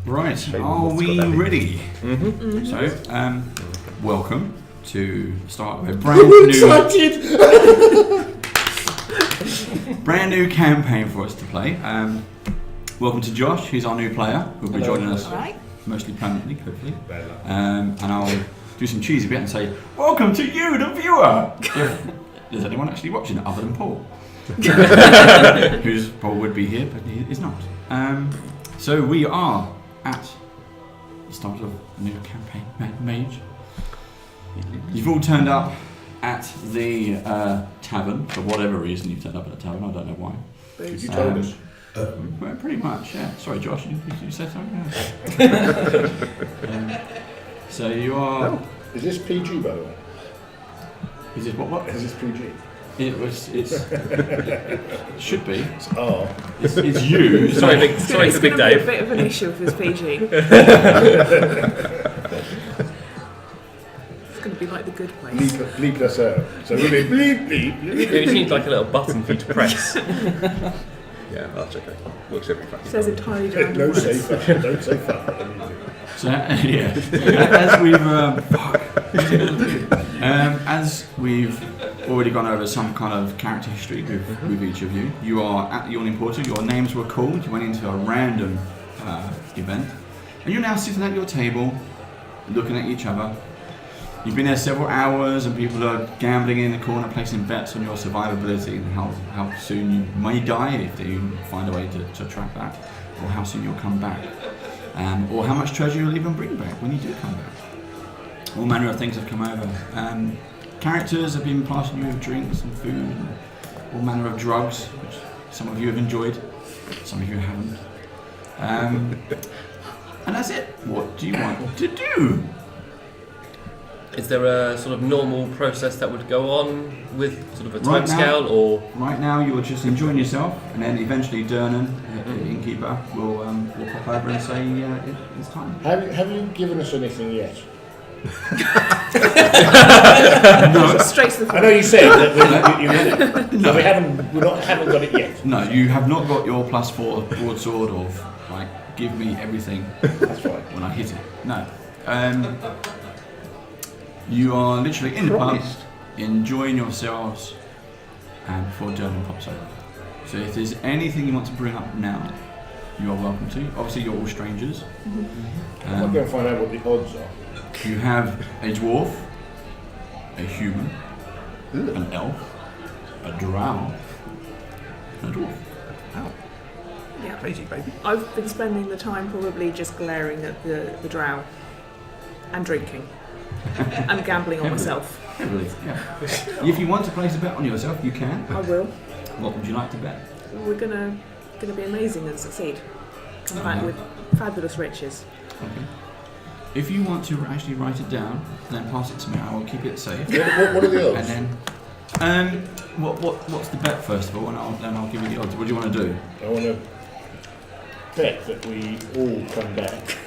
Right, are we ready? Mm-hmm. So, welcome to the start of a brand new campaign for us to play. Welcome to Josh, he's our new player, who'll be joining us mostly permanently, hopefully. And I'll do some cheesy bit and say, welcome to you, the viewer! If there's anyone actually watching it other than Paul. Whose Paul would be here, but he is not. So we are at the start of a new campaign, MAGE. You've all turned up at the tavern, for whatever reason you've turned up at the tavern, I don't know why. Did you told us? Well, pretty much, yeah. Sorry Josh, you said something? So you are... No. Is this PG by the way? Is it what? Is this PG? It should be. It's R. It's you. Sorry, Big It's Dave. going to be a bit of an issue if it's PG. It's going to be like the good place. Bleep us out. So we mean bleep, bleep. It needs like a little button for you to press. Yeah, that's okay. Works every time. It says entirely different No words. safer. Don't say fuck. So yeah, as we've already gone over some kind of character history with each of you, you are at the Yawning Portal. Your names were called. You went into a random event, and you're now sitting at your table, looking at each other. You've been there several hours, and people are gambling in the corner, placing bets on your survivability and how soon you may die if you find a way to track that, or how soon you'll come back. Or how much treasure you'll even bring back when you do come back. All manner of things have come over. Characters have been passing you with drinks and food, and all manner of drugs, which some of you have enjoyed, some of you haven't. And that's it. What do you want to do? Is there a sort of normal process that would go on with sort of a timescale, or...? Right now you're just enjoying yourself, and then eventually Dernan, the innkeeper, will pop over and say it's time. Have you given us anything yet? No. Straight to the I point. know you said that you meant it. No, we haven't got it yet. No, you have not got your +4 broadsword of, like, give me everything. That's right. When I hit it. No. You are literally in the pub, enjoying yourselves, before Dernan pops over. So if there's anything you want to bring up now, you are welcome to. Obviously you're all strangers. I'm not going to find out what the odds are. You have a dwarf, a human, an elf, a drow, and a dwarf. Yeah. Crazy, baby. I've been spending the time probably just glaring at the drow and drinking and gambling on myself. Heavily, yeah. If you want to place a bet on yourself, you can. I will. What would you like to bet? We're gonna be amazing and succeed. Come back with fabulous riches. Okay. If you want to actually write it down, then pass it to me. I will keep it safe. What are the odds? And then, what's the bet first of all, and then I'll give you the odds. What do you want to do? I want to bet that we all come back.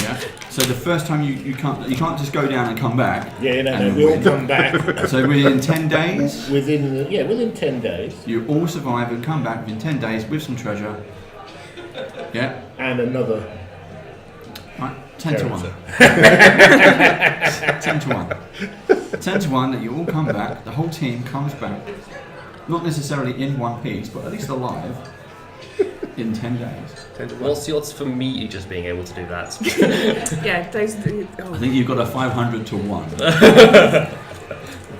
Yeah. So the first time you can't just go down and come back. Yeah, and we all win. come back. So within 10 days. Within 10 days. You all survive and come back within 10 days with some treasure. Yeah. And another. Right. 10 to 1. 10 to 1. 10 to 1 that you all come back. The whole team comes back. Not necessarily in one piece, but at least alive. In 10 days. What's the odds for me just being able to do that? Yeah, those. I think you've got a 500 to 1.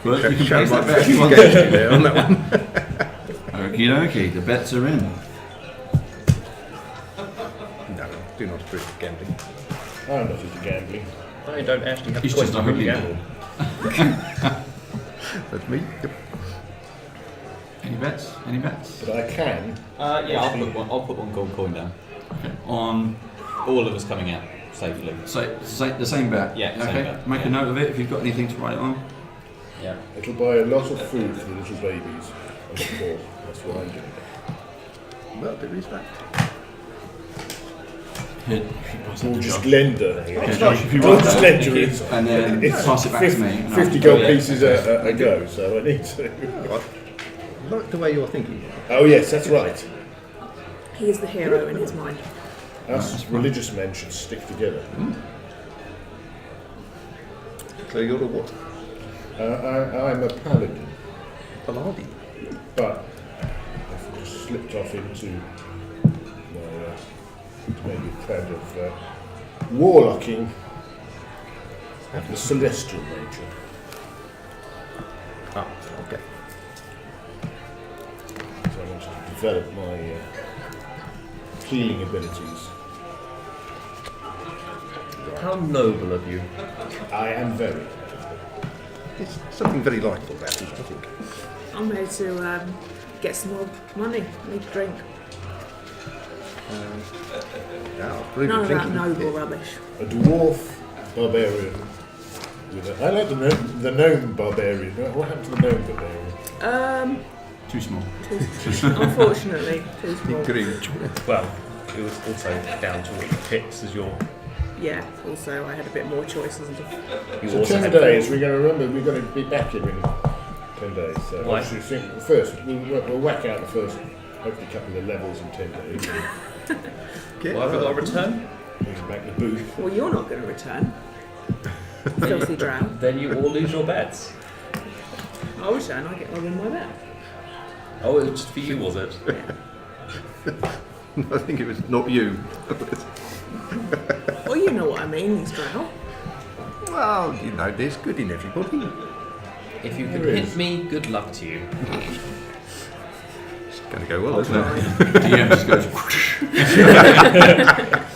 But you can Show place my that bet if you want best to. there on that one. Okie dokie, the bets are in. No, do not approve of gambling. I'm not into gambling. I don't actually have It's coins just a to holy gamble. That's me. Yep. Any bets? Any bets? But I can. Yeah, I'll put one gold coin down. Okay. On All of us coming out safely. the same bet. Yeah, Okay. same bet. Make a Yeah. note of it if you've got anything to write it on. Yeah. It'll buy a lot of food for the little babies on the floor. That's what I'm doing. Well, there is that. Here, if you pass it Or to just Josh. lender. Okay, Josh, if you Or write just that, lender is. and then It's pass it back to me. and I'll- 50 gold yeah. pieces a go, so I need to. I like the way you're thinking. Oh yes, that's right. He is the hero in his mind. Us religious men should stick together. So you're a what? I'm a paladin, Paladin. but I've just slipped off into my maybe kind of warlocking of the celestial nature. Ah, okay. So I want to develop my healing abilities. How noble of you. I am very. It's something very likeable about it, I think. I'm here to get some more money. Need a drink. None of that noble rubbish. A dwarf barbarian. I like the gnome barbarian. What happened to the gnome barbarian? Too small. Unfortunately, too small. Well, it was also down to what you picked as your... Yeah, also I had a bit more choices. You So also 10 had days, we're going to remember we're going to be back here in 10 days. So Why? I should think first, we'll whack out the first, hopefully a couple of levels in 10 days. Well, have we got a return? Bring back the booth. Well, you're not going to return. Filthy drow. Then you all lose your bets. I'll return. I win my bet. Oh, it was just for you, was it? I think it was not you. Well, you know what I mean, these drow. Well, you know, there's good in everybody. If you can There hit is. me, good luck to you. It's going to go well, I'll isn't it? try. DM just goes whoosh.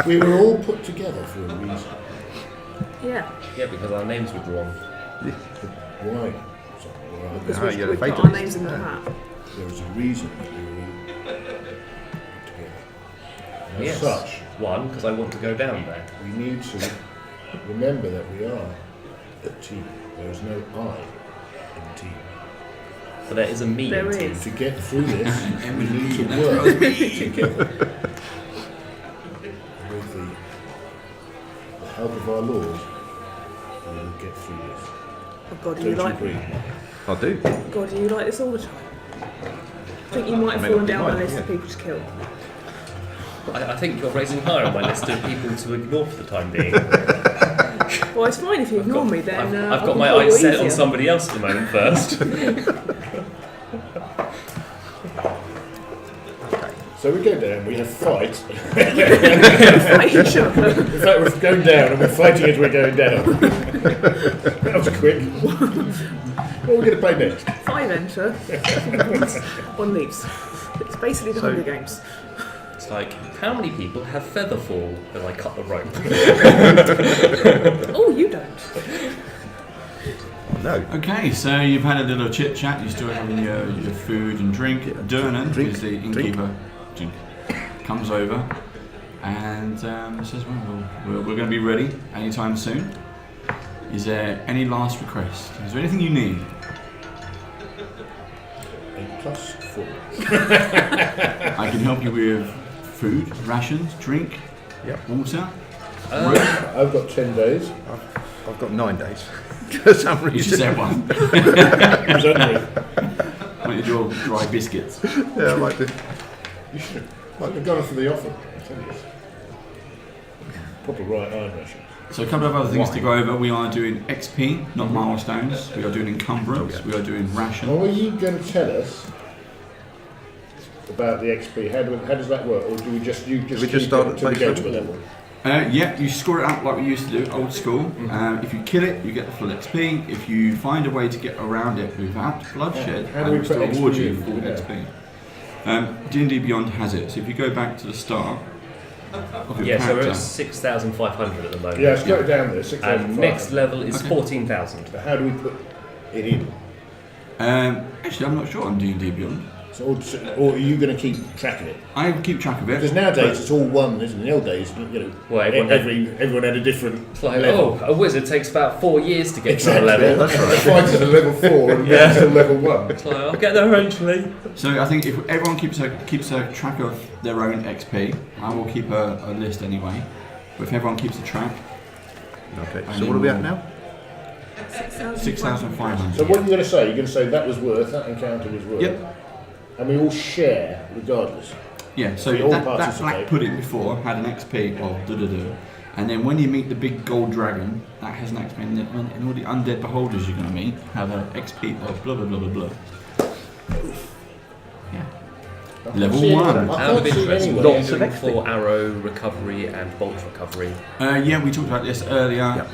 We were all put together for a reason. Yeah, Yeah, because our names were drawn. Why? Sorry, because Ah, yeah, we the put our fatalist. names in the hat. there was a reason that we were all put together. And as Yes. such, One, because I want to go down there. we need to remember that we are a team. There is no I in the team. But there is a me There in team. is. To get through this, And we need to that's work what I together. With the help of our Lord, we will get through this. Oh God, do Don't you you like? agree? I do. God, do you like this all the time? I think you might have I mean, fallen it down might, my list of yeah. people to kill. I think you're raising higher on my list of people to ignore for the time being. Well, it's fine if you ignore me. Then I've I got can my call you eyes set on easier. somebody else at the moment first. So we go down, we have fight. Fight each other. In fact, we're going down and we're fighting as we're going down. That was quick. What are we going to play next? 5 enter, one leaves. It's basically the So- Hunger Games. It's like, how many people have feather fall as I cut the rope? Oh, you don't. Oh, no. Okay, so you've had a little chit chat. You're still having your food and drink. Durnan, Drink. who's the innkeeper, comes over and says, "Well, we're going to be ready anytime soon. Is there any last request? Is there anything you need?" A +4. I can help you with food, rations, drink, Yep. water. I've got 10 days. I've got 9 days. For some You should reason. say one. Exactly. Wanted your dry biscuits. Yeah, I like to. You should have gone for the offer. I tell you. Proper right iron ration. So a couple of other things to Wine. go over. We are doing XP, not milestones. We are doing encumbrance. Oh, yeah. We are doing ration. Well, are you going to tell us about the XP? How does that work? Or do we just We keep just start it at until we go base to a level? level? Yeah, you score it up like we used to do, old school. If you kill it, you get the full XP. If you find a way to get around it without bloodshed, How do I we will still put award XP you in? full Do we know? XP. D&D Beyond has it. So if you go back to the start of your Yeah, so we're character, at 6,500 at the moment. Yeah, let's go down there. 6,500. And next level is Okay. 14,000. So how do we put it in? actually, I'm not sure on D&D Beyond. So, or are you going to keep tracking it? I keep track of it. Because nowadays it's all one, isn't it? In the old days, you know, Well, everyone everyone had a different It's like, level. oh, a wizard takes about 4 years to get to a Exactly. level. That's right. The fighter's at level 4 and Yeah. we're still level 1. It's like, I'll get there eventually. So I think if everyone keeps a track of their own XP, I will keep a list anyway. But if everyone keeps a track, Okay, And so what are we then at now? 6,500. So what are you going to say? You're going to say that was worth, that encounter was worth. Yep. And we all share regardless. Yeah, so We all that black participate. pudding before had an XP of da-da-da. And then when you meet the big gold dragon, that has an XP. And all the undead beholders you're going to meet have an XP of blah blah blah blah blah. Yeah. Level See 1. anyone. I Out of can't see interest, anyone. what are you Lots of doing XP. for arrow recovery and bolt recovery? Yeah, we talked about this earlier.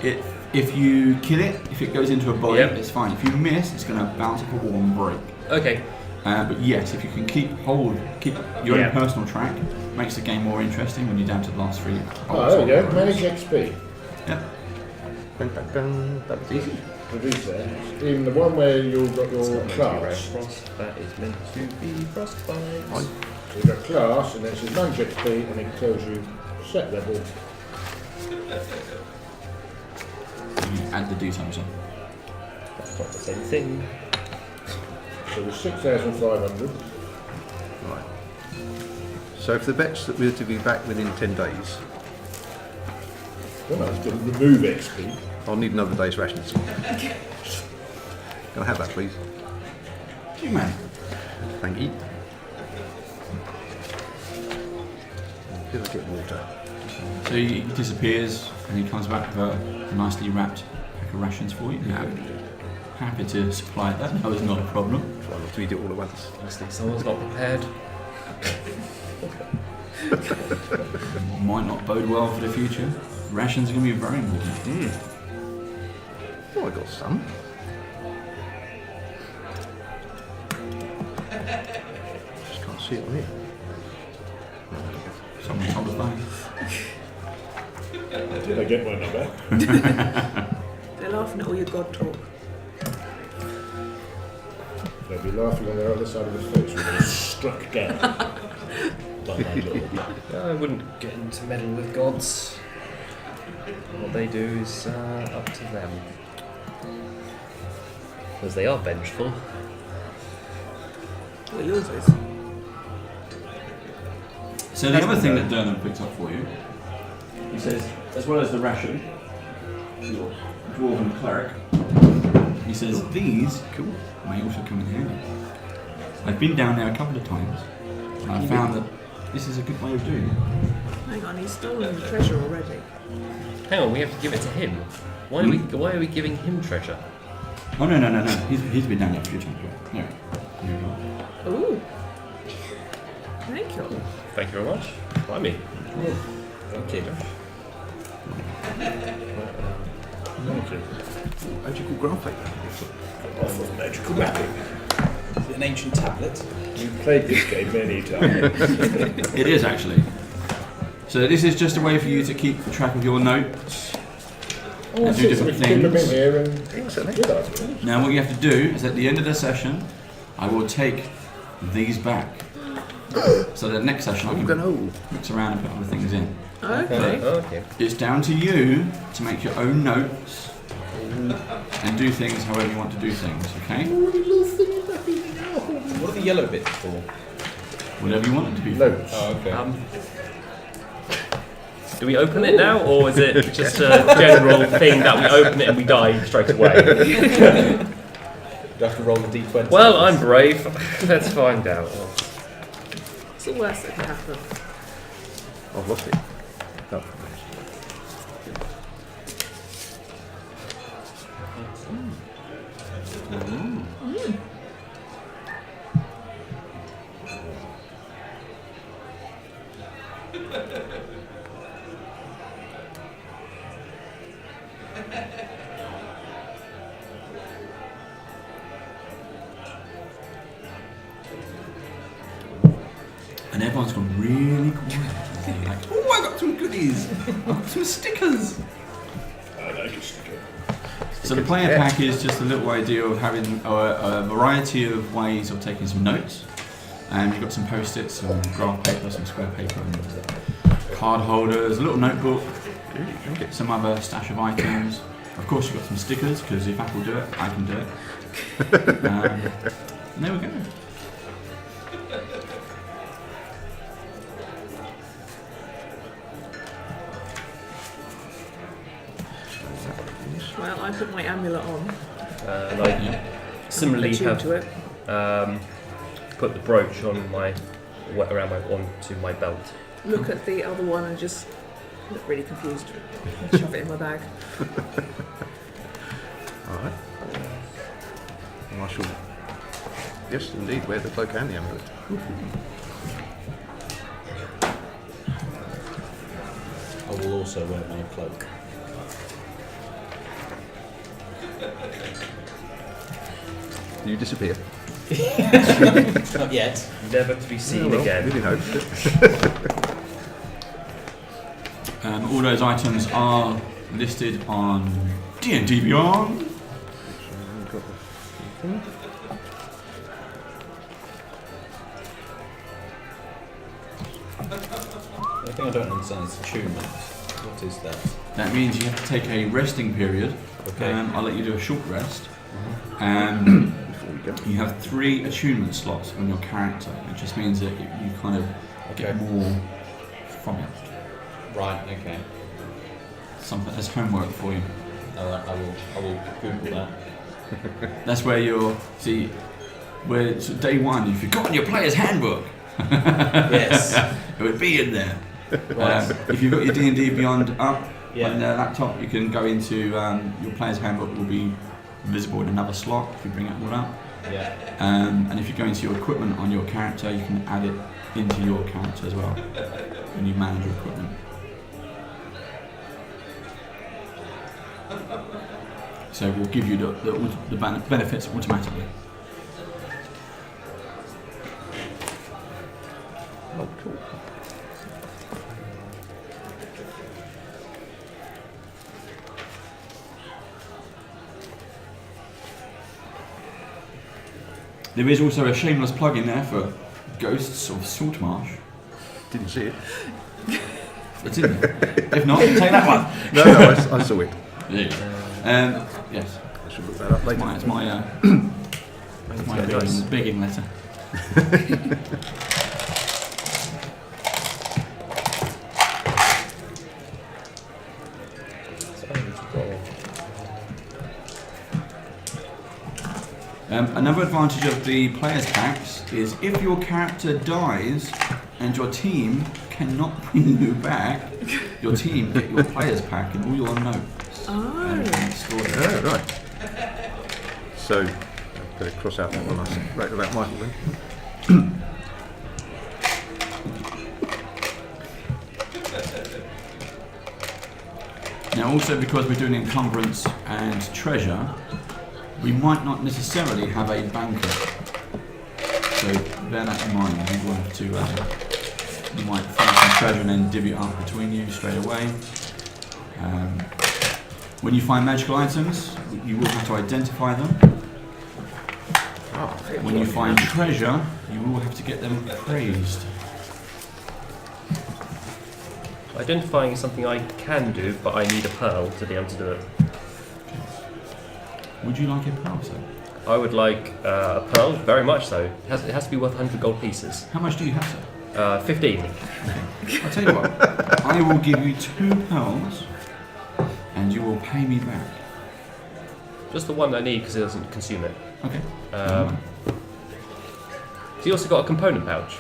If you kill it, if it goes into a body, Yep. it's fine. If you miss, it's going to bounce off a wall and break. Okay. But yes, if you can keep your own personal track, makes the game more interesting when you're down to the last 3. Oh, there we go. Manage XP. Yep. Dun, dun, dun. That was easy. Produce that. Even the one where you've got It's your not meant to be red class. frost, that is meant to be frostbite. Fine. So you've got class, and then it says manage XP, and it tells you set level. You add the d-times on. That's not the same thing. So there's 6,500. Right. So if the bet's that we're to be back within 10 days, Well, that's to remove XP. I'll need another day's rations. Can I have that, please? You may. Thank you. Did I get water? So he disappears and he comes back with a nicely wrapped pack of rations for you. Happy to supply that. That was not a problem. Try not to eat it all at once. Honestly, someone's not prepared. Might not bode well for the future. Rations are going to be very important. Oh, I got some. Just can't see it on here. Someone told us that. Did I get one of that? They're laughing at all your god talk. They'll be laughing on the other side of the face when they're struck down by my lord. I wouldn't get into meddle with gods. What they do is up to them. Because they are vengeful. Well, yours is. So the other thing that Dernan picked up for you, he says, as well as the ration, your dwarven cleric, he says these may also come in handy. I've been down there a couple of times, and I found that this is a good way of doing it. Hang on, he's stolen the treasure already. Hang on, we have to give it to him. Why are we giving him treasure? Oh no. He's been down there a few times. No. Here we go. Ooh. Thank you. Thank you very much. Buy me. Okay. Thank you. Magical graph paper. Awful magical mapping. Is it an ancient tablet? You've played this game many times. It is actually. So this is just a way for you to keep track of your notes. Oh, I do see. different So we keep them in things. here and Excellent. with us. Now what you have to do is at the end of the session, I will take these back. So the next session I I'm can gonna. mix around and put other things in. Okay. Okay. It's down to you to make your own notes and do things however you want to do things, okay? What are the yellow bits for? Whatever you want it to be. Notes. Oh, okay. Do we open it now, or is it just a general thing that we open it and we die straight away? Do you have to roll the d20? Well, I'm brave. Let's find out. What's the worst that can happen? I've lost it. Oh. And everyone's gone really quiet. Like, oh, I got some goodies. I got some stickers. I like a sticker. So the player pack is just a little idea of having a variety of ways of taking some notes. And you've got some post-its, some graph paper, some square paper, and card holders, a little notebook, some other stash of items. Of course you've got some stickers, because if Apple do it, I can do it. And there we go. Well, I put my amulet on. And I similarly Attuned have to it. put the brooch on my around onto my belt. Look at the other one and just look really confused. Shove it in my bag. Alright. And I shall, yes indeed, wear the cloak and the amulet. I will also wear my cloak. You disappear. Not yet. Never to be seen Well, again. we didn't hope. All those items are listed on D&D Beyond. The thing I don't understand is attunement. What is that? That means you have to take a resting period. Okay. I'll let you do a short rest. Before we go. You have 3 attunement slots on your character. It just means that you kind of get Okay. more from it. Right. Okay. Something as homework for you. Alright. I will Google that. That's where you're. See, where it's day 1, you've forgotten your player's handbook. Yes. It would be in there. Right. If you've got your D&D Beyond up Yeah. on the laptop, you can go into your player's handbook. Will be visible in another slot if you bring it all up. Yeah. And if you go into your equipment on your character, you can add it into your character as well when you manage your equipment. So we'll give you the benefits automatically. Oh, cool. There is also a shameless plug in there for Ghosts of Saltmarsh. Didn't see it. It's in there. If not, take that one. No, I saw it. There you go. Yes, I should look that up later. it's my begging letter. Another advantage of the player's packs is if your character dies and your team cannot bring you back, your team get your player's pack and all your notes. And store them. Oh, right. So, better cross out that one I wrote about Michael then. Now also because we're doing encumbrance and treasure, we might not necessarily have a banker. So bear that in mind. You will have to, you might find some treasure and then divvy it up between you straight away. When you find magical items, you will have to identify them. When you find treasure, you will have to get them praised. Identifying is something I can do, but I need a pearl to be able to do it. Would you like a pearl, sir? I would like a pearl, very much so. It has to be worth 100 gold pieces. How much do you have, sir? 15. I'll tell you what, I will give you 2 pearls and you will pay me back. Just the one I need because it doesn't consume it. Okay. So you also got a component pouch.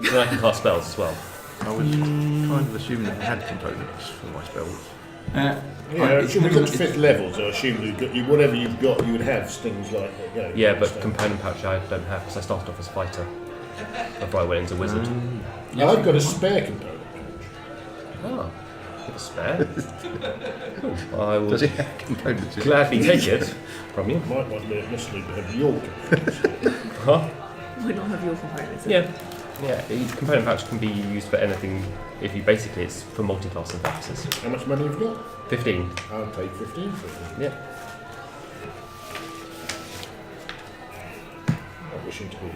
Then I can cast spells as well. I was kind of assuming it had components for my spells. Yeah, it's should we very look much- at 5th levels? I assume whatever you've got, you would have things like that. You know, Yeah, but stuff. component pouch I don't have because I started off as a fighter before I went into wizard. I've got a spare component. Oh, a spare. Cool. I will Does it have components in it? gladly take it from you. Might not necessarily have your components. Huh? Might not have your components. Yeah. Yeah, the component pouch can be used for anything. If you basically, it's for multi-classing purposes. How much money have you got? 15. I'll take 15 for it. Yeah. Not wishing to be.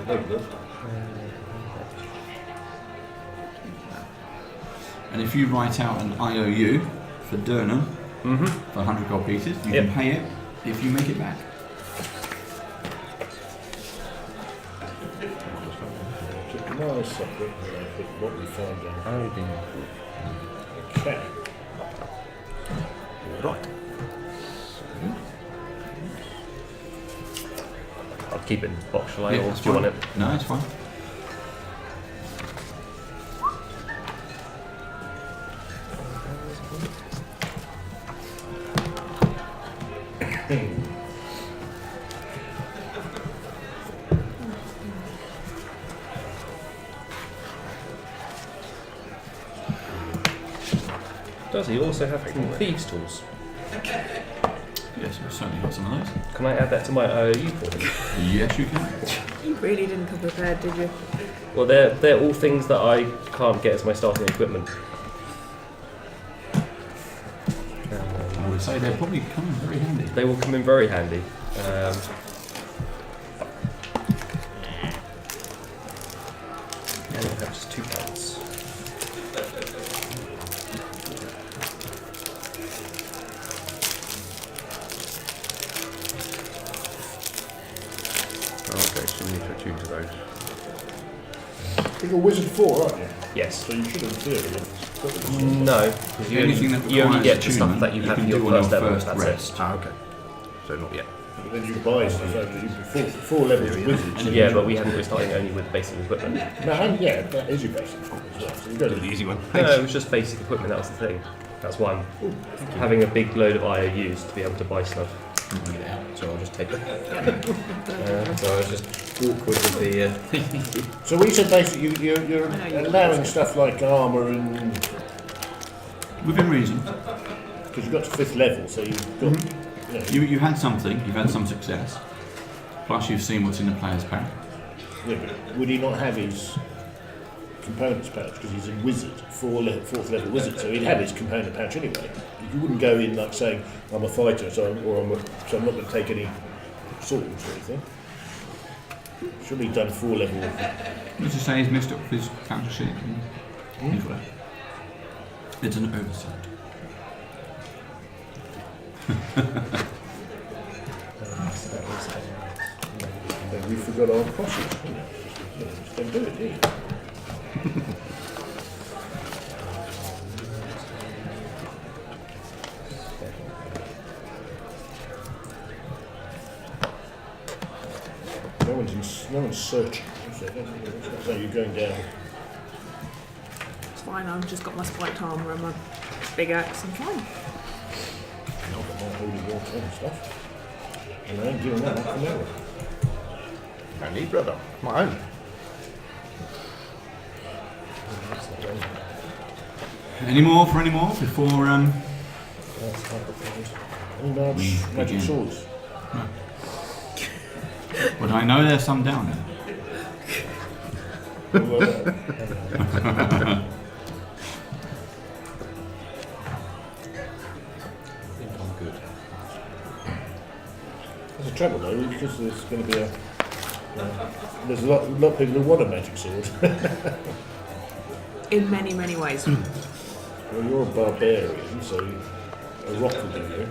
There we go. And if you write out an IOU for Durnan Mm-hmm. for 100 gold pieces, you Yep. can pay it if you make it back. Just a nice separate, what we find on. Oh dear. Okay. Right. I'll keep it in the box, shall I? Yeah, Or that's do you want fine. it? No, it's fine. Does he also have some thieves' tools? Yes, we've certainly got some of those. Can I add that to my IOU for him? Yes, you can. You really didn't come prepared, did you? Well, they're all things that I can't get as my starting equipment. I would say they're probably coming very handy. They will come in very handy. Yeah, they'll have just 2 pounds. Okay, so we need to attune to those. You're a wizard 4, aren't you? Yes. So you should have theory. No, because Anything that you only requires get the stuff attunement, that you have can in your do on first your level. first That's rest. Ah, okay. So not yet. But then you buy stuff, don't you? Four levels of wizards. it. Yeah, but we're starting only with basic equipment. No, yeah, that is your basic equipment as well. So you go to the easy one. No, it was just basic equipment. That was the thing. That's why I'm having a big load of IOUs to be able to buy stuff. Get it out, so I'll just take it. So I was just awkward with the. So we said basically you're allowing stuff like armour and Within reason. because you've got to 5th level, so you've got You've had something, you've had some success. Plus you've seen what's in the player's pack. yeah, but would he not have his components pouch because he's a wizard, 4th level wizard, so he'd have his component pouch anyway. You wouldn't go in like saying I'm a fighter, so I'm not going to take any swords or anything. Should be done 4 level. Let's just say he's mixed up with his character sheet. It's an oversight. Then we forgot our crosses. Just don't do it, do you? No one's searching. So you're going down. It's fine, I've just got my spiked armour and my big axe and fine. I've got my holy water and stuff. And I ain't giving that up for no one. No need, brother. My own. Any more before Any large magic begin. swords? but I know there's some down there. Well, I think I'm good. There's a trouble though, because there's going to be there's a lot of people who want a magic sword. In many, many ways. Well, you're a barbarian, so a rock will give you.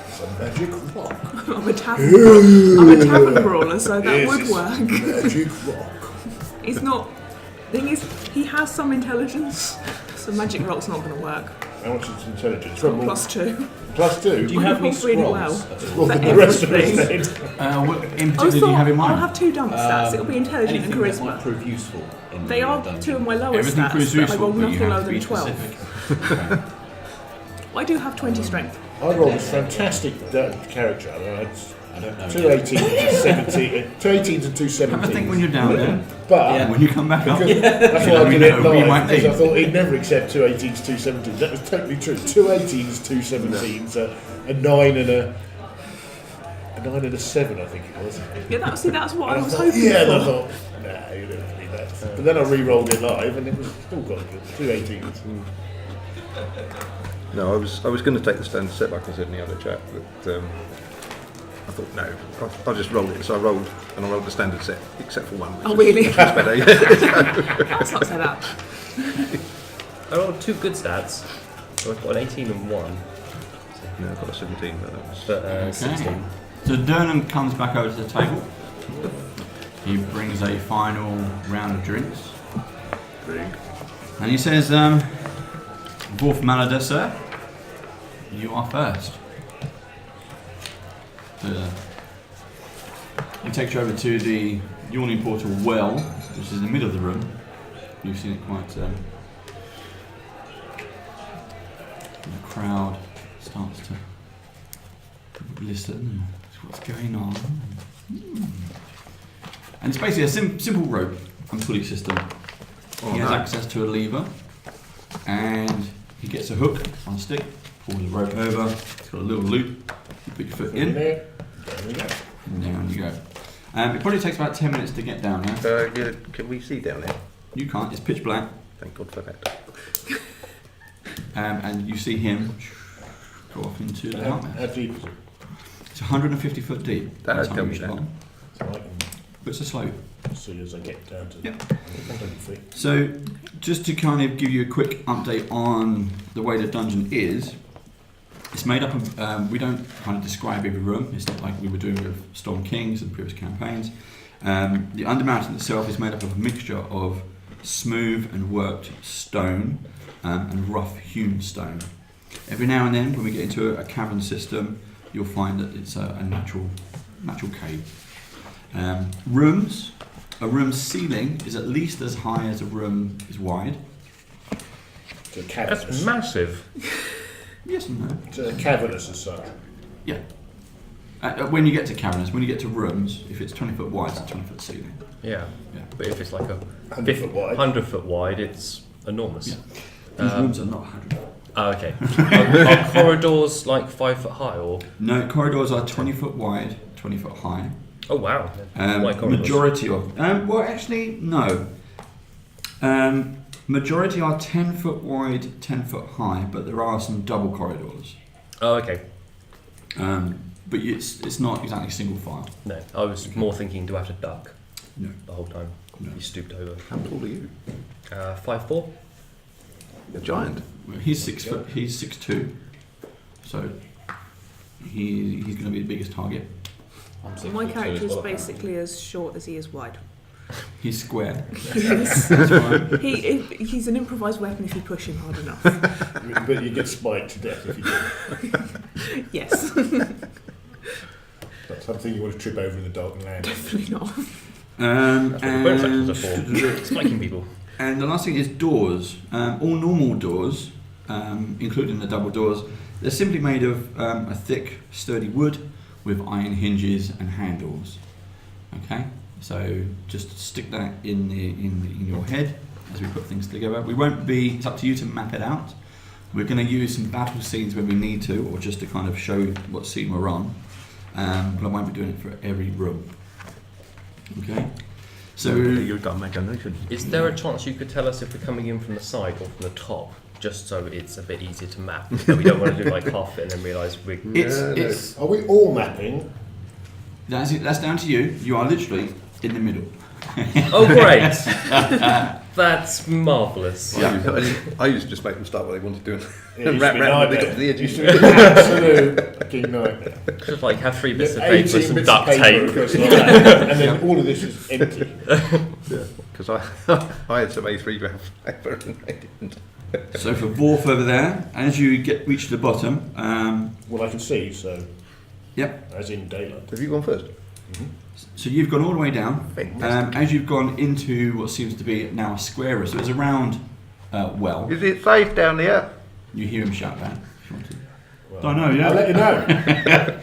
It's a magic rock. I'm a tavern brawler, so that would Yes, work. it's a magic rock. He's not. Thing is, he has some intelligence, so magic rock's not going to work. How much is intelligence? Got +2. +2? Do you have any rolled really scrolls? well. That's all. Well, For the rest of us everything. then. What in I particular do you have in thought I'll mind? have 2 dump stats. It'll be intelligent and Anything that might charisma. prove useful in They the are dungeon. 2 of my lowest Everything stats, proves but I useful, rolled but you nothing have lower to than be 12. specific. I do have 20 strength. I rolled this fantastic character. I don't know. 2 18s and 17. 2 18s and 2 17s. Have a think when you're down there. But Yeah. When you come back up. that's why I did it We might live, because I need. thought he'd never accept 2 18s, 2 17s. That was totally true. 2 18s, 2 17s, a 9 and a 7, I think it was. Yeah, that's what I And was thought, hoping yeah, and I for. thought, nah, you don't need that. But then I re-rolled it live, and it was still got good. 2 18s. No, I was going to take the standard set like I said in the other chat, but I thought no, I'll just roll it. So I rolled the standard set except for one. Oh, really? Which is better. That's not so bad. I rolled 2 good stats. So I've got an 18 and 1, No, I've got a 17, but that was. but 16. So Dernan comes back over to the table. He brings a final round of drinks. And he says, Wolf Malader, sir, you are first. He takes you over to the Yawning Portal well, which is in the middle of the room. You've seen it quite... the crowd starts to listen to what's going on. And it's basically a simple rope and pulley system. He has access to a lever, and He gets a hook on a stick, pulls the rope over, it's got a little loop, you put your foot in, there. Down we go. and down you go. It probably takes about 10 minutes to get down there. Yeah, can we see down there? You can't, it's pitch black, Thank God for that. and you see him go off into the How nightmare. deep is it? It's 150 foot deep. by the time tell you me reach the that. bottom. So I But it's a slope. can see as I get down to Yep. 100 feet. So, just to kind of give you a quick update on the way the dungeon is, it's made up of, we don't kind of describe every room, it's not like we were doing with Storm Kings and previous campaigns. The Undermountain itself is made up of a mixture of smooth and worked stone and rough hewn stone. Every now and then, when we get into a cavern system, you'll find that it's a natural cave. Rooms. A room's ceiling is at least as high as a room is wide. So cavernous. That's massive. Yes and no. So cavernous as such. Yeah. When you get to cavernous, when you get to rooms, if it's 20 foot wide, it's a 20 foot ceiling. Yeah. Yeah. But if it's like a 100 foot wide. 100 foot wide, it's enormous. Yeah. These rooms are not 100 foot. Oh, okay. Are corridors like 5 foot high or? No, corridors are 20 foot wide, 20 foot high. Oh wow. Wide corridors. Majority of well, actually, no. Majority are 10 foot wide, 10 foot high, but there are some double corridors. Oh, okay. But it's not exactly single file. No, I was more thinking, do I have to duck No. the whole time? No. You stooped over. How tall are you? 5'4". A giant. Well, he's 6 foot. He's 6'2", so he's going to be the biggest target. I'm 6 My foot 2 character as is well, basically as short as he is wide. He's square. He's, That's fine. he's an improvised weapon if you push him hard enough. But you get spiked to death if you do. Yes, That's something you want to trip over in the dark and land. definitely not. That's what the bonus actions are for. Spiking people. And the last thing is doors. All normal doors, including the double doors, they're simply made of a thick, sturdy wood with iron hinges and handles. Okay, so just stick that in your head as we put things together. We won't be. It's up to you to map it out. We're going to use some battle scenes when we need to, or just to kind of show what scene we're on. But I won't be doing it for every room. Okay. So You've got imagination. Is there a chance you could tell us if we're coming in from the side or from the top, just so it's a bit easier to map? So we don't want to do like half it and then realise we're... it's Are we all mapping? that's down to you. You are literally in the middle. Oh great! That's marvellous. I used to just make them start what they wanted to do It and used wrap to be round when they nightmare. got to the It used edges. to be an absolute fucking nightmare. Just like have 3 bits of 18 paper, some bits duct of paper tape. across like that, and then all of this is empty. Because I had some A3 graph paper and they didn't. So for Vorf over there, as you reach the bottom, Well, I can see, so yep. as in daylight. Have you gone first? So you've gone all the way down. Fantastic. As you've gone into what seems to be now a square, so it's a round well. Is it safe down there? You hear him shout that. If you want to. Well, I know, yeah. I'll let you know.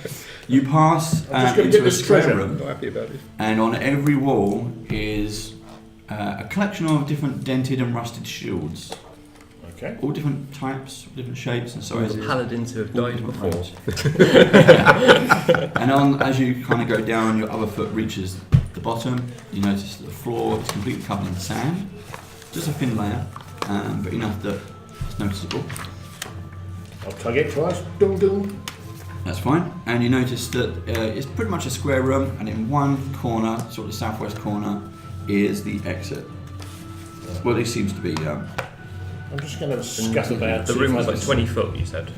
You pass I'm just gonna into get a this square treasure. I'm room, not happy about it. and on every wall is a collection of different dented and rusted shields, Okay. all different types, different shapes, and So the paladins who have all died different before. ranks. And as you kind of go down, your other foot reaches the bottom. You notice that the floor is completely covered in sand, just a thin layer, but enough that it's noticeable. I'll tug it twice. Dum dum. That's fine. And you notice that it's pretty much a square room, and in one corner, sort of southwest corner, is the exit. Well, it seems to be. I'm just going to scuff about. The see room if was I like can- 20 foot, you said.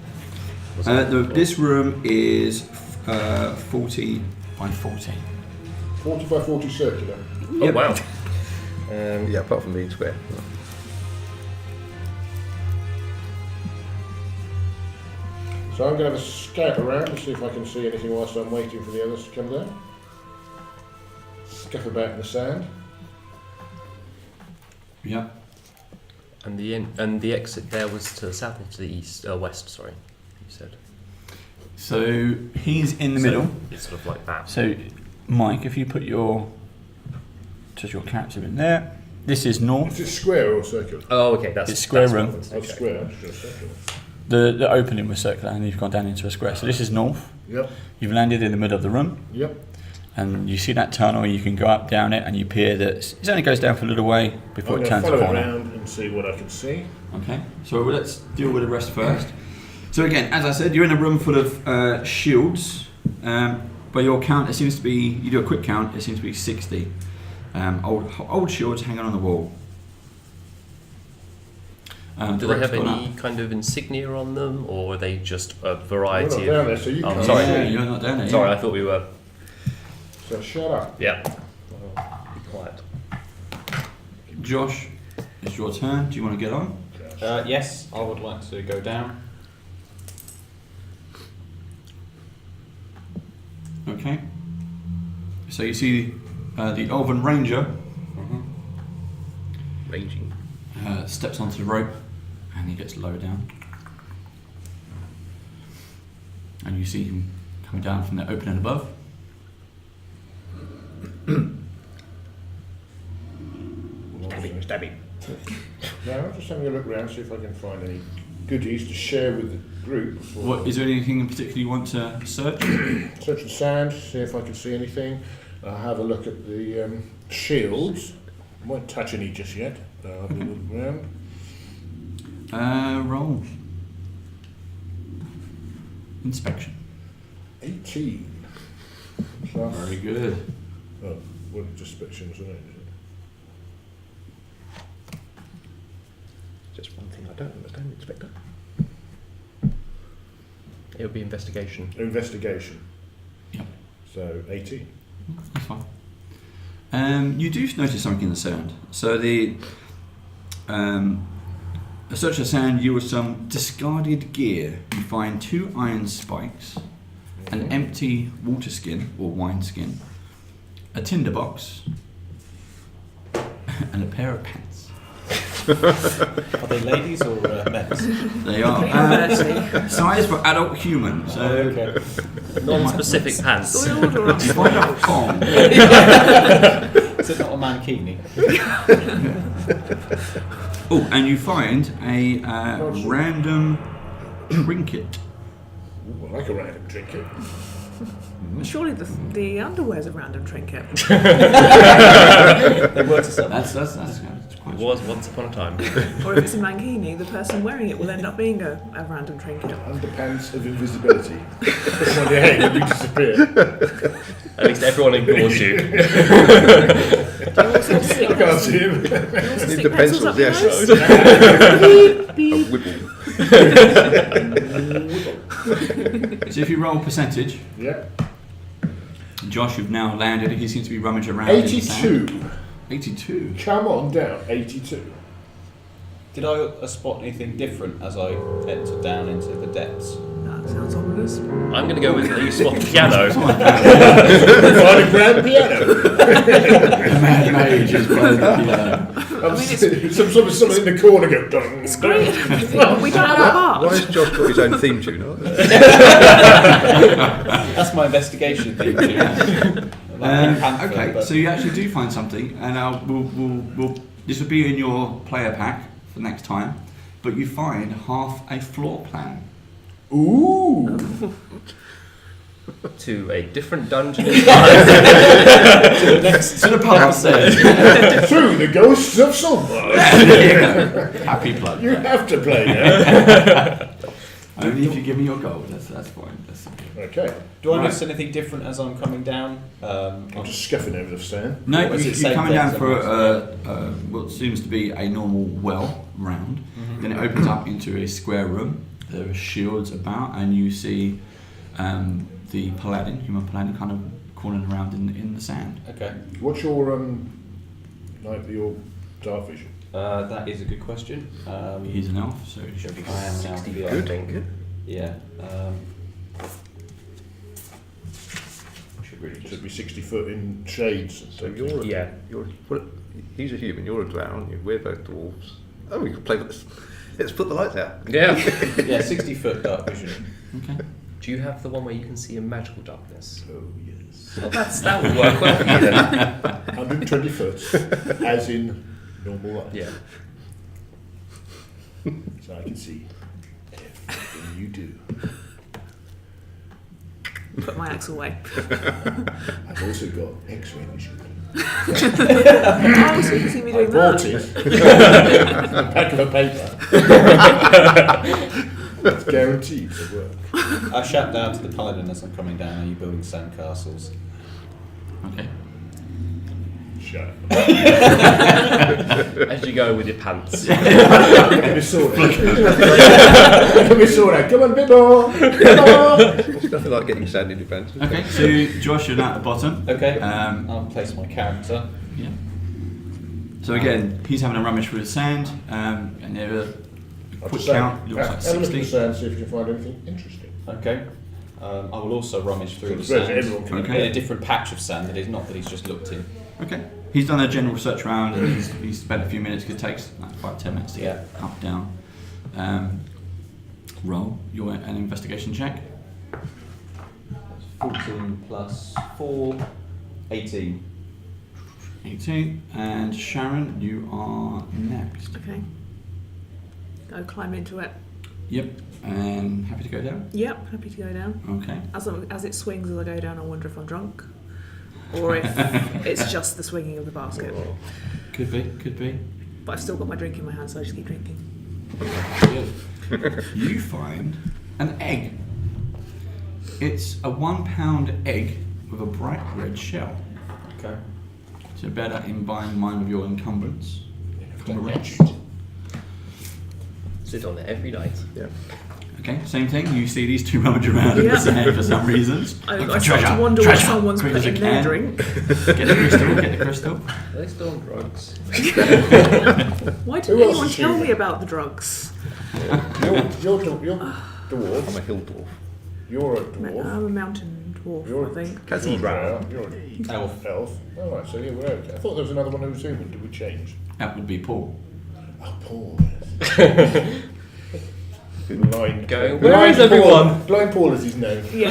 Was it? This room is 40 by 40. 40 by 40 circular. Oh Yep. wow. Yeah, apart from being square. So I'm going to have a scout around to see if I can see anything whilst I'm waiting for the others to come down. Scuff about in the sand. Yeah. And the exit there was to the south or to the east, west. Sorry, you said. So he's in the So middle. It's sort of like that. So, Mike, if you put your character in there, This is north. Is it square or circular? Oh, okay, that's It's square that's room. what it Oh, was. square. I'm sure circular. The opening was circular, and you've gone down into a square. So this is north. Yep. You've landed in the middle of the room, Yep. and you see that tunnel. You can go up down it, and you peer that it only goes down for a little way before I'm it going to turns a follow it corner. around and see what I can see. Okay, so let's deal with the rest first. So again, as I said, you're in a room full of shields. By your count, it seems to be, you do a quick count, it seems to be 60 old shields hanging on the wall. Do they have any kind of insignia on them, or are they just a We're not variety down of... there, so you Oh, can't sorry. see. Yeah, you're not down there. Sorry, I thought we were... So shut up. Yeah. Well, be quiet. Josh, it's your turn. Do you want to get on? Yes, I would like to go down. Okay. So you see the Elven Ranger Raging. steps onto the rope, and he gets lower down. And you see him coming down from the opening above. Stab him. Now, I'm just having a look around, see if I can find any goodies to share with the group. before- What is there anything in particular you want to search? Search the sand, see if I can see anything. I'll have a look at the shields. I won't touch any just yet, but I'll have a look around. Roll. Inspection. 18. Plus, Very good. oh, what inspection was it? Just one thing I don't understand, Inspector. It would be investigation. Investigation. Yep. So 18. That's fine. You do notice something in the sand. So the a search of sand, you with some discarded gear, you find 2 iron spikes, an empty water skin or wine skin, a tinderbox, and a pair of pants. Are they ladies or men's? They are size for adult humans. So Okay. Non-specific pants. Soiled or you find a thong. Is it not a mankini? Oh, and you find a random trinket. Ooh, I like a random trinket. Surely the underwear's a random trinket. They were to some. That's quite It was once upon a time. Or if it's a mankini, the person wearing it will end up being a random trinket. Underpants of invisibility. Put them on your head and you disappear. At least everyone ignores you. Do you also I stick, can't see him. do you also Need stick the pencils up your pencils, nose? A whipple. So if you roll percentage, Yeah. Josh, you've now landed. He seems to be rummaging around. in the sand. 82. 82. Come on down. 82. Did I spot anything different as I entered down into the depths? That sounds ominous. I'm going to go with you spot the piano. Find a grand piano. The Mad Mage is playing the piano. Someone in the corner go. Dun, It's great and everything, but we don't have a Why heart. has Josh got his own theme tune? That's my investigation thing too. Okay, so you actually do find something, and we'll this will be in your player pack for next time. But you find half a floor plan. Ooh. To a different dungeon. To the pub upstairs. Through the ghosts of Silver. Happy plug. You have to play now. Only if you give me your gold. That's fine. Okay. Do I Right. notice anything different as I'm coming down? I'm just scuffing over the stand. No, Or is it you're same coming down things for everywhere? what seems to be a normal well round. Then it opens up into a square room. There are shields about, and you see the paladin, human paladin, kind of crawling around in the sand. Okay. What's your your dark vision? That is a good question. He's an elf, so he should be I am now. 60 Yeah. foot. Yeah. Should really Should just. be 60 foot in shades. So you're Yeah. he's a human, you're a drow, aren't you? We're both dwarves. Oh, we could play with this. Let's put the lights out. Yeah. Yeah, 60 foot dark vision. Okay. Do you have the one where you can see in magical darkness? Oh yes. Well, that would work well for you then. 120 foot, as in normal life. Yeah. So I can see everything you do. Put my axe away. I've also got X-ray vision. Oh, so you can see me I doing bought that. it. The back of a paper. It's guaranteed to work. I shout down to the paladin as I'm coming down. Are you building sandcastles? Okay. Shut up. As you go with your pants. Let me sort it. Let me sort it. Come on, bit more. Come on. It's nothing like getting sand in your pants. is it? Okay, so Josh, you're down at the bottom. Okay. Um, I'll place my character. Yeah. So again, he's having a rummage through the sand, and there are a I'll quick just say, count. Looks like element of 60. the sand, see if you can find anything interesting. Okay. I will also rummage through the So sand everyone can Okay. in a different patch of sand. That is not that he's just looked in. Okay. He's done a general search around, and he's spent a few minutes because it takes like 5-10 minutes to get up down. Roll an investigation check. 14 plus 4, 18. 18. And Sharon, you are next. Okay. Go climb into it. Yep. And happy to go down. Yep, happy to go down. Okay. As it swings as I go down, I wonder if I'm drunk. Or if it's just the swinging of the basket. Could be. Could be. But I've still got my drink in my hand, so I just keep drinking. You find an egg. It's a 1 pound egg with a bright red shell. Okay. So bear that in mind with your encumbrance. Sit on it every night. Yeah. Okay, same thing. You see these two rummage around in the sand for some reasons. I start to wonder what someone's quick as put in you their can. drink. Get the crystal, get the crystal. Are they still on drugs? Why Who didn't else anyone is tell shooting? me about the drugs? You're dwarf. I'm a hill dwarf. You're a dwarf. I'm a mountain dwarf, You're I think. You're an Elf. elf. All right, so yeah, we're okay. I thought there was another one who was human. Did we change? That would be Paul. Oh, Paul. Blind. Going, Paul. where is Blind Paul. everyone? Blind Paul is his name. Yeah.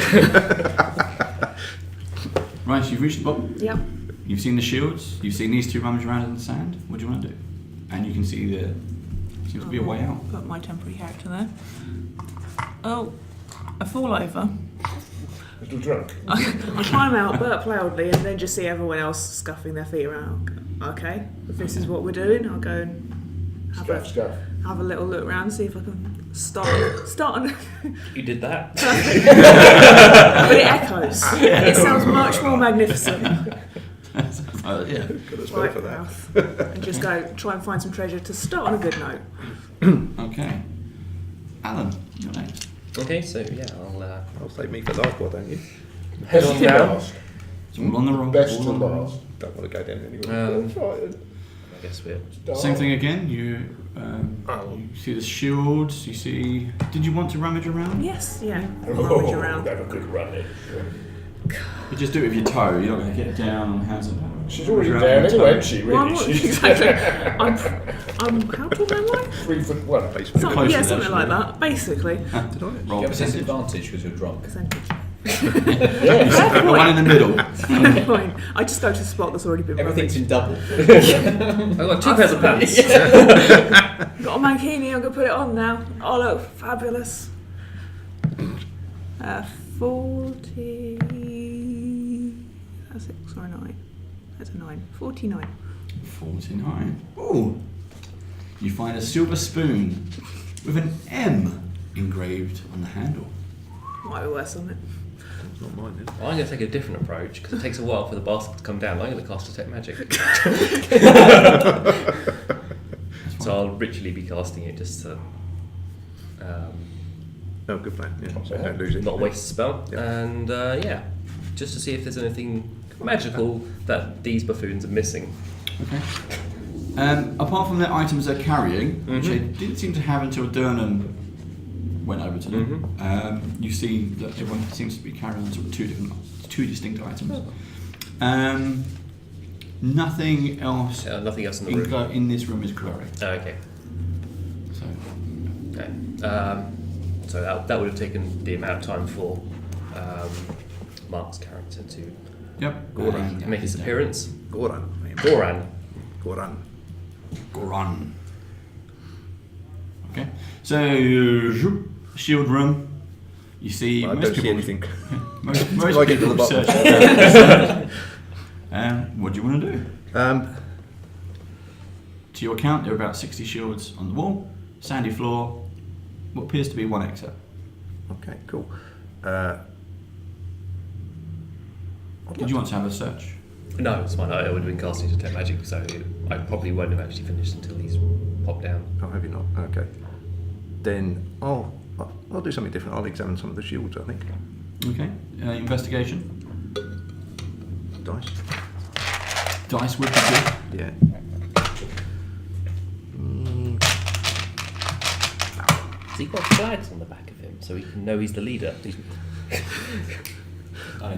Right, so you've reached the bottom. Yep. You've seen the shields. You've seen these two rummage around in the sand. What do you want to do? And you can see there seems to be a way out. Put my temporary character there. Oh, I fall over. Little drunk. I climb out, burp loudly, and then just see everyone else scuffing their feet around. Okay, if this is what we're doing, I'll go and Scuff. have a little look around, see if I can start on. You did that. But it echoes. It sounds much more magnificent. Yeah. Got a spell Right for that. mouth. And just go try and find some treasure to start on a good note. Okay. Alan, you're next. Okay, so yeah, I'll save me for last, why don't you? head on down. Last. So all on the roll. Best all to on the roll. last. Don't want to go down anywhere. Um, Frightened. I guess we're. Same thing again. You see the shields. You see. Did you want to rummage around? Yes, yeah. Oh, Rummage around. have a quick run in. You just do it with your toe. You're not going to get down on hands and. She's already Rummage down around with your anyway, toe. isn't she? Well, I'm Really? not- She's exactly. I'm how tall am I? 3 foot 1. Basically. Something, Closer yeah, than something like actually. that. Basically. Did I? Roll You have a percentage. disadvantage because you're drunk. Percentage. Yeah. The one in the middle. Fair point. I just go to the spot that's already been Everything's rummaged. in double. I've got 2 pairs of pants. Got a mankini, I'm going to put it on now. Oh, look, fabulous. 40... That's 6 or a 9. That's a 9. 49. 49. Ooh. You find a silver spoon with an M engraved on the handle. Might be worse on it. It's not mine then. I'm going to take a different approach because it takes a while for the basket to come down. I'm going to cast Detect Magic. So I'll ritually be casting it just to Oh, good plan. Yeah, so Yeah. don't lose it. not waste a spell. Yeah. And yeah, just to see if there's anything magical that these buffoons are missing. Okay. Apart from the items they're carrying, which they didn't seem to have until Durnan went over to them, you see that everyone seems to be carrying sort of two distinct items. Nothing else Nothing else in the room. in this room is glowing. Oh, okay. So Okay. So that would have taken the amount of time for Mark's character to yep. make his appearance. Goran. Goran. Goran. Goran. Okay, so shield room. You see I most don't see people. anything. Most Till I get to people the bottom. search. What do you want to do? To your count, there are about 60 shields on the wall, sandy floor, what appears to be one exit. Okay, cool. Did you want to have a search? No, it's fine. I would have been casting Detect Magic, so I probably won't have actually finished until he's popped down. Oh, have you not? Okay. Then I'll do something different. I'll examine some of the shields, I think. Okay, investigation. Dice. Dice would be good. Yeah. Has he got flags on the back of him so he can know he's the leader?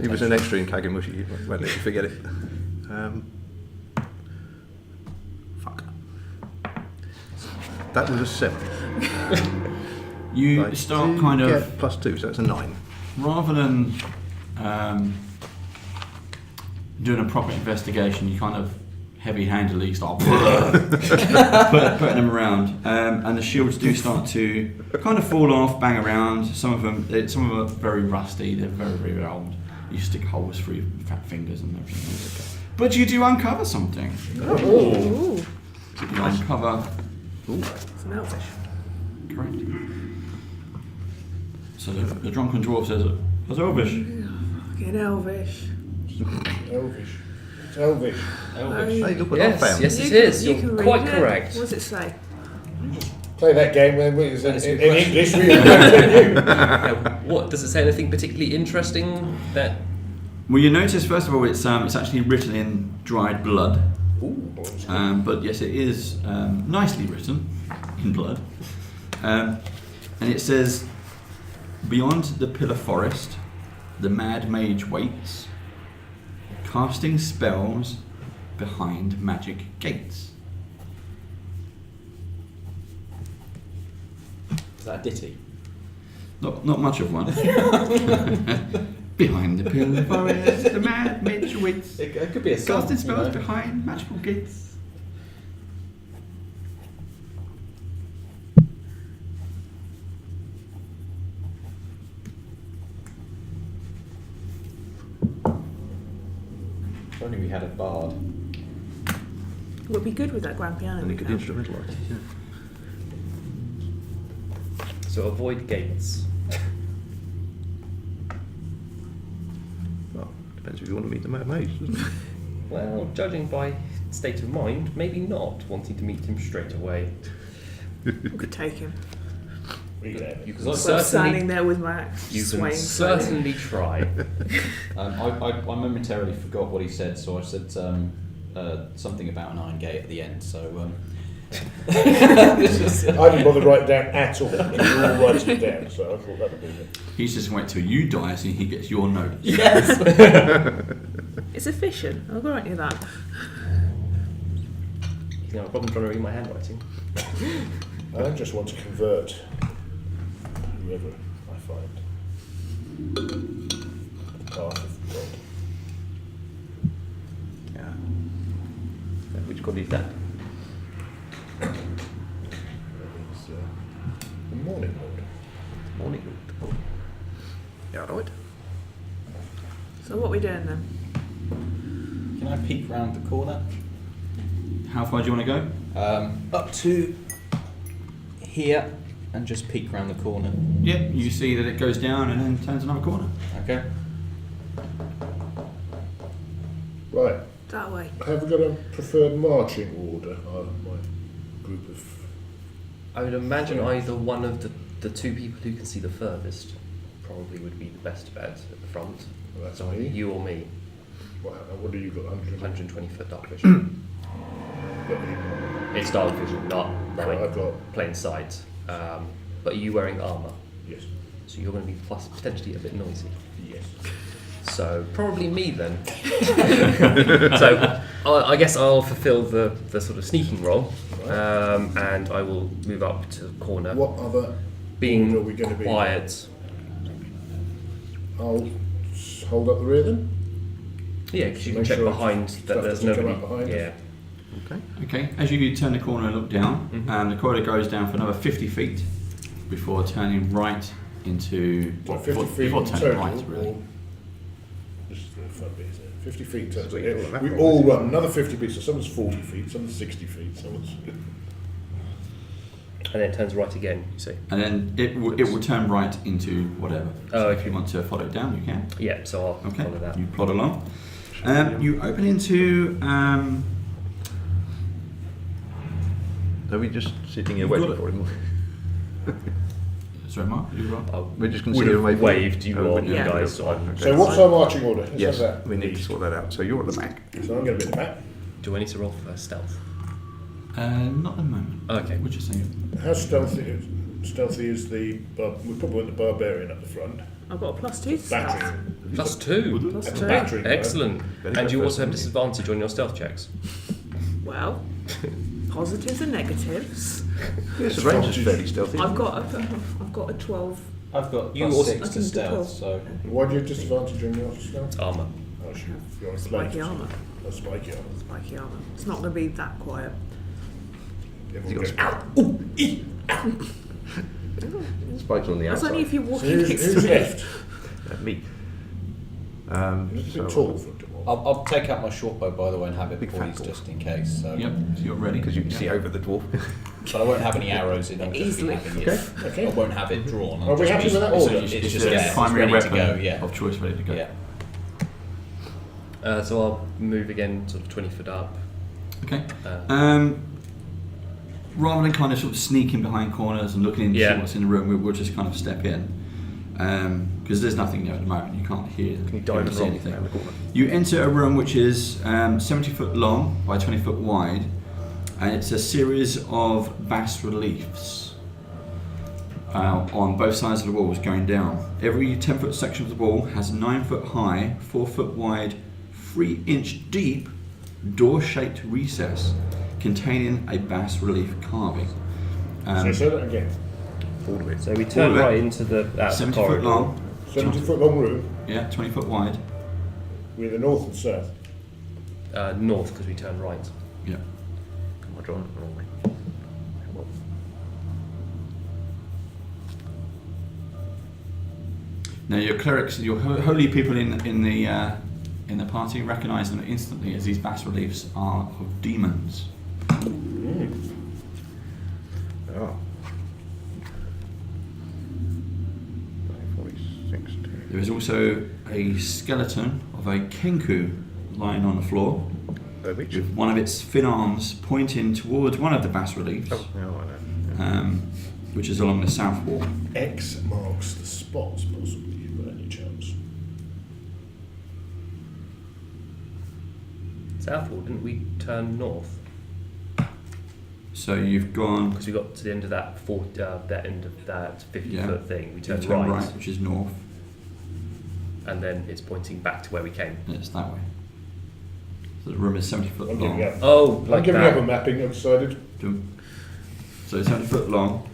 He was an extra in Kagamushi. Won't let you forget it. Fuck. That was a 7. You I start do kind of, get +2, so that's a 9. rather than doing a proper investigation, you kind of heavy-handedly start putting them around, and the shields do start to kind of fall off, bang around. Some of them are very rusty. They're very, very old. You stick holes through your fat fingers and everything. But you do uncover something. Ooh. You uncover. It's an elfish. Correct. So the drunken dwarf says, "That's elvish." Fucking elvish. Elvish. It's Elvish. Hey, look what I Yes, found. yes You it can- is. you You're can read quite it. correct. What does it say? Play that game when we was in That's a good English. We What does it say? Anything particularly interesting? That Well, you notice first of all it's actually written in dried blood. But yes, it is nicely written in blood. And it says, "Beyond the pillar forest, the mad mage waits, casting spells behind magic gates." Is that a ditty? Not much of one. Behind the pillar forest, the mad mage waits, It could be a song. casting spells you know. behind magical gates. If only we had a bard. Would be good with that grand piano. And you we could found. instrumentalise it. Yeah. so avoid gates. Well, depends if you want to meet the Mad Mage, doesn't it? Well, judging by state of mind, maybe not wanting to meet him straight away. We could take him. You can Well, standing certainly, there with my axe you can swaying slowly. certainly try. I momentarily forgot what he said, so I said something about an iron gate at the end. So I didn't bother writing down at all. You were all writing it down, so I thought that would be it. He's just wait till you die so he gets your notes. yes. It's efficient. I'll grant you that. You know, a problem trying to read my handwriting. I just want to convert whoever I find. Path of God. Yeah. Which god is that? It's the Morning Lord. Morning. Yeah, right. So what are we doing then? Can I peek round the corner? How far do you want to go? Up to here and just peek round the corner. Yep, you see that it goes down and then turns another corner. Okay. Right. That way. Have we got a preferred marching order? My group of. I would imagine either one of the two people who can see the furthest probably would be the best bet at the front. Well, that's So me. you or me, What do you got? 120 foot dark vision. Got It's dark vision, not I've like got. plain sight. But are you wearing armour? Yes. So you're going to be potentially a bit noisy. Yes. So probably me then. So I guess I'll fulfil the sort of sneaking role, and I will move up to the corner, What other being order are we going to be? quiet. I'll hold up the rear then. Yeah, because you can Make check sure behind stuff that there's doesn't come nobody. up behind us. Yeah, Okay. Okay, as you turn the corner and look down, the corridor goes down for another 50 feet before turning right into... So well, 50 feet before in turning total, right, really. or- This is the fun bit, isn't it? 50 feet total. Sweet, all of that We one, all isn't it? run another 50 feet, so someone's 40 feet, someone's 60 feet, someone's... And then it turns right again, you see. And then it will turn right into whatever. Oh, So if okay. you want to follow it down, you can. Yeah, so I'll Okay, follow that. you plod along. You open into... Are we just sitting here You've waiting got for him? sorry, Mark, you were I We're just going to would sit here have and wait for waved you Oh, on, we- you yeah. guys. So Okay. So what's our marching order? Let's Yes, have that. we need to sort that out. So you're at the back. So I'm going to be at the back. do I need to roll for stealth? not at the moment. Okay. What you saying? How stealthy is the... we probably want the barbarian up the front. I've got a +2 to stealth. Battering. +2. Plus That's 2. battering. right? Excellent. Very And good you first also have one, disadvantage on your stealth checks. Well, positives and negatives. Yes, the range is fairly stealthy. I've got a 12. I've got You plus also- 6 I to can do stealth, 12. so Why do you have disadvantage on your stealth? Armour. Oh, you're on Spiky armour. Oh, spiky armour. Spiky armour. It's not going to be that quiet. Everyone Has he goes, Spikes on the That's outside. only if you're So walking who's next to me. left? Me. He's a bit tall for a dwarf. I'll take out my short bow, by the way, and have it Big poised fat just in case. So, Yep, so you're ready. Because you can see over the dwarf. but I won't have any arrows in. I'll just Easily. be having it. Okay. I won't have it drawn. Are we happy with that order? It's It's just a there. It's primary ready weapon to go. Yeah. of choice ready to go. Yeah. So I'll move again, sort of 20 foot up. Okay. Uh, Rather than kind of sort of sneaking behind corners and looking into Yeah. what's in the room, we'll just kind of step in. Because there's nothing there at the moment. You can't hear, Can you hear dive or and see roll anything. around the corner? You enter a room which is 70 foot long by 20 foot wide, and it's a series of bas reliefs on both sides of the walls going down. Every 10 foot section of the wall has a 9 foot high, 4 foot wide, 3 inch deep door shaped recess containing a bas relief carving. So say that again. All of it. so we turn All of it. right into the 70 corridor. foot long, 70 foot long room yeah, 20 foot wide. with a north and south. North, because we turn right. Yeah. Am I drawing it the wrong way? Well, Now your clerics, your holy people in the party recognise them instantly as these bas reliefs are of demons. Oh. 46. There is also a skeleton of a kenku lying on the floor, Which? with one of its fin arms pointing towards one of the bas reliefs, Oh, no, I know. which is along the south wall. X marks the spot, possibly, by any chance. South wall, didn't we turn north? So you've gone, Because we got to the end of that that end of that 50 Yeah. foot thing. We you turned turn right, right, which is north, and then it's pointing back to where we came. and it's that way. So the room is 70 foot I'm giving long. up. Oh, I'm like giving up that. on mapping, I've decided. So it's 70 foot long.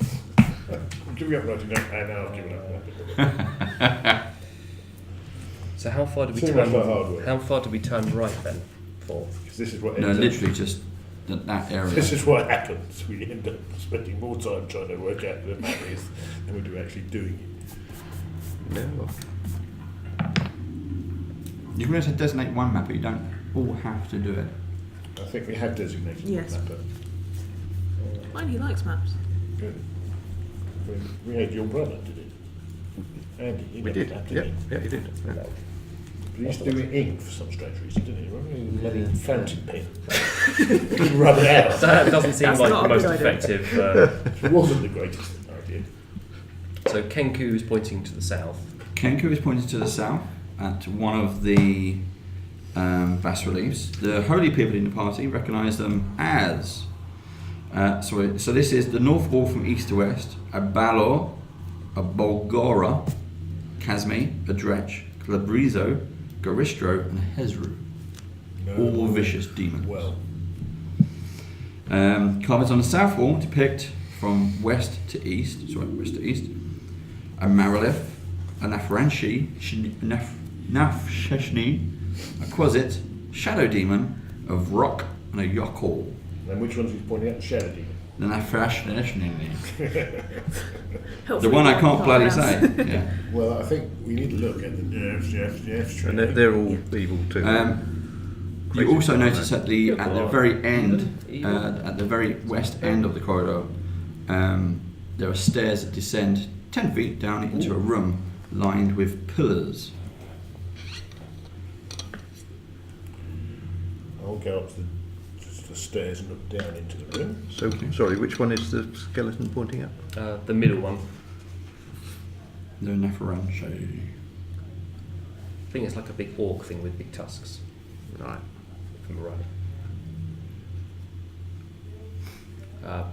I'm giving up writing down. Now I'm giving up on mapping. So how far did we Too turn? much like hard work. How far did we turn right then? For Because this is what No, ends up- literally just that area. This is what happens. We end up spending more time trying to work out the map is than we do actually doing it. No. You can also designate one map, but you don't all have to do it. I think we have designated Yes. one mapper. Mine, he likes maps. Good. We had your brother did it. Andy, he We never did. tapped Yeah, it in. yeah, you did. Yeah. But he used to do it ink for some strange reason, didn't he? Remember the bloody fountain pen? He could rub it out. that doesn't seem That's like not the a most good idea. effective. It wasn't the greatest thing I did. So Kenku is pointing to the south. Kenku is pointed to the south at one of the bas reliefs. The holy people in the party recognise them as. So this is the north wall from east to west: a Balor, a Bolgora, Kazmi, a Dretch, Glabrizo, Garistro, and a Hezru. All vicious demons. Well, Carvings on the south wall depict from west to east, a Marilith, a Nafranshi, Nafsheshni, a Quasit, shadow demon, of rock, and a Yokol. And which one's he pointing at? The shadow demon. Then I fresh the Hopefully one I not can't bloody else. say. Yeah. Well, I think we need to look at the Yes. And they're all evil too. You also notice at the Yeah, well, very end, evil. at the very west end of the corridor, there are stairs that descend 10 feet down into a room lined with pillars. I'll go up the stairs and look down into the room. So, sorry, which one is the skeleton pointing at? The middle one. The Neferenche. I think it's like a big orc thing with big tusks. Right. From the right.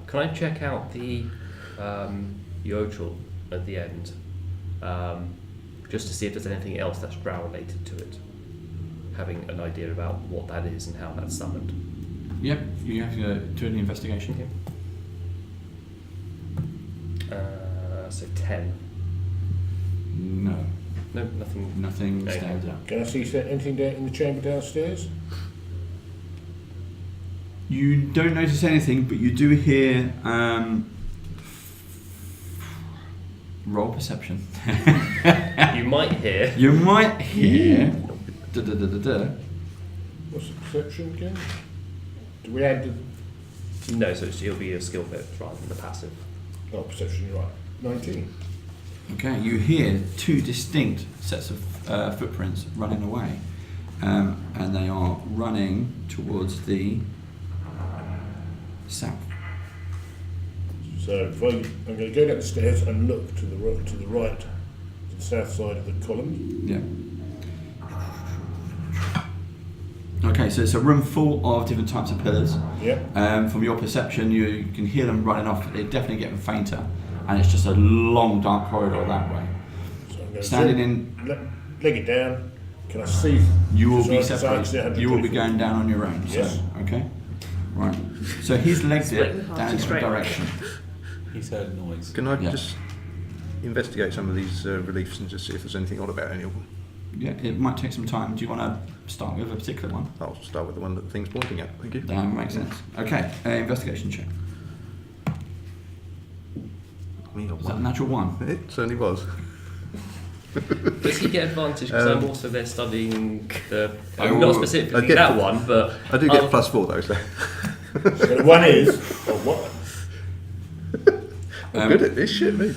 Can I check out the Yodel at the end? Just to see if there's anything else that's drow related to it. Having an idea about what that is and how that's summoned. Yep, you have to do an investigation. So 10. No, No, nothing. nothing Okay. stands out. Can I see anything down in the chamber downstairs? You don't notice anything, but you do hear roll perception. You might hear. You might hear. Da-da-da-da-da. What's the perception again? Do we add the No, so it'll be a skill bit rather than the passive. perception? You're right. 19. Okay, you hear two distinct sets of footprints running away, and they are running towards the south. So if I'm going to go down the stairs and look to the right, to the south side of the column. Yeah. Okay, so it's a room full of different types of pillars. Yep. From your perception, you can hear them running off. They're definitely getting fainter, and it's just a long, dark corridor that way. So I'm going Standing to in, leg it down. Can I see? you will so be I can see separated. You will be 120 going down on your own. Yes. So, okay. Right. So he's legged Split in it half down in a straight away. direction. He's heard noise. Can I Yeah. just investigate some of these reliefs and just see if there's anything odd about any of them? Yeah, it might take some time. Do you want to start with a particular one? I'll start with the one that the thing's pointing at. Thank you. That makes sense. Okay, investigation check. Me got Is that a one. natural one? It certainly was. Does he get advantage because I'm also there studying the... I not will- specifically I get that to- one, but... I do get +4 though, so So the one is. Oh, what? I'm good at this shit, me.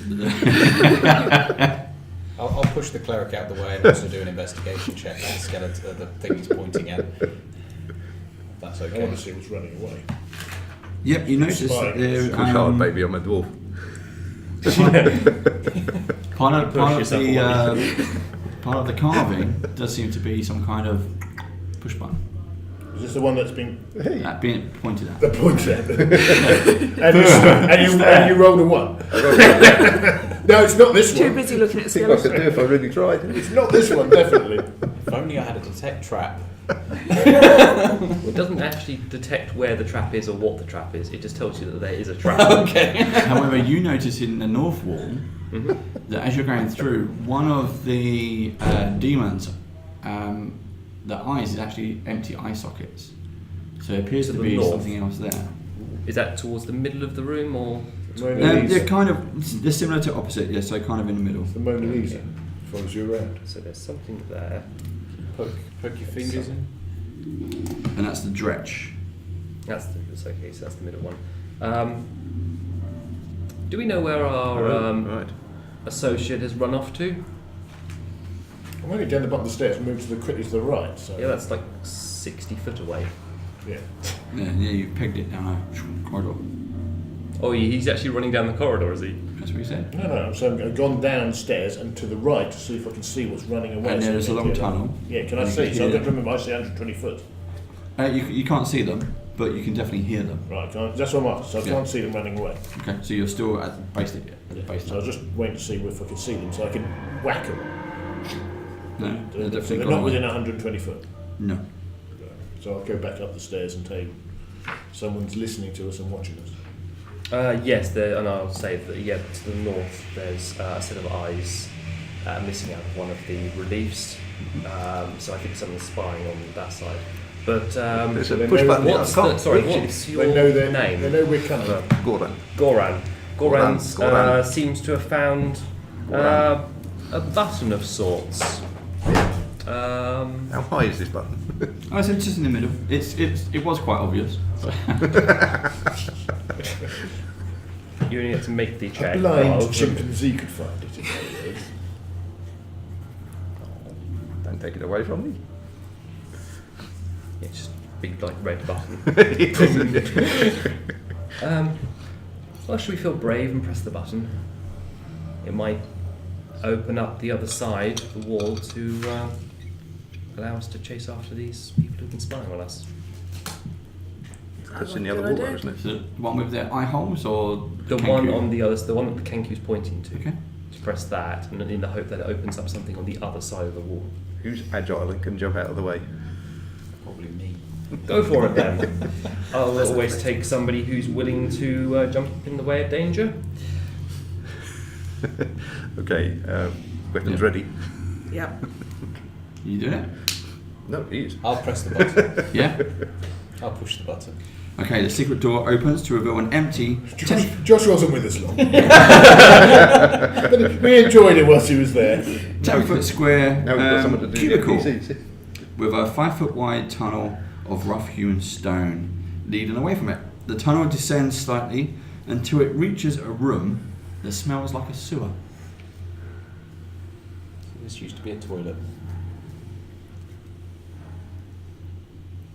I'll push the cleric out the way and also do an investigation check on the skeleton, the thing he's pointing at. That's I want okay. to see what's running away. Yep, you notice that Spikes. there, Push hard, baby. I'm a dwarf. part of yourself part of the carving does seem to be some kind of push button Is this the one that's been being pointed at. the point at? and you rolled a 1. No, it's not this Too one. busy looking at I think I could skeleton. do if I really tried. It's not this one, definitely. If only I had a detect trap. It doesn't actually detect where the trap is or what the trap is. It just tells you that there is a trap. Okay. However, you notice in the north wall that as you're going through, one of the demons, the eyes is actually empty eye sockets. So it appears To to the be north. something else there. Is that towards the middle of the room or... Mona Lisa. They're kind of they're similar to opposite, yeah. So kind of in the middle. The Mona Lisa follows you around. So there's something there. Poke your fingers in. And that's the dretch. That's okay, so that's the middle one. Do we know where our Right. associate has run off to? I'm only down the bottom of the stairs and moved quickly to the right. So Yeah, that's like 60 foot away. yeah. Yeah, you pegged it down a corridor. Oh, he's actually running down the corridor, is he? That's what you said. No. So I've gone downstairs and to the right to see if I can see what's running away. And So there's a I can long get- tunnel. Yeah, can I You see? can So I've hear got to remember I see 120 foot. You can't see them, but you can definitely hear them. Right, that's what I'm after. So I Yeah. can't see them running away. Okay, so you're still at the base. At the base. So I was just waiting to see if I could see them so I can whack them. No, they're So definitely they're gone not away. within 120 foot. No. So I'll go back up the stairs and tell someone's listening to us and watching us. Yes, and I'll say that, yeah, to the north there's a set of eyes missing out of one of the reliefs. So I think someone's spying on that side. But There's a they push know button. what's I can't the, sorry, reach it. what's your They know they name? know we're coming. Gordon. Goran. Goran Goran. seems to have found Goran. a button of sorts. How high is this button? Oh, so it's just in the middle. It was quite obvious. You only have to make the check. A blind Oh, chimpanzee could find it. In other words. Don't take it away from me. Yeah, just a big like red button. Yeah. Well, should we feel brave and press the button? It might open up the other side of the wall to allow us to chase after these people who've been spying on us. That's in the other wall, isn't it? So the one with their eye holes or The Kenku? one on the other, the one that the Kenku's pointing to. Okay. To press that, and in the hope that it opens up something on the other side of the wall. Who's agile and can jump out of the way? Probably me. Go for it then. I'll always take somebody who's willing to jump in the way of danger. Okay, weapons Yeah. ready. Yep. You do it? No, he is. I'll press the button. Yeah. I'll push the button. Okay, the secret door opens to reveal an empty Josh wasn't with us long. But we enjoyed it whilst he was there. 10-foot square Now we've got someone to do cubicle the PCs. with a 5-foot wide tunnel of rough-hewn stone leading away from it. The tunnel descends slightly until it reaches a room that smells like a sewer. This used to be a toilet.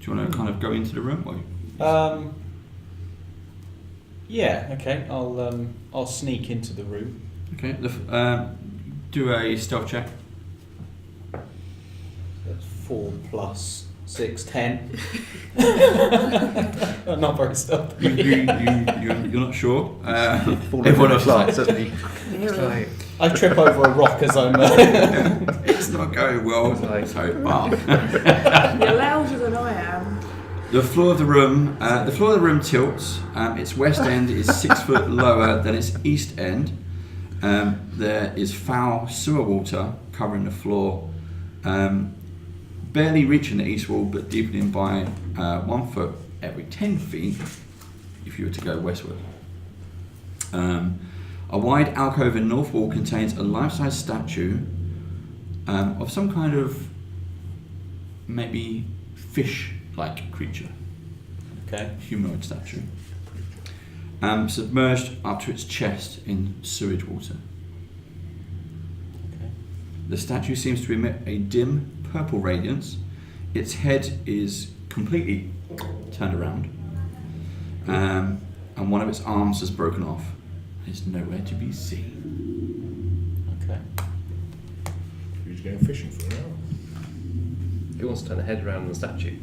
Do you want to kind of go into the room? Or Yeah. Okay. I'll sneak into the room. okay, do a stealth check. That's 4 plus 6, 10. Not very stealthy. You're not sure. Falling Everyone in else is class, like, doesn't he? Nearly. I trip over a rock as I'm. it's not going well. So, but You're louder than I am. the floor of the room tilts. Its west end is 6 foot lower than its east end. There is foul sewer water covering the floor, barely reaching the east wall, but deepening by 1 foot every 10 feet if you were to go westward. A wide alcove in north wall contains a life-size statue of some kind of maybe fish-like creature, Okay. humanoid statue, submerged up to its chest in sewage water. Okay. The statue seems to emit a dim purple radiance. Its head is completely turned around, and one of its arms has broken off. It's nowhere to be seen. Okay. Who's going fishing for an hour? Who wants to turn the head around on the statue?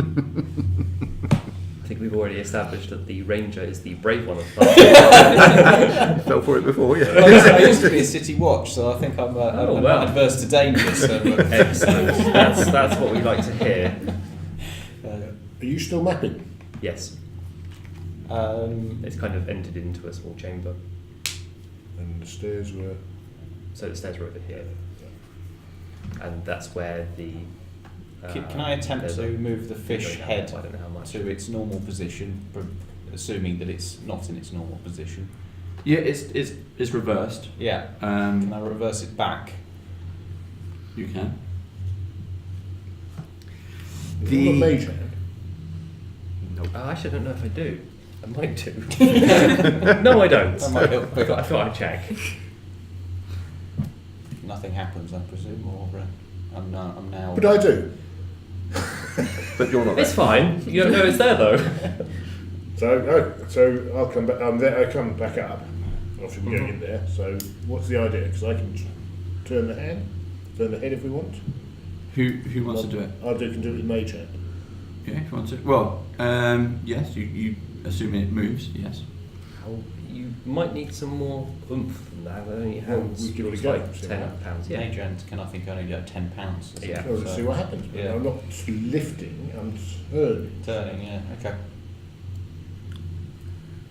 I think we've already established that the ranger is the brave one of the party. Fell for it before, yeah. Well, I used to be a city watch, so I think I'm well. not adverse to danger. So, Excellent. That's what we like to hear. Are you still mapping? Yes. It's kind of entered into a small chamber. And the stairs were. So the stairs are over here. And that's where the... Can I attempt there's to a- move the fish I head don't know how much. to its normal position, assuming that it's not in its normal position? Yeah, it's reversed. Yeah. Can I Um, reverse it back? you can. Have The- you got mage hand? Actually, I don't know if I do. I might do. No, I don't. That might help. I thought I'd check. Nothing happens, I presume, or I'm now. But I do. But you're not It's there. fine. You don't know it's there though. So I'll come back. I come back up. Obviously, we're going in there. So what's the idea? Because I can turn the head if we want. Who wants to do it? I can do it with mage hand. Yeah, if you want to. Well, yes, you assuming it moves, yes. You might need some more oomph than that. Only Well, hands. we give it a it's go, like see what 10 happens. pounds. Yeah. Yeah. Agent can I think only get £10. Yeah. So let's see what happens. But yeah. I'm not lifting. I'm turning. Turning, yeah, okay.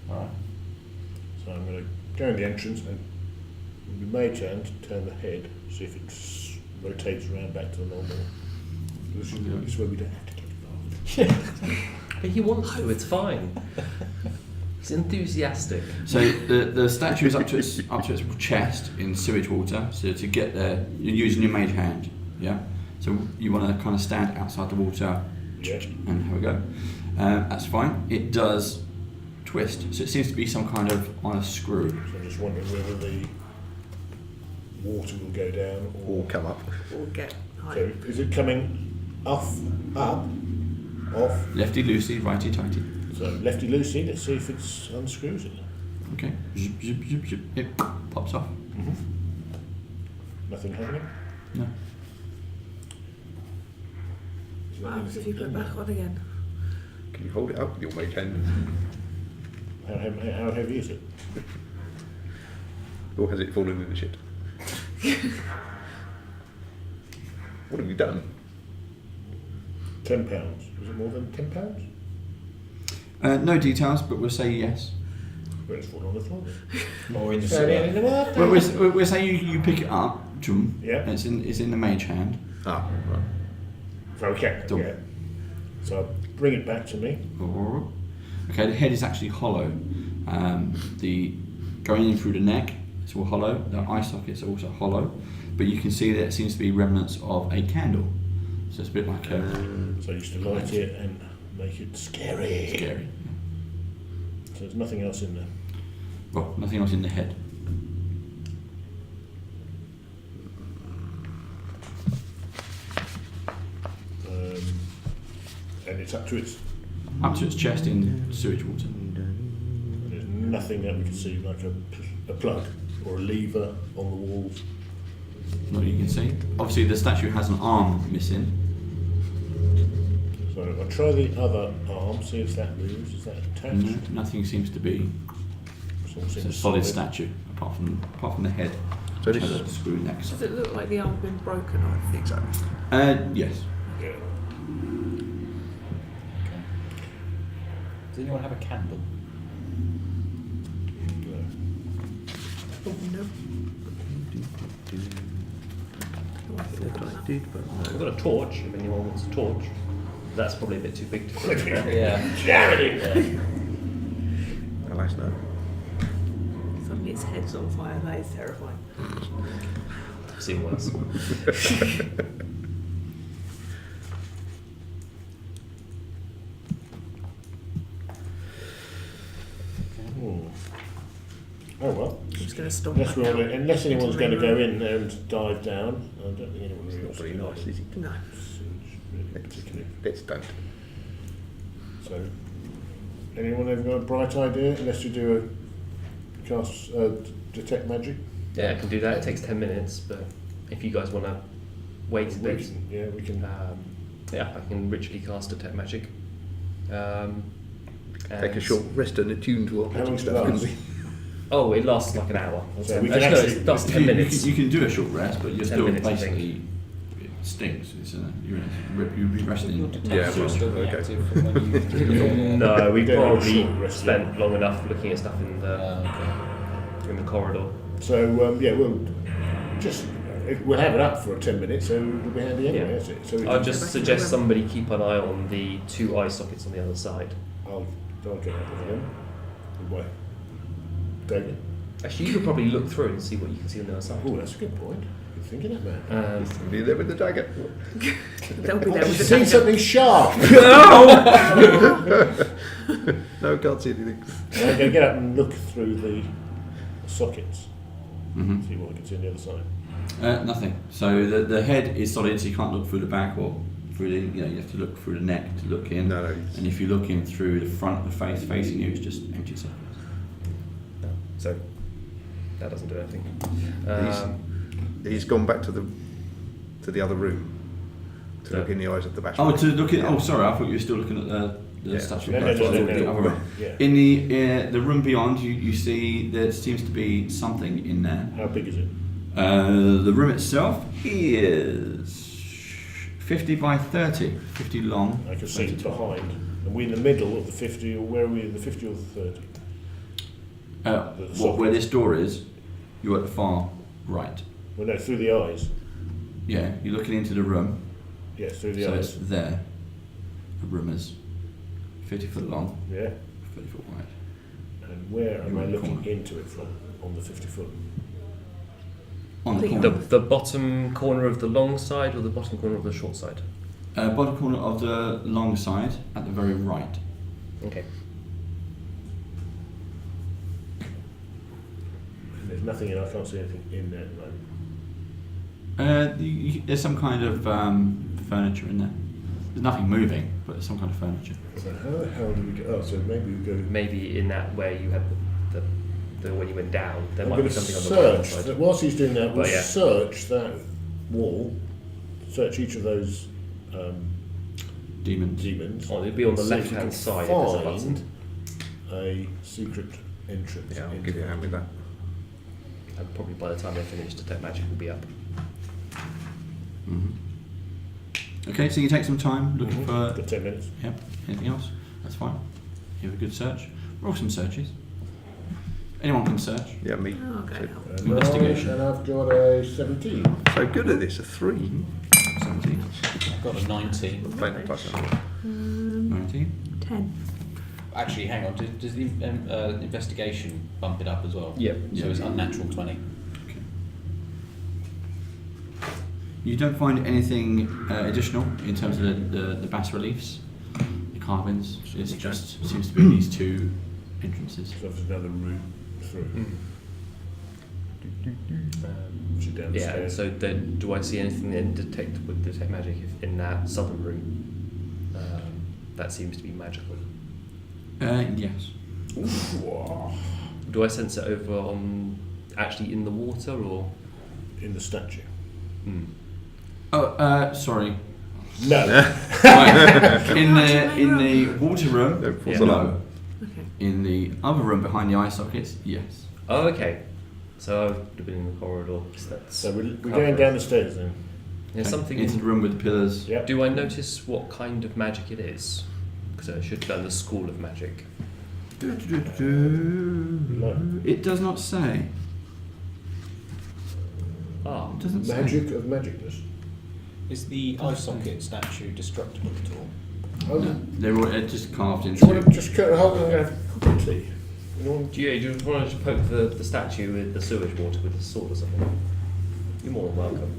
Alright. So I'm going to go in the entrance and with mage hand turn the head, see if it rotates around back to the normal This is where we don't have to get involved. But he wants to. It's fine. He's enthusiastic. So the statue is up to its chest in sewage water. So to get there, you're using your mage hand. Yeah. So you want to kind of stand outside the water. Yeah. And have a go. That's fine. It does twist. So it seems to be some kind of on a screw. So I'm just wondering whether the water will go down Or come up. Or get So higher. is it coming off, up, off? Lefty loosey, righty tighty. So lefty loosey, let's see if it unscrews it. Okay. Zip, zip, zip, zip. It pops off. Nothing happening? No. Is there Wow, anything if you put in it back there? on again. Can you hold it up with your mage hand? How heavy is it? Or has it fallen in the shit? What have you done? £10. Was it more than £10? No details, but we'll say yes. Well, it's fallen on the floor. Or in the Well, we'll say you pick it up, Jum. Yeah. And it's in the mage hand. Ah, right. Okay, Done. yeah. So bring it back to me. Okay, the head is actually hollow. The going in through the neck, it's all hollow. The eye sockets are also hollow, but you can see that it seems to be remnants of a candle. So it's a bit like a So I used to light it and make it scary. scary. So there's nothing else in there. Well, nothing else in the head. And it's up to its. Up to its chest in sewage water. There's nothing that we can see, like a plug or a lever on the walls. Not that you can see. Obviously, the statue has an arm missing. So I'll try the other arm, see if that moves. Is that attached? No, nothing seems to be. It's all It's a seems solid statue, apart from the head. So Which this has a screw next. Does it look like the arm's been broken? I think so. Yes. Yeah. Does anyone have a candle? No. Oh, no. We've got a torch, if anyone wants a torch. That's probably a bit too big to fit in there. Yeah. Jam it in there. Alas, no. Suddenly its head's on fire. That is terrifying. I've seen worse. Oh well. I'm just going to stop. Unless anyone's going to go in there and dive down, I don't think anyone It's really not wants to very do nice, that. is it? No. Let's don't. So, anyone ever got a bright idea? Unless you do a cast detect magic. Yeah, I can do that. It takes 10 minutes, but if you guys want to wait a bit, We can. yeah, I can ritually cast detect magic. Take a short rest and attune to our How long magic does it stuff, last? can we? Oh, it lasts like an hour. So we can No, actually- it lasts If 10 you, minutes. You can do a short rest, but you're 10 still minutes, I think. basically. It stinks. You'll be resting. Your in detectors Yeah, are still okay. active from when you. No, we Don't have a probably short rest, spent long enough looking at stuff in the Okay. corridor. So yeah, we'll just we'll have it up for 10 minutes, so it'll be handy anyway, Yeah. is it? So we I'll can, just suggest somebody keep an eye on the 2 eye sockets on the other side. I'll get that with him. Wait. David. Actually, you could probably look through and see what you can see on the other side. Oh, that's a good point. Good thinking of that, man. Be there with the dagger. They'll be there I've with the seen dagger. something sharp. No, can't see anything. I'm going to get up and look through the sockets, Mhm. see what I can see on the other side. Nothing. So the head is solid, so you can't look through the back or through the. You have to look through the neck to look in. No. And if you look in through the front of the face facing you, it's just empty sockets. No. So that doesn't do anything. He's gone back to the other room to look in the eyes of the bashful. Oh, to look in. Oh, sorry. I thought you were still looking at the Yeah. statue. No, I thought no, it was the other room. Yeah. In the room beyond, you see there seems to be something in there. How big is it? The room itself is 50 by 30, 50 long. I can see 32. behind. Are we in the middle of the 50, or where are we in the 50 or the 30? Where this door is, you're at the far right. Well, no, through the eyes. Yeah, you're looking into the room. Yes, through the So eyes. it's there. The room is 50 foot long, Yeah. 30 foot wide. And where am You're I in the looking corner. into it from? On the 50 foot. On the The- corner. The bottom corner of the long side or the bottom corner of the short side? Bottom corner of the long side at the very right. Okay. And there's nothing in. I can't see anything in there at the moment. There's some kind of furniture in there. There's nothing moving, but there's some kind of furniture. So how the hell do we get? Oh, so maybe we go. Maybe in that where you had the when you went down, there I'm might going be to something on the right search. side. Whilst he's doing that, we'll But yeah. search that wall. Search each of those Demons. demons. Oh, it'd be on the See if we left-hand can side if there's a find button. a secret entrance. Yeah, I'll into give you a that. hand with that. And probably by the time they're finished, Detect Magic will be up. Mhm. Okay, so you take some time looking for. Got 10 minutes. Yep. Anything else? That's fine. You have a good search. Roll some searches. Anyone can search. Yeah, me. Oh, okay. And Investigation. And I've got a 17. So good at this, a 3. 17. I've got a 19. Playing a plus 19. 10. Actually, hang on. Does the investigation bump it up as well? Yep. So it's unnatural 20. You don't find anything additional in terms of the bas reliefs, the carvings. It just seems to be these two entrances. So there's another route through. Which is down the Yeah, and stairs. so then do I see anything in Detect Magic if in that southern room? That seems to be magical. Yes. Do I sense it over on actually in the water or? In the statue. Oh, sorry. No. Right. in the water room, No, false no. alarm. Okay. In the other room behind the eye sockets, yes. Oh, okay. So I would have been in the corridor. So that's So we're going down the stairs then. There's something. into the room with the pillars. Yep. Do I notice what kind of magic it is? Because I should learn the school of magic. It does not say. Ah. It doesn't say. Magic of magicness. Is the eye socket statue destructible at all? Oh, No, they're all just carved do you want into. to just hold on? I'm going to have a cup of tea. You want- Do you just want to just poke the statue with the sewage water with a sword or something? You're more than welcome.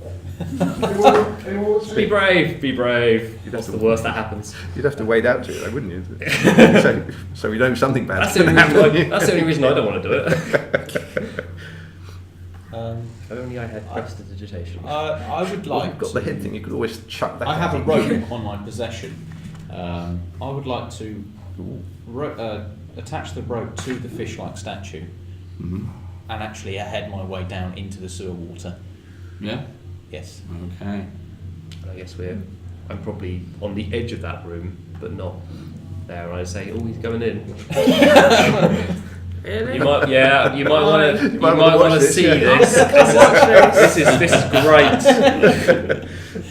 anyone want to Be tea? brave, be brave. You'd What's have the to- worst that happens? You'd have to wade out to it, though, wouldn't you? so we know something bad. That's the only reason I don't want to do it. If only I had prestidigitation. I would Well, like you've got the head thing, you could always chuck that. I have a out. rope on my possession. I would like to attach the rope to the fish-like statue Mhm. and actually head my way down into the sewer water. Yeah. Yes. Okay. I guess I'm probably on the edge of that room, but not there. I say, oh, he's going in. Really? You might want to. You might might wanna want watch to this, see yeah. this. This is great.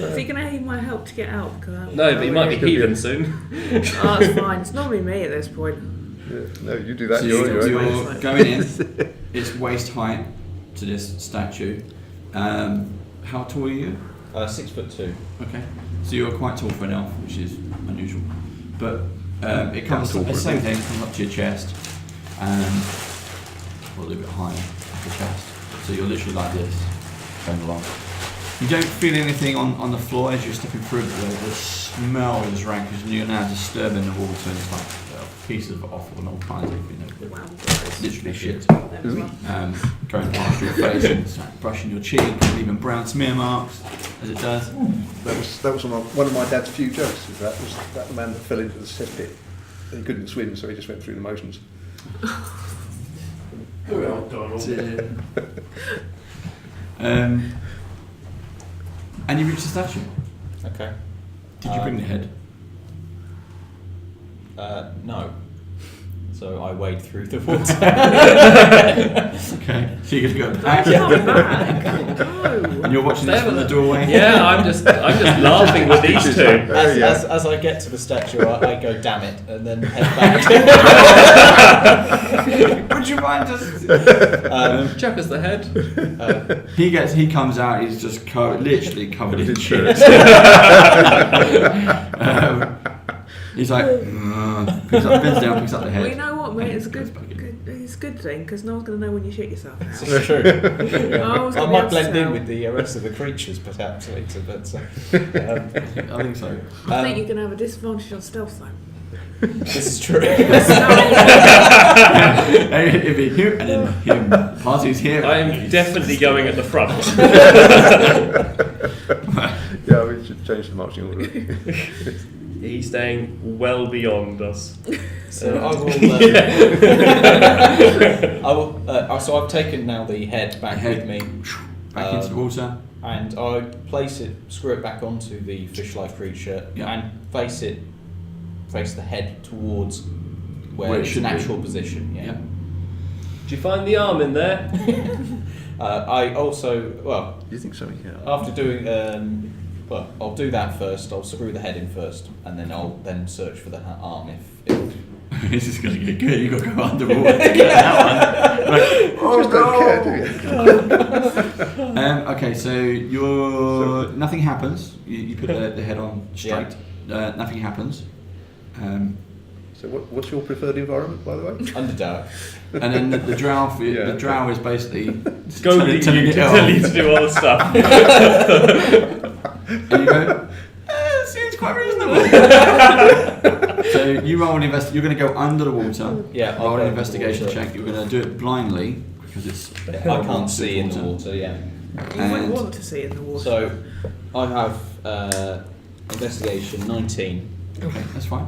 Is he going to need my help to get out? Because No, but he might be heathen soon. Oh, it's fine. It's normally me at this point. Yeah, no, you do that. So You're you're going in. It's waist height to this statue. How tall are you? 6'2". Okay. So you're quite tall for an elf, which is unusual. But it comes tall the for same an thing, comes up to your chest, and a little bit higher off the chest. So you're literally like this, going along. You don't feel anything on the floor as you're stepping through, but the smell is rank because you're now disturbing the water, and it's like pieces of offal and all kinds of, Wow. literally shit. That was well. Going past your face and start brushing your cheek, leaving brown smear marks as it does. That was one of my dad's few jokes. That was that man that fell into the cess pit. He couldn't swim, so he just went through the motions. Well, Donald. And you reach the statue. Okay. Did you bring the head? No. So I wade through the water. Okay, so you're gonna go back, Not back. No. and you're watching this from the doorway. Yeah, I'm just laughing with these two. As I get to the statue, I go, damn it, and then head back. Would you fine. Just Chuck us the head. he comes out. He's just literally covered in shit. He's like, bends down, picks up the head. Well, you know what, mate? It's a good thing because no one's going to know when you shit yourself now. It's true. I might blend in with the rest of the creatures, perhaps later. But I think so. I think you're going to have a disadvantage on stealth though. this is true. It'd be him and then him. Party's here. I am definitely going at the front. Yeah, we should change the marching order. He's staying well beyond us. So I will. So I've taken now the head back with me, Back into the water. and I place it, screw it back onto the fish-like creature, and face the head towards where its natural position. Yeah. Yep. Did you find the arm in there? I also Do you think so? Yeah. after doing I'll do that first. I'll screw the head in first, and then I'll search for the arm if This is going to get good. You've got to go underwater to get that one. Just don't care, do you? Okay, so you're nothing happens. You put the head on straight. Nothing happens. So what's your preferred environment, by the way? Underdark. And then the drow. The drow is basically Goading you to tell you to do all the stuff. And you go, seems quite reasonable. So you roll an You're going to go under the water. Yeah. I'll Roll go an under the investigation water. check. You're going to do it blindly because it's. I can't see in the water. Yeah. You might want to see it in the water. So I have investigation 19. Okay, that's fine.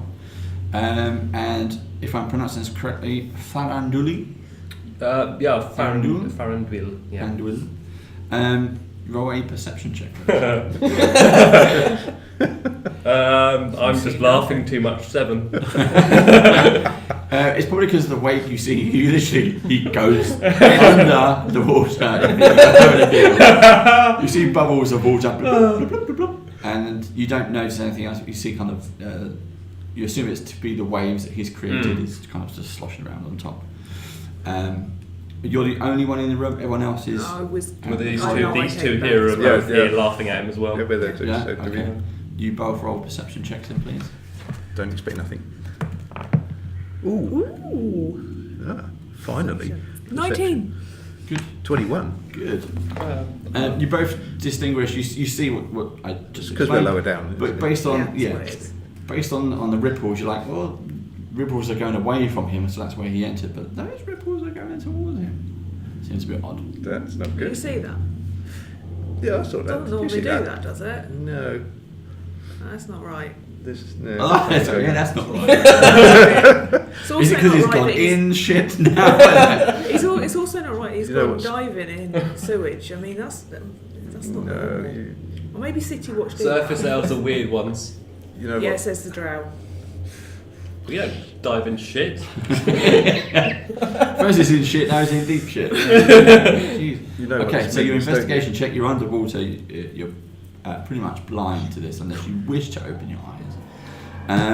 And if I'm pronouncing this correctly, Faranduli. Farandwil. Yeah. Farandwil. Roll a perception check. I'm just laughing too much. 7. It's probably because of the weight you see. He goes under the water. You see bubbles of water, blub, blub, blub, blub, blub, and you don't notice anything else. You see kind of, you assume it's to be the waves that he's created. He's kind of just sloshing around on top. You're the only one in the room. Everyone else is. These I know I these take two that here as are well. both here laughing at him as well. Yeah, we're there too. Yeah, So do we- okay. You both roll perception checks then, please. Don't expect nothing. Ooh. Finally. 19. Good. 21. Good. You both distinguish. You see what I just Because we're explained, lower down. but based on That's what it is. based on the ripples, you're like, well, ripples are going away from him, so that's where he entered. But those ripples are going towards him. Seems a bit odd. That's not You good. see that? Yeah, I saw that. Doesn't You normally see do that, does it? No. That's not right. No. Oh, that's not right. It's also Is it because not he's right gone that he's- in shit now? It's also not right. He's You know gone what's- diving in sewage. I mean, that's not No. normal. Or maybe City Watch did Surface that. elves are weird ones. You know Yeah, what? says the drow. We don't dive in shit. First he's in shit, now he's in deep shit. Jeez. You know Okay, what's so your means, don't you? investigation check, you're underwater, you're pretty much blind to this unless you wish to open your eyes.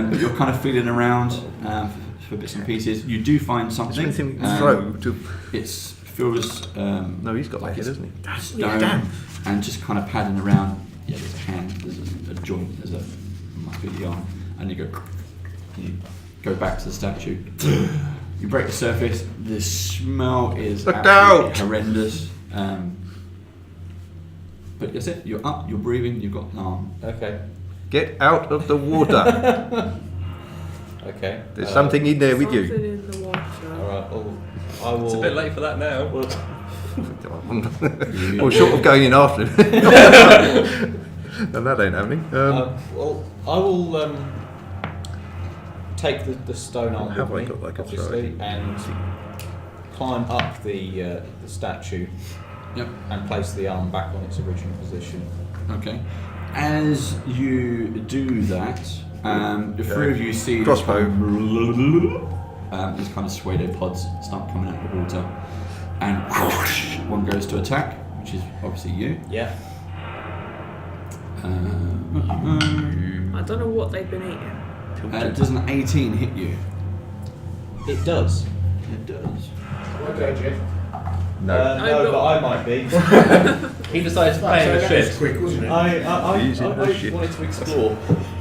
But you're kind of feeling around for bits and pieces. You do find Is something. there anything we can throw to... It's feels No, he's got like that, it's hasn't he? stone and just kind of padding around. Yeah, there's a hand, there's a joint, there's a might be the arm, and you go back to the statue. You break the surface. The smell is Look absolutely out! horrendous. But that's it. You're up. You're breathing. You've got an arm. Okay. Get out of the water. Okay. There's something in there with you. Something in the water. Alright, I will. It's a bit late for that now. Well, short of going in after him. And that ain't happening. Well, I will take the stone arm Have with I me, got like a obviously, throw? and climb up the statue Yep. and place the arm back on its original position. Okay. As you do that, the three of you see Crossbow. these kind of pseudopods start coming out of the water, and whoosh, one goes to attack, which is obviously you. Yeah. I don't know what they've been eating. Does an 18 hit you? It does. It does. Okay, Jeff. No, but I might be. He decided to play in the That was shift. quick, wasn't it? I Using the ship. wanted to explore.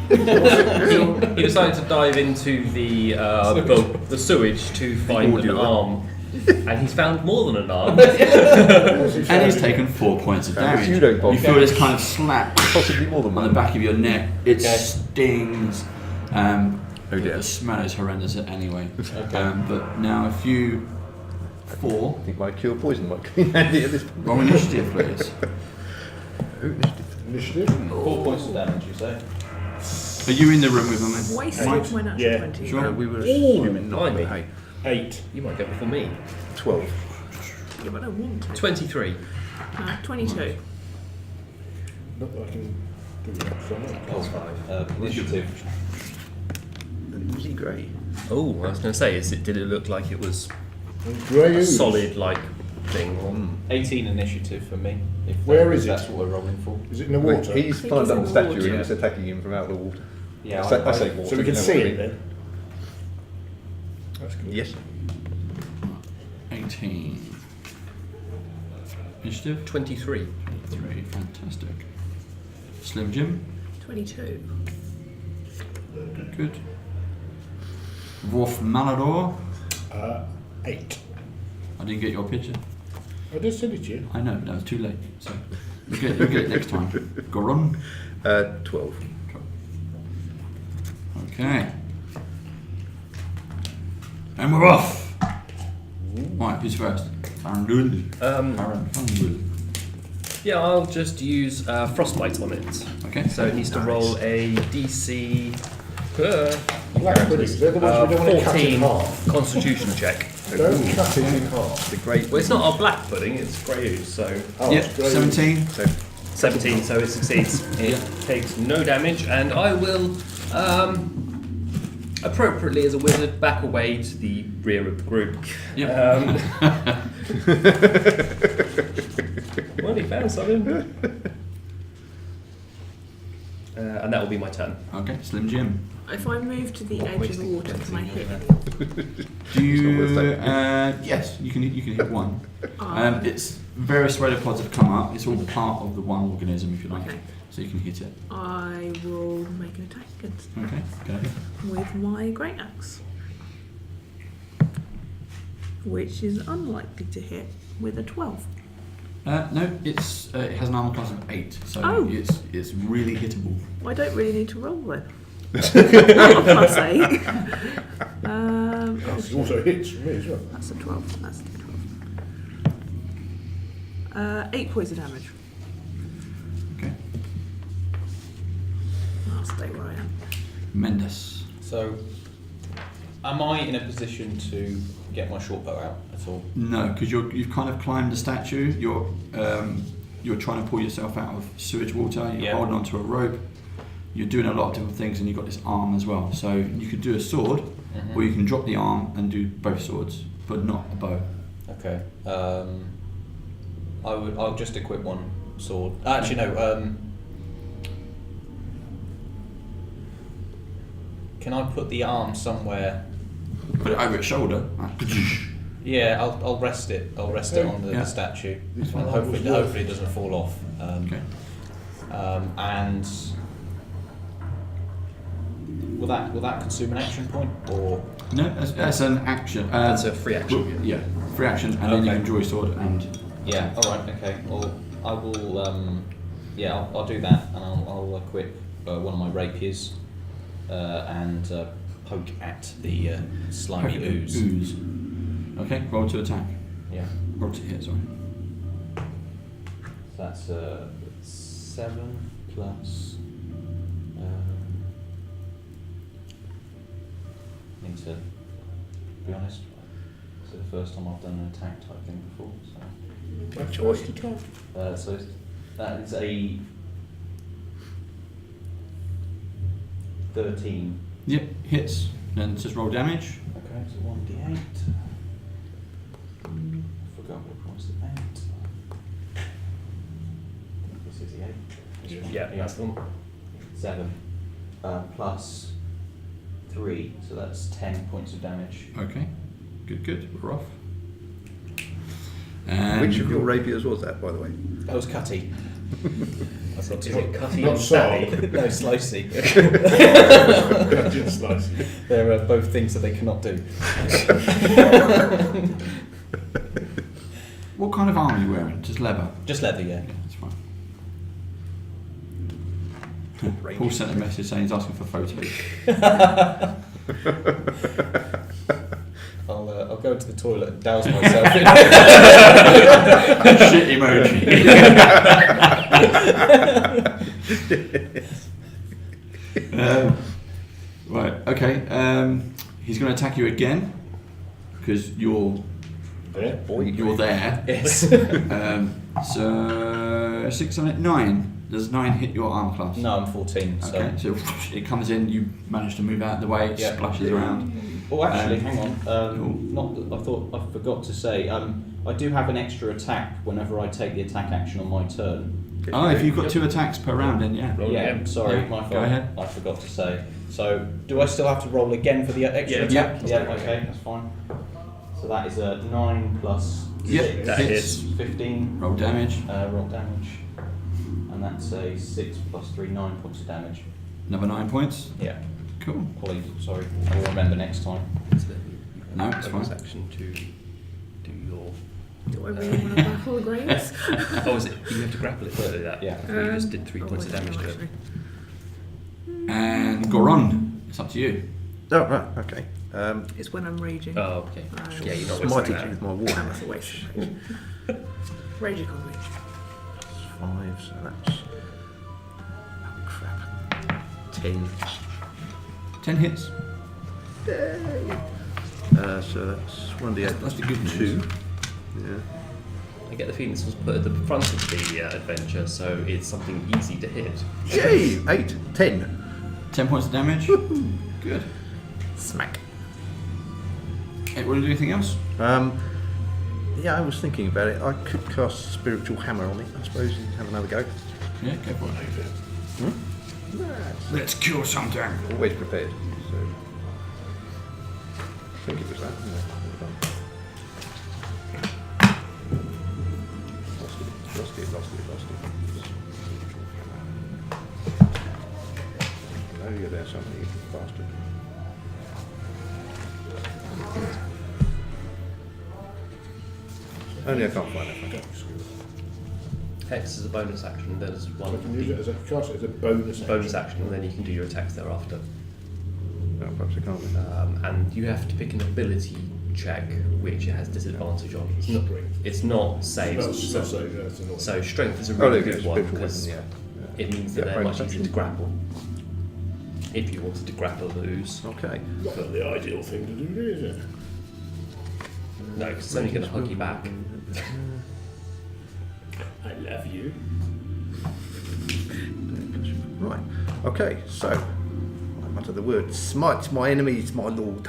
He decided to dive into the sewage to find an arm. And he's found more than an arm. And he's taken 4 points of And a damage. few don't You feel this kind of slap Possibly more than on the one. back of your neck. It Okay. stings. Oh dear. The smell is horrendous anyway. Okay. But now if you 4, I think my cure poison might come in handy at this point. roll initiative, please. Initiative. 4 points of damage, you say? Are you in the room with them? Wasted my natural Yeah. 20. Sure. We were Ooh, assuming not, blimey. but hey, 8. You might go before me. 12. Yeah, but I don't want to. 23. 22. Not that I can do that. So Plus 5. Initiative. And was he grey? Oh, I was going to say, did it look like it was grey a ooze. solid like thing? Or, 18 initiative for me. If Where is it? That's what we're rolling for. Is it in the water? He's think climbed he's up in the the statue water. and it's attacking him from out of the water. Yeah, I say water. So we you can know see what I it mean. then? That's good. Yes. 18. Initiative? 23. 3. Fantastic. Slim Jim? 22. Good. Wolf Malador? 8. I didn't get your picture. I did send it to you. I know, no, it's too late. So you'll get it next time. Goron? 12. Okay. And we're off! Right, who's first? Farandul. Farandul. Yeah, I'll just use Frostbite on it. Okay. So it needs to roll a DC Black puddings, they're the ones we don't want to cut in 14 half. Constitution check. Don't cut it in half. The great. Well, it's not our black pudding, it's grey ooze, so Oh, Yep, it's grey. 17. So 17, so it succeeds. It takes no damage, and I will, appropriately as a wizard, back away to the rear of the group. Yep. Well, he found something. And that will be my turn. Okay, Slim Jim. If I move to the edge of the water, can I hit any? Do you? It's not worth that. Yes, you can hit one. It's various spider-pods have come up. It's all part of the one organism, if you like. Okay. So you can hit it. I will make an attack against it Okay, go ahead. with my great axe, which is unlikely to hit with a 12. No, it has an armor class of 8, so Oh. it's really hittable. Well, I don't really need to roll then. Plus 8. This also hits from me as well. That's a 12. That's a 12. 8 points of damage. Okay. I'll stay where I am. Mendes. So, am I in a position to get my short bow out at all? No, because you've kind of climbed the statue. You're trying to pull yourself out of sewage water. You're Yeah. holding onto a rope. You're doing a lot of different things, and you've got this arm as well. So you could do a sword, or you can drop the arm and do both swords, but not a bow. Okay. I'll just equip one sword. Actually, no. Can I put the arm somewhere? Put it over its shoulder. Yeah, I'll rest it. I'll rest it on the Yeah. statue. This And one hopefully, was hopefully it doesn't fall off. Okay. And will that consume an action point or? No, that's an action. That's a free action. Well, yeah, free action, and then you Okay. can draw your sword and. Yeah. All right. Okay. Well, I will. Yeah, I'll do that, and I'll equip one of my rapiers and poke at the slimy ooze. Okay, roll to attack. Yeah. Roll to hit, sorry. That's 7 plus. Need to be honest. It's the first time I've done an attack type thing before. So that is a 13. Yep, hits. Then just roll damage. Okay, so 1d8. I forgot what was the 8. This is the 8. Yeah, that's the one. 7 plus 3, so that's 10 points of damage. Okay, Good. We're off. And Which of your rapiers was that, by the way? That was Cutty. Is it cutty Not and Saul. stabby? No, Slicey. Just slicing. They're both things that they cannot do. What kind of armour are you wearing? Just leather? Just leather, yeah. That's fine. Paul sent a message saying he's asking for photos. I'll go to the toilet and douse myself in Shit emoji. Right, okay. He's going to attack you again because you're Yeah. you're there. Yes. So 6 on it, 9. Does 9 hit your armor class? No, I'm 14, so... Okay, so it comes in, you manage to move out of the way, it Yeah. splashes around. Oh, actually, hang on. cool. Not that I thought I forgot to say. I do have an extra attack whenever I take the attack action on my turn. Oh, if you've got 2 attacks per round, then yeah. Roll Yeah, again. sorry, Yeah, my fault. go ahead. I forgot to say. So, do I still have to roll again for the extra Yeah. attack? Yeah. Yeah, okay, that's fine. So that is a 9 plus Yep, 6, that hits. 15 Roll damage. roll damage. And that's a 6 plus 3, 9 points of damage. Another 9 points. Yeah, Cool. please, sorry. I'll remember next time. No, it's fine. Action to do your. Do I really want to battle the graves? Oh, is it? You have to grapple it further. That. Yeah. I thought you just did 3 points of damage to it. And Goron, it's up to you. Oh, right, okay. It's when I'm raging. Oh, okay. Yeah, you're not Smited wasting you with that. my war That hammer. was a waste of rage. Rage economy. 5, so that's... Oh, crap. 10. 10 hits. So that's 1d8 That's the good news. 2. Yeah. I get the feeling this was put at the front of the adventure, so it's something easy to hit. Yay! 8, 10. 10 points of damage. Good. Smack. Hey, want to do anything else? Yeah, I was thinking about it. I could cast Spiritual Hammer on it, I suppose, and have another go. Yeah, go for it. Let's kill something. Always prepared. So I think it was that. Yeah. Lost it. I know you're there somewhere, you bastard. Only I can't find it. Hex is a bonus action. There's I one can use it as a cast it as a bonus action. bonus action, and then you can do your attacks thereafter. No, perhaps I can't. And you have to pick an ability check, which it has disadvantage on. It's not saves. No, it's not safe, yeah, it's annoying. So strength is a Oh, really there you good go. one Spiritual because weapon, yeah. it means that Yeah, they're bonus much easier to action. grapple. If you wanted to grapple those, Okay. Not the ideal thing to do, is it? no, because it's only going to hug you back. I love you. Right. Okay, so I mutter the word smite my enemies, my lord.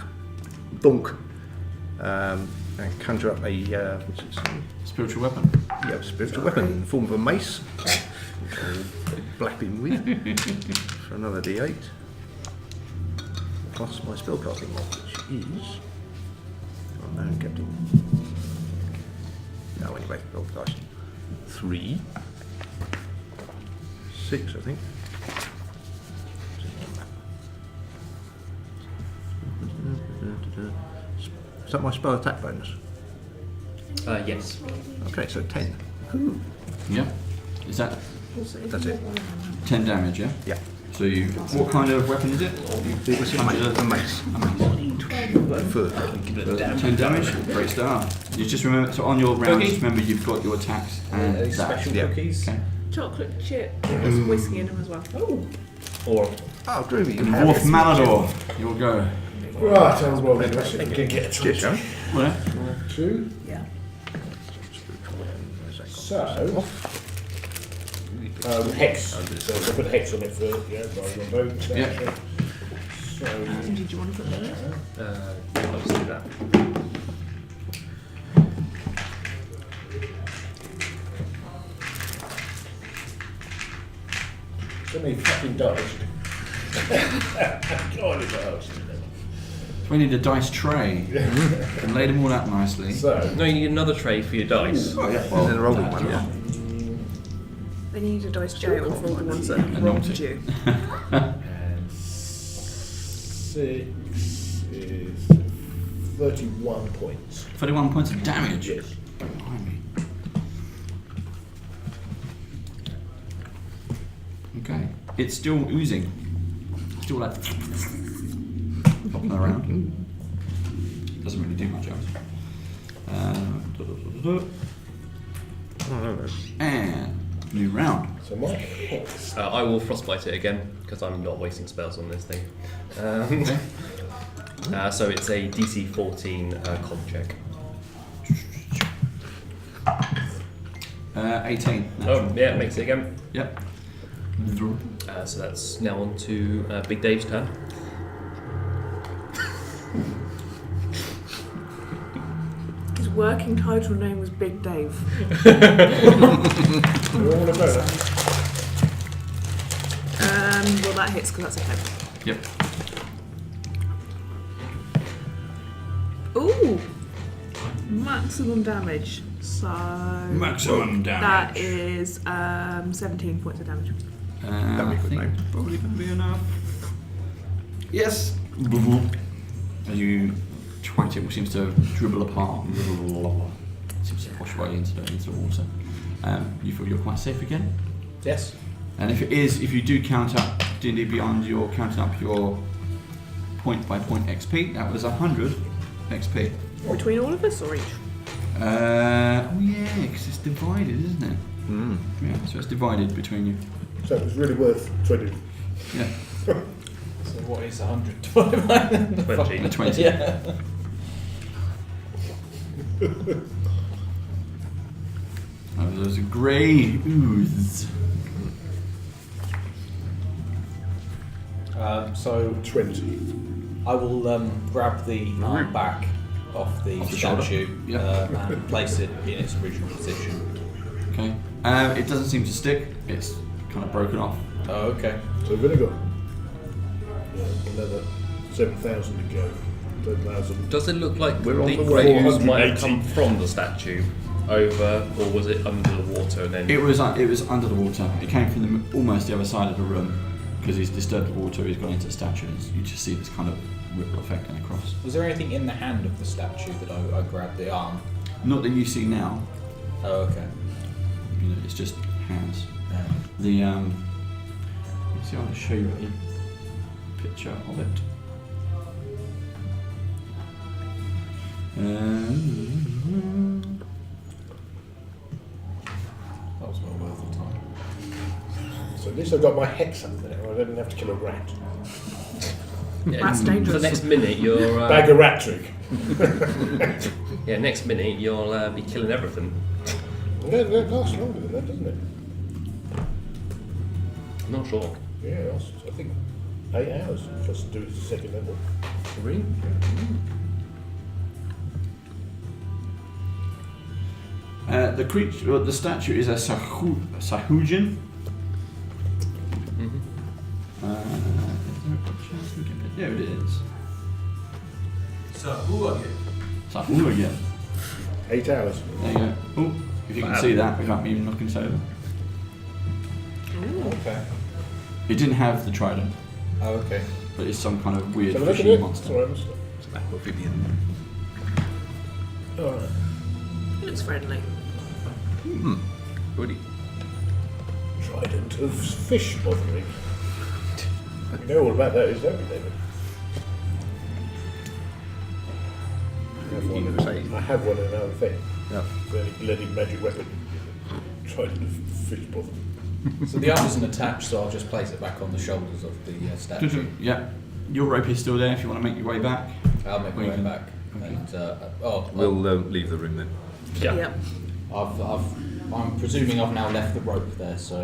Dunk. And conjure up a what's it say? Spiritual weapon. Yeah, spiritual weapon in the form of a mace. Which I'll blap him with for another d8. Plus my spellcasting mod, which is unknown captain. No, anyway, roll the dice. 3. 6, I think. Is that my spell attack bonus? Yes. Okay, so 10. Yeah. Is that That's it. 10 damage, yeah? Yeah. So you... What kind of weapon is it? It was a mace. Fur. 10 damage? Great start. You just remember... So on your round, just remember you've got your attacks and that. Special Yeah. cookies. Okay. Chocolate chip. There's whiskey in them as well. Oh. Or Oh, Dreamy, you And have Dwarf it. Malador. You'll go. Right, I'll roll it. Let's see if we can get a Cheers, Sharon. Well, 2. Yeah. So, hex. So I'll put hex on it for, rather than bonus Yeah. action. So, Did you want to put that in? I'll just do that. so many fucking dice. God, it's a house. we need a dice tray and lay them all out nicely. So, No, you need another tray for your dice. Oh, yeah, And then a rolling one, yeah. Then you need a dice jail for all the ones that And wronged naughty. you. and 6 is 31 points. 31 points of damage. Yes. Blimey. Okay. It's still oozing. Still like flopping around. Doesn't really do much else. And new round. So my hex. I will frostbite it again because I'm not wasting spells on this thing. So it's a DC 14 con check. 18. Oh, yeah, it makes it again. Yep. So that's now on to Big Dave's turn. His working title name was Big Dave. You all want to know that? Well, that hits because that's a 10. Yep. Ooh! Maximum damage. So. Maximum That damage. is 17 points of damage. I be good, think mate. probably going to be enough. Yes. As you twat it, which seems to dribble apart. Seems to push right into the water. You feel you're quite safe again. Yes. And if you do count up D&D Beyond, you're counting up your point by point XP. That was 100 XP. Between all of us or each? Oh yeah, because it's divided, isn't it? Mm. Yeah, so it's divided between you. So it was really worth 20. Yeah, So what is 100 divided by 20. the 20. Yeah. Oh, there's a grey ooze. So 20. I will grab the arm back off the Off the shoulder? statue Yeah. and place it in its original position. Okay. It doesn't seem to stick. It's kind of broken off. Oh, okay. So vinegar. Yeah, another 7,000 to go. 10,000. Does it look like We're on the the way. grey ooze might have 480. come from the statue over, or was it under the water and then? It was under the water. It came from almost the other side of the room because he's disturbed the water. He's gone into the statue. And you just see this kind of ripple effect going across. Was there anything in the hand of the statue that I grabbed the arm? Not that you see now. Oh, okay. You know, it's just hands. The let's see, I'll show you a picture of it. That was well worth the time. So at least I've got my hex up there. I didn't have to kill a rat. Yeah, That's for dangerous. the next minute, you're Bag of rat trick. next minute you'll be killing everything. That lasts longer than that, doesn't it? I'm not sure. Yeah, it lasts, I think 8 hours. Just do it at the second level. Really? The creature, the statue is a Sahujan. Mm-hmm. Is there a picture? There it is. Sahujan. 8 hours. There you go. Oh, if you can see that without me knocking it over. Okay. It didn't have the trident, Oh, okay. but it's some kind of weird So look at fishy it. monster. Sorry, I missed it. It's an amphibian. Alright. It looks friendly. Goody. Trident of fish bothering. You know all about that, don't you, David? You would say. I have one in another thing. Yeah. Very bloody magic weapon. Trident of fish bothering. So the arm isn't attached, so I'll just place it back on the shoulders of the statue. Yeah, your rope is still there if you want to make your way back. I'll make my Well, way you back. okay. And We'll leave the room then. Yeah. Yep. I'm presuming I've now left the rope there, so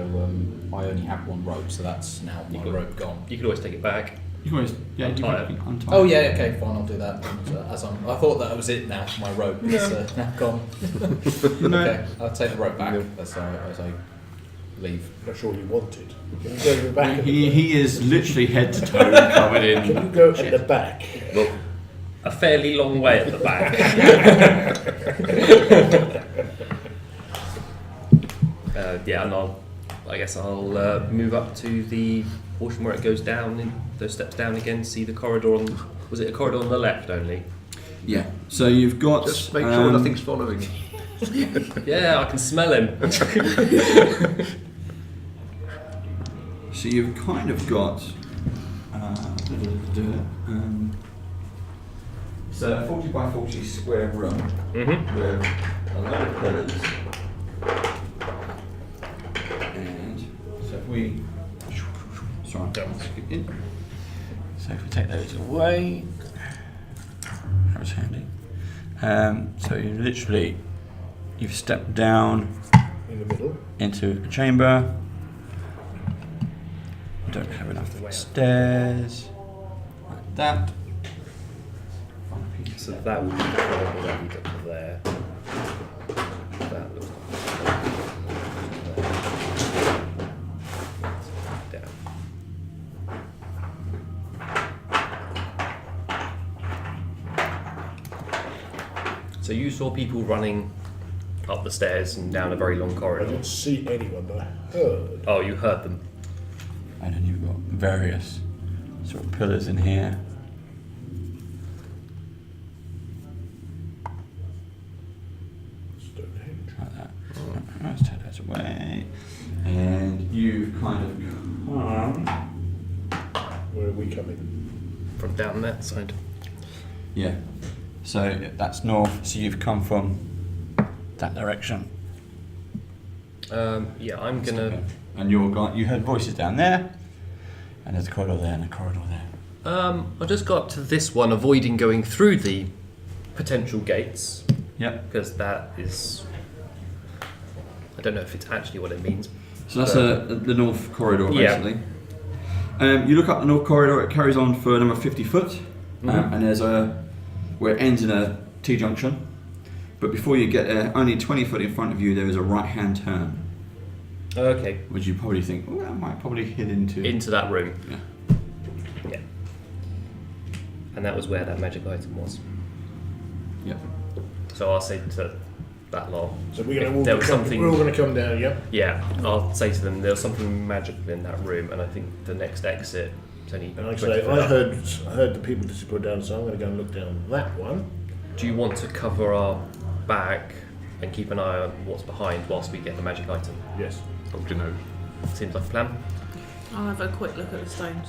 I only have one rope, so that's now my could- rope gone. You could always take it back. You can always, yeah, you Untie can untie. Oh yeah, okay, fine, I'll do that. And, I thought that was it now. My rope is now gone. Okay, I'll take the rope back as I leave. Not sure you want it. Can you go to the back? He is literally head to toe covered Can you in. go at the back? Well, a fairly long way at the back. Yeah, and I guess I'll move up to the portion where it goes down, in those steps down again, see the corridor on... Was it a corridor on the left only? Yeah. So you've got... Just make sure nothing's following. Yeah, I can smell him. So you've kind of got... so a 40 by 40 square room Mm-hmm. with a lot of pillars. And so if we... Sorry, let's get in. So if we take those away... That was handy. So you literally... You've stepped down In the middle. into a chamber. You don't have enough stairs. Like that. So that would be the corridor that leads up to there. That looks like down. So you saw people running up the stairs and down a very long I corridor. didn't see anyone, but I heard. Oh, you heard them. And then you've got various sort of pillars in here. Stonehenge. Like that. Let's take those away. And you've kind of come... Where are we coming? From down that side. Yeah. So that's north. So you've come from that direction. Yeah, I'm gonna. And you heard voices down there. And there's a corridor there and a corridor there. I'll just go up to this one, avoiding going through the potential gates, Yep. because that is. I don't know if it's actually what it means. So that's the north corridor, Yeah. basically. You look up the north corridor, it carries on for another 50 foot. Mhm. And there's where it ends in a T-junction. But before you get there, only 20 foot in front of you, there is a right-hand turn. Okay, Which you probably think, oh, that might probably hit into... into that room. Yeah. Yeah. And that was where that magic item was. Yep. So I'll say to that lot. So we're if going there to was something. we're all going to come down, yeah? Yeah, I'll say to them there was something magical in that room, and I think the next exit is only. And like I 20 say, foot I up. heard the people disappear down, so I'm going to go and look down that one. Do you want to cover our back and keep an eye on what's behind whilst we get the magic item? Yes. Do you know? Seems like a plan. I'll have a quick look at the stones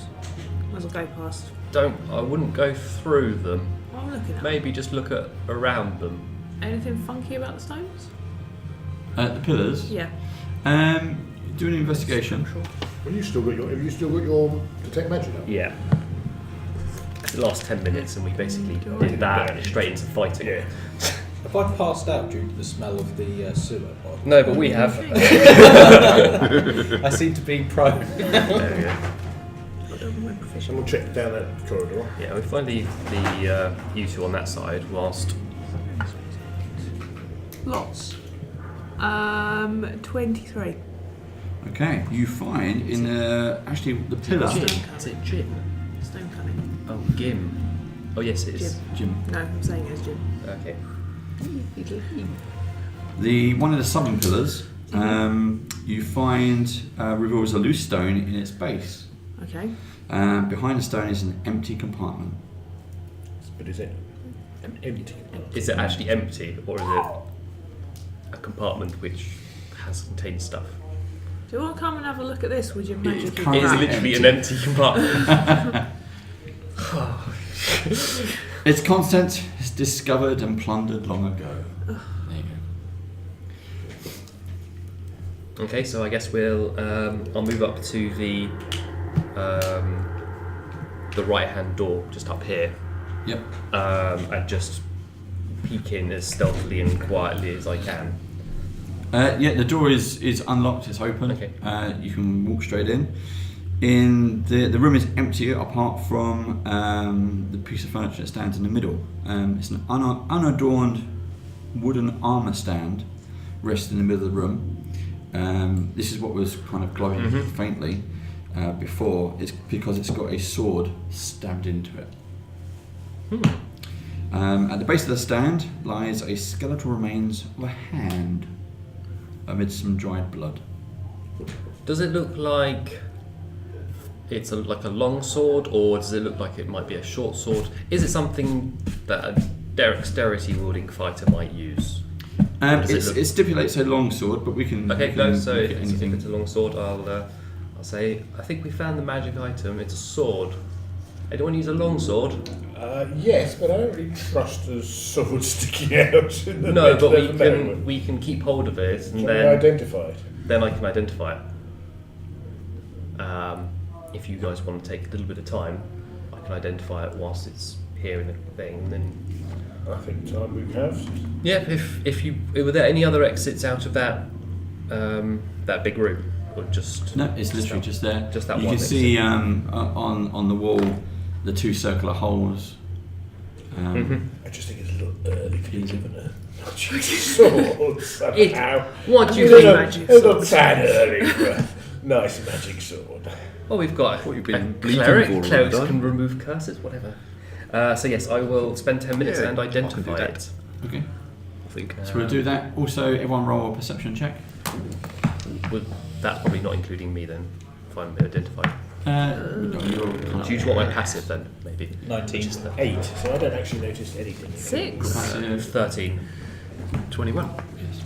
as I go past. I wouldn't go through them. What am I looking at? Maybe just look at around them. Anything funky about the stones? The pillars. Yeah. Do an investigation. Sure. Well, have you still got your detect magic up? Yeah. It lasts 10 minutes and we basically Oh, did that and straight into fighting. Yeah. Have I passed out due to the smell of the sewer? No, but we have. I seem to be prone. There we go. Someone check down that corridor. Yeah, we find the you two on that side whilst. Lots. 23. Okay, you find in actually the pillar... Jim. Stone Is it cutting. Jim? Stone cutting. Oh, Gim. Oh, yes, it is. Jim. No, I'm saying it's Jim. Okay. One of the southern pillars, you find reveals a loose stone in its base. Okay. Behind the stone is an empty compartment. But is it an empty compartment? Is it actually empty or is it a compartment which contains stuff? Do you want to come and have a look at this with your It's magic? kind It is of literally empty. an empty compartment. Its content is discovered and plundered long ago. There you go. Okay, so I guess I'll move up to the right-hand door, just up here, Yep. and just peek in as stealthily and quietly as I can. Yeah, the door is unlocked. It's open. Okay. You can walk straight in. The room is empty apart from the piece of furniture that stands in the middle. It's an unadorned wooden armor stand rests in the middle of the room. This is what was kind of glowing faintly before. It's because it's got a sword stabbed into it. At the base of the stand lies a skeletal remains of a hand amid some dried blood. Does it look like it's like a long sword, or does it look like it might be a short sword? Is it something that a dexterity wielding fighter might use? It stipulates a long sword, but we can. Okay, we no. can So look if at it's, anything. a long sword, I'll say I think we found the magic item. It's a sword. Anyone use a long sword? Yes, but I don't really trust a sword sticking out in the No, middle but of the moment. we can keep hold of it, and Can we then identify it? I can identify it. If you guys want to take a little bit of time, I can identify it whilst it's here in the thing. And then, I think time we have. yeah, if you were there any other exits out of that that big room, or just No, it's literally just there. just that you one can exit. see on the wall the two circular holes. I just think it's a little early to be Easy. given a magic sword somehow. What do you It's think? magic It's not sword? sad early for a nice magic sword. Well, we've got What you've a been bleeding cleric. for all Clerics the time. can remove curses, whatever. So yes, I will spend 10 minutes Yeah, and I can identify do that. it. Okay, I think. so we'll do that. Also, everyone roll a perception check. Well, that's probably not including me then, if I'm identified. No, you're kind of Do you want my passive then, maybe? 19. Just the 8, so I don't actually notice anything. 6. passive. 13. 21. Yes.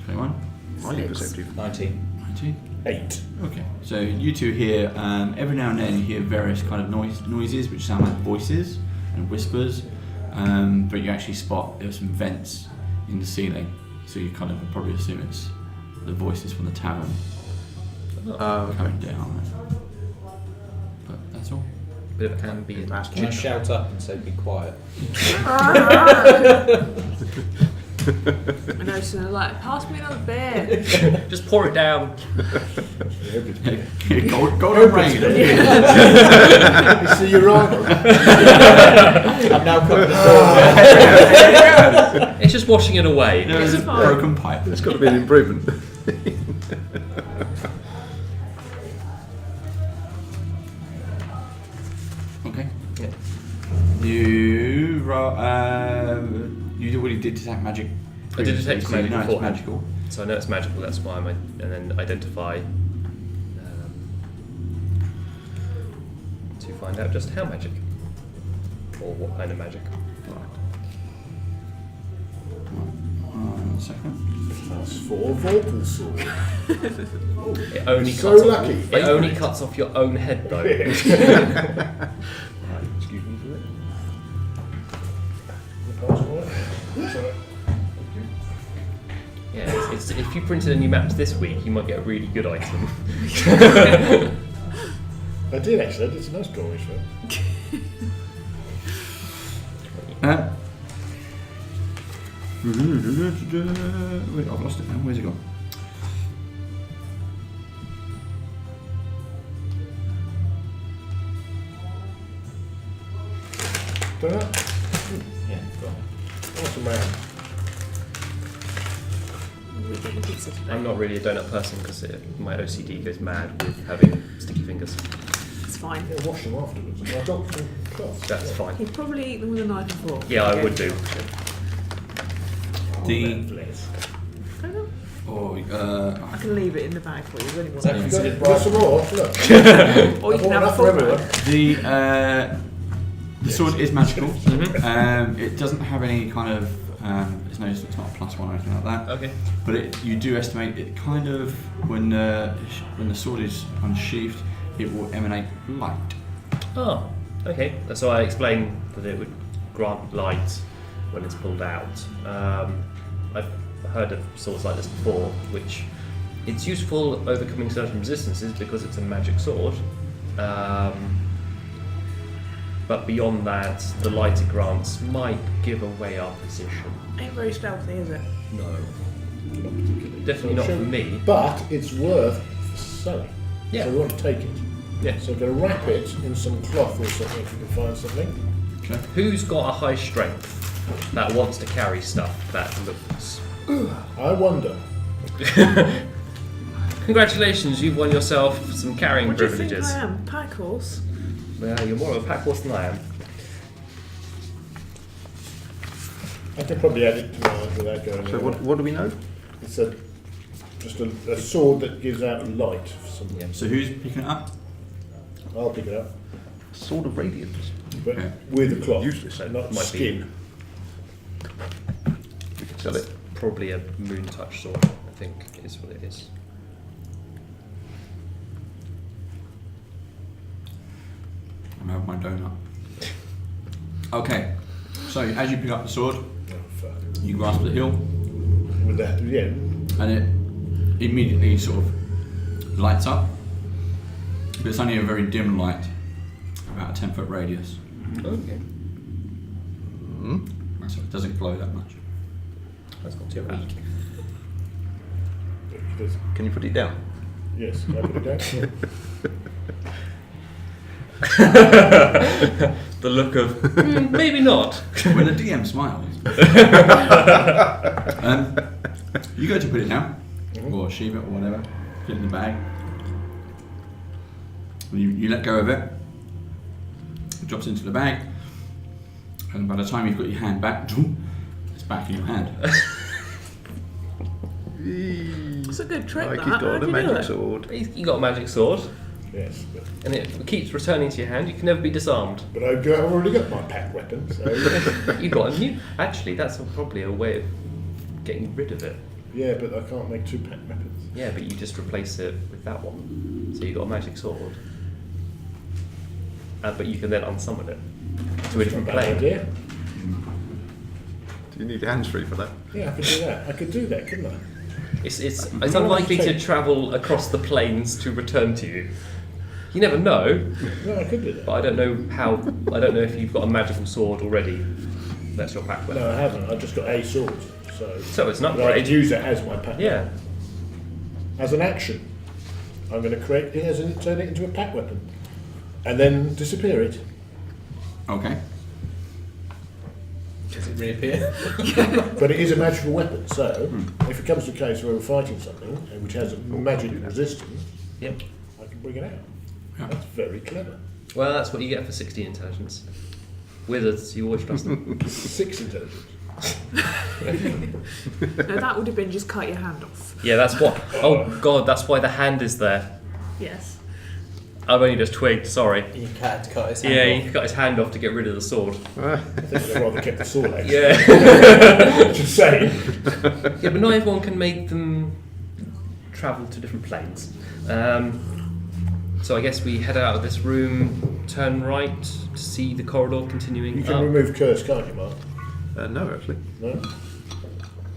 21. Highly 6. perceptive. 19. 19. 8. Okay, so you two hear every now and then you hear various kind of noises which sound like voices and whispers, but you actually spot there's some vents in the ceiling, so you kind of probably assume it's the voices from the tavern coming down. But that's all. Bit of ambient. Can I shout up and say be quiet? I know, so they're like, pass me another beer. Just pour it down. Golden rain. You see your armour? I'm now covered in gold. It's just washing it away. There is a It's fine. broken pipe. It's got to be an improvement. Okay. Yeah. You already did detect magic. I did detect previously, so you magic know it's beforehand. magical. So I know it's magical, that's why and then identify to find out just how magic. Or what kind of magic. One second. That's 4 Vorpal sword. It only So cuts lucky. off it only cuts off your own head though. Right, excuse me for that. Yeah, it's, if you printed any maps this week, you might get a really good item. I did actually, I did some nice drawings for it. Wait, I've lost it now. Where's it gone? Don't know. Yeah, go on. Awesome man. We're getting pizza today. I'm not really a donut person because my OCD goes mad with having sticky fingers. It's fine. Yeah, wash them afterwards. I got some cloth. That's fine. He'd probably eat them with a knife and fork. Yeah, I would do. I don't know. I can leave it in the bag for you. If anyone that wants. considered Got some more? Look. Or I you can bought have a enough full for everyone. bag. The sword is magical. It doesn't have any kind of it's not a +1 or anything like that. Okay. But you do estimate it kind of when the sword is unsheathed, it will emanate light. Oh, okay. So I explained that it would grant light when it's pulled out. I've heard of swords like this before, which it's useful overcoming certain resistances because it's a magic sword. But beyond that, the light it grants might give away our position. Ain't very stealthy, is it? No. Definitely not for me. But it's worth selling. Yeah. So we want to take it. Yeah. So we're going to wrap it in some cloth or something if we can find something. Okay. Who's got a high strength that wants to carry stuff that looks... I wonder. Congratulations, you've won yourself some carrying What do you think privileges. I am? Pack horse? Well, you're more of a pack horse than I am. I could probably add it to mine without going. So anywhere. what do we know? It's just a sword that gives out light for some. Yeah. So who's picking it up? I'll pick it up, Sword of Radiance. but Okay. with a cloth, Useless. not Might be. skin. We could sell it. Probably a moon touch sword, I think, is what it is. I'm gonna have my donut. Okay. So as you pick up the sword, Oh, fuck. you grasp the hilt, With that, yeah. and it immediately sort of lights up. But it's only a very dim light, about a 10-foot radius. Okay. So it doesn't glow that much. That's not too bad. Can you put it down? Yes, can I put it down? The look of, maybe not. When the DM smiles. You go to put it down, or sheave it, or whatever, put it in the bag. You let go of it, it drops into the bag, and by the time you've got your hand back, it's back in your hand. It's a good trick. Like that. he's How got do a you do magic it? sword. You got a magic sword, Yes, and it keeps returning to your hand. You can never be disarmed. but I've already got my pack weapon, so You got a new. Actually, that's probably a way of getting rid of it. yeah, but I can't make two pack weapons. Yeah, but you just replace it with that one. So you got a magic sword. But you can then unsummon it to a different Not a bad plane. idea. Do you need your hands free for that? Yeah, I could do that. I could do that, couldn't I? It's unlikely to travel across the plains to return to you. You never know, No, I could do that. but I don't know how. I don't know if you've got a magical sword already. That's your pack weapon. No, I haven't. I've just got a sword, so. So it's an But I could upgrade. use it as my pack. Yeah. Weapon. As an action, I'm going to create it as turn it into a pack weapon, and then disappear it. Okay. Does it reappear? But it is a magical weapon, so if it comes to a case where we're fighting something which has a magic resistance, Yep. I can bring it out. Yeah. That's very clever. Well, that's what you get for 16 intelligence. Wizards, you always trust them. 6 intelligence. No, that would have been just cut your hand off. Yeah, that's what. Oh god, that's why the hand is there. Yes. I've only just twigged. Sorry. You had to cut his hand Yeah, off. he got his hand off to get rid of the sword. I think I'd rather kept the sword actually. Yeah. Just saying. Yeah, but not everyone can make them travel to different planes. So I guess we head out of this room, turn right to see the corridor continuing You can up. remove curse, can't you, Mark? No, actually. No?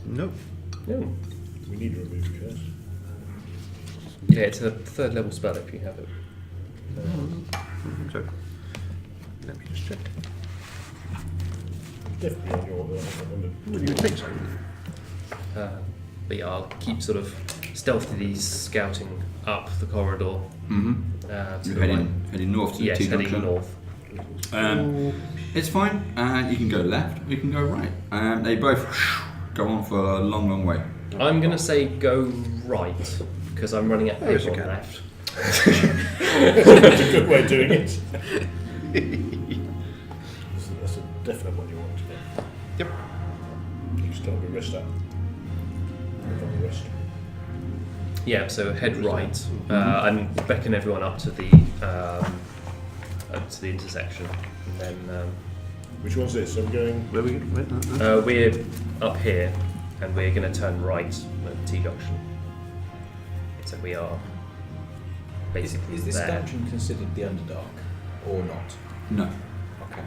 No. No. We need to remove curse. Yeah, it's a 3rd level spell if you have it. So, let me just check. Definitely on your Well, you would think so. But yeah, I'll keep sort of stealthily scouting up the corridor. Mm-hmm. To You're the right. heading north to Yes, the T heading junction. north. It's fine. You can go left, or you can go right. They both go on for a long, long way. I'm going to say go right, because I'm running out of Yes, paper you on can. left. That's a good way of doing it. That's a definite one you want to get. Yep. You can start with rest up. Rest. Yeah, so head right, and beckon everyone up to the intersection, and then Which one's this? I'm going. Where we? we're up here, and we're going to turn right at the T junction. So we are basically Is this there. dungeon considered the Underdark or not? No, Okay.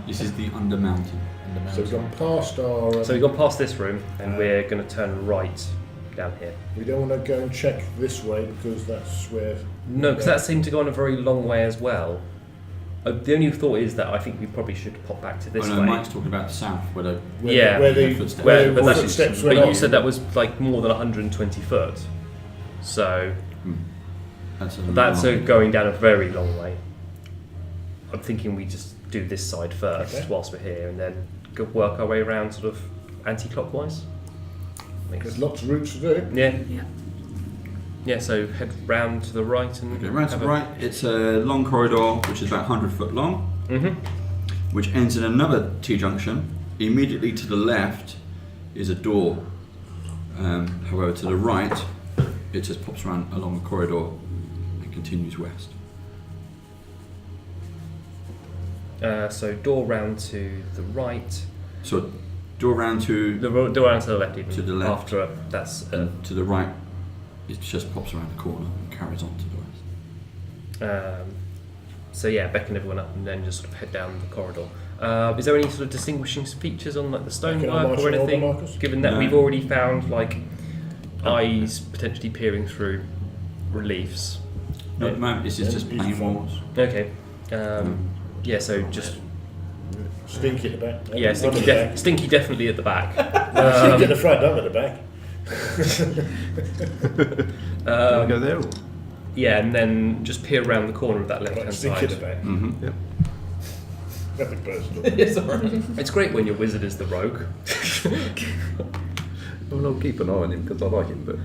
this is the Undermountain. Undermountain. So we've gone past our. So we've gone past this room, and we're going to turn right down here. We don't want to go and check this way because that's where. No, because that seemed to go on a very long way as well. The only thought is that I think we probably should pop back to this Oh no, way. Mike's talking about the south, where the Where, Yeah. where the Footsteps. where But the that's- footsteps But went you on. said that was like more than 120 foot. So that's that's going down a very long way. I'm thinking we just do this side first Okay. whilst we're here, and then go work our way around sort of anti-clockwise. There's lots of routes to do. Yeah. Yeah. Yeah, so head round to the right and Okay, right to the right. It's a long corridor which is about 100 foot long, Mm-hmm. which ends in another T junction, Immediately to the left is a door. However, to the right, it just pops around along the corridor and continues west. So door round to the right. So door round to Door round to the left, even. To the left. After that's. to the right, it just pops around the corner and carries on to the west. So yeah, beckon everyone up and then just sort of head down the corridor. Is there any sort of distinguishing features on like the stonework or anything? Given that we've already found like eyes potentially peering through reliefs. No, at the moment, this is just plain walls. Okay. Yeah. So just. Stinky at the back. Yeah, Stinky definitely at the back. Stinky at the front, I'm at the back. Can I go there? Or? Yeah, and then just peer around the corner of that left-hand Stinky at the side. back. Mm-hmm. Yep. Nothing personal. It's alright. It's great when your wizard is the rogue. Well, I'll keep an eye on him because I like him, but.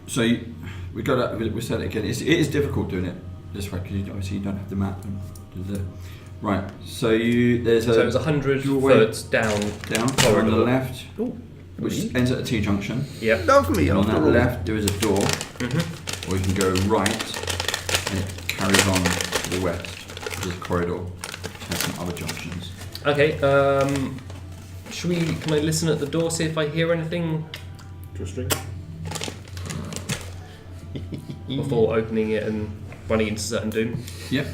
So we said it again. It is difficult doing it this way because obviously you don't have the map. Right. So there's a. So it was 100 doorway foot down. down corridor. on the left, Oh, which ends at a T junction. Yep. love me And on after that all. left there is a door, Mm-hmm. or you can go right, and it carries on to the west. There's a corridor, which has some other junctions. Okay. Can I listen at the door, see if I hear anything To a string. before opening it and running into certain doom? Yep.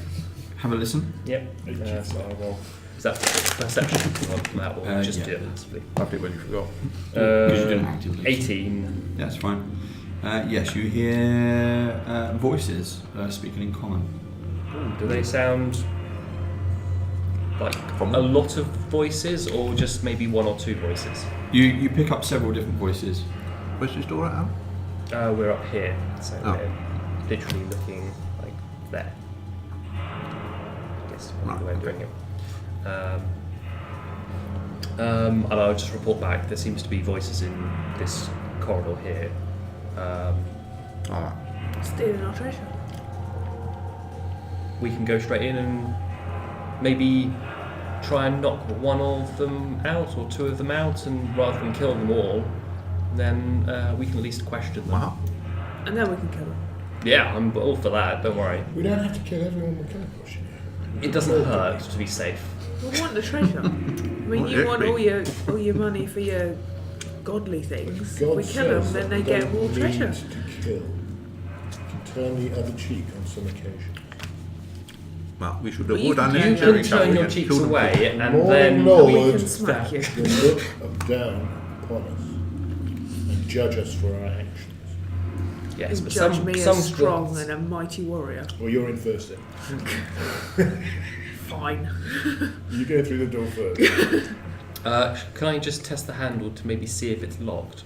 Have a listen. Yep. So I will. Is that perception on that or just Yeah. possibly? Lovely when you forgot. Because you didn't actively. 18. That's fine. Yes, you hear voices speaking in common. Do they sound like a lot of voices, or just maybe one or two voices? You pick up several different voices. Where's this door at, Al? We're up here, so Oh. we're literally looking like there. I guess is probably the way of doing it. And I'll just report back. There seems to be voices in this corridor here. Alright. Stealing our treasure. We can go straight in and maybe try and knock one of them out or two of them out, and rather than kill them all, then we can at least question them. Wow. And then we can kill them. Yeah, I'm all for that. Don't worry. We don't have to kill everyone we come across, you know. It doesn't hurt to be safe. We want the treasure. I mean, Well, you yeah, want we- all your money for your godly things. God If we kill them, says then that they we get don't more need treasure. to kill. You can turn the other cheek on some occasions. Well, we should But you avoid can unnecessary turn your trouble cheeks and kill them. away, and More then Lord We can smack you. will look down upon us and judge us for our actions. yes, And but judge some me some as strong strong and a mighty warrior. Well, you're in first then. Fine. You go through the door first. Can I just test the handle to maybe see if it's locked?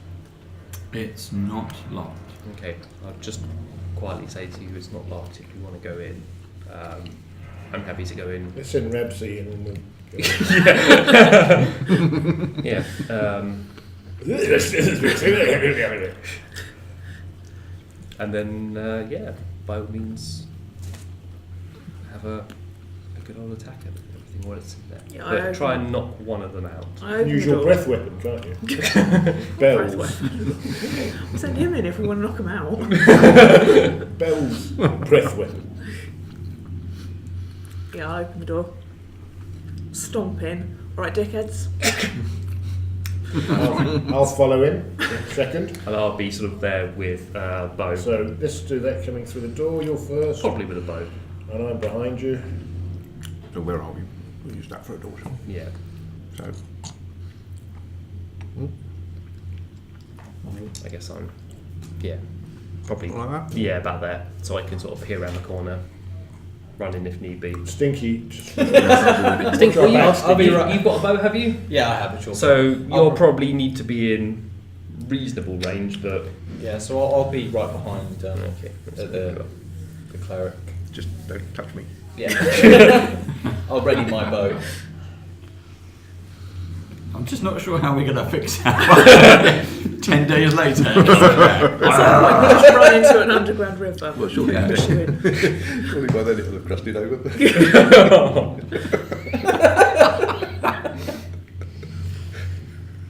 It's not locked. Okay, I'll just quietly say to you it's not locked if you want to go in. I'm happy to go in. Let's send Rabsy in and we'll go. Yeah. And then, yeah, by all means, have a good old attack at everything while it's in there. Yeah, But I try open- and knock one of them out. I open Use the your door. breath weapon, can't you? Breath Bells. weapon. We'll send him in if we want to knock him out. Bells. Breath weapon. Yeah, I open the door. Stomp in. Alright, dickheads. I'll follow in in a second. And I'll be sort of there with bow. So let's do that coming through the door. You're first. Probably with a bow. And I'm behind you. So where are we? We'll use that for a door. shall we? Yeah. So, I guess I'm. Yeah. Probably. like that? Yeah, about there. So I can sort of peer around the corner, run in if need be. Stinky. I think I'll be right. you've got a bow, have you? Yeah, I have a short. So you'll probably need to be in reasonable range, but Yeah, so I'll be right behind okay. the cleric. Just don't touch me. Yeah. I'll ready my bow. just not sure how we're going to fix that. 10 days later. So like we just run into an underground river. Well, surely, Yeah. surely by then it'll have crusted over.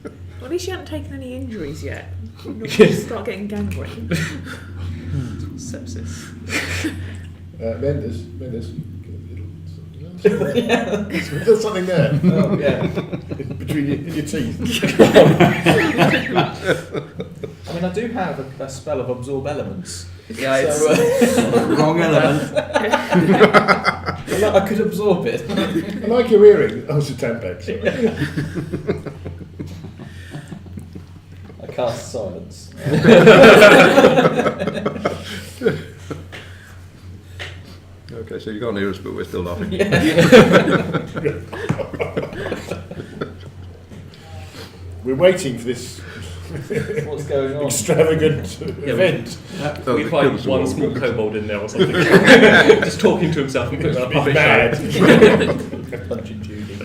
Well, at least you haven't taken any injuries yet. You'll just start getting gangrene. Sepsis. Mendes. There's something there. Oh, yeah. Between your teeth. I mean, I do have a spell of absorb elements. Yeah, it's So, Wrong element. I could absorb it. I like your earring. Oh, it's a Tampax. Sorry. I cast silence. Okay, so you can't hear us, but we're still laughing. We're waiting for this What's going on? extravagant event. Oh, we the find kills one all. small kobold in there or something, just talking to himself and putting up He's rubbish. mad. Punching Judy.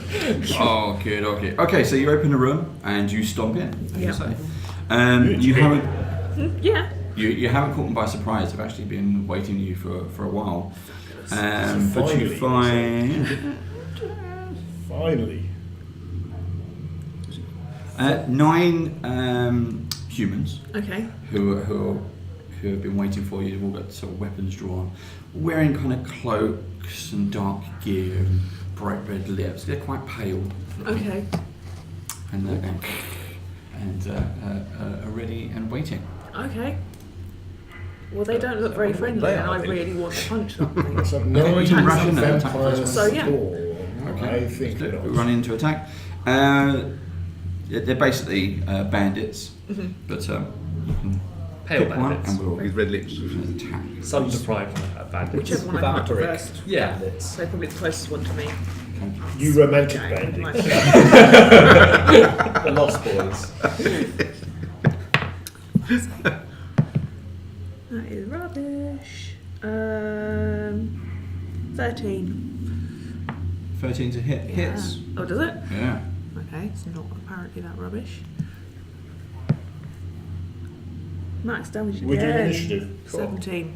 Oh, good, okay. Okay, so you open a room and you stomp in, as you Yeah. say. Yeah. You haven't Yeah. you haven't caught them by surprise. They've actually been waiting you for a while. But you Finally. find Finally. 9 humans Okay. who have been waiting for you. They've all got sort of weapons drawn, wearing kind of cloaks and dark gear and bright red lips. They're quite pale. Okay. And they're going and are ready and waiting. Okay. Well, they don't look very friendly, They and are, I I think. really want to punch something. So we can rush in there, attack vampire first. So, yeah. storm. I think We not. run into attack. They're basically bandits, but you can Pale pick one bandits. and we'll With red lips. attack. Sun deprived bandits. Whichever one I can Vampiric. first. Yeah. So probably the closest one to me. Okay. You romantic Okay, bandit. right. The Lost Boys. That is rubbish. 13. 13 to hit. Hits. Yeah. Oh, does it? Yeah. Okay, it's not apparently that rubbish. Max damage again. We're doing initiative. Cool. 17.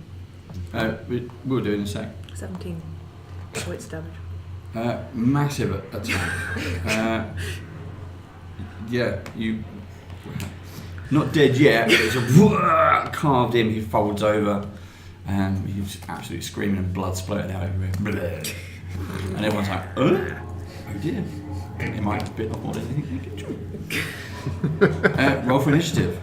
We'll do it in a sec. 17 points damage. Massive attack. Yeah, you. Not dead yet, but it's a carved him. He folds over, and he's absolutely screaming and blood splurting out everywhere. And everyone's like, oh dear. They might have bitten off more than anything they could chew. Roll for initiative.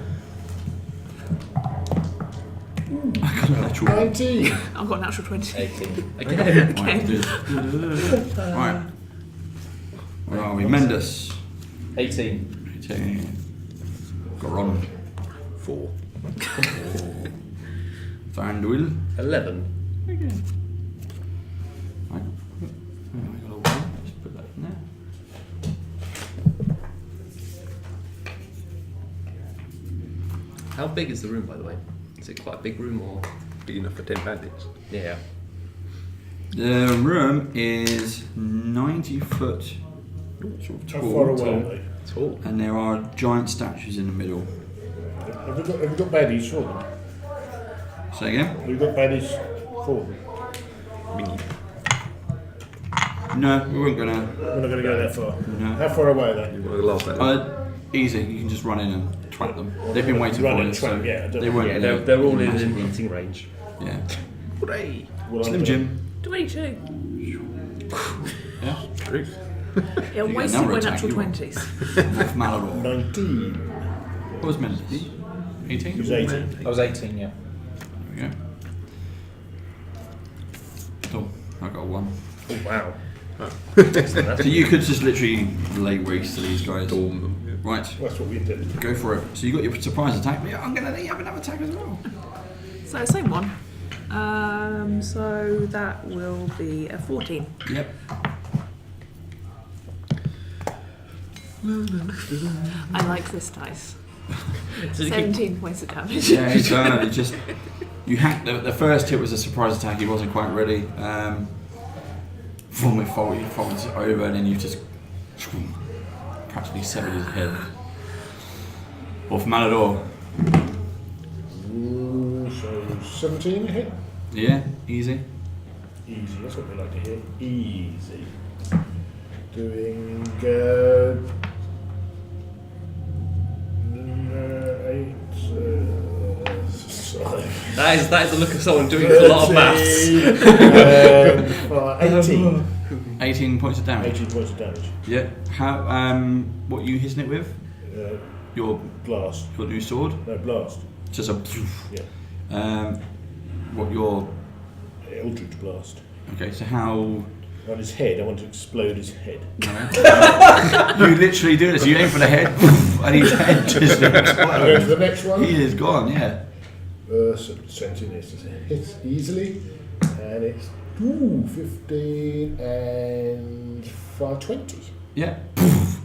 I got a natural 19. I've got a natural 20. 18. Again. one. Right. Where are we? Mendus. 18. 18. Goron. 4. Thranduil. 11. Again. Right. I got a 1. Let's put that in there. How big is the room, by the way? Is it quite a big room or? Big enough for 10 bandits. Yeah. The room is 90 foot sort of How tall, far away are they? Tall. and there are giant statues in the middle. Have we got baddies for them? Say again? Have we got baddies for them? Mini. No, we weren't gonna. We're not going to go that far. No. How far away are they? You want to last that long? Easy. You can just run in and twat them. They've been waiting Run for and it, so twat, yeah, they weren't. Yeah, gonna they're all in massively- hitting range. Yeah. Hooray! Well, Slim Jim. 22. Yeah. True. Yeah, You wasted get another my attack, natural you will. 20s. Wolf Malador. 19. What was Mendus? 18. He was 18. I was 18, yeah. There we go. Cool. I got a 1. Oh wow. So you could just literally lay waste to these guys. Storm them. Yeah. Right. That's what we did. Go for it. So you got your surprise attack. Yeah, I'm gonna let you have another attack as well. So, same one. So that will be a 14. Yep. I like this dice. So you keep, 17 points of damage. Yeah, it just you hacked the first hit was a surprise attack. He wasn't quite ready. From it folds over, and then you just practically severed his head. Off Malador. Ooh, so 17 a hit. Yeah, easy. Easy, that's what we like to hear. Easy. Doing 8. Sorry. That is the look of someone doing a lot of maths. 18. 18 points of damage. 18 points of damage. Yeah. How? What are you hitting it with? Your Blast. your new sword. No, blast. Just a. Yeah. What your? Eldritch blast. Okay. So how? On his head, I want to explode his head. You literally do this. You aim for the head, and his head just I'm going to explodes. the next one. He is gone. Yeah. So 20 this hits easily, and it's 15 and 5, 20. Yeah.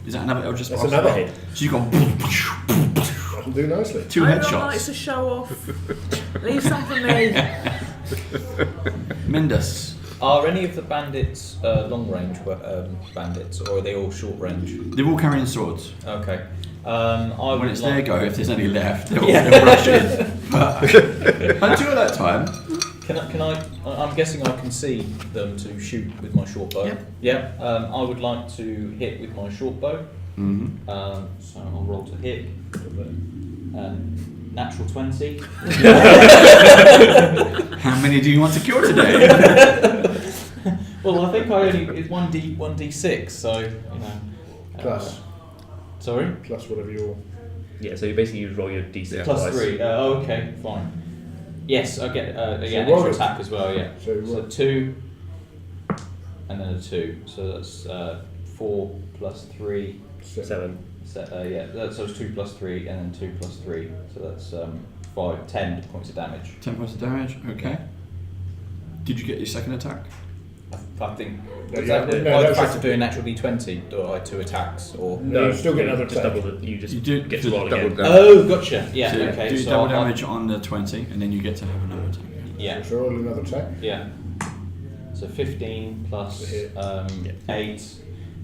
Is that another Eldritch That's blast? another head. So you've gone That'll do nicely. 2 Everyone likes headshots. to show off. Leave some for me. Mindus. Are any of the bandits long range bandits, or are they all short range? They're all carrying swords. Okay. I When would it's like their go, if there's any left, they'll rush in. But until that time, Can I? I'm guessing I can see them to shoot with my short bow. Yeah. Yeah. I would like to hit with my short bow. mm-hmm. So I'll roll to hit. Natural 20. How many do you want to kill today? Well, I think I only it's 1d6, so you know. Plus. Sorry. Plus whatever your. Yeah, so you basically roll your d6 Plus twice. 3. Okay, fine. Yes, I get an roll extra it. attack as well. Yeah. So 2, and then a 2. So that's 4 plus 3. 7. So it's 2 plus 3, and then 2 plus 3. So that's 10 points of damage. 10 points of damage, okay. Did you get your second attack? I think. No, Was yeah, that no, by the that's fact just- of doing natural d20, or I 2 attacks, or. No, you still get another just attack. double the, you just You do get to roll double again. damage. Oh, gotcha. Yeah. So Okay. do So double I'll- damage on the 20, and then you get to have another attack. Yeah. So roll another attack. Yeah. So 15 plus Hit. 8,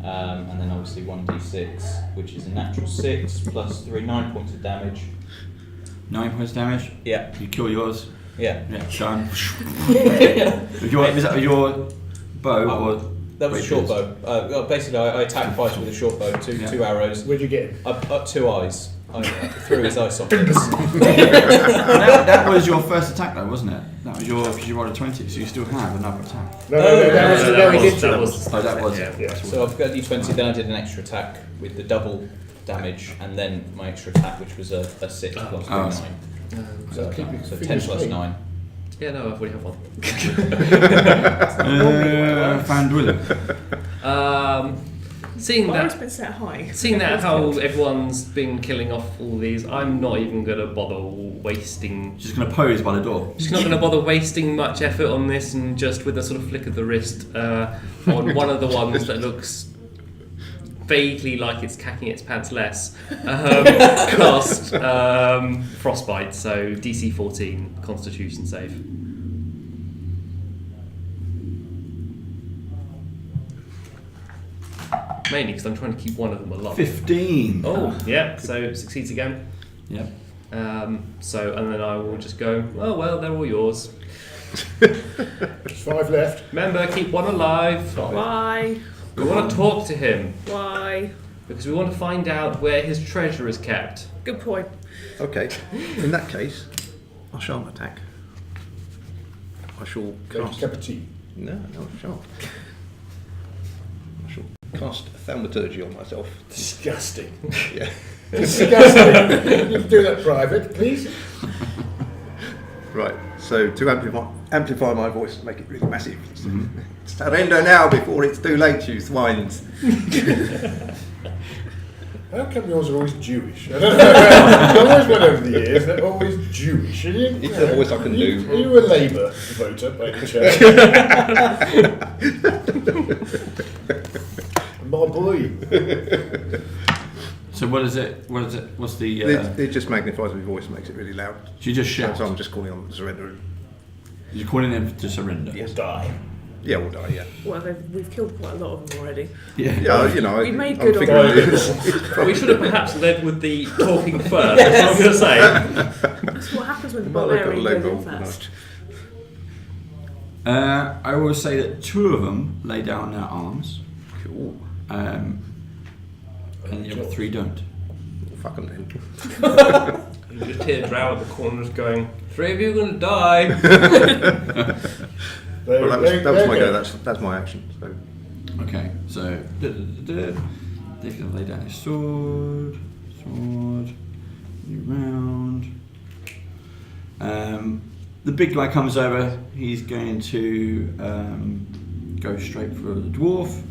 and then obviously 1d6, which is a natural 6 plus 3, 9 points of damage. 9 points of damage, Yeah. you kill yours, Yeah. yeah, done. Is that your bow or? That was a short bow. Well, basically, I attacked twice with a short bow, two arrows, Where'd you get him? up 2 eyes. I through his eye sockets. that was your first attack though, wasn't it? That was because you rolled a 20, so you still have another attack. No, that was that no, he was- did. that was- Oh, that was yeah. it. Yeah. So I've got d20, then I did an extra attack with the double damage, and then my extra attack, which was a 6 plus 3, Oh. 9. So keep your So 10 fingers plus clean. 9. Yeah, no, I've already had one. Fandwillen. Seeing Bar's that, been set high. seeing that how everyone's been killing off all these, I'm not even gonna bother wasting. Just gonna pose by the door. Just not going to bother wasting much effort on this, and just with a sort of flick of the wrist on one of the ones that looks vaguely like it's cacking its pants less, cast Frostbite, so DC 14 Constitution save. Mainly because I'm trying to keep one of them alive. 15. Oh, yeah, so succeeds again. Yep. And then I will just go, oh well, they're all yours. There's 5 left. Remember, keep one alive. Why? We want to talk to him Why? because we want to find out where his treasure is kept. Good point. Okay, in that case, I shan't attack. I shall Take a cast. cup of tea. No, I shan't. I shall cast thaumaturgy on myself. Disgusting. Yeah. Disgusting. You can do that private, please. Right. So to amplify my voice, make it really massive. Surrender now before it's too late, you swines. How come yours are always Jewish? I don't know. I've always went over the years, they're always Jewish. Are you, It's the voice I can do. Are you a Labour voter by any chance? My boy. So what's the... It just magnifies my voice, makes it really loud. you just shout. So I'm just calling on surrender. You're calling them to surrender. Or die. Yeah, we'll die. Yeah. Well, we've killed quite a lot of them already. Yeah. Yeah, you know. We made I'm good on figuring that. We should have perhaps led with the talking first. That's what I'm going to say. That's what happens when the Well, they've got a barbarian leg goes in roll, first. I will say that 2 of them lay down their arms, Cool. and the other 3 don't. Well, fuck 'em then. You just hear Drow at the corners going, 3 of you are going to die. Well, that was my go. That's my action. So. Okay, so Dave's gonna lay down his sword, new round. The big guy comes over. He's going to go straight for the dwarf.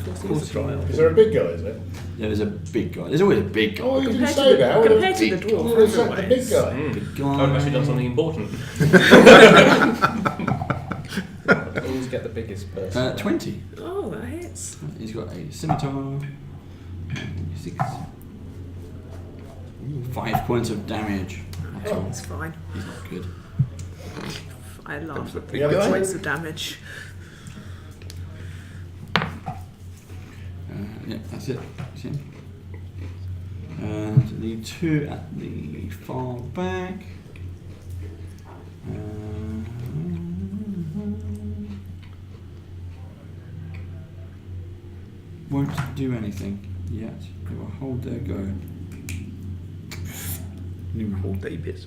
Of course, Is there a big guy, is there? there's a big guy. There's always a big guy. Oh, you didn't Compared say to that. the, compared to the You dwarf, would have said the otherwise. big guy. Big I've actually done something important. Always get the biggest person. 20. Oh, that hits. He's got a scimitar. 6. 5 points of damage. That's all. It's fine. He's not good. I laugh at The the other guy? points of damage. Yeah, that's it. That's him. And the 2 at the far back. Won't do anything yet. They will hold their go. New All day bits.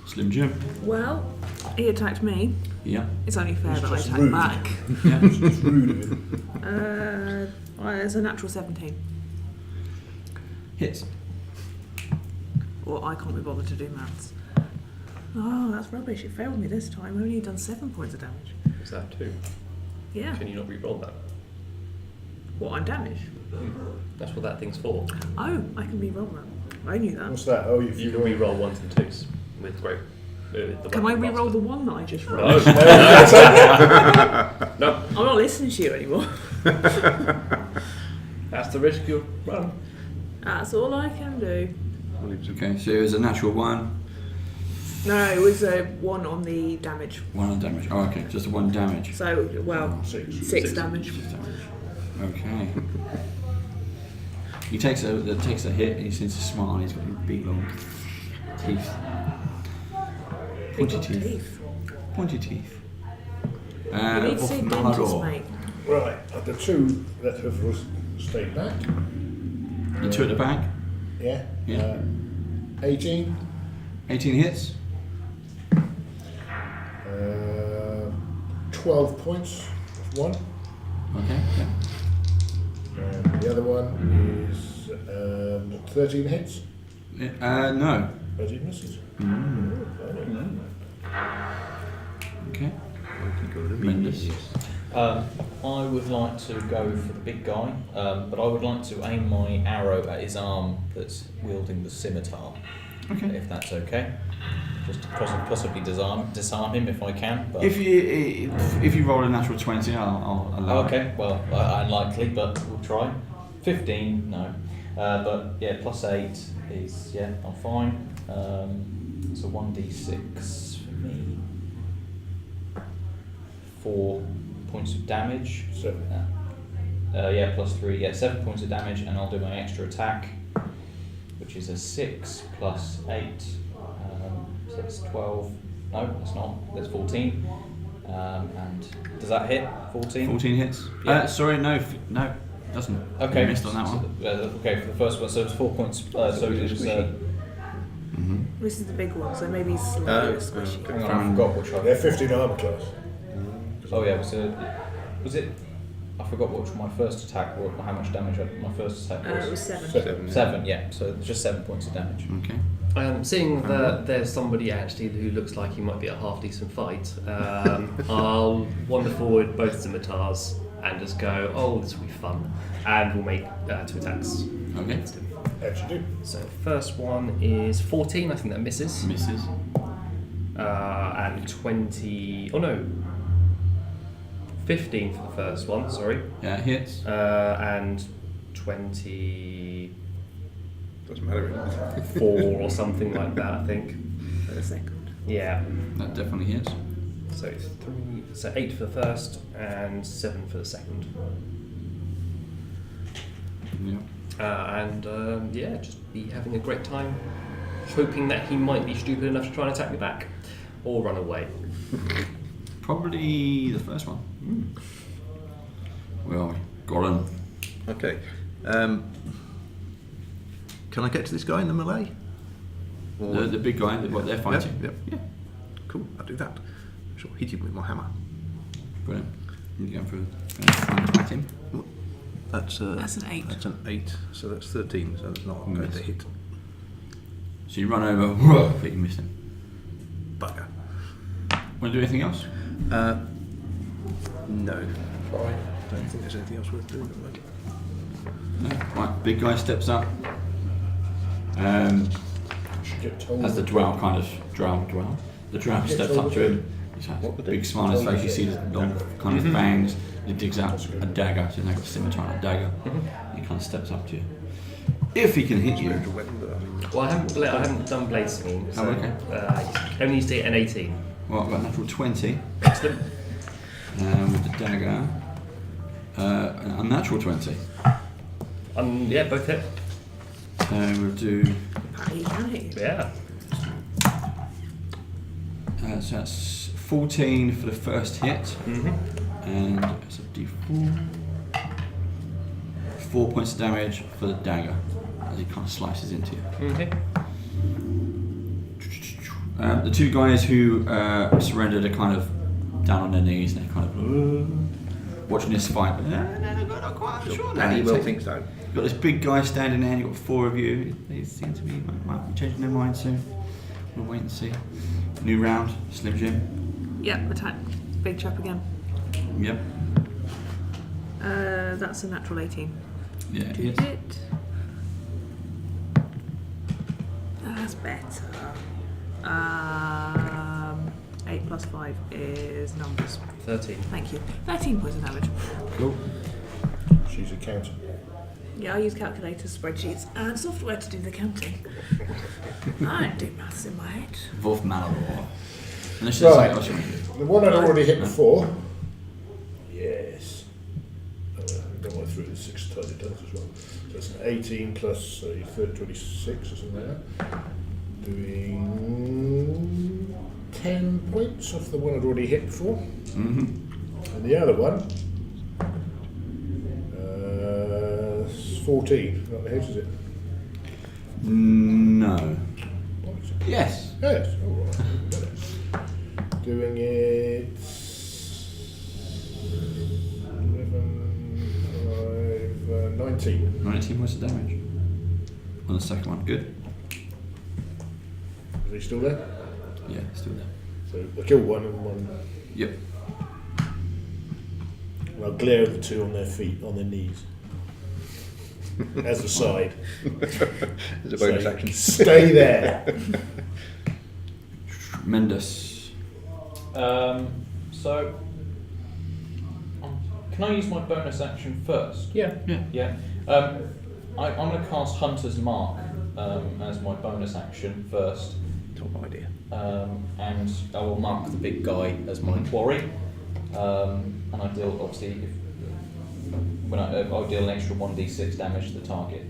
Slim Jim. Well, he attacked me. Yeah. It's only fair It's that I just attack rude. back. Yeah. It's rude of him. Well, it's a natural 17. Hits. Or I can't be bothered to do maths. Oh, that's rubbish. It failed me this time. I've only done 7 points of damage. Is that 2? Yeah. Can you not re-roll that? What, I'm damaged? That's what that thing's for. Oh, I can re-roll that. I knew that. What's that? Oh, You can re-roll 1s and 2s with great. The Can I weapon re-roll master. the one that I just rolled? No. No. I'm not listening to you anymore. That's the risk you run. That's all I can do. Okay, so it was a natural 1. No, it was a 1 on the damage. 1 on damage. Oh, okay, just a 1 damage. So, well, 6 damage. 6 damage. Okay. He takes a hit and he seems to smile. He's got big long teeth. Pointy Big teeth. Pointy teeth. You need to see dentist, mate. Right, the 2 that have stayed back. The 2 at the back. Yeah. Yeah. 18. 18 hits. 12 points. That's 1. Okay. Yeah. And the other one is 13 hits. No. 13 misses. Okay. Tremendous. I would like to go for the big guy, but I would like to aim my arrow at his arm that's wielding the scimitar, Okay. if that's okay. Just to possibly disarm him if I can. But If you roll a natural 20, I'll allow it. okay, well, unlikely, but we'll try. 15, no. But yeah, +8 is, yeah, I'm fine. So 1d6 for me. 4 points of damage. 7. Yeah, +3, yeah, 7 points of damage, and I'll do my extra attack, which is a 6 + 8. So that's 12. No, that's not. That's 14. And does that hit? 14? 14 hits. Yeah. Sorry, no, doesn't. Okay. You missed on that one. Okay, for the first one, so it's 4 points. So it was. This is the big one, so maybe slightly squishy. Hang on, I forgot which They're one. 15 armor class. Oh yeah, was it? I forgot what my first attack. How much damage my first attack It was was. 7. 7. Yeah. So just 7 points of damage. Okay. Seeing that there's somebody actually who looks like he might be a half decent fight, I'll wander forward both scimitars and just go, oh, this will be fun, and we'll make 2 attacks Okay. against him. How'd you do? So first one is 14, I think that misses, Misses. and 20, oh no, 15 for the first one, sorry, Yeah, hits. and 24 Doesn't matter. or something like that, I think. For the second. Yeah. That definitely hits. So 8 for the first and 7 for the second. Yeah. Just be having a great time, hoping that he might be stupid enough to try and attack me back, or run away. Probably the first one. Well, got him. Okay. Can I get to this guy in the melee? Or The big guy, what they're fighting. Yep. Yeah. Cool. I'll do that. I shall hit him with my hammer. Brilliant. You're going for at him. That's That's an 8. That's an 8. So that's 13. So that's not going to hit. So you run over, whoa, but you miss him. Bugger. Want to do anything else? No. Sorry. Don't think there's anything else worth doing at the moment. No. Right, big guy steps up. Should get told. As the drow kind of the drow steps up to him. He's had a big smile on his face. You see the long kind of fangs. He digs out a dagger. So he's like a scimitar and a dagger. He kind of steps up to you. If he can hit you. Well, I haven't done blade singing, so okay. Only needs to get an 18. Well, I've got a natural 20 Excellent. with the dagger. A natural 20. Yeah, both hit. We'll do. Apparently you can hit you. Yeah. So that's 14 for the first hit. And it's a d4. 4 points of damage for the dagger as he kind of slices into you. Okay. The two guys who surrendered are kind of down on their knees and they're kind of watching this fight. But they're not quite sure now. And he will think so. You've got this big guy standing there and you've got 4 of you. They seem to be might be changing their mind soon. We'll wait and see. New round, Slim Jim. Yep, attack. Big chap again. Yep. That's a natural 18. Yeah, it Do is. it. That's better. 8 plus 5 is numbers. 13. Thank you. 13 points of damage. Cool. She's a counter. Yeah, I use calculators, spreadsheets, and software to do the counting. I don't do maths in my head. Wolf Malor. Unless Right. something else you want to do. The one I'd already hit before. Yes. I don't want to through the 6 tiny dice as well. So it's an 18 plus a 26 or something like that. Doing 10 points off the one I'd already hit before. And the other one, 14. Not the hit, is it? No. What is it? Yes. Yes, alright. Doing it 11, 5, 19. 19 points of damage. On the second one. Good. Is he still there? Yeah, still there. So I killed one and one. Yep. And I'll glare at the two on their feet, on their knees. As a side. As a bonus Say, action. Stay there. Tremendous. So, can I use my bonus action first? Yeah. Yeah. I'm going to cast Hunter's Mark as my bonus action first. Top idea. And I will mark the big guy as my quarry. And I deal, obviously, I'll deal an extra 1d6 damage to the target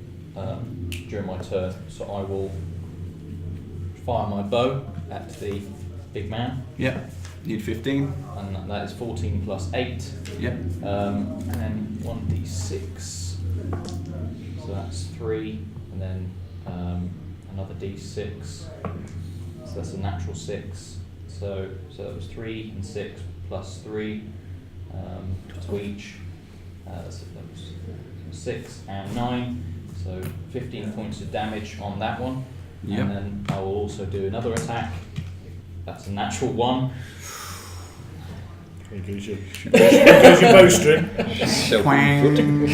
during my turn. So I will fire my bow at the big man. Yep. Need 15. And that is 14 plus 8. Yep. And then 1d6. So that's 3. And then another d6. So that's a natural 6. So that was 3 and 6 plus 3 to each. So that was 6 and 9. So 15 points of damage on that one. Yep. And then I will also do another attack. That's a natural 1. There goes your bowstring. Twang.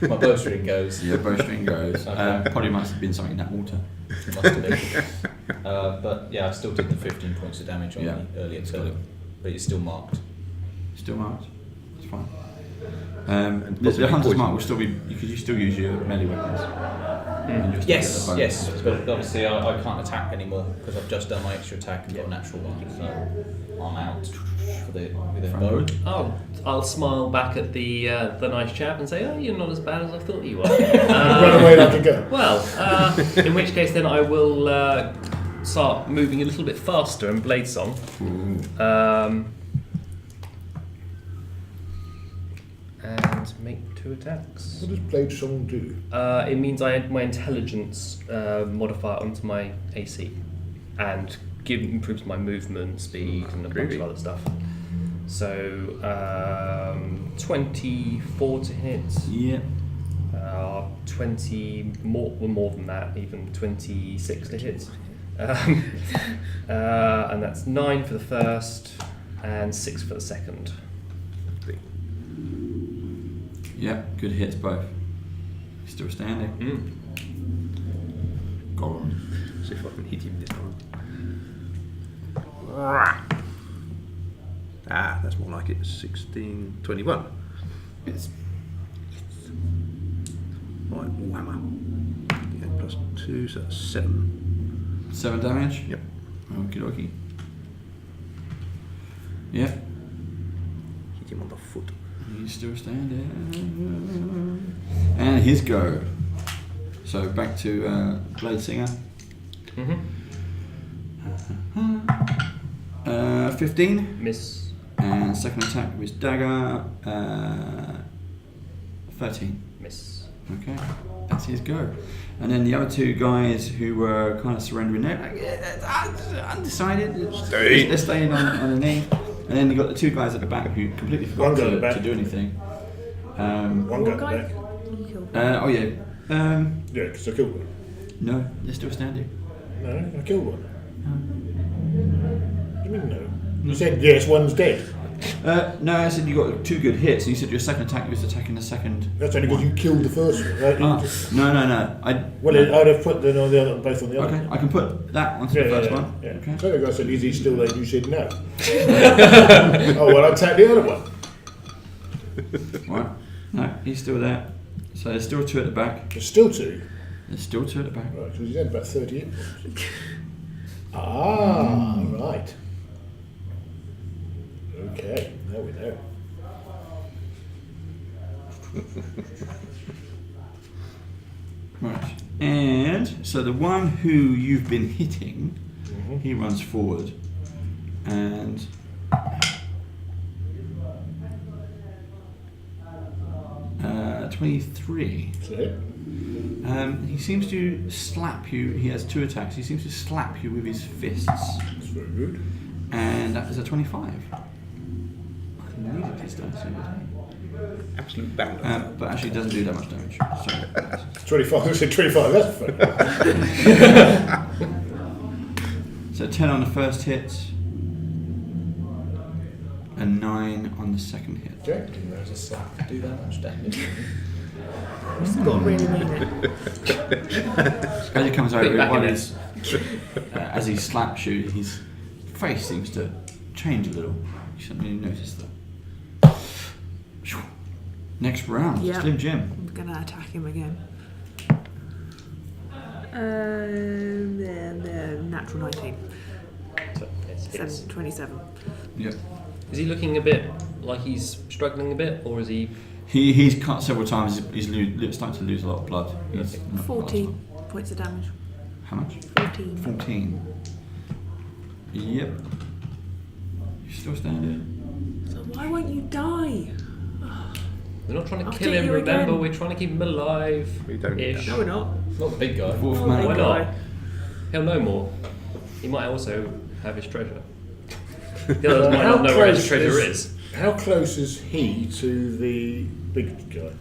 My bowstring goes. Yeah, bowstring goes. Okay. Probably must have been something in that water. Must have been. But yeah, I still did the 15 points of damage on Yeah. the earlier Still turn. But it's still marked. Still marked. That's fine. The possibly Hunter's poison. Mark will still be, because you still use your melee weapons. And you're still Yes, get the bonus. yes, but obviously I can't attack anymore because I've just done my extra attack and got a natural one, so I'm out for the bow. Oh, I'll smile back at the nice chap and say, "Oh, you're not as bad as I thought you were." Run away like a girl. Well, in which case then I will start moving a little bit faster in Blade Song. And make 2 attacks. What does Blade Song do? It means I add my intelligence modifier onto my AC and improves my movement speed and a bunch of other stuff. So 24 to hit. Yeah. 20 more than that, even 26 to hit. And that's 9 for the first and 6 for the second. Yeah, good hits both. Still standing. Go on. See if I can hit him this time. Ah, that's more like it. 16, 21. It's Right, whammer. Yeah, plus 2, so that's 7. 7 damage. Yep. Okie dokie. Yeah, Hit him on the foot. he's still standing. And his go. So back to Blade Singer. 15. Miss. And second attack with his dagger. 13. Miss. Okay, that's his go. And then the other 2 guys who were kind of surrendering, they're like, undecided. They're staying on the knee. And then you got the 2 guys at the back who completely One forgot guy at the back. to do anything. One guy back. You killed. Oh yeah. Yeah, because I killed one. No, they're still standing. No, I killed one. What do you mean no? You said yes, one's dead. No, I said you got 2 good hits. And you said your second attack was attacking the second. That's only because you killed the first one, right? No. Well, No. I'd have put them on the other, both on the other. Okay, I can put that onto the first one. Yeah. Okay. So the guy said, "Is he still there?" You said no. Oh well, I'll take the other one. Right. No, he's still there. So there's still 2 at the back. There's still 2. There's still 2 at the back. Right, because he's had about 30 hit points. Right. Okay, now we know. Right. And so the one who you've been hitting, he runs forward and uh, 23. That's it. He seems to slap you. He has 2 attacks. He seems to slap you with his fists, That's very good. and that is a 25. I needed these dice the other day. Absolute bounder. But actually, it doesn't do that much damage. So 25. I said 25. That's funny. So 10 on the first hit, and 9 on the second hit. Okay. There's a slap do that much damage. It's got to really mean it. As he comes over, back while in he's, as he slaps you, his face seems to change a little. You suddenly notice that. Next round, Yeah. Slim Jim. I'm going to attack him again. Natural 19. So it's 27. Yep. Is he looking a bit like he's struggling a bit, or is he? He's cut several times. He's starting to lose a lot of blood. He's not 14 points of damage. How much? 14. 14. Yep. You're still standing. So why won't you die? We're not trying to I'll kill take him. you Remember, again. we're trying to keep him alive. We don't need Ish. No, we're not. Not the big guy. Fourth Oh, man. Why big not? guy. He'll know more. He might also have his treasure. The others might not know where his treasure is. How close is he to the big guy?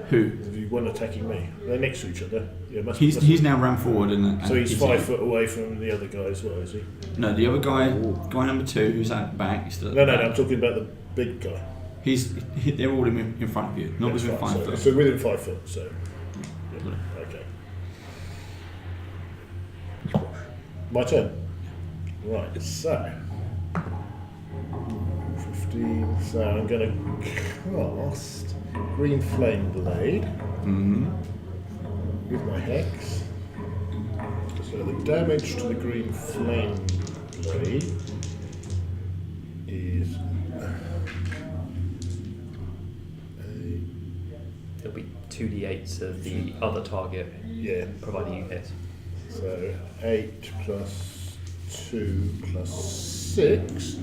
Who? The one attacking me. They're next to each other. Yeah, He's now ran forward and So he's he's 5 foot away from the other guy as well, is he? No, the other guy number 2, who's at the back, he's still at No, the no, back. no. I'm talking about the big guy. They're all in front of you, not That's within right, 5 so, foot. so within 5 foot. So yeah, okay. My turn. Right. So 15. So I'm going to cast Green Flame Blade. Mm-hmm. with my hex. So the damage to the green flame blade is It'll be 2d8 to the other target, providing you hit. So 8 plus 2 plus 6.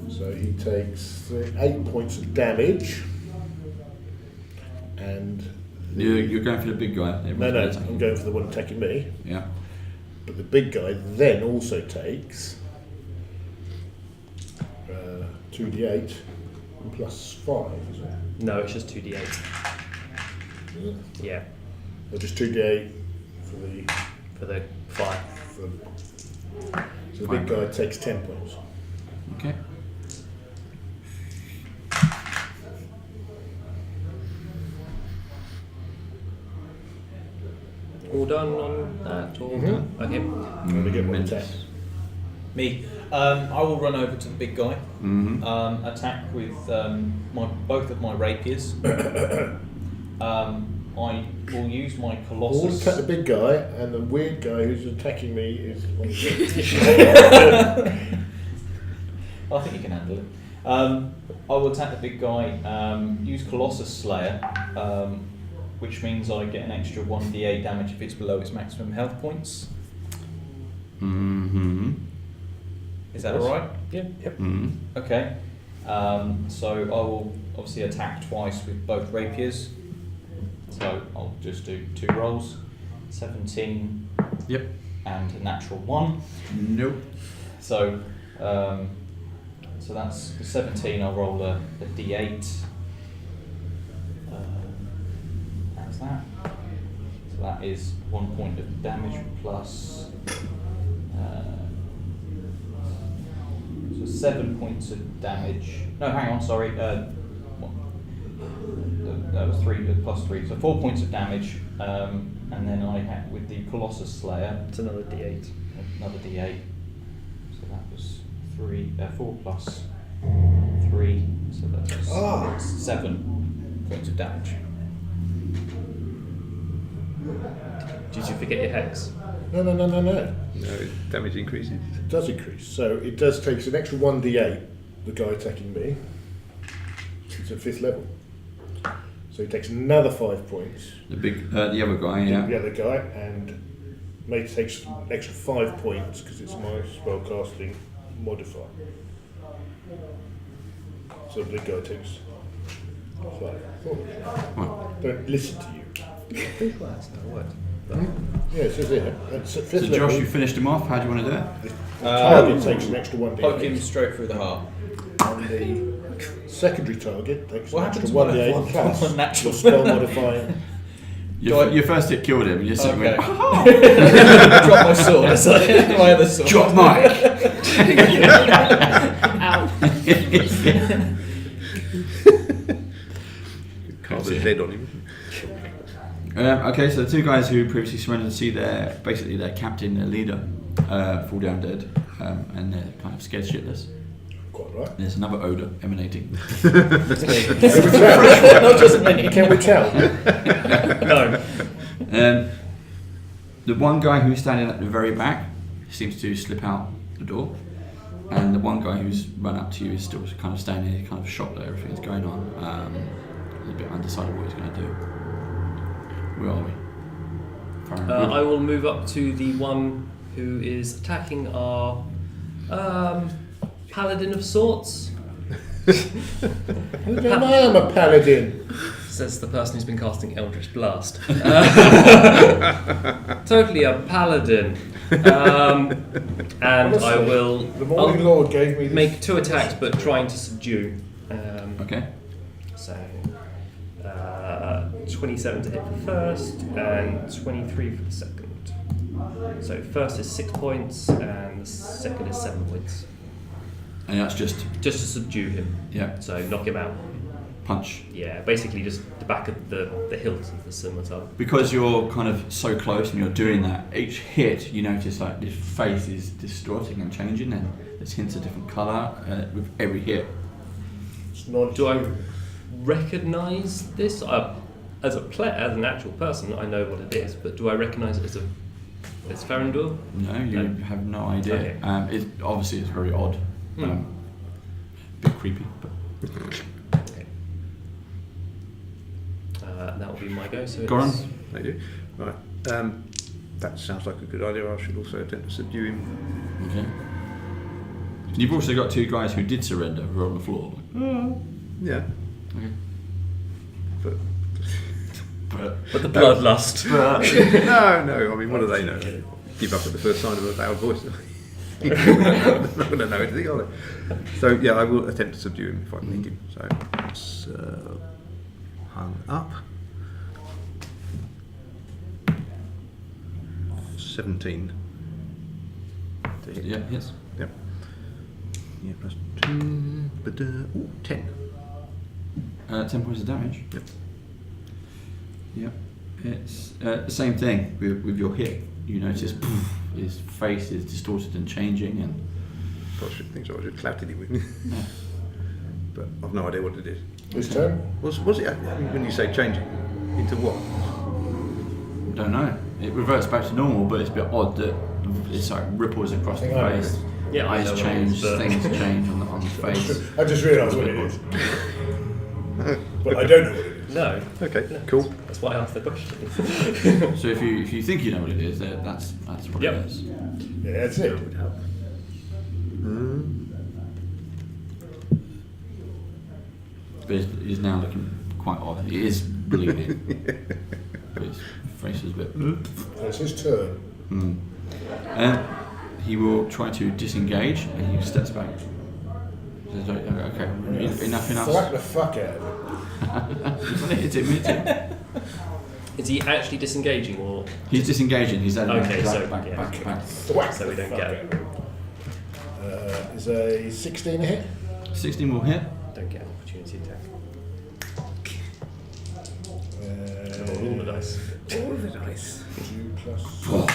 So he takes 8 points of damage. And You're going for the big guy. no, I'm going for the one attacking me. Yeah. But the big guy then also takes 2d8 and plus 5, is it? No, it's just 2d8. Is it? Yeah, Or just 2d8 for the fire. So the big guy takes 10 points. Okay. All done on that? All Mhm. done? Okay. And we get one attack. Me. I will run over to the big guy. Mm-hmm. Attack with both of my rapiers. I will use my I'll Colossus. attack the big guy, and the weird guy who's attacking me is on the I think you can handle it. I will attack the big guy. Use Colossus Slayer, which means I get an extra 1d8 damage if it's below its maximum health points. Mm-hmm. Is that alright? Yeah. Yep. Mm-hmm. Okay. So I will obviously attack twice with both rapiers. So I'll just do 2 rolls. 17 Yep. and a natural 1. Nope. So so that's 17. I'll roll a d8. That's that. So that is 1 point of damage plus. So 7 points of damage. No, hang on, sorry. That was 3 plus 3, so 4 points of damage. And then I had with the Colossus Slayer. It's another d8. Another d8. So that was 4 plus 3. So that's 7 points of damage. Did you forget your hex? No. No, damage increases. It does increase. So it does take an extra 1d8, the guy attacking me. It's at 5th level. So he takes another 5 points. The other guy, yeah. The other guy, and Mate takes an extra 5 points because it's my spellcasting modifier. So the big guy takes 5. Don't listen to you. That's not what. Yeah, it says here. It's at 5th So level. Josh, you finished him off. How do you want to do it? The target takes an extra 1d8. Poke him straight through the heart. And the secondary target takes What an extra happens when I 1d8 fall plus on natural? your spell modifying. Your first hit killed him. You're sitting Okay. with, Drop my sword. It's like my other sword. drop Mike. Carver's dead on him. Okay, so the 2 guys who previously surrendered see their captain, their leader, fall down dead, and they're kind of scared shitless. Quite right. There's another odour emanating. Can we tell? Not just me. Can we tell? No. The one guy who's standing at the very back seems to slip out the door, and the one guy who's run up to you is still kind of standing there, kind of shocked that everything's going on. He's a bit undecided what he's going to do. Where are we? I will move up to the one who is attacking our paladin of sorts. I am a paladin. Says the person who's been casting Eldritch Blast. Totally a paladin. And Honestly, I will The Morning Lord gave me this. make 2 attacks, but trying to subdue. Okay. So 27 to hit the first, and 23 for the second. So first is 6 points, and the second is 7 points. And that's just Just to subdue him. Yeah. So knock him out. punch. Yeah, basically just the back of the hilt of the scimitar. Because you're kind of so close and you're doing that, each hit you notice like this face is distorting and changing, and there's hints of different colour with every hit. It's not Do I recognise this? as a player, as an actual person, I know what it is. But do I recognise it as Farandur? No, you have no idea. Okay. It obviously it's very odd. Bit creepy, but Okay. That will be my go. So go on. They do. Right. That sounds like a good idea. I should also attempt to subdue him. Okay. You've also got 2 guys who did surrender, who are on the floor. Yeah. Okay. But But the bloodlust. no. I mean, what do they know? Give up at the first sign of a loud voice. They're not going to know anything, are they? So yeah, I will attempt to subdue him if I need him. So it's hung up. 17. Yeah, yes. Yep. Yeah, plus 2. But, 10. 10 points of damage. Yep. Yep. It's the same thing with your hit. You notice his face is distorted and changing, and Gosh, I think so. I just clouted him with me. yeah. But I've no idea what it is. His turn. Was it when you say changing into what? Don't know. It reverts back to normal, but it's a bit odd that it's like ripples across the I think I face. Yeah, I know eyes what it change, is, but- things change on the face. I just realised what it is. But I don't know what it is. No. Okay, cool. That's why I asked the question. So if you think you know what it is, that's what Yep. it is. Yeah, that's it. But he's now looking quite odd. He is bleeding. But his face is a bit. It's his turn. And he will try to disengage, and he steps back. He says, okay, enough. Slap the fuck out of Hit him. Is he actually disengaging or? He's disengaging. He's at Okay, so, back. him. So we don't get it. Is a 16 a hit? 16 will hit. Don't get an opportunity attack. All the dice. All of the dice. 2 plus. Well,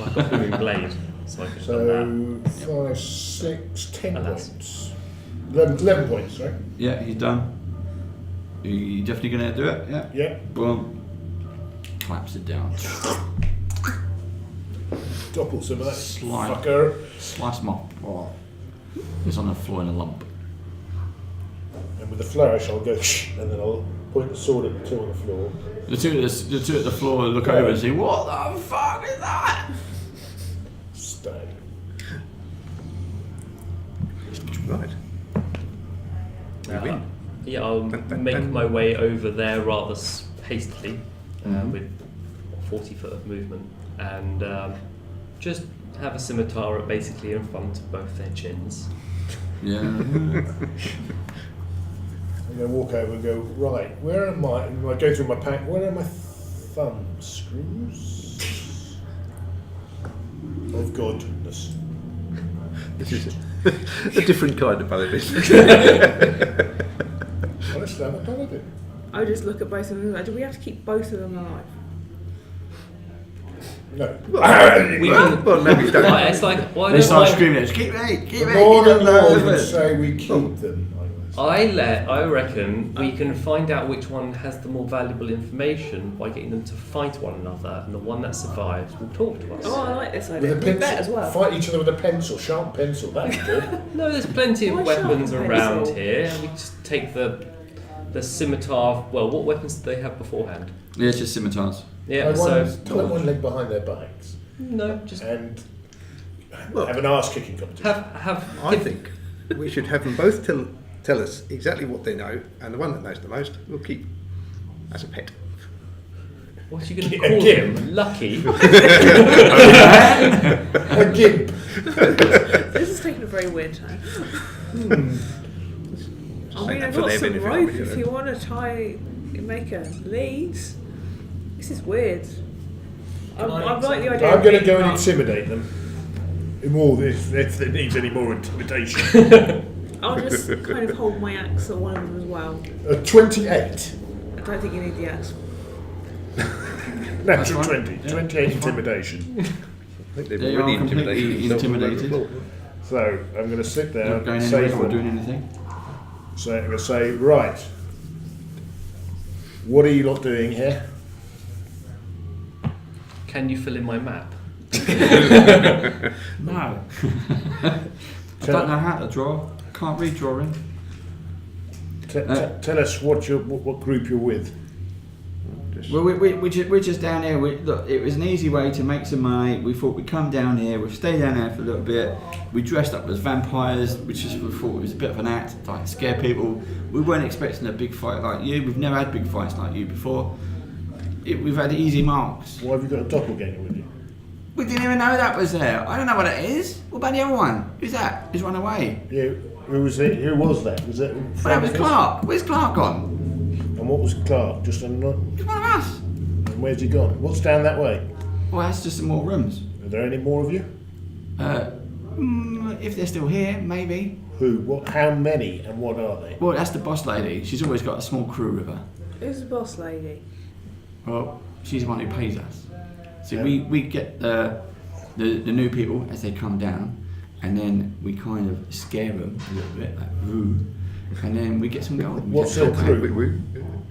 I've got a booming blade, so I could have done So 5, 6, 10 Alas. points. 11 points, right? Yeah, he's done. You definitely gonna do it? Yeah. Yeah. Boom. Claps it down. Topple some of that Slide. fucker. Slice him off. Oh. It's on the floor in a lump. And with the flourish, I'll go and then I'll point the sword at the 2 on the floor. The two at the floor look over and say, "What the fuck is that?" Stay. Right. Yeah, I'll make my way over there rather hastily with 40 foot of movement and just have a scimitar basically in front of both their chins. Yeah. I'm going to walk over and go, right, where am I? And I go through my pack, where are my thumb screws? Of godness. This is a different kind of paladin. Honestly, I'm a paladin. I just look at both of them. Do we have to keep both of them alive? No. We can. Well, no, we don't. Why, it's like why They don't start I? screaming at us, keep me, The more keep and more me. would say we keep them. I reckon we can find out which one has the more valuable information by getting them to fight one another, and the one that survives will talk to us. Oh, I like this With idea. a We pencil. bet as well. Fight each other with a pencil, sharp pencil, that'd be good. No, there's plenty of Why weapons sharpen around pencil? here. We just take the scimitar. Well, what weapons do they have beforehand? Yeah, it's just scimitars. Yeah, Tie so one leg behind their backs no, just and Well, have an arse kicking competition. I think we should have them both tell us exactly what they know, and the one that knows the most we'll keep as a pet. What are you going to A call gimp. him? Lucky. A gimp. This is taking a very weird turn. I mean, that I've for got their some benefit, rope you know. if you want to make a lead. This is weird. I like the idea. I'm of going to being go and up. intimidate them. More if there needs any more intimidation. I'll just kind of hold my axe at one of them as well. 28. I don't think you need the axe. Natural fine. 20. Yeah, 28 that's fine. intimidation. I think they've Yeah, you already are completely intimidated themselves all over the intimidated. floor. So I'm going to sit there Not going and anywhere say or doing anything. So I'm going to say, right. What are you lot doing here? Can you fill in my map? No. I don't know how to draw. Can't read drawing. Tell us what group you're with. Well, we're just down here. Look, it was an easy way to make some money. We thought we'd come down here. We'd stay down there for a little bit. We dressed up as vampires, which is we thought it was a bit of an act, like scare people. We weren't expecting a big fight like you. We've never had big fights like you before. We've had easy marks. Why have you got a doppelganger with you? We didn't even know that was there. I don't know what it is. What about the other one? Who's that? Who's run away? Yeah, who was it? Who was that? Was it? Well, that was Clark. Where's Clark gone? And what was Clark? Just a nut? He's one of us. And where's he gone? What's down that way? Well, that's just some more rooms. Are there any more of you? If they're still here, maybe. Who? What? How many? And what are they? Well, that's the boss lady. She's always got a small crew with her. Who's the boss lady? Well, she's the one who pays us. So Yeah. we get the new people as they come down, and then we kind of scare them a little bit, like ooh, and then we get some gold. What's her crew? Woo.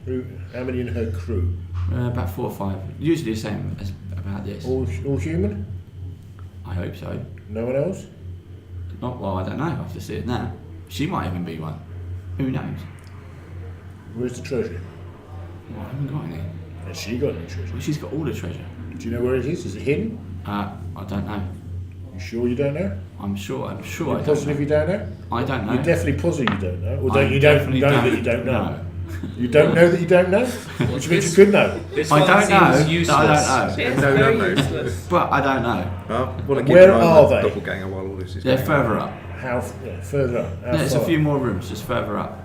Who? How many in her crew? About 4 or 5. Usually the same as about this. All human? I hope so. No one else? Not well. I don't know. I have to see it now. She might even be one. Who knows? Where's the treasure? Well, I haven't got any. Has she got any treasure? Well, she's got all the treasure. Do you know where it is? Is it hidden? I don't know. You sure you don't know? I'm sure. You're I don't positive know. you don't know? I don't know. You're definitely positive you don't know? Or I don't you don't definitely know that you don't know? No. You don't know that you don't know? Which means you could know. This I one don't know. seems useless. I don't know. It's No, very no. useless. But I don't know. Well, what a Where are they? Doppelganger while all this is They're going further on. up. Further up? How There's a far? few more rooms just further up.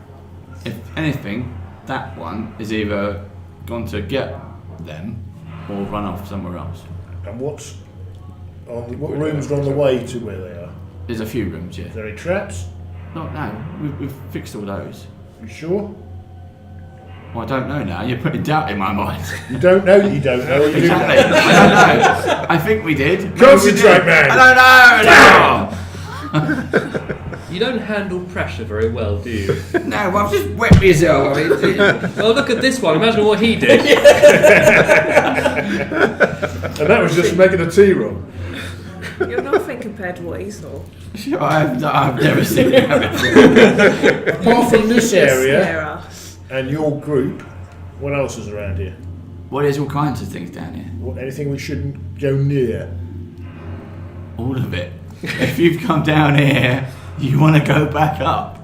If anything, that one is either gone to get them or run off somewhere else. And what rooms are on the way to where they are? There's a few rooms, yeah. Is there any traps? No, we've fixed all those. You sure? Well, I don't know now. You're putting doubt in my mind. You don't know that you don't know, or you do Exactly. know? I don't know. I think we did. Maybe we Concentrate, did. man. I don't know. You don't handle pressure very well, do you? No, well, I've just wet myself. I mean, Oh, look at this one. Imagine what he did. And that was just making a tea wrong. You're nothing compared to what he saw. I've never seen it happen. Apart from this area Scare us. and your group, what else is around here? Well, there's all kinds of things down here. Anything we shouldn't go near? All of it. If you've come down here, you want to go back up.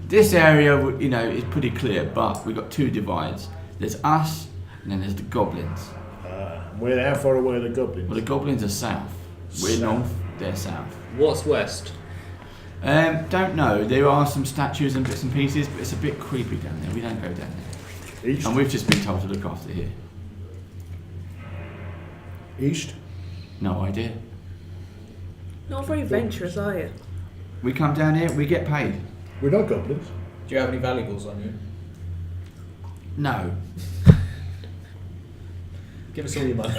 This area, is pretty clear, but we've got 2 divides. There's us, and then there's the goblins. How far away are the goblins? Well, the goblins are south. We're north, they're south. What's west? Don't know. There are some statues and bits and pieces, but it's a bit creepy down there. We don't go down there. East? And we've just been told to look after here. East? No idea. Not very adventurous, are you? We come down here, we get paid. We're not goblins. Do you have any valuables on you? No. Give us all your money.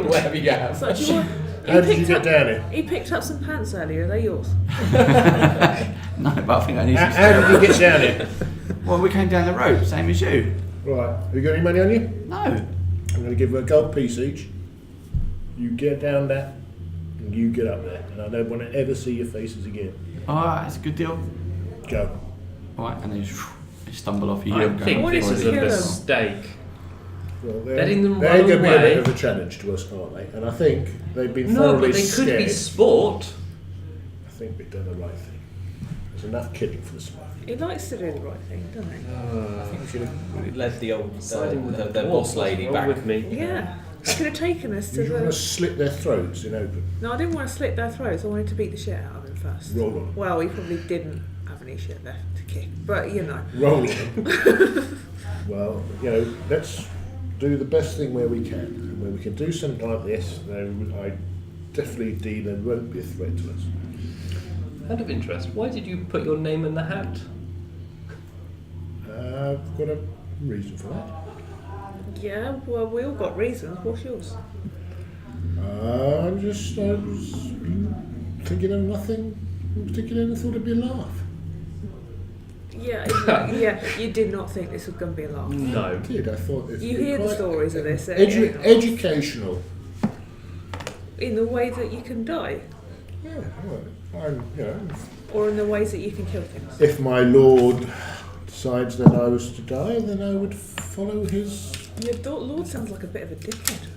Whatever you have. So, do you want, How did you get down here? He picked up some pants earlier. Are they yours? No, but I think I need How some. did you get down here? Well, we came down the road, same as you. Right. Have you got any money on you? No. I'm going to give you a gold piece each. You get down that, and you get up there. And I don't want to ever see your faces again. Alright, that's a good deal. Go. Alright, and they stumble off your I heel. think What this is is a kill 'em? mistake. Well, Letting them they're run going to be a away. bit of a challenge to us, aren't they? And I think they've been No, thoroughly but they could scared. be sport. I think we've done the right thing. There's enough killing for the smoke. He likes to do the right thing, doesn't he? I think we should have led the old Siding with the dwarves. boss lady What's wrong back. with me. Yeah. He could have taken us to You want to the. slit their throats in open. No, I didn't want to slit their throats. I wanted to beat the shit out of them first. Roll on them. Well, he probably didn't have any shit left to kick, but Roll on them. Well, let's do the best thing where we can. And when we can do something like this, then I definitely deem there won't be a threat to us. Out of interest, why did you put your name in the hat? I've got a reason for that. Yeah, well, we all got reasons. What's yours? I was thinking of nothing in particular and I thought it'd be a laugh. Yeah. You did not think this was going to be a laugh. No. I did. I thought You hear the stories of this. Educational. In the way that you can die, Yeah, well, or in the ways that you can kill things. if my lord decides that I was to die, then I would follow his. Your lord sounds like a bit of a dickhead.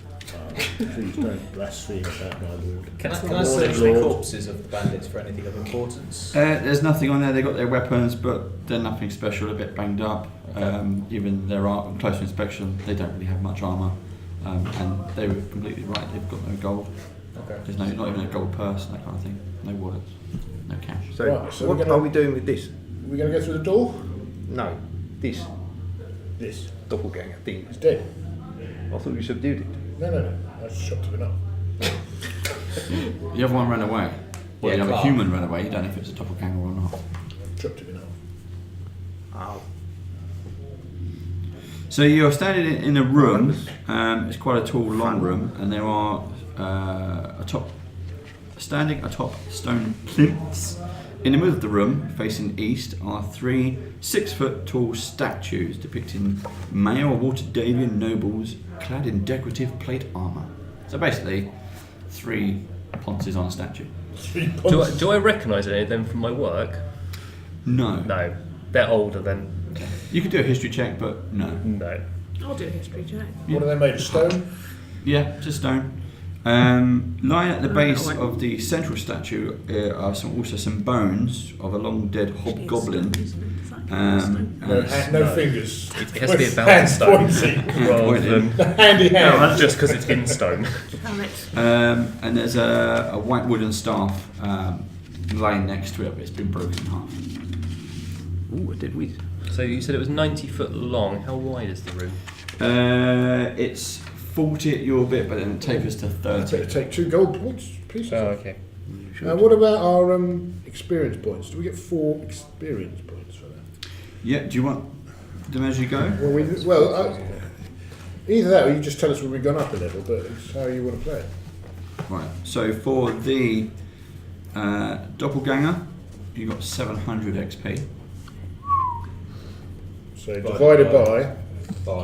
Please don't blaspheme about my lord. Can I Lord, search the Lord. corpses of the bandits for anything of importance? There's nothing on there. They got their weapons, but they're nothing special. A bit banged up. Even their on closer inspection, they don't really have much armour. And they were completely right. They've got no gold. Okay. There's not even a gold purse, that kind of thing. No wallets, no cash. So, Right, so what we're gonna- are we doing with this? We're going to go through the door? No, this This. doppelganger thing. It's dead. I thought you subdued it. No. I shot him enough. The other one ran away. Well, Yeah, the other Clark. human ran away. You don't know if it's a doppelganger or not. Chopped him enough. Oh. So you're standing in a room. It's quite a tall, long room, and there are standing atop stone plinths. In the middle of the room, facing east, are 3 6-foot-tall statues depicting male Waterdeepian nobles clad in decorative plate armour. So basically, 3 ponces on a statue. Do I recognise any of them from my work? No. No. They're older then. You could do a history check, but no. No. I'll do a history check. What are they made of? Stone? Yeah, just stone. Lying at the base of the central statue are also some bones of a long dead hobgoblin. No fingers. It has to be about Hands stone pointing. rather than Handy hand. no, just because it's in stone. Damn it. And there's a white wooden staff lying next to it, but it's been broken in half. Ooh, I did we? So you said it was 90 foot long. How wide is the room? It's 40 at your bit, but then it tapers to 30. Take 2 gold points, please. Okay. What about our experience points? Do we get 4 experience points for that? Yeah, do you want them as you go? Either that or you just tell us when we've gone up a level, but it's how you want to play it. Right, so for the doppelganger, you got 700 XP. So divided by.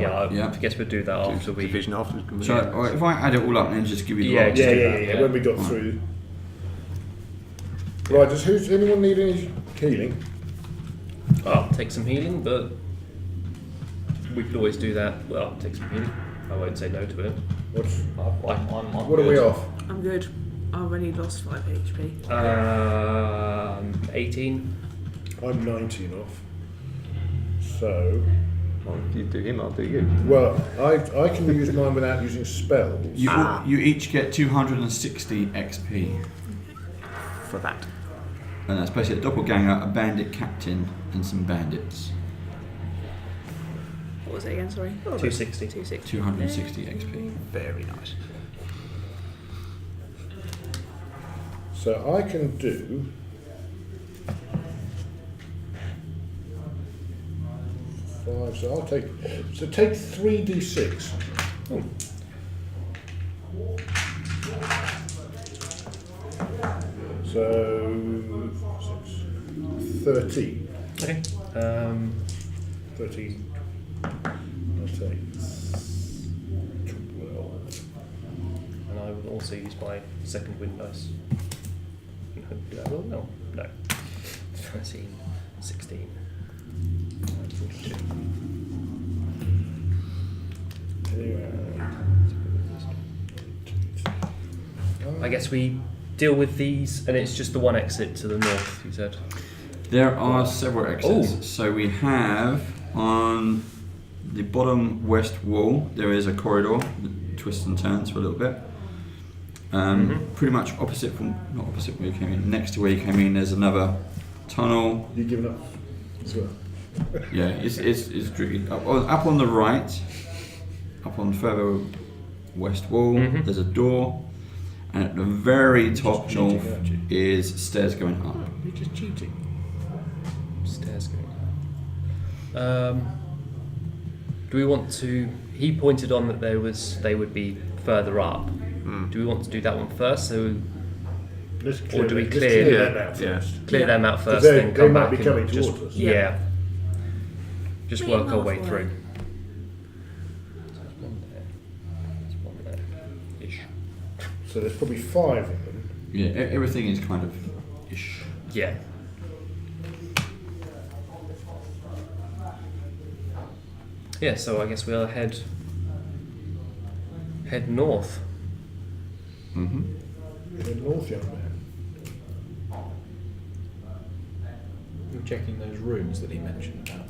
Yeah, I guess we'll do that after we. Division afterwards. So alright, if I add it all up and then just give you the Yeah, roll. just do Yeah. that, When we got through. Right, does anyone need any healing? I'll take some healing, but we could always do that. Well, I'll take some healing. I won't say no to it. What are we off? I'm good. I've only lost 5 HP. 18. I'm 19 off. So, Well, if you do him, I'll do you. well, I can use mine without using spells. You each get 260 XP. For that. And that's basically a doppelganger, a bandit captain, and some bandits. What was it again? Sorry. 260. 260. 260 XP. Very nice. So I can do. Five. So I'll take. So take 3d6. Oh. So 13. Okay. 13. I'll take 12. And I will also use my second wind dice. And hopefully I will. No. 13, 16, 42. I guess we deal with these, and it's just the one exit to the north, you said? There are several exits. Oh. So we have on the bottom west wall, there is a corridor that twists and turns for a little bit. Pretty much opposite not opposite where you came in, next to where you came in, there's another tunnel. You giving up as well? Yeah, it's tricky. Up on the right, up on the further west wall, there's a door, and at the very top cheating, north aren't you? is stairs going up. You're just cheating. Stairs going up. Do we want to? He pointed on that they would be further up. Do we want to do that one first? So Let's Or do we let's clear them out yeah. first. clear Yeah. them out first, They- then they come might back be coming and just towards us. yeah. just Meet work our way halfway. through. So there's one there. There's one there. Ish. So there's probably 5 of them. Yeah, everything is kind of ish. Yeah. Yeah, so I guess we'll head north. Mm-hmm. The north young man. You're checking those rooms that he mentioned about.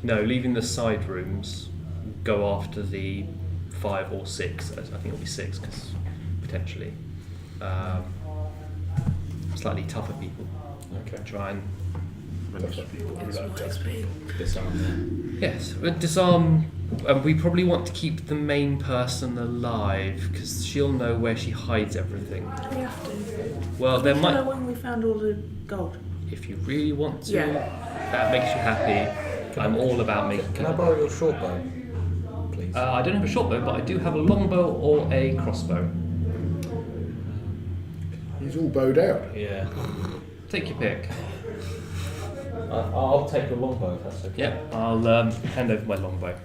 No, leaving the side rooms, go after the 5 or 6. I think it'll be 6 because potentially slightly tougher people. Okay. Try and That's what people who like to- Disarm them. yes, disarm. We probably want to keep the main person alive because she'll know where she hides everything. We have to. Well, there Tell her might, when we found all the gold. if you really want to. Yeah. That makes you happy. I'm all about making. Can I borrow your short bow, please? I don't have a short bow, but I do have a longbow or a crossbow. He's all bowed out. Yeah. Take your pick. I'll take your longbow if that's okay. Yeah, I'll hand over my longbow.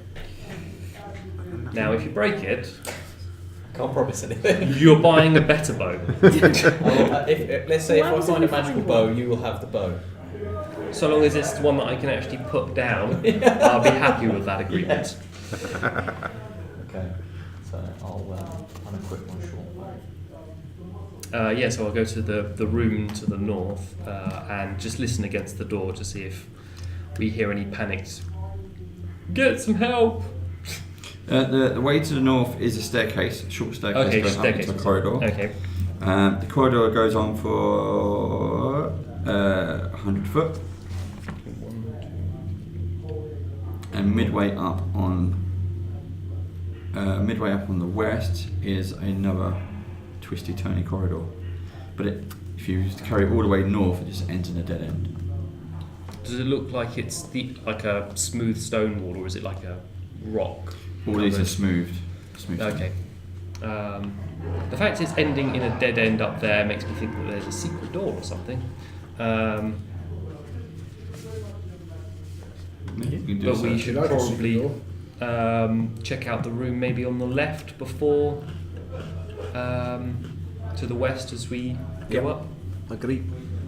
Now, if you break it, Can't promise anything. you're buying a better bow. Let's say Why if I was find it a magical find bow, one? you will have the bow. So long as it's one that I can actually put down, I'll be happy with that agreement. Okay. So I'll unequip my short bow. Yeah, so I'll go to the room to the north and just listen against the door to see if we hear any panicked, "Get some help!" The way to the north is a staircase, a short staircase Okay, going staircase. up into a corridor. Okay. The corridor goes on for 100 foot, and midway up on the west is another twisty, turny corridor. But if you carry all the way north, it just ends in a dead end. Does it look like it's like a smooth stone wall, or is it like a rock? All these are smooth. Okay. The fact it's ending in a dead end up there makes me think that there's a secret door or something. You can do But we so. should Like a probably secret check out the room maybe on the left before to the west as we go up. Agree.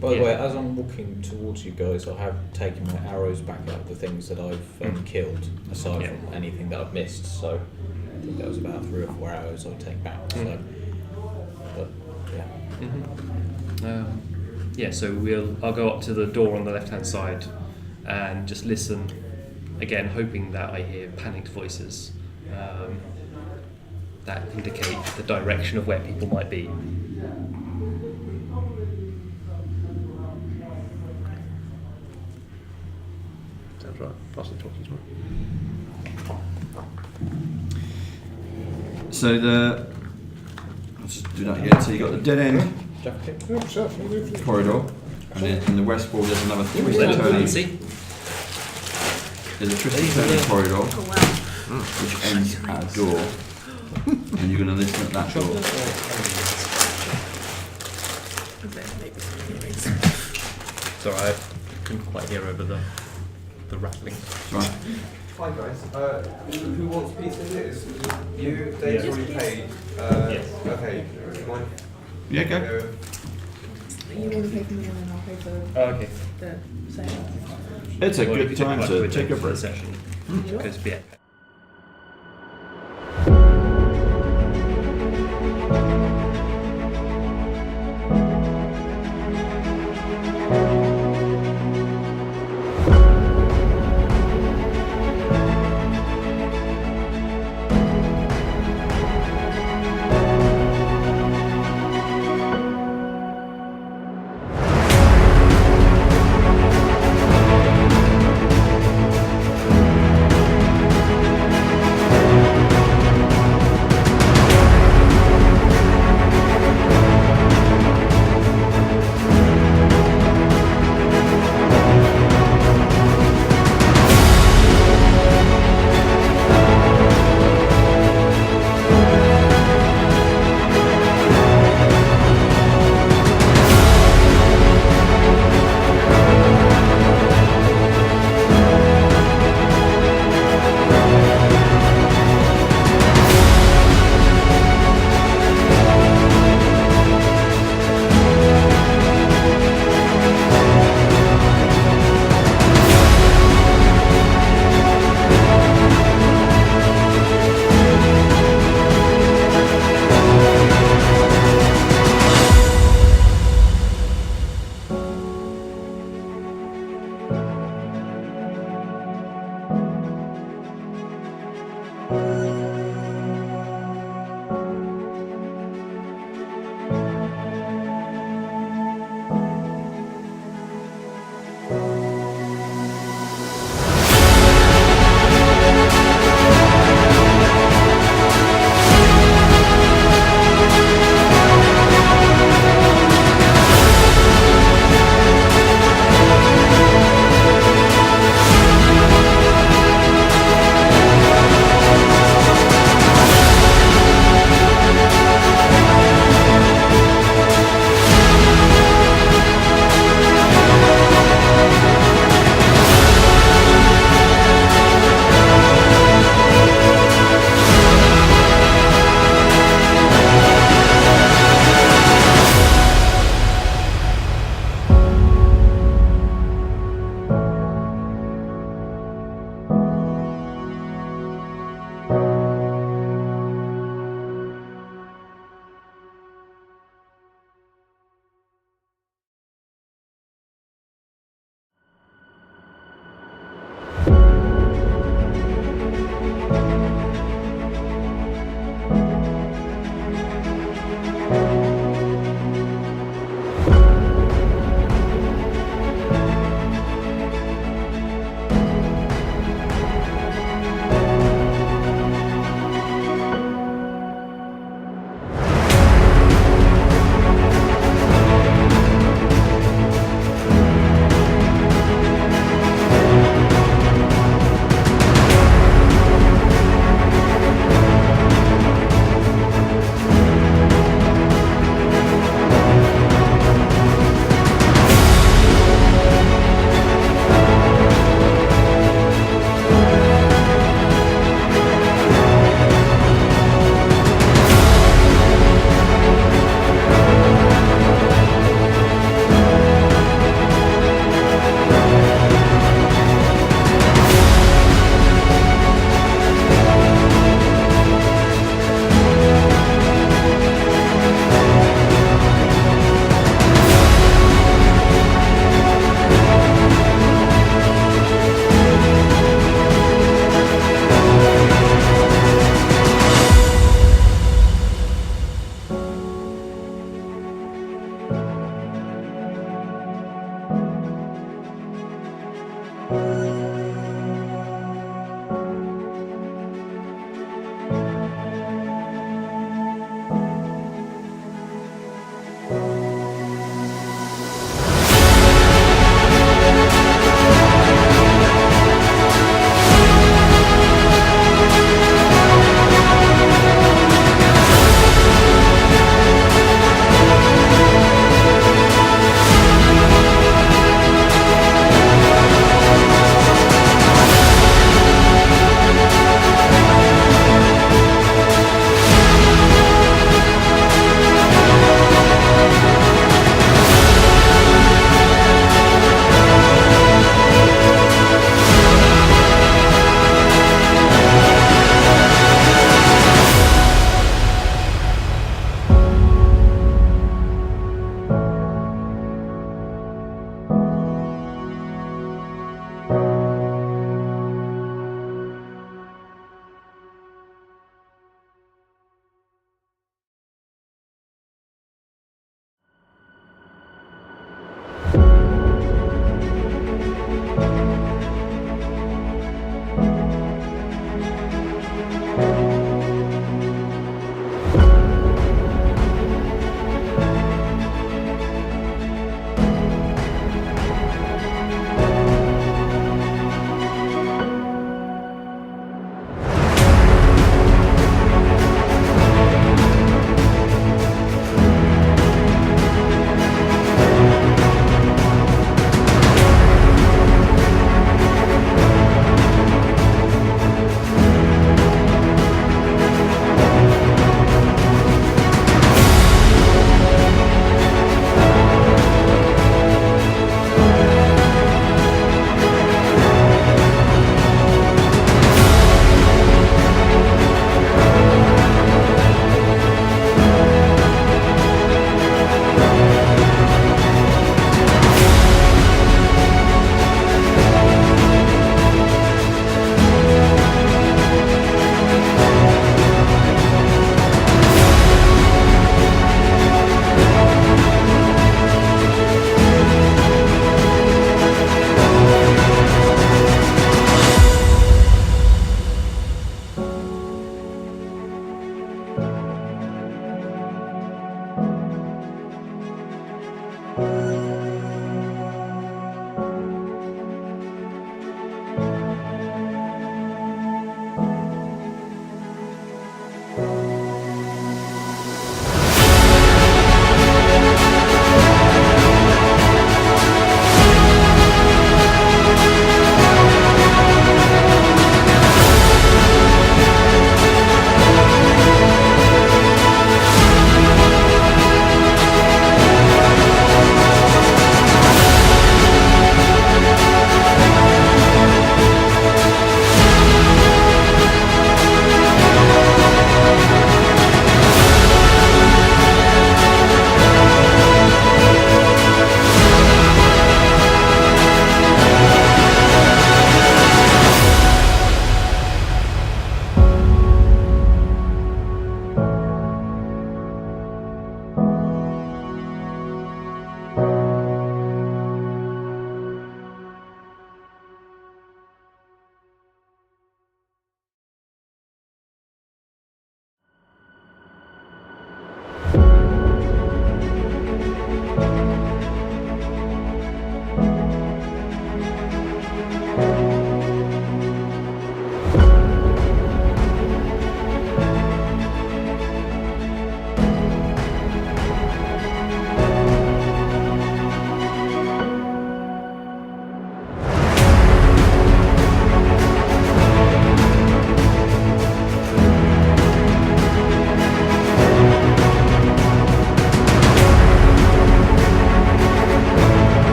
By the Yeah. way, as I'm walking towards you guys, I have taken my arrows back out of the things that I've killed, aside Yeah. from anything that I've missed. So I think that was about 3 or 4 arrows I'll take back. So, but yeah. Yeah, so I'll go up to the door on the left hand side and just listen again, hoping that I hear panicked voices that indicate the direction of where people might be. Sounds right. Pass the torch as well. So let's just do that again. So you got the dead end corridor, and then in the west wall there's another twisty turny. There's a twisty turny corridor Oh wow. which ends at a door, and you're going to listen at that door. Sorry, I couldn't quite hear over the rattling. Right. Hi guys, who wants a piece of this? You, Dave's Yes. already paid. Yes. Okay, do you mind? Yeah, go. You want to pay for me and then I'll pay for Okay. the session. It's a Well, good we time could to take a for the break. session. Because yeah.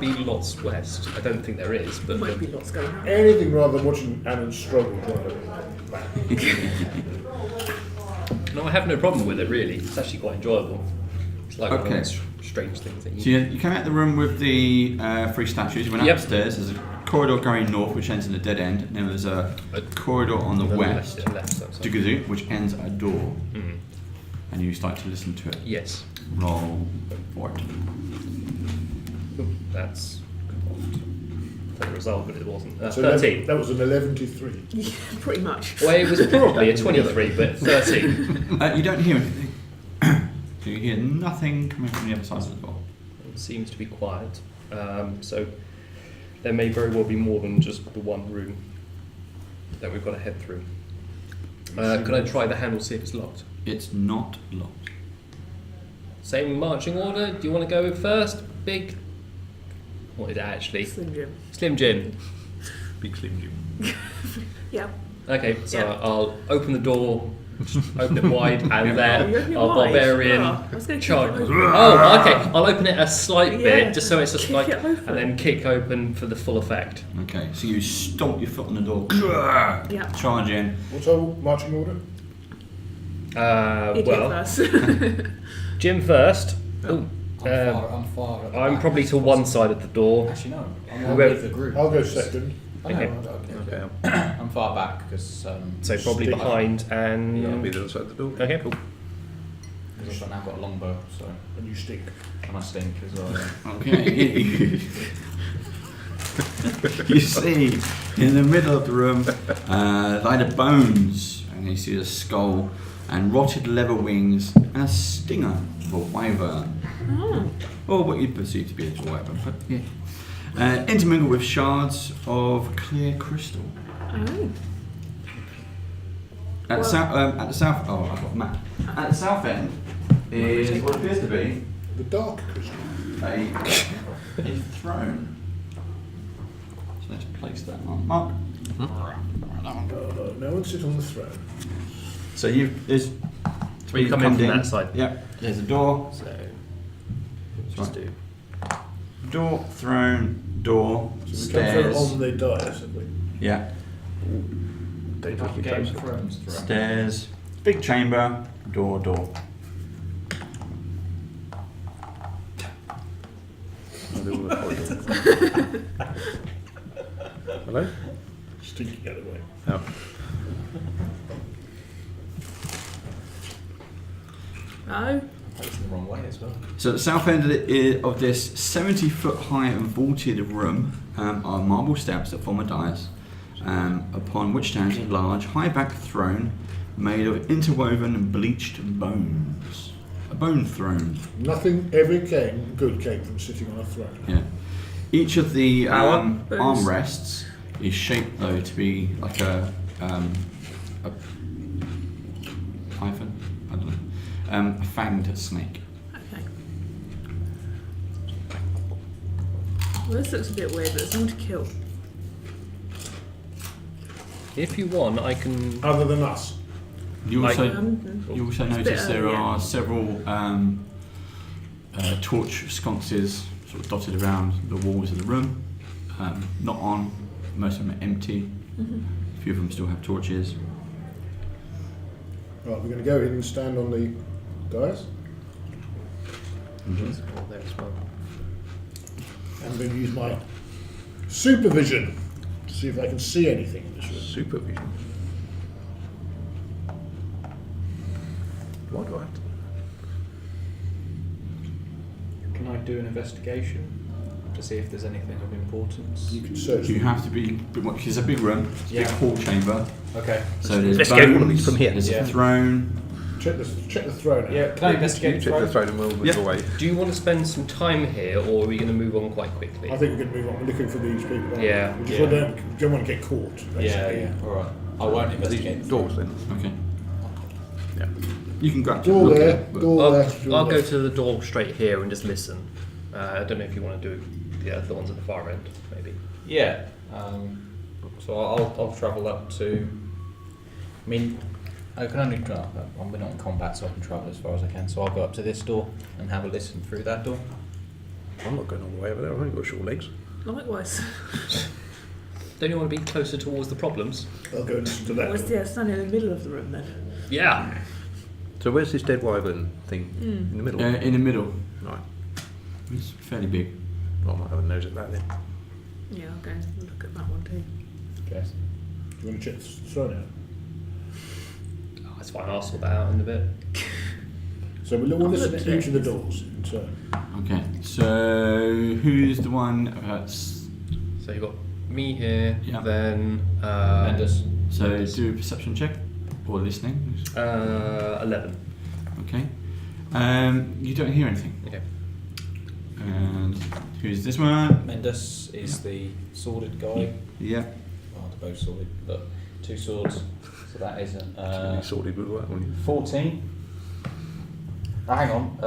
might be lots west. I don't think there is, There but might be lots going on. Anything rather than watching Alan struggle trying to. no, I have no problem with it really. It's actually quite enjoyable. It's like one of Okay. those strange things that So you came out the room with the 3 statues. You went Yep. upstairs. There's a corridor going north, which ends in a dead end. And then there's a corridor on the west, left side. Dugazoo, which ends at a door. Mhm. And you start to listen to it. Yes, Roll for it. that's the result, but it wasn't. So 13. that was an 11 to 3. Yeah, pretty much. Well, it was probably a 23, but 13. You don't hear anything. So you hear nothing coming from the other side of the door. It seems to be quiet. So there may very well be more than just the one room that we've got to head through. Can I try the handle, see if it's locked? It's not locked. Same marching order. Do you want to go first? Big. What is it actually? Slim Jim. Slim Jim. Big Slim Jim. Yeah. Okay, so Yeah. I'll open the door, open it wide, and Oh, you there open it our wide? barbarian Oh, I was gonna kick charge. it open. Oh, okay. I'll open it a slight Yeah, bit, just so it's just kick like, it open. and then kick open for the full effect. Okay, so you stomp your foot on the door. Yeah. Charge in. What's our marching order? Idiot Well, first. Jim first. Ooh, I'm far at the I'm back. probably to one side of the door. Actually, no. I'm Who with goes- the group. I'll go second. I know, Okay. okay. Okay, I'm far back because So probably Stick. behind and. I'll be the other side of the door. Okay, cool. I've now got a longbow, so And you stink. and I stink as well. Yeah. Okay. You see in the middle of the room lie the bones, and you see a skull and rotted leather wings and a stinger of a wyvern, or what you perceive to be a wyvern, but yeah. Intermingled with shards of clear crystal. Oh. At the south. Oh, I've got a map. At the south end is what appears to be The dark crystal. a throne. So let's place that on Mark. No one sit on the throne. So there's We come in from that side. Yep. There's a door. So Just do. Door, throne, door, So we come stairs. through on the dais, have we? Yeah. Don't take your Game toes of off. Thrones throne. Stairs. Big chamber. Door. I'll do all the corridor. Hello? Stinky the other way. Oh. Oh. Facing the wrong way as well. So at the south end of this 70-foot high and vaulted room are marble steps that form a dais, upon which stands a large high-backed throne made of interwoven and bleached bones. A bone throne. Nothing ever good came from sitting on a throne. Yeah. Each of the Bones. armrests is shaped though to be like a python. I don't know. A fanged snake. Okay. Well, this looks a bit weird, but it's not to kill. If you want, I can. Other than us. You Like- also you also It's a bit notice there early, yeah. are several torch sconces sort of dotted around the walls of the room. Not on. Most of them are empty. A few of them still have torches. Right, we're going to go in and stand on the dais. There's one there as well. I'm going to use my supervision to see if I can see anything in this room. Supervision. Why do I have to? Can I do an investigation to see if there's anything of importance? You can search. You have to be. It's a big room. It's a big Yeah. hall chamber. Okay. So there's Let's go bones, from here. There's Yeah. a throne. Check the throne out. Yeah. Can I You investigate check the throne and we'll move Yeah. away. Do you want to spend some time here, or are we going to move on quite quickly? I think we're going to move on. We're looking for these people. aren't we? Yeah. We just Yeah. don't want to get caught. Basically. Yeah. All right. I won't investigate. Doors then. Okay. Yeah. You can go up to Door look there. at it, but- Door I'll, there. door I'll go there. to the door straight here and just listen. I don't know if you want to do the ones at the far end, maybe. Yeah. So I'll travel up to. I mean, I can only travel. We're not in combat, so I can travel as far as I can. So I'll go up to this door and have a listen through that door. I'm not going all the way over there. I've only got short legs. Likewise. Don't you want to be closer towards the problems? I'll go and listen to that. Well, yeah, standing in the middle of the room then. Yeah. So where's this dead wyvern thing? In the middle? In the middle. Right. It's fairly big. Well, I might have a nose at that then. Yeah, I'll go and look at that one too. Okay. Do you want to check the throne out? Oh, that's fine. I'll sort that out in a bit. So we'll I'll listen look at at each it. of the doors in turn. Okay, so who's the one? So you've got me here, Yeah. then Mendes. So do a perception check or listening. 11. Okay. You don't hear anything. Okay. And who's this one? Mendes is the sworded guy. Yeah. Oh, they're both sworded, but 2 swords. So that isn't. You sorted with that one. 14. Oh, hang on.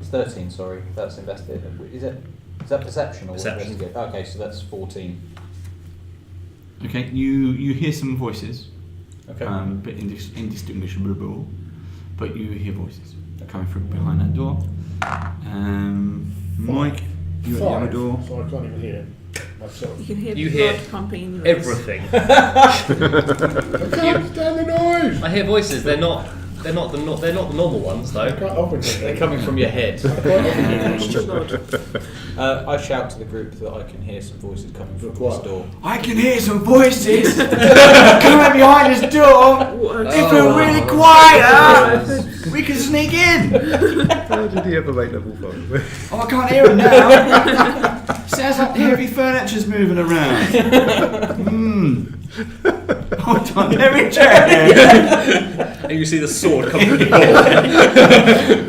It's 13. Sorry, that's invested. Is that perception or Perception. investigate? Okay, so that's 14. Okay. You hear some voices. Okay. A bit indistinguishable, but you hear voices coming from behind that door. Mike, you're at the other 5, door. so I can't even hear myself. You can hear You the hear blood pumping in your ears. Everything. I can't stand the noise! I hear voices. They're not the normal ones I though. can't often hear They're coming from your head. I can't often hear It's too loud. I shout to the group that I can hear some voices coming from this door. I can hear some voices coming behind this door. If we're really quiet, we can sneak in. How did he ever make level 5? Oh, I can't hear it now. Sounds like heavy furniture's moving around. Hold on, let me check. And you see the sword coming from the door.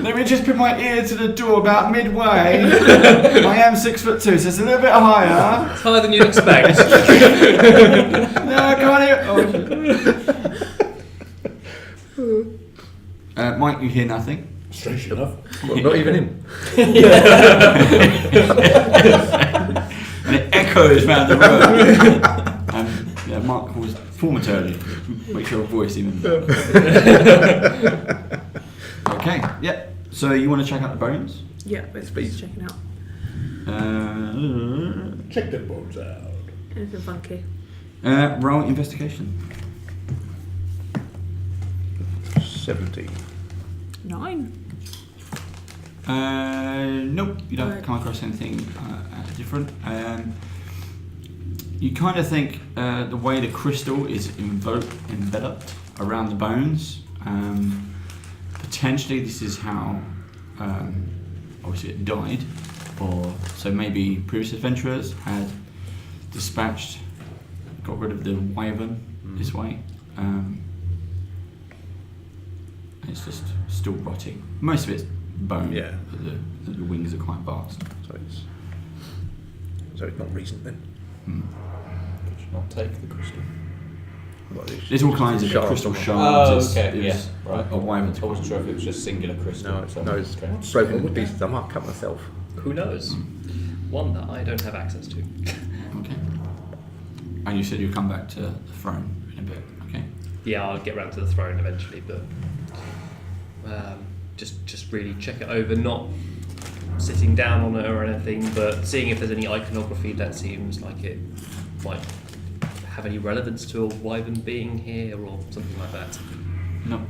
Let me just put my ear to the door about midway. I am 6'2", so it's a little bit higher. It's higher than you'd expect. No, I can't hear. Oh. Mike, you hear nothing. Strange enough. Well, not even him. And it echoes around the room. Yeah, Mark calls formatorily. Make sure your voice even. Okay, yeah. So you want to check out the bones? Yeah, it's Speed. checking out. Check the bones out. Anything funky? Roll investigation. 17. 9. Nope, you don't come across anything different. You kind of think the way the crystal is enveloped around the bones, potentially this is how obviously it died, or so maybe previous adventurers had got rid of the wyvern this way. And it's just still rotting. Most of it's bone, Yeah. but the wings are quite vast. So it's not recent then. Could you not take the crystal? Well, There's all kinds of shards crystal on it. shards. Oh, okay, It was yeah, right. A wyvern. I wasn't sure if it was just singular crystal. No, it's Okay. broken into pieces. I might cut myself. Who knows? One that I don't have access to. Okay. And you said you'll come back to the throne in a bit. Okay. Yeah, I'll get round to the throne eventually, but just really check it over, not sitting down on it or anything, but seeing if there's any iconography that seems like it might have any relevance to a wyvern being here or something like that. No,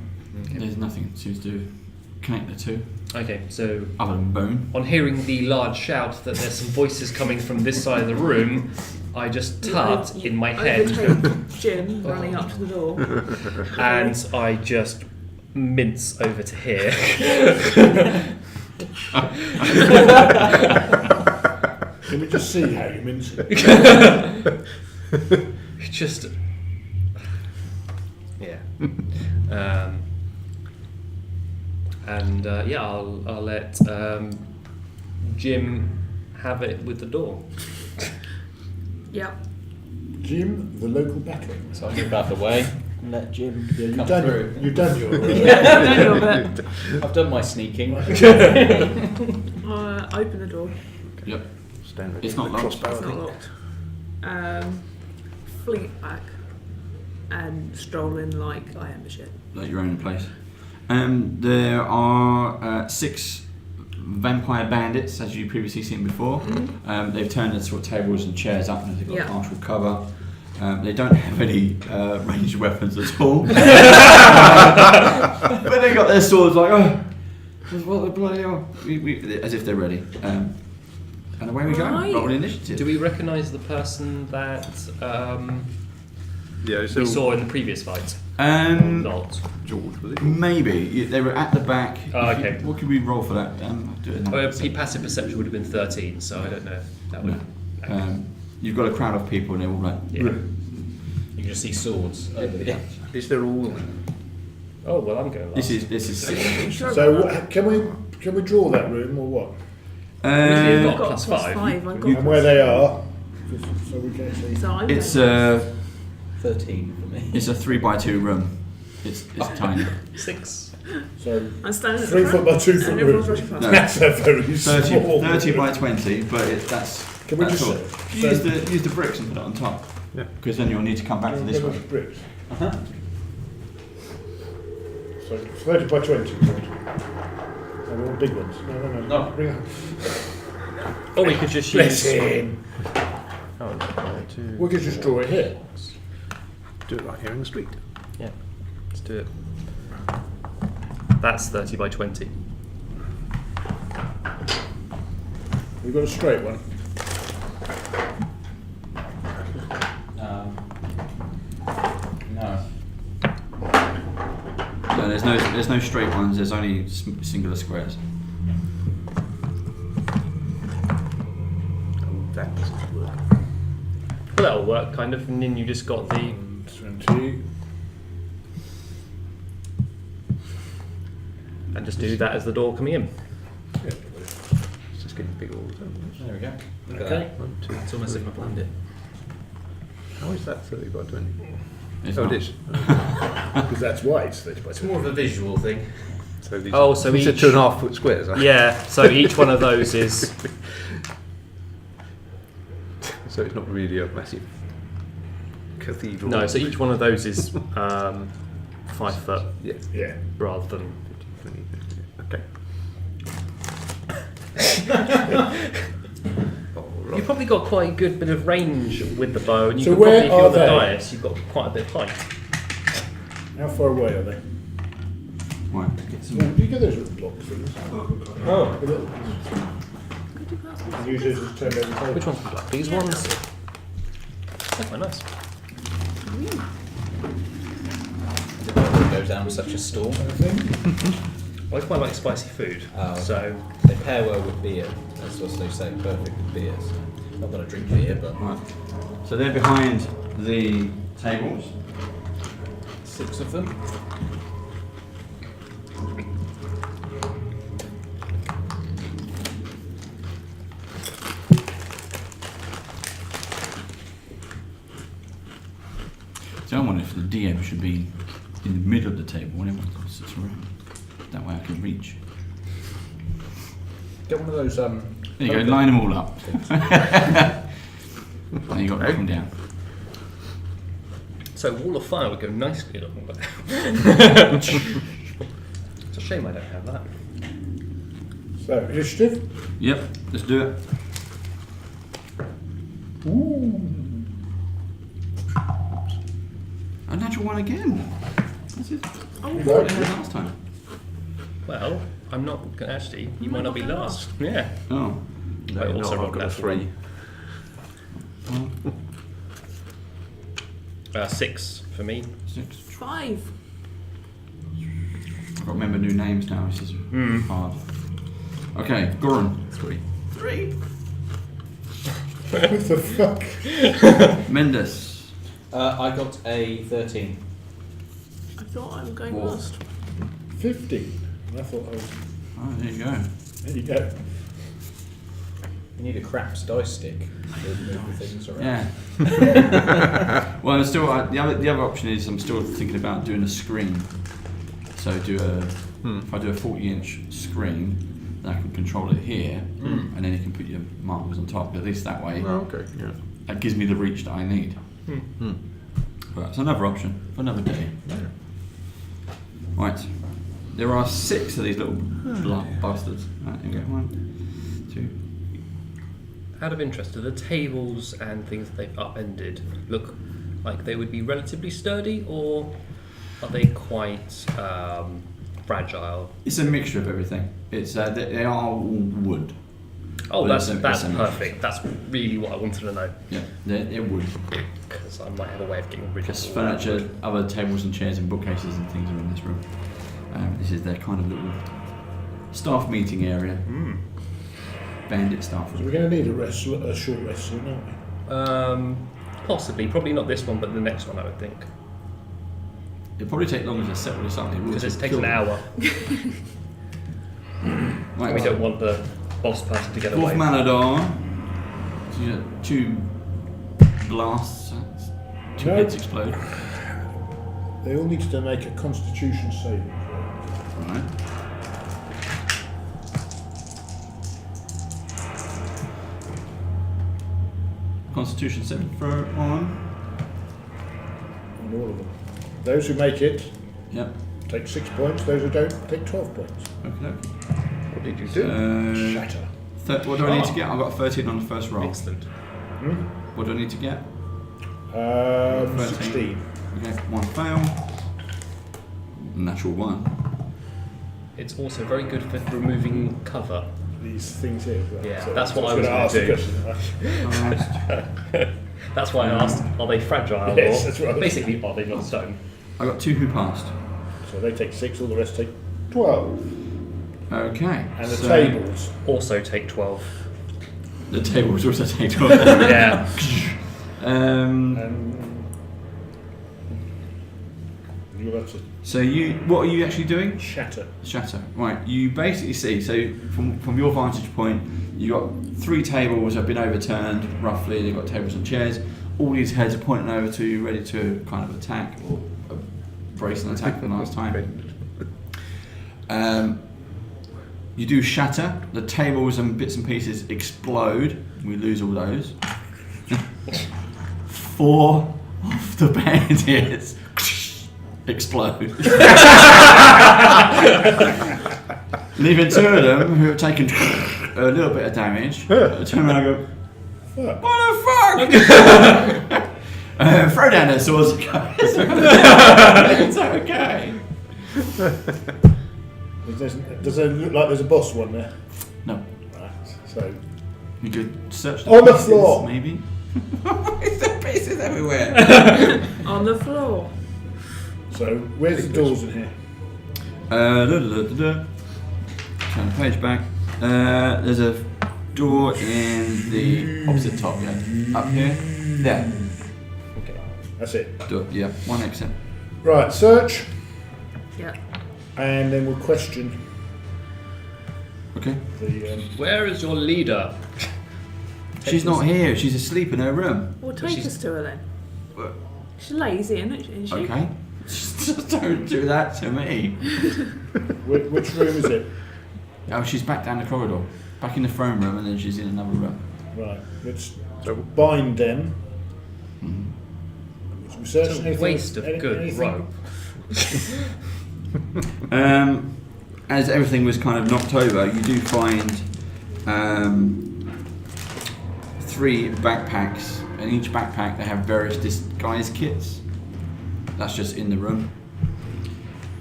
Okay. there's nothing that seems to connect the two, Okay, so other than bone. on hearing the large shout that there's some voices coming from this side of the room, I just tut in my head Overtake Jim running up to the door. and I just mince over to here. Can we just see how you mince it? Just yeah. I'll let Jim have it with the door. Yep. Jim, the local battler. So I move out the way and let Jim Yeah, come through. you've done your I've done my sneaking. Open the door. Yep. Stand It's not with the locked. crossbow. It's not locked. Fling it back and stroll in like I am the shit. Like your own place. There are 6 vampire bandits, as you previously seen before. They've turned the sort of tables and chairs up and they've got partial cover. They don't have any ranged weapons at all. But they got their swords like, what the bloody hell? As if they're ready. And away we go. Roll initiative. Do we recognise the person that Yeah, we saw in the previous fight? Not. George, was it? Maybe. They were at the back. Oh, okay. What could we roll for that? Do it now. Passive perception would have been 13, so I don't know if that would. You've got a crowd of people and they're all like... Yeah. You can just see swords over the edge. Is there all? Oh well, I'm going last. This is So can we draw that room or what? Usually you've I've got got +5. +5. I've got And where they are, so we can see. So I'm It's going- 13 for me. it's a 3x2 room. It's tiny. 6. So I'm standing at 3 the foot front by 2 foot and everyone's room. rushing past. No. That's a very 30 small. 30 by 20, but that's. Can we that's just all. say- Use the bricks and put it on top. Yeah. Because then you'll need to come back to this Go one. with bricks. Uh-huh. So 30 by 20. And all big ones. No. Bring it. Or we could just Bless use. him. We could just draw it here. Do it right here in the street. Yeah, let's do it. That's 30 by 20. We've got a straight one. No. No, there's no straight ones. There's only singular squares. That doesn't work. Well, that'll work, kind of, and then you just got the. 20. And just do that as the door coming in. Yeah, it's just getting big all the time. There we go. Look at Okay. 1, 2. It's almost as if I planned it. How is that 30 by 20? It's Oh, not. it is. Because that's why it's 30 by 20. It's more of a visual thing. So these Oh, so these are each- 2.5 foot squares. Huh? Yeah, so each one of those is. So it's not really a massive cathedral. No, so each one of those is 5 foot Yeah. Yeah. rather than. 20, okay. You've probably got quite a good bit of range with the bow, and you So can where probably, if you're are the they? dais, you've got quite a bit of height. How far away are they? Right. Do you get those little block things? Oh. The little ones. And usually just turn over the table. Which ones would you like? These ones? They're quite nice. It goes down with such a storm. I quite like spicy food, Oh. so They pair well with beer. That's what they say, perfect with beer. So not going to drink beer, but Right. So they're behind the tables. 6 of them. So I wonder if the DM should be in the middle of the table when everyone sits around. That way I can reach. Get one of those. There you go, line them all up. Then you got to knock them down. so wall of fire would go nicely along with that. It's a shame I don't have that. So, initiative. Yep, let's do it. A natural one again. This is Oh, what I had last time. Well, I'm not gonna actually. You might not be last. Yeah. Oh. I also I've rolled got a natural 3. one. 6 for me. 6. 5. I've got to remember new names now, this is hard. Okay, Goran. 3. 3. What the fuck? Mendes. I got a 13. I thought I was going Whoa. last. 15. And I thought I was. Oh, there you go. There you go. You need a craps dice stick to move the things around. Yeah. Well, I'm still the other option is I'm still thinking about doing a screen. So if I do a 40-inch screen, then I can control it here, and then you can put your markers on top. At least that way, Oh, okay. Yeah. that gives me the reach that I need. But it's another option for another day. Right. There are 6 of these little bastards. Right, you go 1, 2. Out of interest, do the tables and things that they've upended look like they would be relatively sturdy, or are they quite fragile? It's a mixture of everything. It's they are all wood. Oh, But that's it's a perfect. That's really what I wanted to know. Yeah, they're wood. Because I might have a way of getting rid of Just all that furniture, wood. other tables and chairs and bookcases and things are in this room. This is their kind of little staff meeting area. Bandit staff So room. we're going to need a short rest soon, aren't we? Possibly, probably not this one, but the next one, I would think. It'll probably take longer to settle this up. Because it takes an hour. Right, We don't want the boss person to get Fourth away. Maladar. So you got 2 blasts. 2 No. heads explode. They all need to make a Constitution saving. Right. Constitution 7 for on. On all of them. Those who make it Yep. take 6 points. Those who don't take 12 points. Okay. What did you do? Shatter. What do I need to get? I've got 13 on the first roll. Excellent. What do I need to get? 16. Okay, 1 fail. Natural 1. It's also very good for removing cover. These things here. Right? Yeah, that's what I was gonna gonna ask the do. question. That's why I asked, are they fragile? Yes, or that's right. basically, are they not stone? I got 2 who passed. So they take 6, all the rest take 12. Okay. And the so tables. Also take 12. The tables also take 12. Yeah. And you'll have to So what are you actually doing? shatter. Shatter. Right. You basically see. So from your vantage point, you got 3 tables have been overturned. Roughly, they've got tables and chairs. All these heads are pointing over to you, ready to kind of attack or brace an attack for the last time. You do shatter. The tables and bits and pieces explode. We lose all those. 4 of the bandits explode. Leaving 2 of them who have taken a little bit of damage. Turn around and go, what the fuck? Throw down their swords. It's okay. Does it look like there's a boss one there? No. Right. So You could search On the pieces, floor. maybe. Is there pieces everywhere? On the floor. where's the doors in here? Turn the page back. There's a door in the opposite top, yeah. Up here. There. Okay. That's it. Door, yeah. 1 exit. Right, search, Yeah. and then we'll question Okay. the. Where is your leader? She's not here. She's asleep in her room. Well, take she's- us to her then. Well, She's lazy, isn't she? Okay. Don't do that to me. Which room is it? Oh, she's back down the corridor. Back in the throne room, and then she's in another room. Right, let's bind them. Should we search It's a anything? waste of good anything? rope. As everything was kind of knocked over, you do find 3 backpacks. In each backpack, they have various disguise kits. That's just in the room.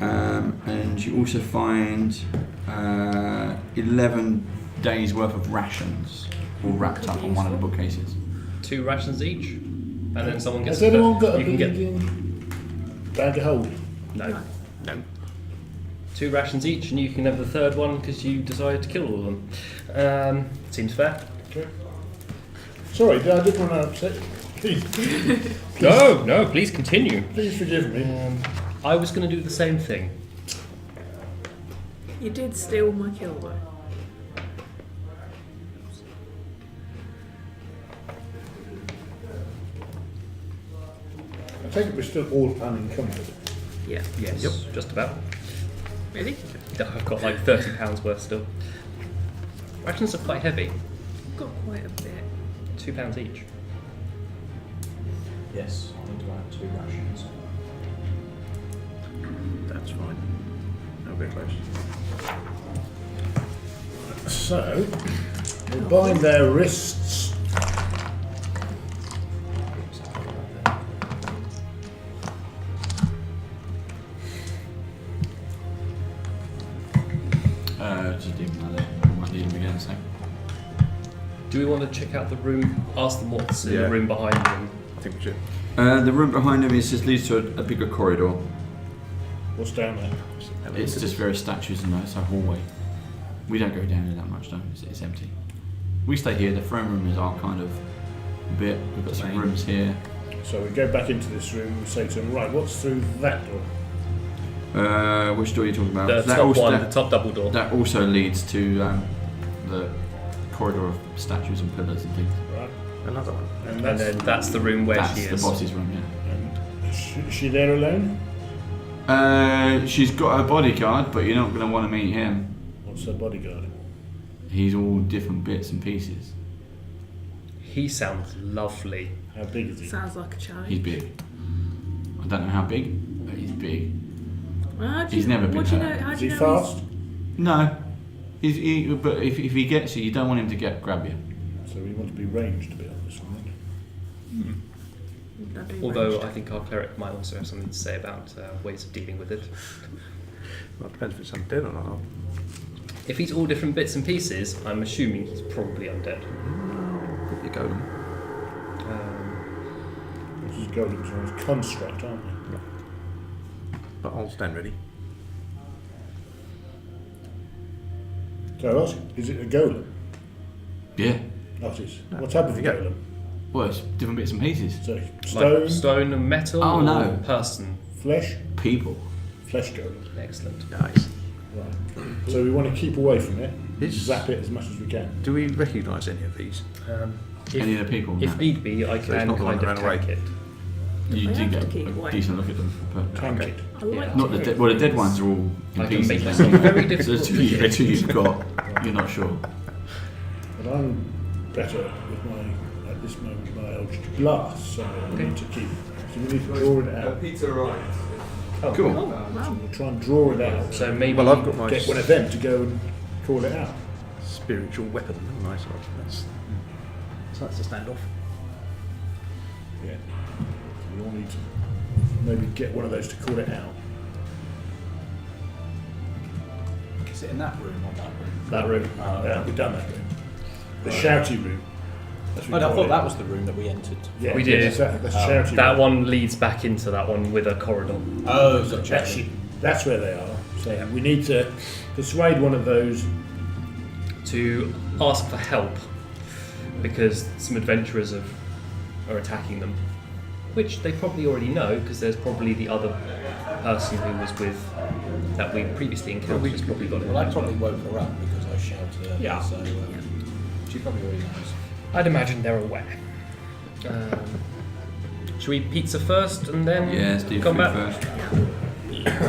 And you also find 11 days worth of rations, all wrapped up on one of the bookcases. 2 rations each, and then someone gets. Has anyone got a you can get bag of holding? no. 2 rations each, and you can have the 3rd one because you decided to kill all of them. Seems fair. Okay. Sorry, I didn't want to upset you. Please, No, please continue. please forgive me. I was going to do the same thing. You did steal my kill though. I take it we're still all unencumbered. Yeah. Yes, just about. Really? I've got like £30 worth still. Rations are quite heavy. Got quite a bit. £2 each. Yes, I need to add 2 rations. That's fine. No, very close. So, we'll bind their wrists. Just leave them like that. We might need them again, so. Do we want to check out the room? Ask them what's in Yeah. the room behind them. I think we should. The room behind him leads to a bigger corridor. What's down there? It's just various statues and it's a hallway. We don't go down there that much though, it's empty. We stay here, the throne room is our kind of bit. We've got some rooms here. So we go back into this room and say to them, right, what's through that door? Which door are you talking about? The That top also- one, the top double door. That also leads to the corridor of statues and pillars and things. Right. Another one. And And then that's the room where That's she the is. boss's room, yeah. and is she there alone? She's got a bodyguard, but you're not going to want to meet him. What's her bodyguard? He's all different bits and pieces. He sounds lovely. How big is he? Sounds like a challenge. He's big. I don't know how big, but he's big. Well, how do He's you- never been what do you hurt. know? How Is do he you know fast? No. But if he gets you, you don't want him to grab you. So we want to be ranged a bit on this one then. That'd be Although ranged. I think our cleric might also have something to say about ways of dealing with it. Well, it depends if it's undead or not. If he's all different bits and pieces, I'm assuming he's probably undead. Could be a golem. This is golems are a construct, aren't they? But I'll stand ready. So I ask, is it a golem? Yeah. Oh, it is. What type of Yeah. golem? Well, it's different bits and pieces. So stone, Like stone and metal? Oh, or no. Person. flesh, People. flesh golem. Excellent. Nice. Right. So we want to keep away from it, Is- zap it as much as we can. Do we recognise any of these? Any If, of the people? if No. need be, I it's can not the one kind that of ran away. tank it. You I do have get to keep a away. decent look at them. But Tank Okay. it. I like Yeah. not the dead. Well, the dead ones are all in I can pieces. make now. this very So difficult the to two, get. the two you've got, you're not sure. But I'm better with my, at this moment, my Eldritch Blast, so we need to keep, so we need to draw it out. Peter Wright. Cool. Oh, So wow. we'll try and draw it out. So maybe Well, I've got my Get one of them to go and call it out. spiritual weapon, haven't I? So that's a standoff. Yeah. So we all need to maybe get one of those to call it out. Is it in that room or that room? That room. Yeah, we've done that room. The shouty room. That's what I we call thought it. that was the room that we entered. Yeah, We did. That's shouty that room. one leads back into that one with a corridor. Oh, so That's where they are. So we need to persuade one of those. To ask for help because some adventurers are attacking them, which they probably already know because there's probably the other person who was with that we previously encountered has probably got it. Well, I probably woke her up because I shouted earlier, Yeah. so she probably already knows. I'd imagine they're aware. Should we pizza first and then Yeah, let's do come food back? first.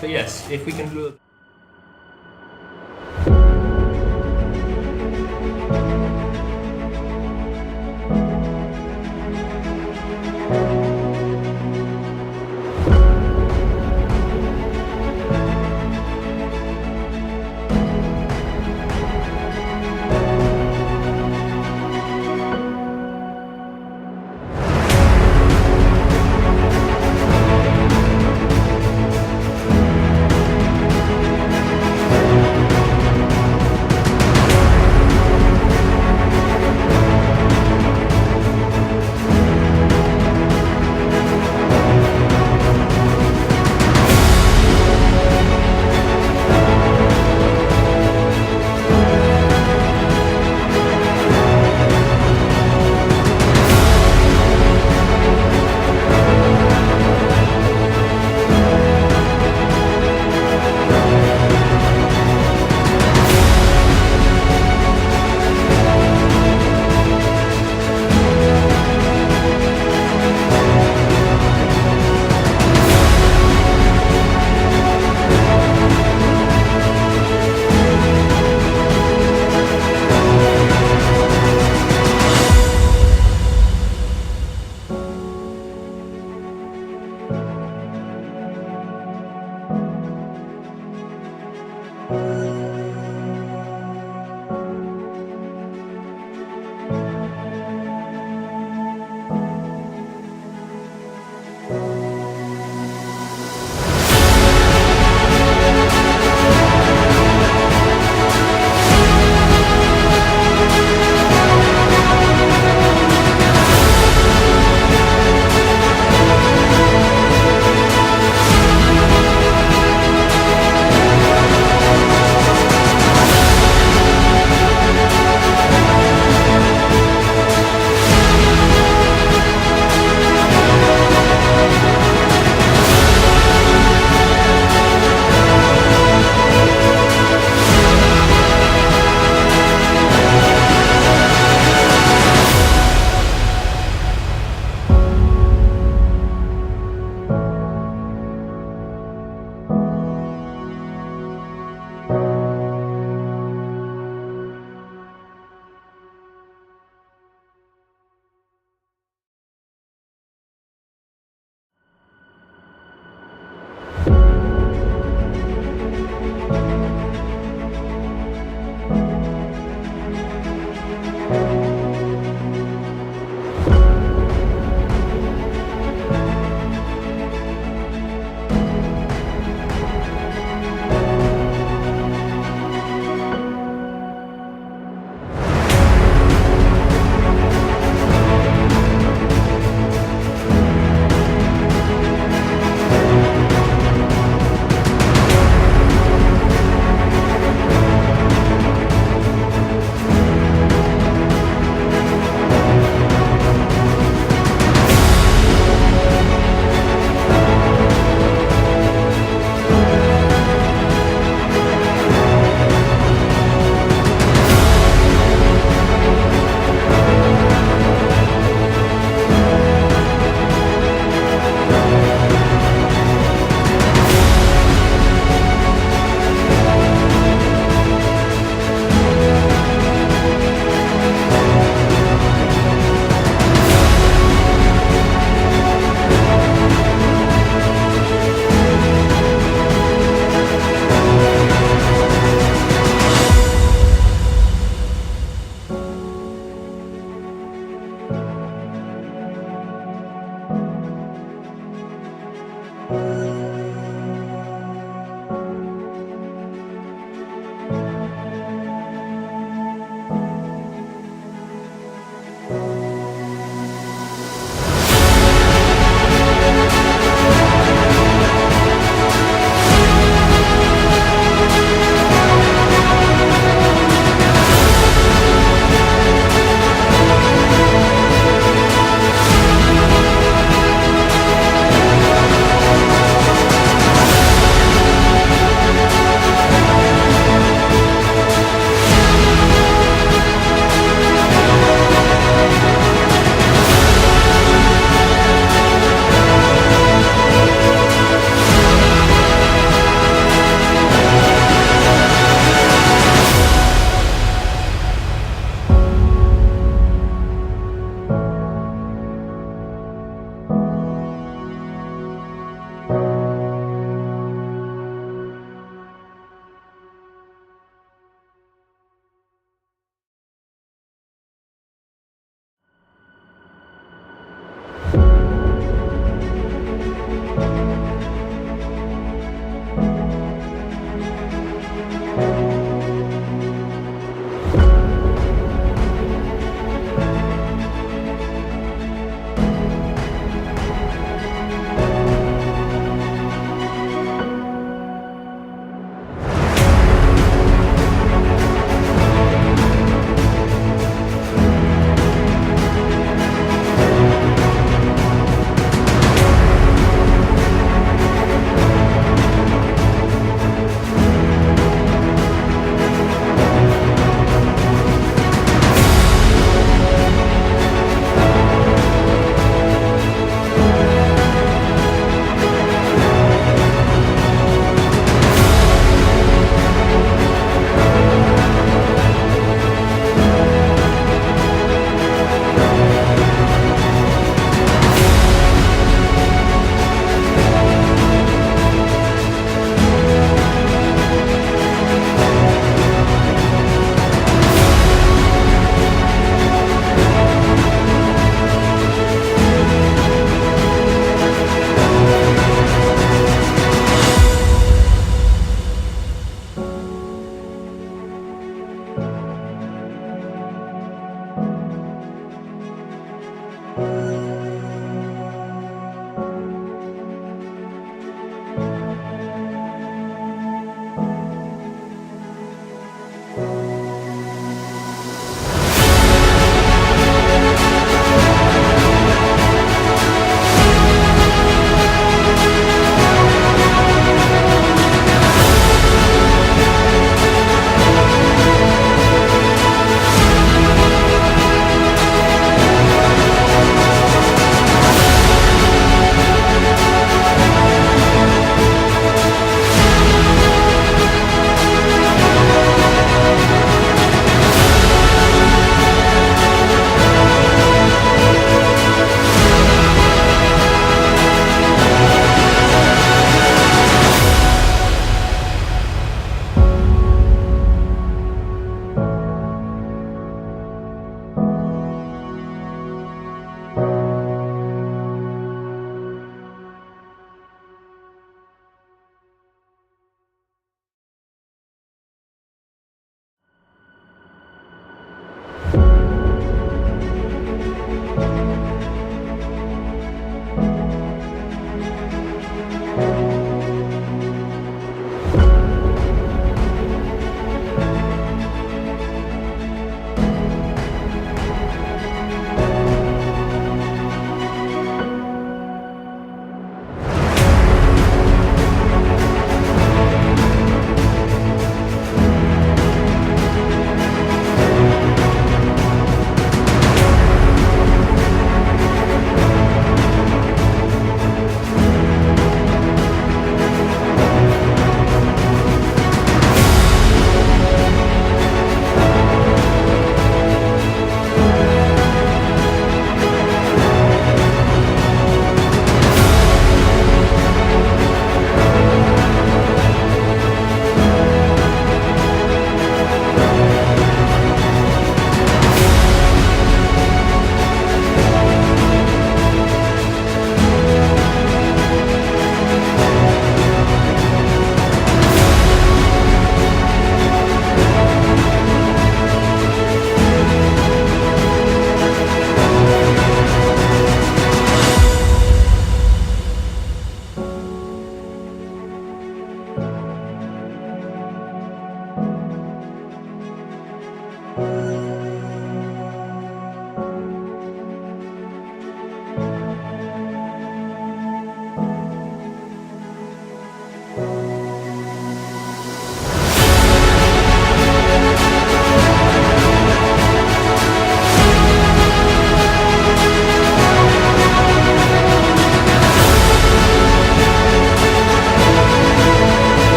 But yes, if we can lure.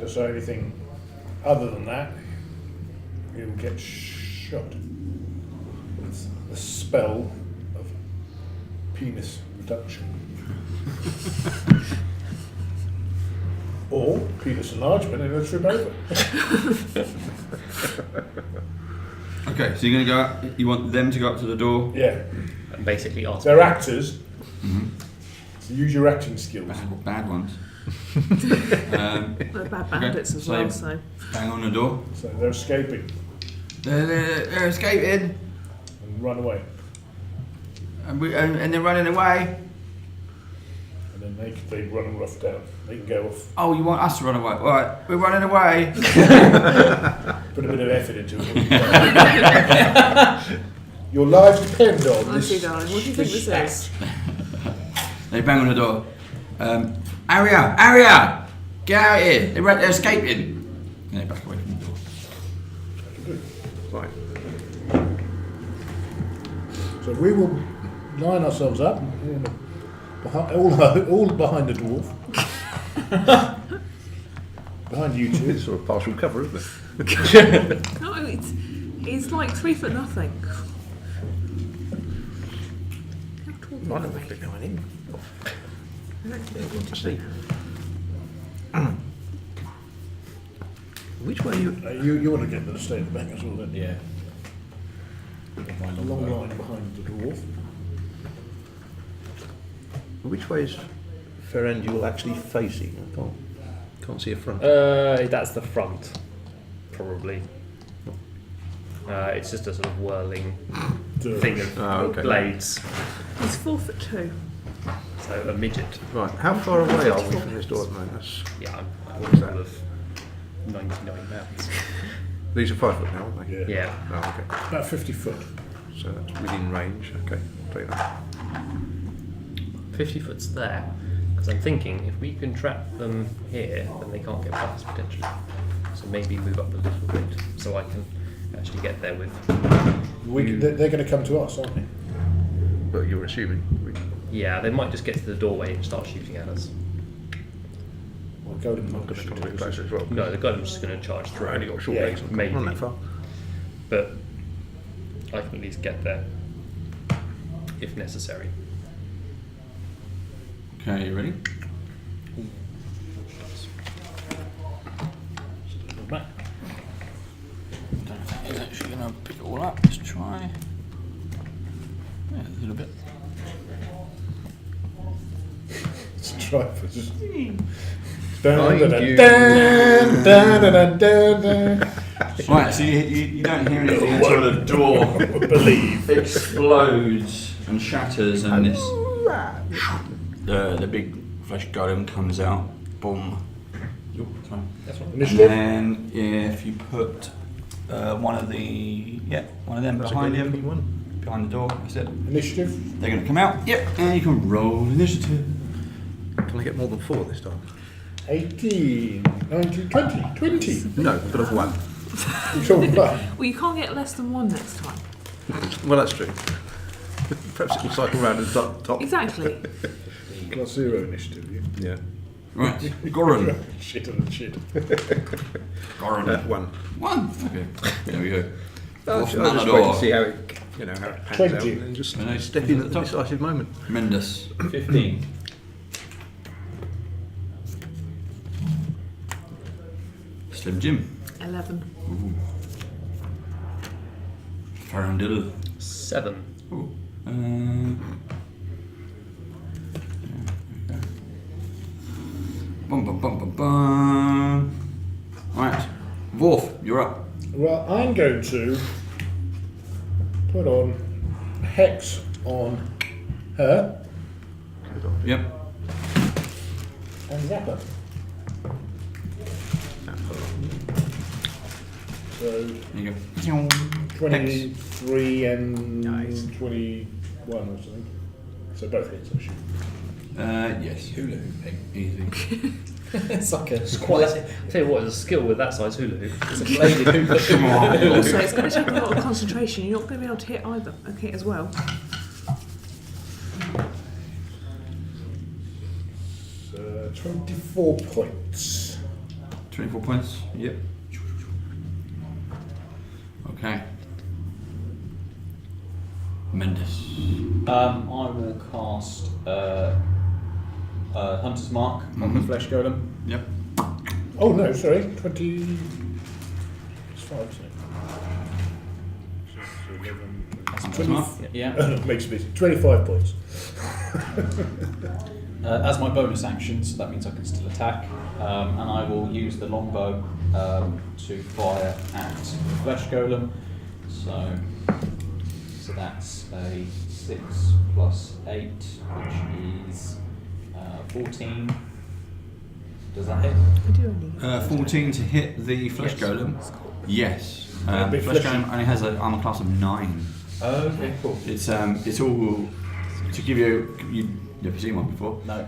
does anything other than that, he will get shot with the spell of penis reduction. Or penis enlargement and a trip over. Okay, so you're going to go out, you want them to go up to the door? Yeah. And basically ask. They're actors, so use your acting skills. Bad ones. They're bad bandits as well, so. Bang on the door. So they're escaping They're escaping. and run away. And they're running away. And then they run rough down. They can go off. Oh, you want us to run away? All right, we're running away. Put a bit of effort into it. Your lives depend on Honestly, this. darling, what do you think this is? They bang on the door. Aria, get out here. They're escaping. And they back away from the door. Right. So we will line ourselves up, all behind the dwarf. Behind you two. It's sort of partial cover, isn't it? No, it's like 3 foot nothing. How tall I are don't they? think they're going in. Let's see. Which way are you? You want to get to the state of the back as well, don't you? Yeah. A long line behind the dwarf. Which way is Ferendul actually facing? I can't see a front. That's the front, probably. It's just a sort of whirling thing of okay. blades. He's 4'2". So a midget. Right. How far away are we from this door at the moment? Yeah, I'm What is that? full of 99 pounds. These are 5 foot now, aren't they? Yeah. Yeah. Oh, okay. About 50 foot. So that's within range. Okay, I'll take that. 50 foot's there. Because I'm thinking, if we can trap them here, then they can't get past potentially. So maybe move up a little bit, so I can actually get there with. They're going to come to us, aren't they? Well, you're assuming. Yeah, they might just get to the doorway and start shooting at us. Well, go to I'm going to come a bit closer as well. No, the gun's just going to charge through. Right, only got short Yeah, legs. Can't maybe. run that far. But I can at least get there if necessary. Okay, you ready? back. I don't know if that is actually going to pick it all up. Let's try. Yeah, a little bit. Let's try for just. Right, so you don't hear anything until the door explodes and shatters, and this the big flesh golem comes out. Boom. Initiative? And if you put one of them behind him, behind the door, that's it. Initiative? They're going to come out. Yep, and you can roll initiative. Can I get more than 4 this time? 18, 19, 20. 20. No, but I've won. You're talking about. Well, you can't get less than 1 next time. Well, that's true. Perhaps it will cycle round and top. Exactly. Plus 0 initiative, Yeah. Right, Goran. Shit on the shit. Goran. 1. 1. Okay, there we go. I Fourth just man wait door. to see how it, how it pans 20. out, and then just And I step in at the decisive moment. Tremendous. 15. Slim Jim. 11. Farandil. 7. Ooh. Bum bum bum bum bum. Right, Worf, you're up. Well, I'm going to put on a hex on her Yep. and zap her. So There you go. 23 and 21 or something. So both hits, I shoot. Yes. Hula hooping. Easy. It's like a It's quite. I tell you what, there's a skill with that size hula hoop. It's a bladed hula hoop. Come on. Also, it's going to take a lot of concentration. You're not going to be able to hit either. Okay, as well. So 24 points. 24 points. Yep. Okay. Mendes. I will cast Hunter's Mark on the Flesh Golem. Yep. Oh no, sorry, 20. It's 5, isn't it? So 11. Hunter's Mark. Yeah. Makes me 25 points. As my bonus action, so that means I can still attack, and I will use the longbow to fire at the Flesh Golem. So that's a 6 plus 8, which is 14. Does that hit? I do only. 14 to hit the Flesh Yes. Golem. Yes. A bit Flesh fleshy. Golem only has an armor class of 9. Okay, cool. It's all to give you've never seen one before. No.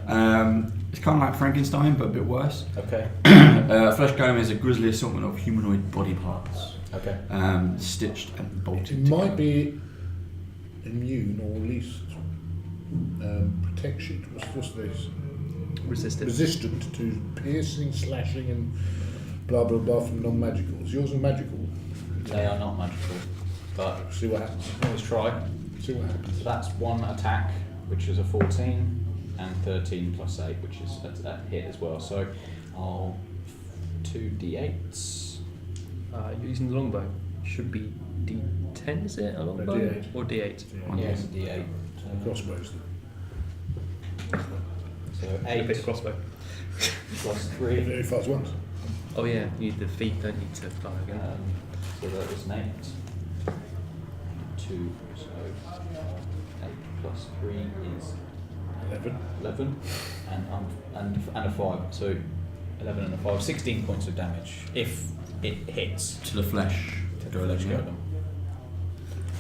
It's kind of like Frankenstein, but a bit worse. Okay. Flesh Golem is a grisly assortment of humanoid body parts, Okay. stitched and bolted. It might be immune or at least protection. What's this? Resistant to piercing, slashing, and blah blah blah from non-magicals. Yours are magical. They are not magical, but See what happens. let's try. See what happens. So that's one attack, which is a 14, and 13 plus 8, which is a hit as well. So I'll 2d8s. You're using the longbow. Should be D10, is it? A longbow? D8. Or D8? Yes, d8. Crossbows. So A 8 bit of crossbow. plus 3. Very fast ones. Oh yeah, you need the feet, don't you, to fire again? So that was an 8. 2. So 8 plus 3 is 11, and a 5. So 11 and a 5, 16 points of damage if it hits. To the Flesh Golem. Flesh yeah. Golem.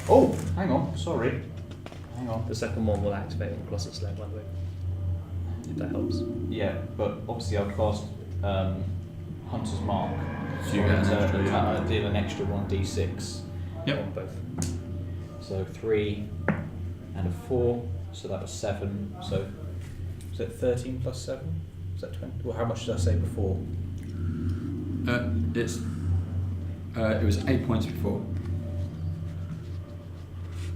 Oh, hang on, sorry. Hang on. The second one will activate on Colossus Slab, by the way. If that helps. Yeah, but obviously I'll cast Hunter's Mark. So you get an extra, yeah. deal an extra 1d6 Yep. On both. So 3 and a 4, so that was 7. So is that 13 plus 7? Is that 20? Well, how much did I say before? It was 8 points before.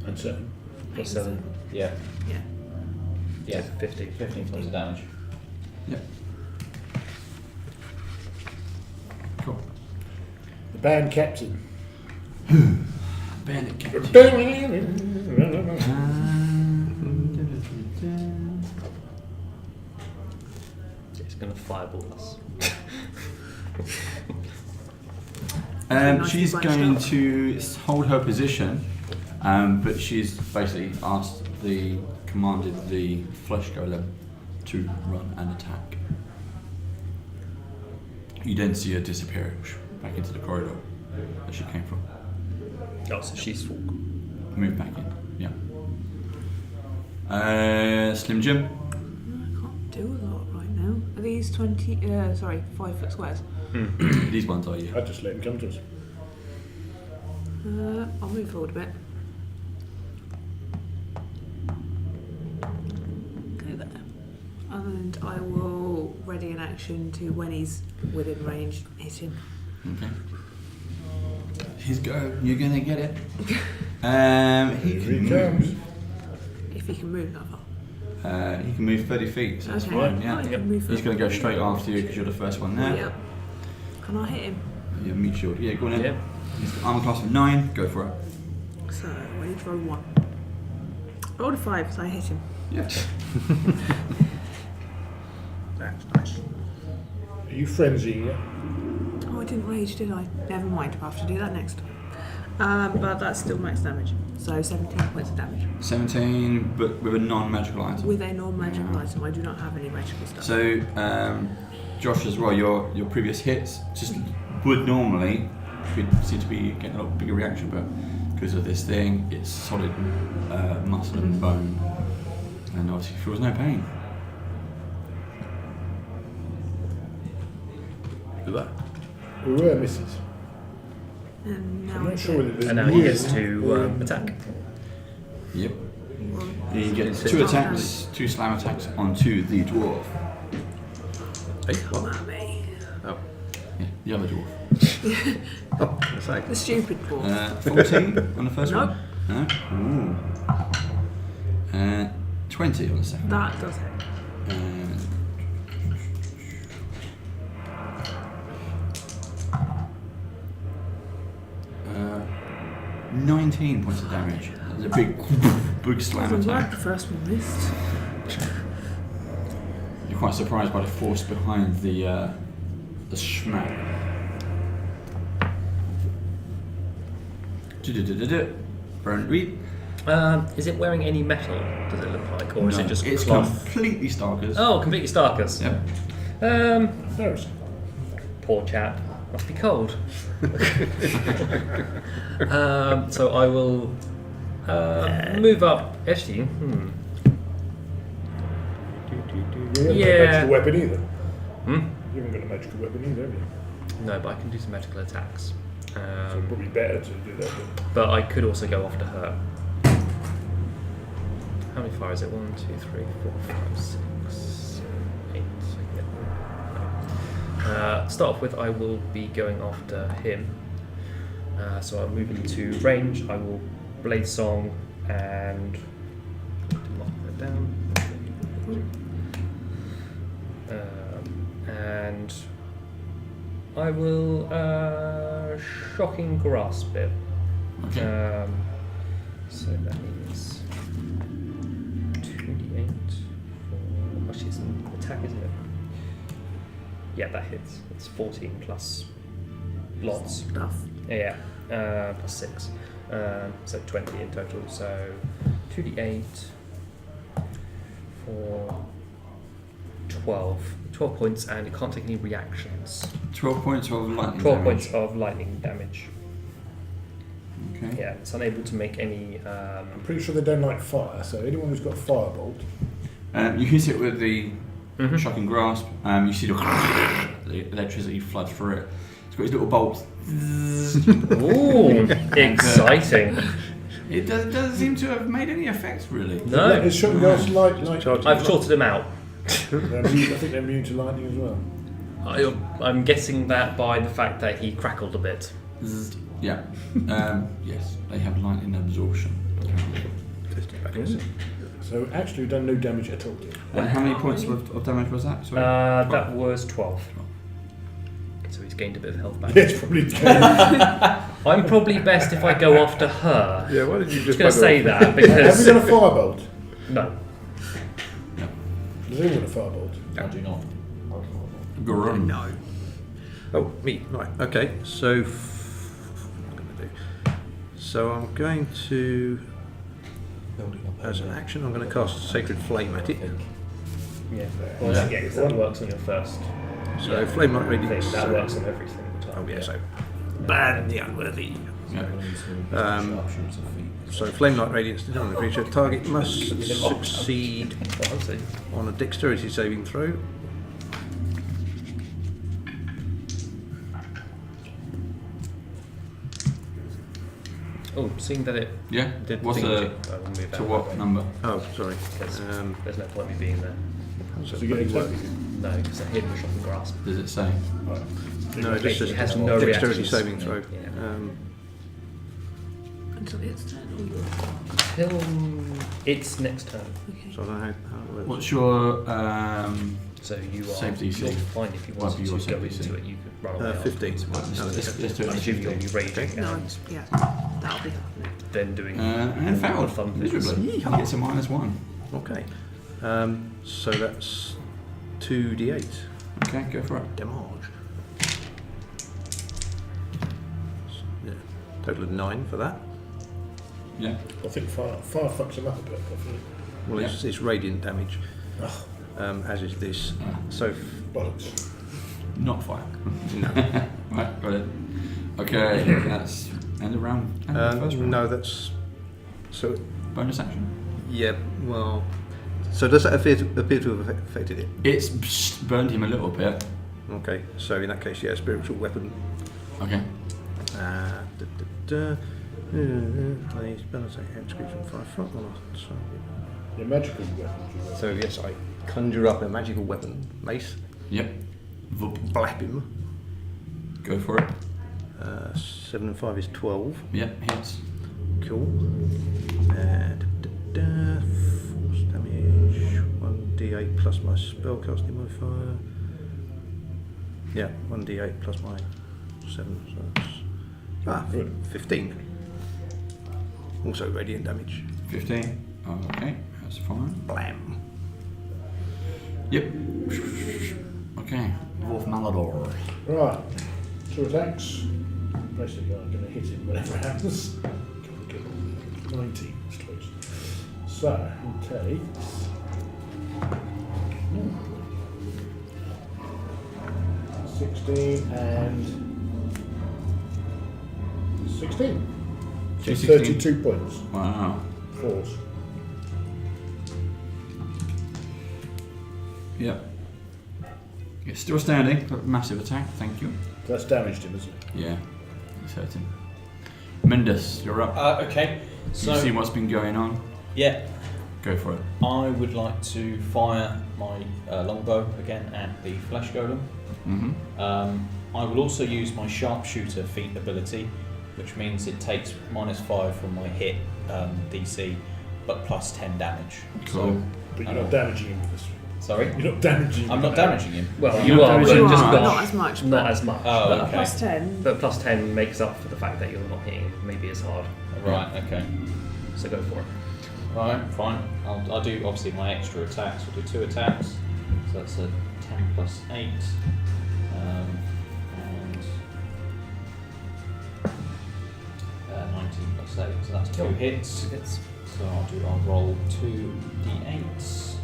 And 7. Plus 7. Yeah. Yeah. Yeah. 15. 15 points of damage. Yep. Cool. The band captain. Bandit Captain. It's going to fireball us. She's going to hold her position, but she's basically commanded the Flesh Golem to run and attack. You then see her disappear back into the corridor that she came from. Oh, so she's Move back in, yeah. Slim Jim. I can't do a lot right now. Are these 5 foot squares? These ones are you. I'd just let him come to us. I'll move forward a bit. Go there. And I will ready an action to, when he's within range, hit him. Okay. You're gonna get it. He Here can he comes. If he can move that far. He can move 30 feet, so that's Okay. fine. Yeah. Oh, he can move He's going to go 30 straight after you because you're the first one there. Yep. Can I hit him? Yeah, meat shield. Yeah, go on in. Yep. He's got armor class of 9. Go for it. So I need to roll 1. Rolled a 5, so I hit him. Yeah. That's nice. Are you frenzying yet? Oh, I didn't rage, did I? Never mind, I'll have to do that next time. But that's still max damage. So 17 points of damage. 17, but with a non-magical item. With a non-magical item, I do not have any magical stuff. So, Josh, as well, your previous hits just would normally seem to be getting a lot bigger reaction, but because of this thing, it's solid muscle and bone, and obviously feels no pain. Look at We were misses. And now I'm I not sure whether And there's now he weird gets to or- attack. Yep. Well, He gets It's 2 a- attacks, 2 slam attacks onto the dwarf. that. Hey, come what? at me. Oh. Yeah, the other dwarf. Oh, I say. The stupid dwarf. 14 on the first Nope. one? No? Ooh. 20 on the second one. That does hit. 19 points of damage. There's a big slam Doesn't work, attack. the first one missed. You're quite surprised by the force behind the smack. Burn read. Is it wearing any metal, does it look like? Or is it just it's cloth? completely starkers. Oh, completely starkers. Yep. There's Poor chap. Must be cold. So I will move up. Actually, You haven't got a Yeah. magical weapon either. Hmm? You haven't got a magical weapon either, have you? No, but I can do some magical attacks. So probably better to do that. But I could also go after her. How many fire is it? 1, 2, 3, 4, 5, 6, 7, 8. No. Start off with, I will be going after him. So I'll move into range. I will blade song and mark that down. And I will shocking grasp it. Okay. So that means 2d8 for actually it's an attack, isn't it? Yeah, that hits. It's 14 plus lots. Stuff. Yeah, plus 6. So 20 in total. So 2d8 for 12 points, and it can't take any reactions. 12 points of lightning 12 damage. points of lightning damage. Okay. Yeah, it's unable to make any. I'm pretty sure they don't like fire, so anyone who's got a firebolt. You hit it with the Mhm. shocking grasp. You see the electricity flood through it. It's got these little bolts. Ooh, exciting! It doesn't seem to have made any effect, really. No, Is shotgun girls like I've sorted them out. they're immune, I think they're immune to lightning as well. I'm guessing that by the fact that he crackled a bit. Yeah. Yes, they have lightning absorption. So actually we've done no damage at all. And how many points of damage was that? Sorry? That was 12. So he's gained a bit of health back. Yes, probably. I'm probably best if I go after her. Yeah, why did you I was just going to say that Have because you got a firebolt? no. Does anyone have a firebolt? I do not. Gurun. No. Oh, me. Right. Okay. So, what am I going to do? So I'm going to, as an action, I'm going to cast Sacred Flame at it. Yeah. Well, yeah, because that works on your first So Flame Light thing. Radiance. That works on every single time. Oh yeah. So ban the unworthy. Yeah. So Flame Light Radiance is on the creature. Target must succeed Oh, I see. on a Dexterity saving throw. Oh, seeing that it Yeah. did What's thingy, the I will move to out what that way. number? Oh, sorry. There's no point in me being there. how's So that you get bloody work? exactly. No, because I hit with shocking grasp. Does it say? Right. No, it just It says has no Dexterity reactions. saving throw. Yeah. Until its turn or yours. Till its next turn. Okay. So I don't know how it works. What's your So you are Save DC. you're fine if you Well, wanted your to go save DC. into it. You could run away. 15. afterwards. No, let's do it. I assume you'll be raging No, and yeah, that'll be happening. then doing and failed. fun things. Miserably. He gets a -1. Okay. So that's 2d8 Okay, go for it. damage. Yeah. Total of 9 for that. Yeah. I think fire fucks them up a bit. I think. Well, it's radiant damage, as is this. So, Bollocks. Not fire. no. Right, got it. Okay, that's end of round. End of first round. No, that's. So, Bonus action. yeah, well. So, does that appear to have affected it? It's burned him a little bit. Okay, so in that case, yeah, spiritual weapon. Okay. Play spell attack execute from 5 foot. Your magical weapons. So, yes, I conjure up a magical weapon, mace, Yep. Vup. blap him, Go for it. 7 and 5 is 12. Yep, hits. Cool. Force damage. 1d8 plus my spellcasting modifier. Yeah, 1d8 plus my 7. So that's 15. Also radiant damage. 15. Okay, that's fine. Blam. Yep. Okay, Dwarf Malador. Right, 2 attacks. Basically, I'm going to hit him whatever happens. 19, that's close. So, he takes. 16 and 16. So 32 points. Wow. Force. Yep. It's still standing, but massive attack, thank you. That's damaged him, isn't it? Yeah, it's hurt him. Mendus, you're up. Okay. So You've seen what's been going on. yeah, Go for it. I would like to fire my longbow again at the flesh golem. Mm-hmm. I will also use my sharpshooter feat ability, which means it takes -5 from my hit DC, but plus 10 damage. Cool. But you're not damaging him with this. Sorry? You're not damaging him. I'm not damaging him. Well, you are, but just not- not as much. Not as much. Oh, but, okay. Plus 10. but plus 10 makes up for the fact that you're not hitting him maybe as hard. Right, okay. So go for it. Right, fine. I'll do obviously my extra attacks. I'll do 2 attacks. So that's a 10 plus 8. And 19 plus 8. So that's 2 hits. Hits. So I'll roll 2 d8s.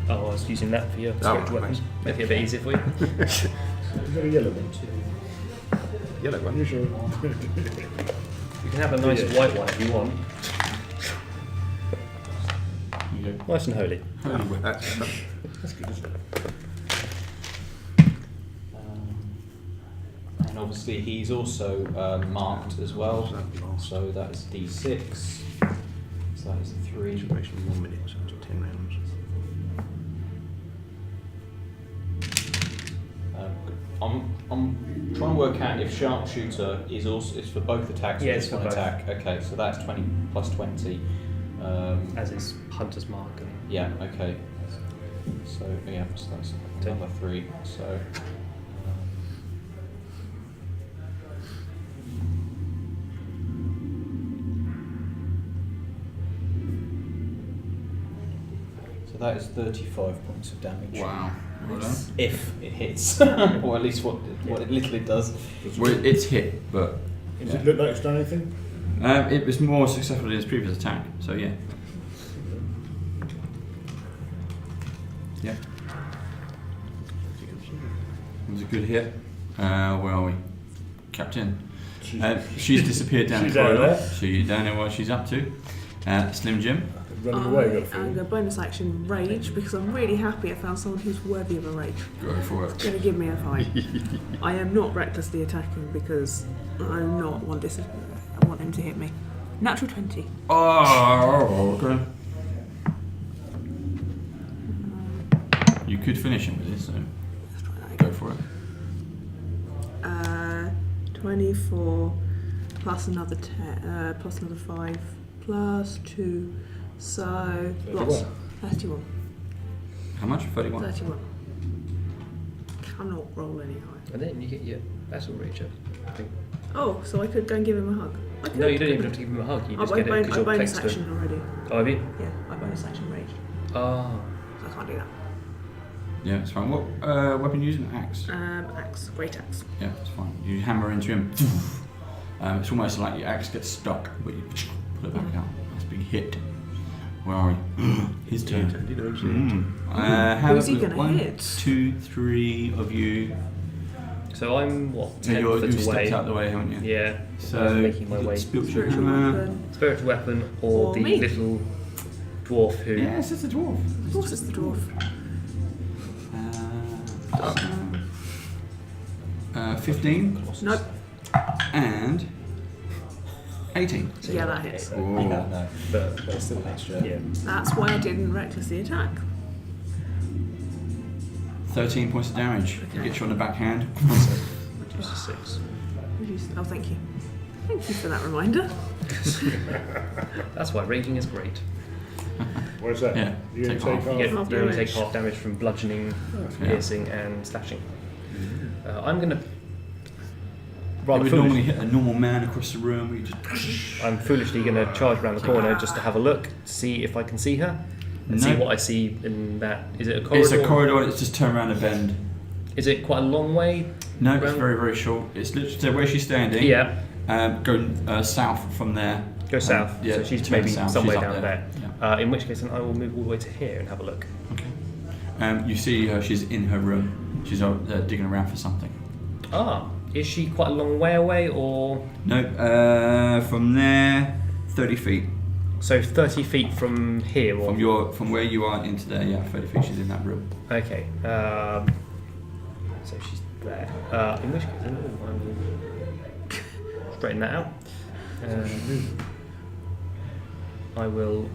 Oh, I was using that for your spiritual weapon. nice. Make it a bit easier for you. You've got a yellow one. Yellow one. Usual. You can have a nice white one if you want. You go. Nice and holy. Holy whip. That's That's good, isn't it? And obviously he's also marked as well. So that is d6. So that is 3. duration of 1 minute, so it's 10 rounds. I'm trying to work out if sharpshooter is also for both attacks. Yeah, or it's just for one both. attack. Okay, so that's 20 plus 20. As is Hunter's Mark. And Yeah. Okay. So yeah, so that's another 3. So. So that is 35 points of damage. Wow. Well done. If it hits, or at least what little it does. Well, it's hit, but Does it look like it's done anything? it was more successful in its previous attack, so yeah. Yeah. It was a good hit. Where are we? Captain. She's disappeared down She's the down corridor. there. So you don't know what she's up to. Slim Jim. Running away, got a I'm feeling. going to bonus action rage because I'm really happy I found someone who's worthy of a rage. Go for it. Going to give me a fight. I am not recklessly attacking because I want him to hit me. Natural 20. Oh, okay. You could finish him with this, so Let's try that go again. for it. 24 plus another 10, plus another 5 plus 2, so lots. 31. How much? 31. 31. Cannot roll any higher. And then you get your battle rage up. I think. Oh, so I could go and give him a hug. I could. No, you don't even have to give him a hug. You just I get it because you're bonus next to action him. already. Oh, have you? Yeah, I bonus action rage. Oh. So I can't do that. Yeah, it's fine. What weapon are you using? Axe. Axe, great axe. Yeah, it's fine. You hammer into him. It's almost like your axe gets stuck, but you pull it back out. That's being hit. Where are we? His turn. How Who's he gonna one, hit? 2, 3 of you. So I'm what? 10 You foot stepped away. out the way, haven't you? Yeah. So I'm making my you way. got spiritual Spiritual hammer. weapon. Spiritual weapon or Or the me. little dwarf who. Yes, it's a dwarf. Of course, it's the dwarf. 15 Nope. and 18. Yeah, that hits. Yeah, no. But There's still an extra. yeah. That's why I didn't recklessly attack. 13 points of damage. Okay. Gets you on the backhand. Use a 6. Oh, thank you. Thank you for that reminder. That's why raging is great. Where's that? Yeah, You take take half. half. You Half only take damage. half damage from bludgeoning, piercing, and slashing. I'm going to. You Rather would foolish, normally hit a normal man across the room. You just I'm foolishly going to charge around the corner just to have a look, see if I can see her, and see No. what I see in that. Is it a corridor? It's a corridor. It's just turn around a bend. Is it quite a long way? No, it's Round- very very short. It's literally so where she's standing. Yeah. Go south from there. Go south. Yeah, So she's turn maybe south. somewhere She's up down there. Yeah. In which case, then I will move all the way to here and have a look. Okay. You see her. She's in her room. She's digging around for something. Ah, is she quite a long way away, or No. From there, 30 feet. so 30 feet from here? Or From where you are into there. Yeah, 30 feet. She's in that room. Okay. So she's there. In which case, then, I will straighten that out. I will.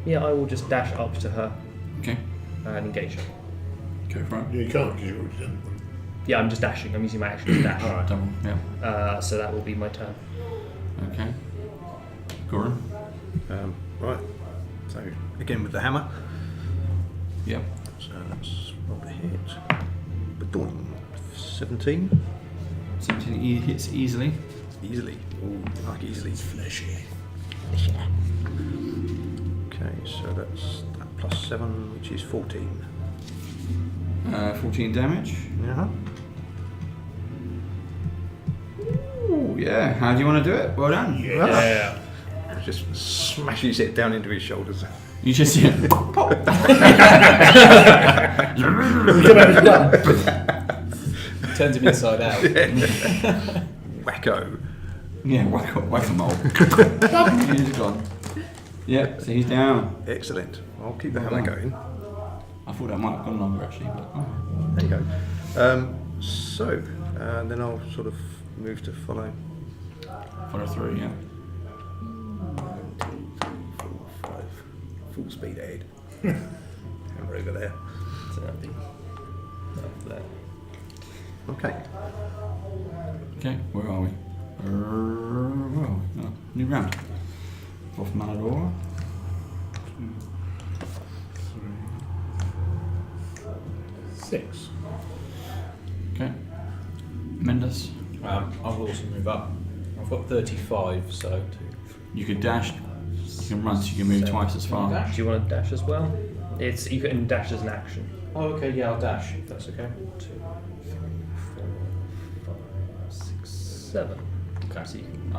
Yeah, I will just dash up to her Okay. and engage her. Go for it. Yeah, you can't because you've already done one. Yeah, I'm just dashing. I'm using my action to dash. Alright. Double. Yeah. So that will be my turn. Okay. Goran. Right. So again with the hammer. Yep. So that's roll the hit. Badoing. 17. 17 hits easily. Easily. Ooh, like easily. Fleshy. Okay, so that's that plus 7, which is 14. 14 damage. Yeah. Ooh, yeah. How do you want to do it? Well done. Yeah. Just smashes it down into his shoulders. You just see it pop. Turns him inside out. Wacko. Yeah, whack-a-mole. He's gone. Yep, so he's down. Excellent. I'll keep the Well hammer done. going. I thought that might have gone longer actually, but There you go. So, then I'll sort of move to follow. follow through, yeah. 4, 5. Full speed ahead. Hammer over there. So that'd be up there. Okay. Okay, where are we? Where are we? Oh, new round. Fourth Manador. 6. Okay. Mendes. I will also move up. I've got 35, so You could dash. You can run, so you can move twice as far. Dash? Do you want to dash as well? You can dash as an action. Oh, okay, yeah, I'll dash if that's okay. 2, 3, 4, 5, 6, 7. Okay. So you can, I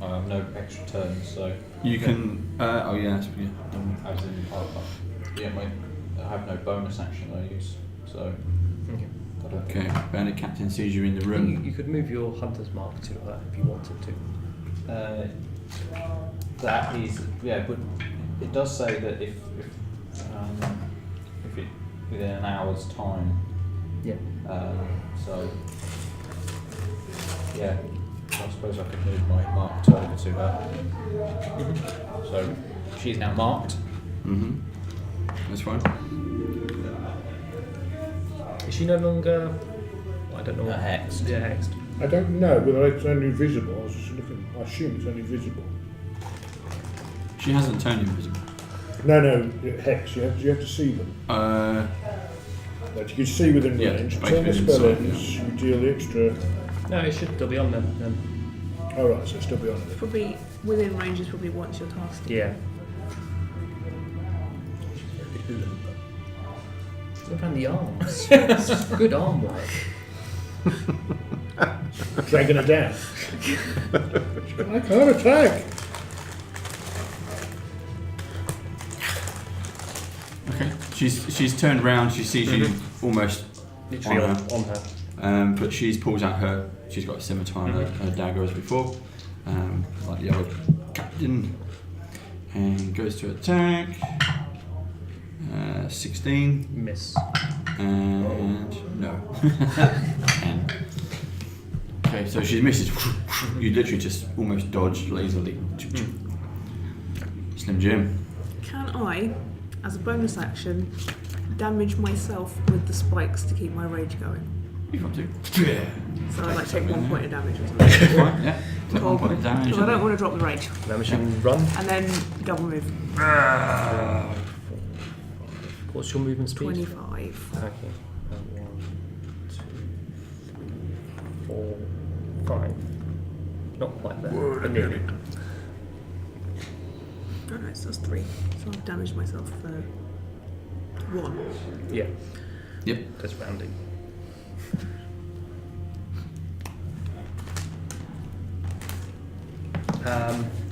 have no extra turns, so You can. Oh yeah, that's yeah. as in I have no bonus action I use, so okay. I don't. Okay. Bandit Captain sees you in the room. You could move your hunter's mark to her if you wanted to. That is, yeah, but it does say that if it within an hour's time. Yeah. So yeah, I suppose I could move my marked over to her. So she's now marked. Mm-hmm. That's fine. Is she no longer? I don't know. Hexed. Yeah, hexed. I don't know whether it's only visible. I was just looking. I assume it's only visible. She hasn't turned invisible. No, hex. You have to see them. Like you can see within Yeah, range. basically Turn the spell inside, ends. You deal the extra. No, it should still be on then. Oh right, so it's still beyond it. Probably within range is probably once you're tasked. Yeah. Look around the arms. It's good arm work. Dragging her down. I can't attack. Okay. She's turned round. She sees you almost Literally on on her. but she pulls out her. She's got a scimitar and her dagger as before, like the old captain, and goes to attack. 16 Miss. and no. And, okay, so she misses. You literally just almost dodged lazily. Slim Jim. Can I, as a bonus action, damage myself with the spikes to keep my rage going? You've got to. So I like take 1 point of damage or something. That's fine, yeah. Take Cool. 1 point of damage. Because I don't want to drop the rage. Now machine run. And then double move. What's your movement speed? 25. Okay. 1, 2, 3, 4, 5. Not quite there, but nearly. Oh no, so that's 3. So I've damaged myself for 1. Yeah. Yep. Just rounding.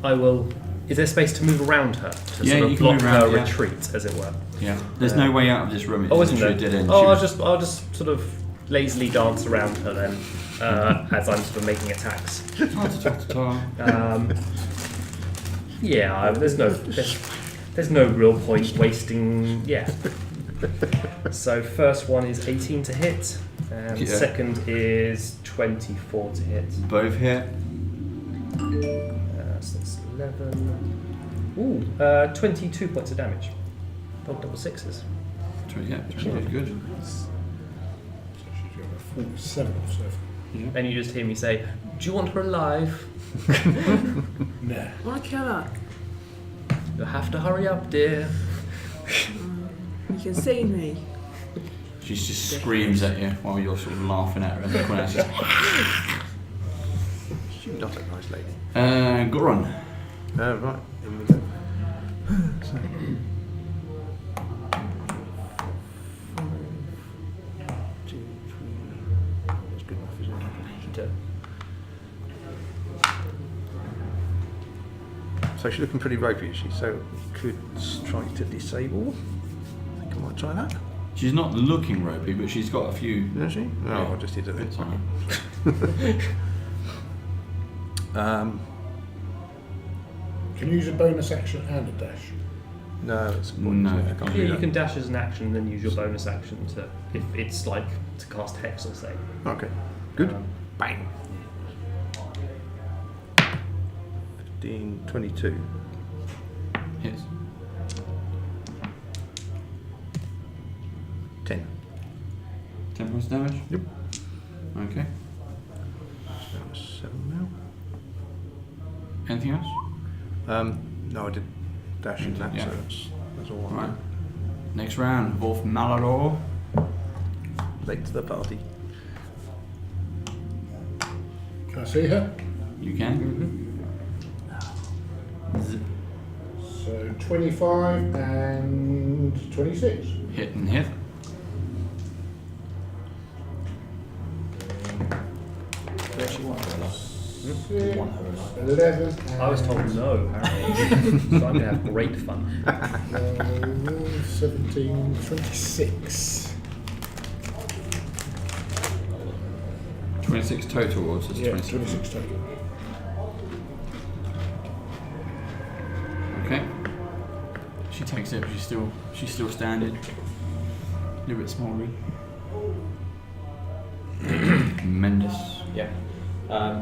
I will. Is there space to move around her to Yeah, sort you of can block move around, her yeah. retreat, as it were? Yeah. There's no way out of this room. It's Oh, isn't there? literally a dead end. Oh, She was- I'll just sort of lazily dance around her then, as I'm sort of making attacks. Yeah, there's no real point wasting. Yeah. So first one is 18 to hit, and Yeah. second is 24 to hit. Both hit. So that's 11. Ooh, 22 points of damage. Oh, double sixes. Yeah, 20 is good. So she's got a 47 or so. And you just hear me say, "Do you want her alive? Nah. I want to kill her. You'll have to hurry up, dear." You can see me. She just screams at you while you're sort of laughing at her. And everyone else is She's not a nice lady. Goron. Right, in we go. So, 2, 3. That's good enough, isn't it? So she's looking pretty ropey, is she? So could try to disable. I think I might try that. She's not looking ropey, but she's got a few. Is she? No, Yeah. I'll just hit it bits then. on her. Can you use a bonus action and a dash? No, that's a point. No, isn't it? I you can't Yeah, do you that. can dash as an action and then use your bonus action to, if it's like to cast Hex or say. Okay, good. Um, Bang. 15, 22. Hits. 10. 10 points of damage? Yep. Okay. So that's 7 Anything else? now. No, I did dash in that, Yeah. so that's all Alright. right. Next round, Wolf Malador. Late to the party. Can I see her? You can. Zip. So 25 and 26. Hit and hit. Six, 11 and I was told no, apparently. So I'm going to have great fun. 17, 26. 26 total, or just Yeah, 26? 26 total. Okay. She takes it, but she's still standing. A little bit smaller. Tremendous. Yeah.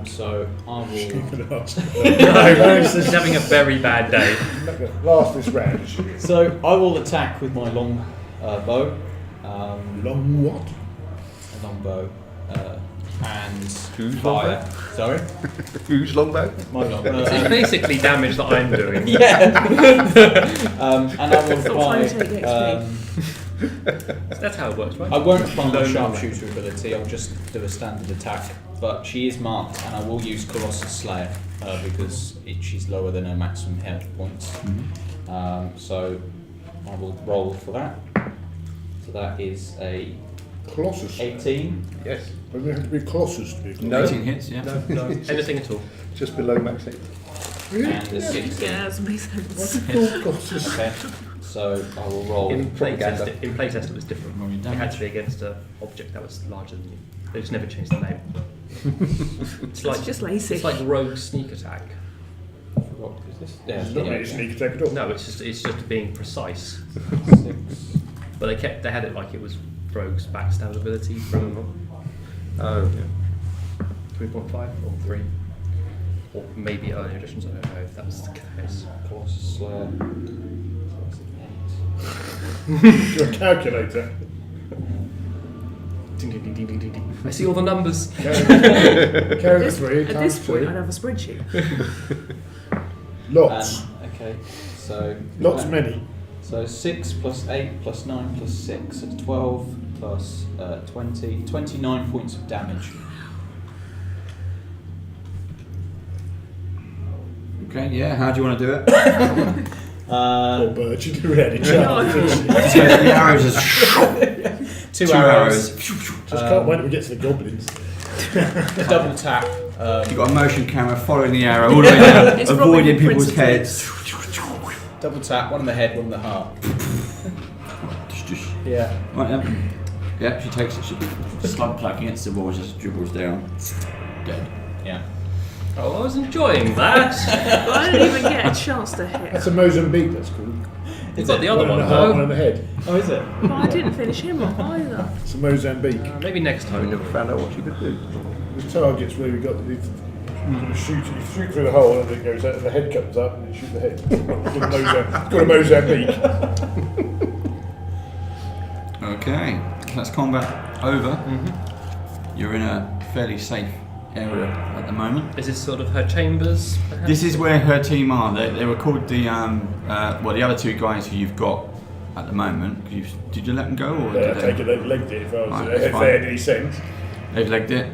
So I will. Can ask. She's having a very bad day. Last this round. So I will attack with my long bow. Long what? A long bow. And Who's fire. Sorry? Who's longbow? My long It's basically damage that I'm doing. yeah. And I will Stop trying to apply. take XP. That's how it works, right? I won't apply my No, no, sharpshooter ability. I'll just do a standard attack. But she is marked, and I will use Colossus Slayer because she's lower than her maximum health points. So I will roll for that. So that is a Colossus. 18. Yes. But we have to be Colossus to be Colossus. No. 18 hits, yeah. No, anything at all. Just below max height. Really? And a 16. Yeah, that makes What's sense. it called? Colossus. Okay. So I will roll. In playtest, propaganda. it was different. Roll your It had damage. to be against an object that was larger than you. They just never changed the name. It's like It's just lazy. It's like rogue sneak attack. What is this? Yeah, It's not really a sneak attack at all. No, it's just being precise. 6. But they had it like it was rogue's backstab ability from Oh, yeah. 3.5 or 3, or maybe earlier editions. I don't know if that was the case. Colossus Slayer. Your calculator. Ding, ding, ding, ding, ding, ding, ding. I see all the numbers. Carry the At 3 this times point, 3. I'd have a spreadsheet. Lots. Okay, so Lots many. So 6 plus 8 plus 9 plus 6, it's 12 plus 20, 29 points of damage. Okay, yeah, how do you want to do it? Or birds, you do ready. The arrows just 2 2 arrows. Just can't wait till we get to the goblins. Double tap. You've got a motion camera following the arrow all the way down, It's probably avoiding people's Prince heads. Double tap, one in the head, one in the heart. Yeah. Right, yeah, she takes it, she slug pluck against the wall, just dribbles down. Dead. Yeah. Oh, I was enjoying that. But I didn't even get a chance to That's hit. a Mozambique, that's called. You've got the other One in one the heart, one though. in the head. Oh, is it? But I didn't finish him off either. It's a Mozambique. Maybe next We time. never found out what she could do. The target's where we got the. You shoot through the hole and it goes out and the head comes up and you shoot the head. It's got a Mozambique. Okay, that's combat over. You're in a fairly safe area at the moment. Is this sort of her chambers? Perhaps? This is where her team are. They were called the the other 2 guys who you've got at the moment. Did you let them go, or Yeah, I did take they? it they've legged it if I was Right, if that's they had any sense. They've legged it.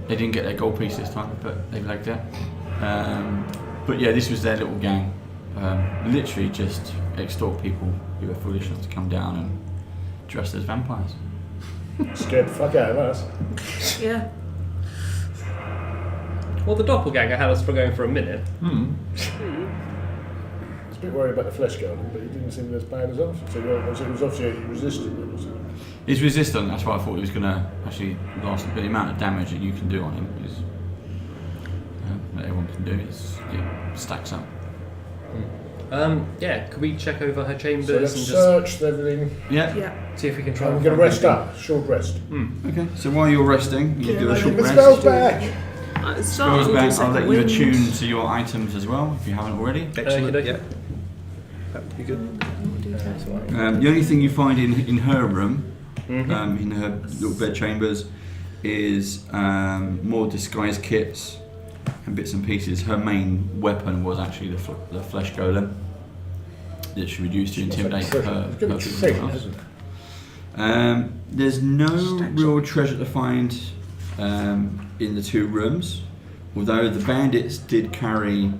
They didn't get their gold piece this time, but they've legged it. But yeah, this was their little gang. Literally just extort people who were foolish enough to come down and dressed as vampires. Scared the fuck out of us. Yeah. Well, the doppelganger had us for going for a minute. It's a bit worried about the flesh garden, but he didn't seem as bad as us. So it was obviously resistant. Wasn't it? He's resistant, that's why I thought he was going to actually last. But the amount of damage that you can do on him is that everyone can do stacks up. Yeah, could we check over her chambers So let's and just search everything. Yeah. Yeah. see if we can try I'm and going to find rest anything? up. Short rest. Okay. So while you're resting, you do a short The rest. spell's back. Spells Start back. with I'll let you wind. attune to your items as well if you haven't already. Excellent. okey-dokey. Yeah. That would be good. The only thing you find in her room, in her little bed chambers, is more disguise kits and bits and pieces. Her main weapon was actually the flesh golem that she would use to intimidate her. It's going to be treasure, hasn't it? There's no real treasure to find in the 2 rooms, although the bandits did carry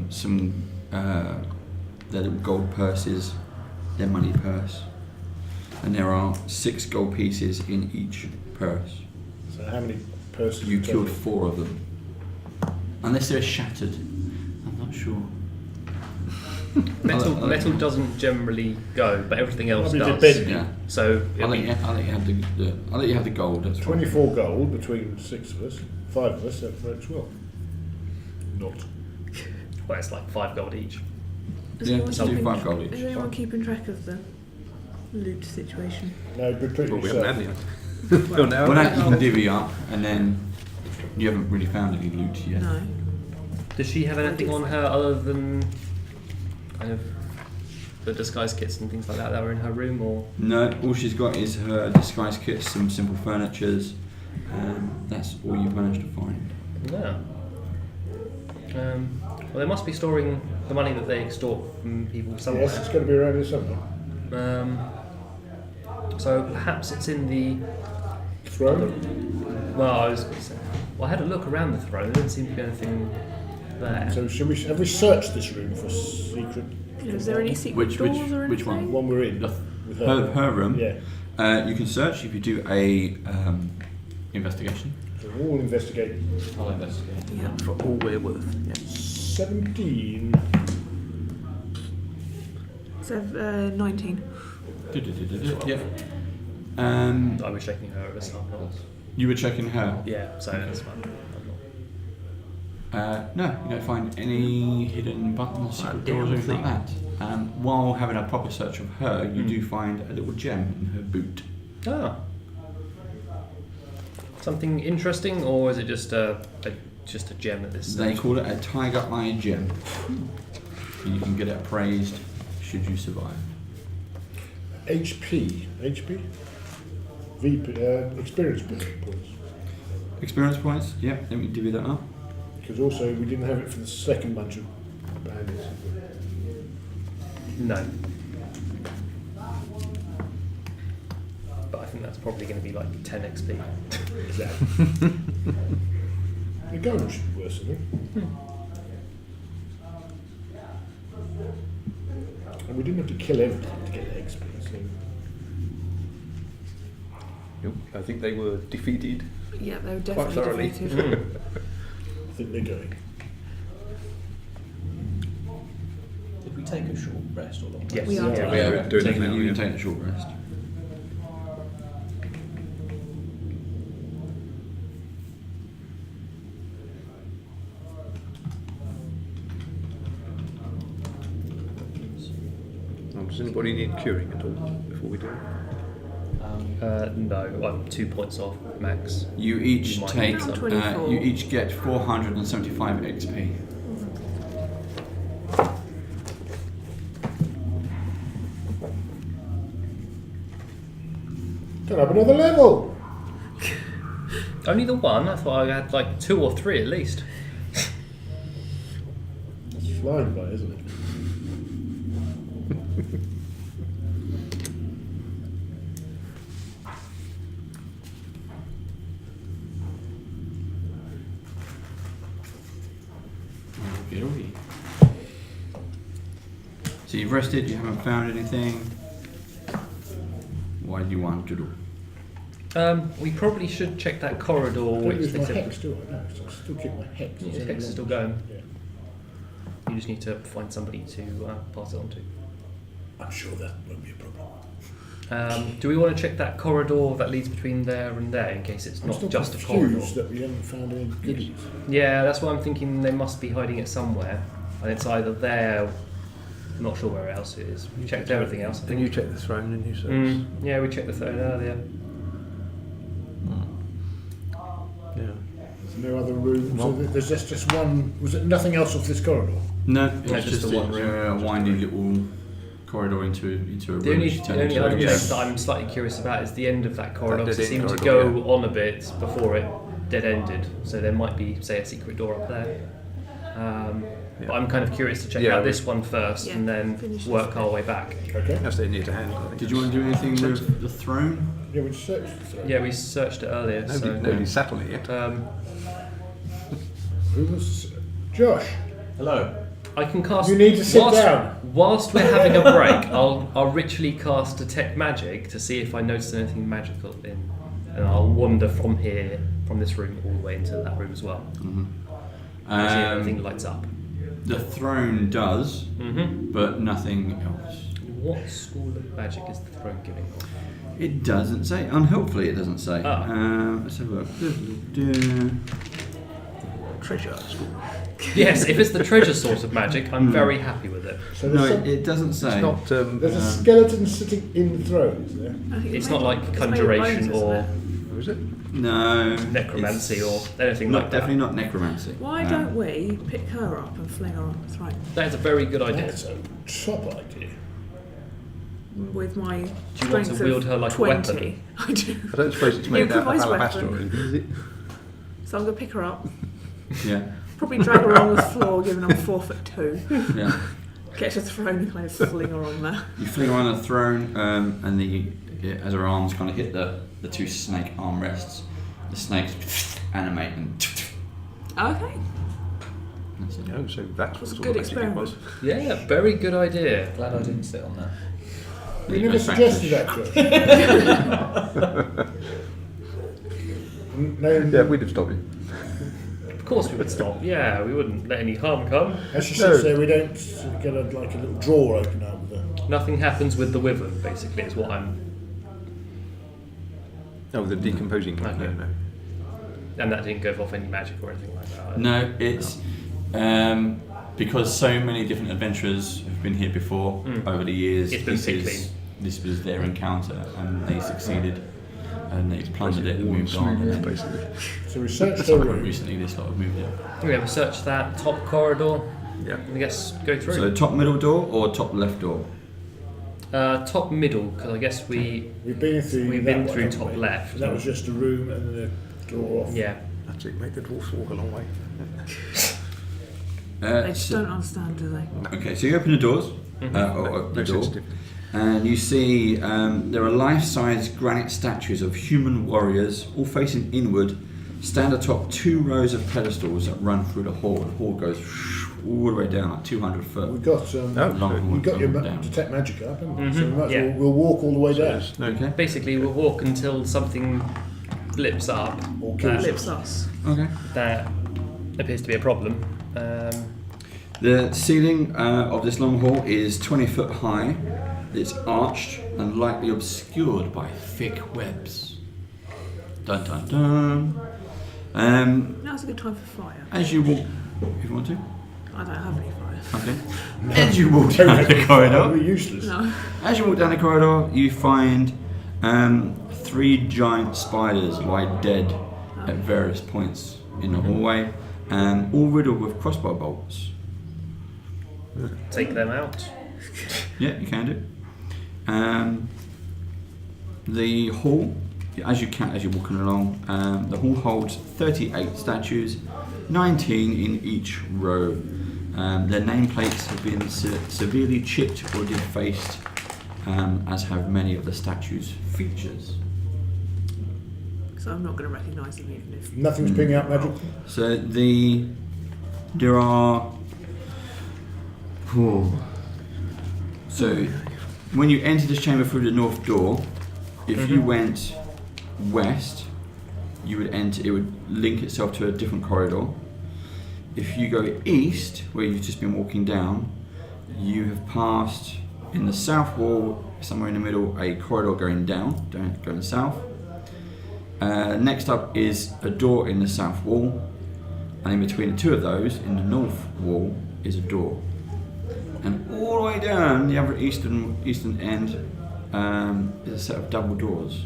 some their little gold purses, their money purse, and there are 6 gold pieces in each purse. So how many persons? You killed 4 of them, unless they're shattered. I'm not sure. Metal doesn't generally go, but everything else Probably does. depends. Yeah, So I'll let you have the gold. That's fine. 24 gold between 6 of us, 5 of us, that works well. Not. well, it's like 5 gold each. Is Yeah, anyone let's do keeping- 5 gold each. Is anyone keeping track of the loot situation? No, but pretty Well, we yourself. haven't had any. Well, now. Well, that you can divvy up, and then you haven't really found any loot yet. No. Does she have anything on her other than kind of the disguise kits and things like that were in her room, or? No, all she's got is her disguise kits, some simple furnitures. That's all you've managed to find. No. Well, they must be storing the money that they extort from people somewhere. Yes, it's going to be around here somewhere. So perhaps it's in the. Throne? Well, I was going to say. Well, I had a look around the throne. There didn't seem to be anything there. So have we searched this room for secret? Is there any secret Which doors or anything? which one? One we're in. The- With Her room. Yeah. You can search if you do a investigation. So we're all investigating. I'll investigate. Yeah. For all we're worth. 17. 19. Yeah. I was checking her as well. You were checking her. Yeah, so that's fine. No, you don't find any hidden buttons, secret doors, or anything like that. While having a proper search of her, you do find a little gem in her boot. Ah. Something interesting, or is it just a gem at this They stage? call it a tiger eye gem. You can get it appraised should you survive. HP. HP? experience points. Experience points. Yep. Let me divvy that up. Because also we didn't have it for the second bunch of bandits. No. But I think that's probably going to be like 10 XP. Exactly. The golem should be worse than it. And we didn't have to kill everything to get the XP. So. Yep, I think they were defeated. Yeah, they were Quite thoroughly. definitely defeated. I think they're going. Did we take a short rest or long rest? Yes. We are. Yeah. Oh, yeah, doing it now, you yeah. can take a short rest. Does anybody need curing at all before we do it? No, I'm 2 points off max. You each You might take. need some. 24. You each get 475 XP. Don't have another level. Only the one? I thought I had like 2 or 3 at least. It's flying by, isn't it? Okey-dokey. So you've rested, you haven't found anything. What do you want to do? We probably should check that corridor. Don't Which use they my said hex, do I? No, so I still keep my hex. Yeah, hex is still going. Yeah. You just need to find somebody to pass it on to. I'm sure that won't be a problem. Do we want to check that corridor that leads between there and there in case it's I'm not still just a corridor? confused that we haven't found any goodies. Yeah, that's why I'm thinking they must be hiding it somewhere, and it's either there. I'm not sure where else it is. We checked everything else. I Then think. you check the throne and you Yeah, we checked the throne earlier. Yeah. There's no other room. So there's just one. Was it nothing else off this corridor? No, No, it's just just the one a windy little corridor into a The room. only, which you turn the only into a other cave. place that I'm slightly curious about is the end of that corridor, because it dead-end seemed to corridor, go on a bit before it dead-ended, so there might be, say, a secret door up there. But I'm kind of curious to check Yeah, out this one first Yeah, and then finish this work our bit. way back. Okay. That's near to hand. I think. Did you want to do anything with the throne? Yeah, we searched the throne. Yeah, we searched it earlier, so... Nobody sat on it yet. Who was? Josh. Hello. I can cast... You need to sit whilst, down. Whilst we're having a break, I'll ritually cast Detect Magic to see if I notice anything magical in... And I'll wander from here, from this room, all the way into that room as well. Mm-hmm. See if anything lights up. The throne does, Mm-hmm. but nothing else. What school of magic is the throne giving off? It doesn't say. Unhelpfully, it doesn't say. Ah. Let's have a look. Treasure school. Yes, if it's the treasure source of magic, I'm very happy with it. So No, there's, it doesn't say. It's not. there's a skeleton sitting in the throne, is there? I think It's made not like it's made of conjuration bones, or isn't it? Who is it? No. necromancy it's or anything not, like that. definitely not necromancy. Why don't we pick her up and fling her on the throne That is a very good idea. That's a top idea. with my Do you want strength to wield of her like a 20? weapon? I do. I don't suppose it's made out of Improvised alabaster weapon. or anything, is it? So I'm going to pick her up, Yeah. probably drag her along the floor given I'm 4'2", Yeah. get to the throne and kind of fling her on there. You fling her on the throne, and as her arms kind of hit the two snake armrests, the snakes animate and. Okay. That's it. Oh, so that's It's a what good sort of magic it was. Yeah, very good idea. Glad I didn't sit on that. We Leave never it back suggested to- that, Josh. No, Yeah, we'd have stopped it. Of course we would stop. Yeah, we wouldn't let any harm come. as she No. sits there, we don't get a little drawer open up with her. Nothing happens with the wyvern, basically, is what I'm... Oh, the decomposing kind. Okay. No. And that didn't go off any magic or anything like that. No, it's because so many different adventurers have been here before over the years. It's been picked clean. This was their encounter, and they succeeded, and they plundered it and moved on. Smooth, And then, basically. So we searched her quite room. recently, this lot have moved it. We have searched that top corridor. Yeah. I guess go through. So top middle door or top left door? Top middle, because I guess We've been through. we've that been one, through haven't top we? left. And that was just a room and then a door off. Yeah. That's it, make the dwarfs walk a long way. They just don't understand, do they? Okay, so you open the doors, or the No door, sensitivity. and you see there are life-size granite statues of human warriors, all facing inward, stand atop 2 rows of pedestals that run through the hall. The hall goes all the way down, like 200 foot. We've got long you've got your down. detect magic up, haven't we? Mhm, So we might as yeah. we'll walk all the way down. Okay. Basically, we'll walk until something blips up. Or kills Lips us. Okay. That appears to be a problem. The ceiling of this long hall is 20 foot high. It's arched and lightly obscured by thick webs. Dun dun dun. Now's a good time for fire. As you walk, if you want to. I don't have any fire. Okay. As you walk down the corridor, We're useless. No. as you walk down the corridor, you find 3 giant spiders lie dead at various points in the hallway, all riddled with crossbow bolts. Take them out. Yeah, you can do. The hall, as you're walking along, the hall holds 38 statues, 19 in each row. Their nameplates have been severely chipped or defaced, as have many of the statues' features. So I'm not going to recognise them even if. Nothing's pinging out magic. So there are. So when you enter this chamber through the north door, if you went west, you would enter. It would link itself to a different corridor. If you go east, where you've just been walking down, you have passed in the south wall, somewhere in the middle, a corridor going going south. Next up is a door in the south wall, and in between the 2 of those, in the north wall, is a door. And all the way down the other eastern end is a set of double doors.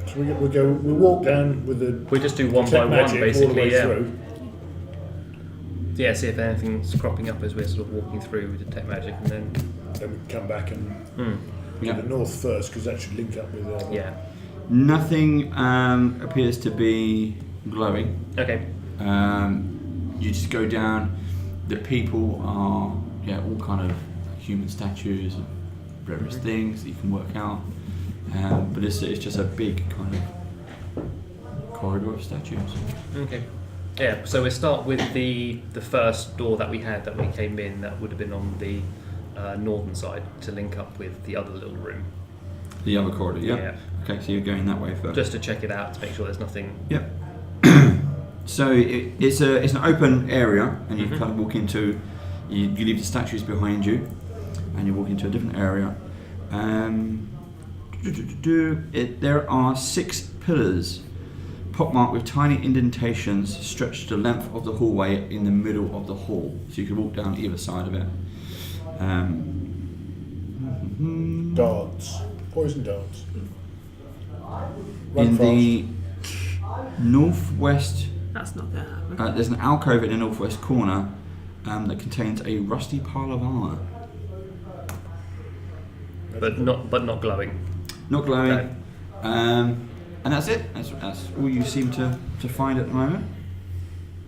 So we'll walk down with the We just do one by detect one, magic all the basically. way Yeah. through. Yeah. See if anything's cropping up as we're sort of walking through with detect magic, and then. Then we can come back and do Yeah. the north first because that should link up with. Yeah. Nothing appears to be glowing. Okay. You just go down. The people are all kind of human statues of various things that you can work out. But it's just a big kind of corridor of statues. Okay. Yeah. So we start with the first door that we had that we came in. That would have been on the northern side to link up with the other little room. The other corridor, yeah? Yeah. Okay, so you're going that way first. Just to check it out to make sure there's nothing. Yep. So it's an open area, and you kind of walk into. You leave the statues behind you, and you walk into a different area. There are 6 pillars, pockmarked with tiny indentations, stretched the length of the hallway in the middle of the hall, so you can walk down either side of it. Darts, poison darts. In Run the northwest. That's not going to happen. There's an alcove in the northwest corner that contains a rusty pile of armour. But not glowing. Not glowing. Okay. And that's it. That's all you seem to find at the moment.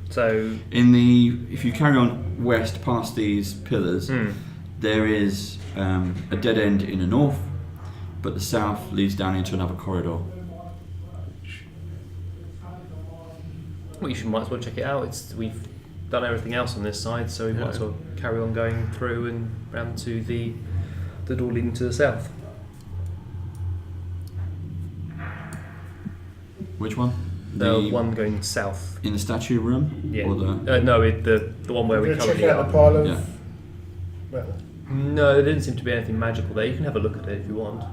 So If you carry on west past these pillars, there is a dead end in the north, but the south leads down into another corridor. well, you might as well check it out. We've done everything else on this side, so we might as well carry on going through and round to the door leading to the south. Which one? The one going south. in the statue room? Yeah. Or the No, the one where we We're going to currently check out are. the pile of Yeah. metal. No, there didn't seem to be anything magical there. You can have a look at it if you want.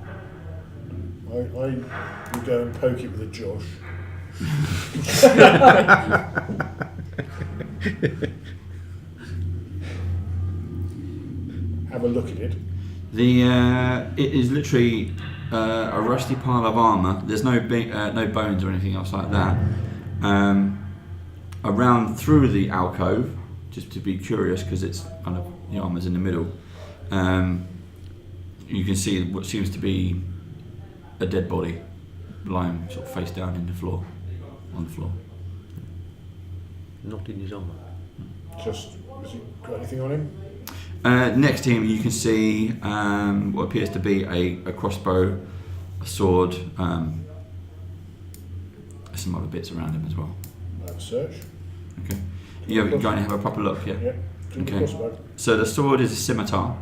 I will go and poke it with a Josh. Have a look at it. It is literally a rusty pile of armour. There's no bones or anything else like that. Around through the alcove, just to be curious, because it's kind of the armour's in the middle. You can see what seems to be a dead body lying sort of face down on the floor. Not in his armour. Just, has he got anything on him? Next to him, you can see what appears to be a crossbow, a sword, some other bits around him as well. Have a search. Okay. You're going to have a proper look, yeah? Yeah. Okay. So the sword is a scimitar,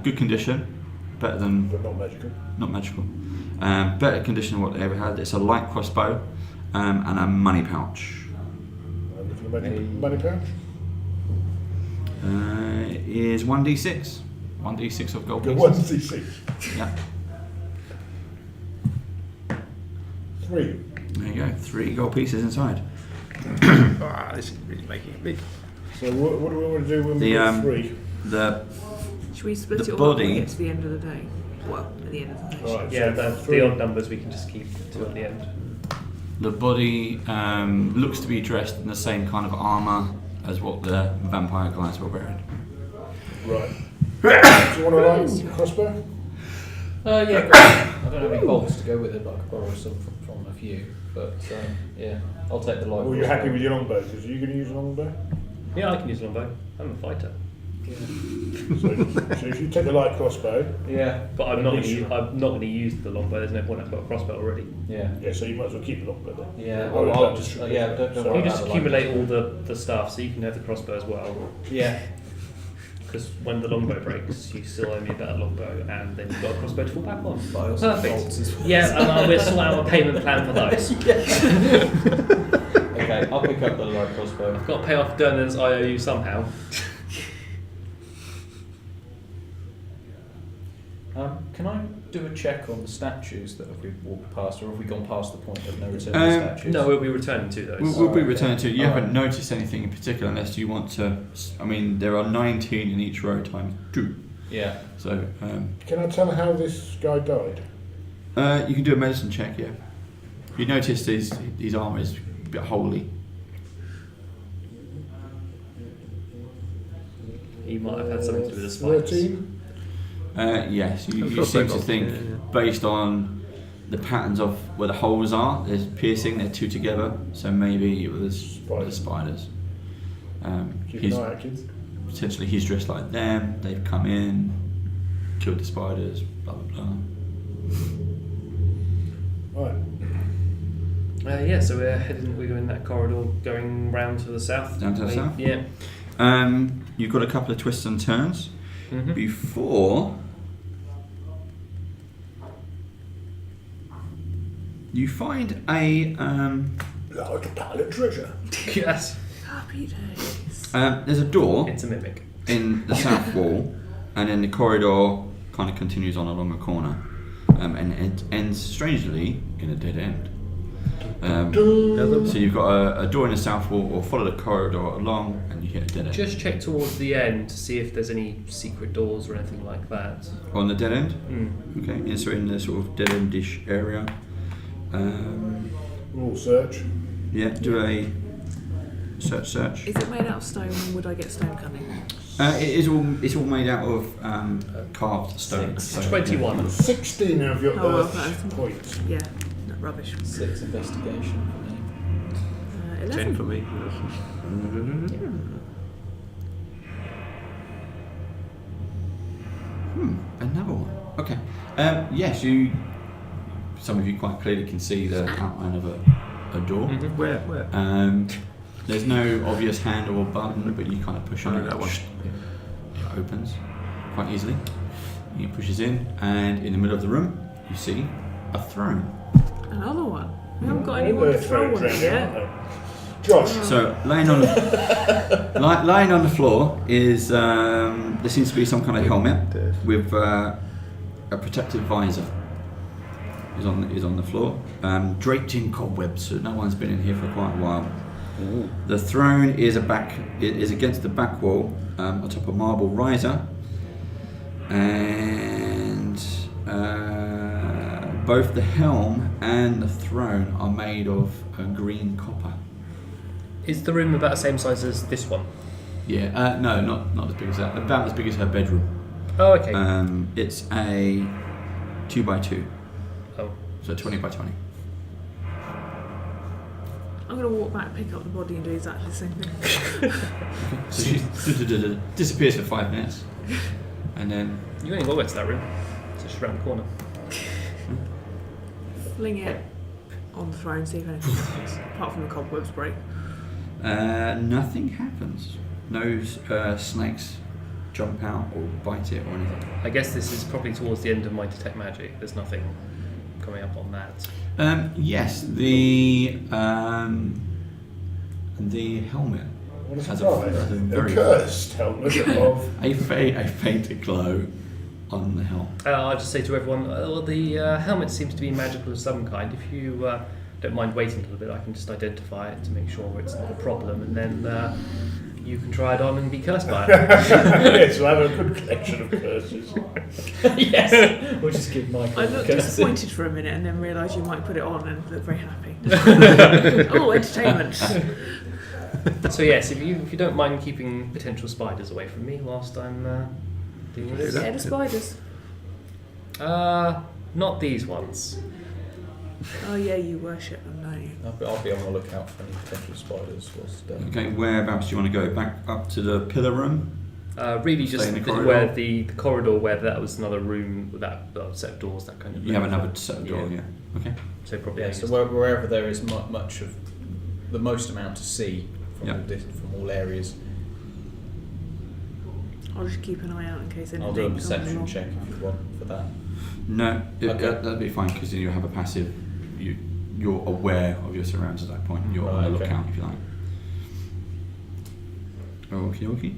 good condition, better than But not magical. not magical. Better condition than what they ever had. It's a light crossbow and a money pouch. I'm looking at money pouch. Is 1d6. 1d6 of gold Go pieces. 1d6. Yeah. 3. There you go. 3 gold pieces inside. This is really making it big. So what do we want to do when we The, get 3? The Should we split The it all up when we body- get to the end of the day? Well, at the end of the day. Right, Yeah, so the 3. odd numbers we can just keep to at the end. The body looks to be dressed in the same kind of armour as what the vampire guys were wearing. Right. Do you want a light crossbow? Yeah, great. I don't have any bolts to go with it, but I could borrow some from a few. But yeah, I'll take the light. Or are you happy with your longbow? Because are you going to use a longbow? Yeah, I can use a longbow. I'm a fighter. So if you take the light crossbow, Yeah, But I'm not Initial. going to use the longbow. There's no point. I've got a crossbow already. yeah, yeah, so you might as well keep the longbow then. yeah. Oh, I'll that's just true. yeah. Don't So worry You about just the accumulate light. all the stuff, so you can have the crossbow as well. Yeah, Because when the longbow breaks, you still owe me a better longbow, and then you've got a crossbow to fall back on. but I also have bolts Perfect. as well. Yeah, and we'll sort out a payment plan for those. Okay, I'll pick up the light crossbow. I've got to pay off Dernan's IOU somehow. Can I do a check on the statues that have we walked past, or have we gone past the point of no return Um, of statues? No, we'll be returning to those. We'll be okay. returning to it. You Alright. haven't noticed anything in particular unless you want to. I mean, there are 19 in each row times 2. Yeah. So Can I tell how this guy died? you can do a medicine check, yeah. You noticed his armour is a bit holy. He might have had something to do with the spikes. 13? Yes, you Crossbow seem to bolts, think, yeah, yeah. based on the patterns of where the holes are, there's piercing, they're 2 together, so maybe it was the spiders. Keep He's, an eye out, kids. potentially he's dressed like them, they've come in, killed the spiders, blah blah blah. Right. Yeah, so we're going that corridor, going round to the south. Down to the south? Yeah. You've got a couple of twists and turns. Mm-hmm. Before you find a Like a pile of treasure. Yes. Happy days. there's a door It's a mimic. in the south wall, and then the corridor kind of continues on along a corner, and it ends strangely in a dead end. So you've got a door in the south wall, or follow the corridor along, and you hit a dead end. Just check towards the end to see if there's any secret doors or anything like that. On the dead end, Mm. okay, and so in the sort of dead endish area. We'll search. Yeah, do a search. Is it made out of stone, and would I get stone cutting? It's all made out of carved stone. So, 21. 16 of your Oh, well, earth that's- points. Yeah, no, rubbish. 6 investigation for me. 11. 10 for me. Another one. Okay. Yes, some of you quite clearly can see the outline of a door. Mhm. Where? There's no obvious handle or button, but you kind of push on it. that one. It opens quite easily. You pushes in, and in the middle of the room, you see a throne. Another one. We haven't got anyone to They're throw one drowned, yet. aren't they? Josh, So lying on lying on the floor is there seems to be some kind of helmet with a protective visor. Is on the floor, draped in cobwebs, so no one's been in here for quite a while. The throne is against the back wall, atop a marble riser, and both the helm and the throne are made of green copper. Is the room about the same size as this one? Yeah, no, not as big as that. About as big as her bedroom. Oh, okay. It's a 2x2, Oh. so 20 by 20. I'm going to walk back, pick up the body, and do exactly the same thing. So she disappears for 5 minutes, and then You only got to go to that room. It's just around the corner. Fling it on the throne, see if anything happens. Apart from the cobwebs break. nothing happens. No snakes jump out or bite it or anything. I guess this is probably towards the end of my detect magic. There's nothing coming up on that. Yes, the helmet What is has it a very cursed helmet of... a faint glow on the helm. I'll just say to everyone, well, the helmet seems to be magical of some kind. If you don't mind waiting a little bit, I can just identify it to make sure it's not a problem, and then you can try it on and be cursed by it. Yes, we'll have a good collection of curses. Yes, we'll just give Michael I looked curses. disappointed for a minute and then realised you might put it on and look very happy. Oh, entertainment. So yes, if you don't mind keeping potential spiders away from me whilst I'm doing this. Scared of spiders. Not these ones. Oh yeah, you worship them, don't you? I'll be on the lookout for any potential spiders. Okay, whereabouts do you want to go? Back up to the pillar room? Really, just Stay in the corridor? where the corridor where that was another room with that set of doors, that kind of. You have another set of doors, Yeah. yeah. Okay. So probably. Yeah, so wherever there is much of the most amount to see from, Yeah. from all areas, I'll just keep an eye out in case anything I'll do a comes perception along. check if you want for that. No, Okay. that'd be fine because then you have a passive. You're aware of your surroundings at that point. You're on the Right, okay. lookout if you like. Okie dokie.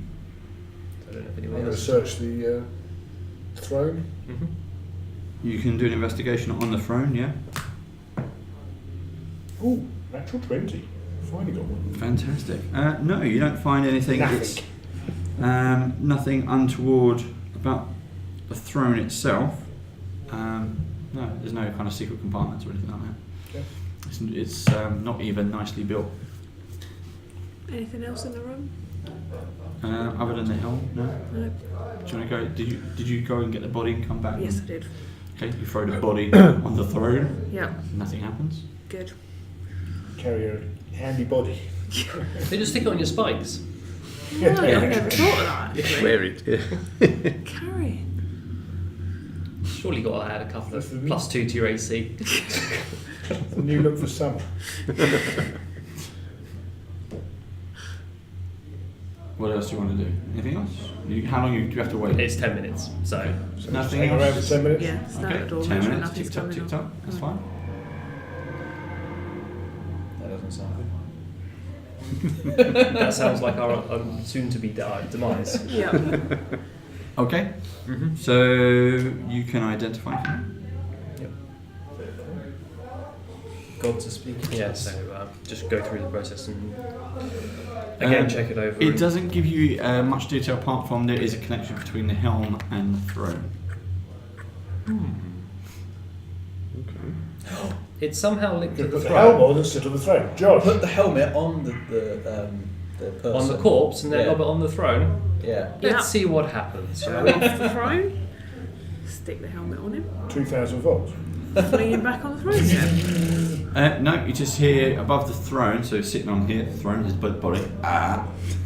I don't know if I'm anyone going to else. search the throne. Mm-hmm. You can do an investigation on the throne, yeah? Ooh, natural 20. Finally got one. Fantastic. No, you don't find anything. Nothing. It's nothing untoward about the throne itself. No, there's no kind of secret compartments or anything like that. Okay. It's not even nicely built. Anything else in the room? Other than the helm, no. No. Do you want to go? Did you go and get the body and come back? Yes, I did. Okay, you throw the body on the throne. Yeah, Nothing happens. good. Carry a handy body. They just stick it on your spikes. No, I've never thought of that. actually. Wear it. Yeah. Carry it. Surely got to add a couple of That's the- +2 to your AC. A new look for summer. What else do you want to do? Anything else? How long do you have to wait? It's 10 minutes, so So Nothing just hang around else? for 10 minutes. Yeah, stand Okay, at the door, 10 make sure minutes. nothing's Tick tock, coming tick on. tock. That's fine. That doesn't sound good. that sounds like our soon-to-be demise. Yeah. Okay. Mm-hmm. So you can identify him. God to speak. Yeah, so just go through the process and again check it over. It and- doesn't give you much detail apart from there is a connection between the helm and the throne. It's somehow linked to Put the the helm throne. on and sit on the throne. Josh. Put the helmet on the person. On the corpse and then Yeah. lob it on the throne. Yeah. Let's Yeah. see what happens, shall we? Off the throne. Stick the helmet on him. 2,000 volts. Fling him back on the throne again. No, you just hear above the throne, so sitting on here, the throne, his body. Put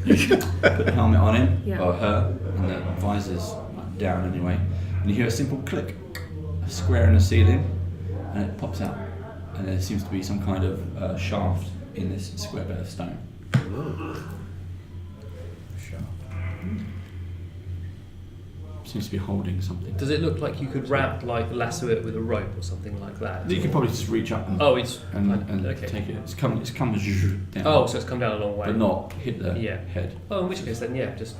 the helmet on him, Yeah. or her, and the visor's like, down anyway. And you hear a simple click, a square in the ceiling, and it pops out. And there seems to be some kind of shaft in this square bit of stone. Seems to be holding something. Does it look like you could lasso it with a rope or something like that? You can probably just reach up and, Oh, it's okay. take it. It's come down. Oh, so it's come down a long way. but not hit the Yeah. head. Oh, in which case then, yeah, just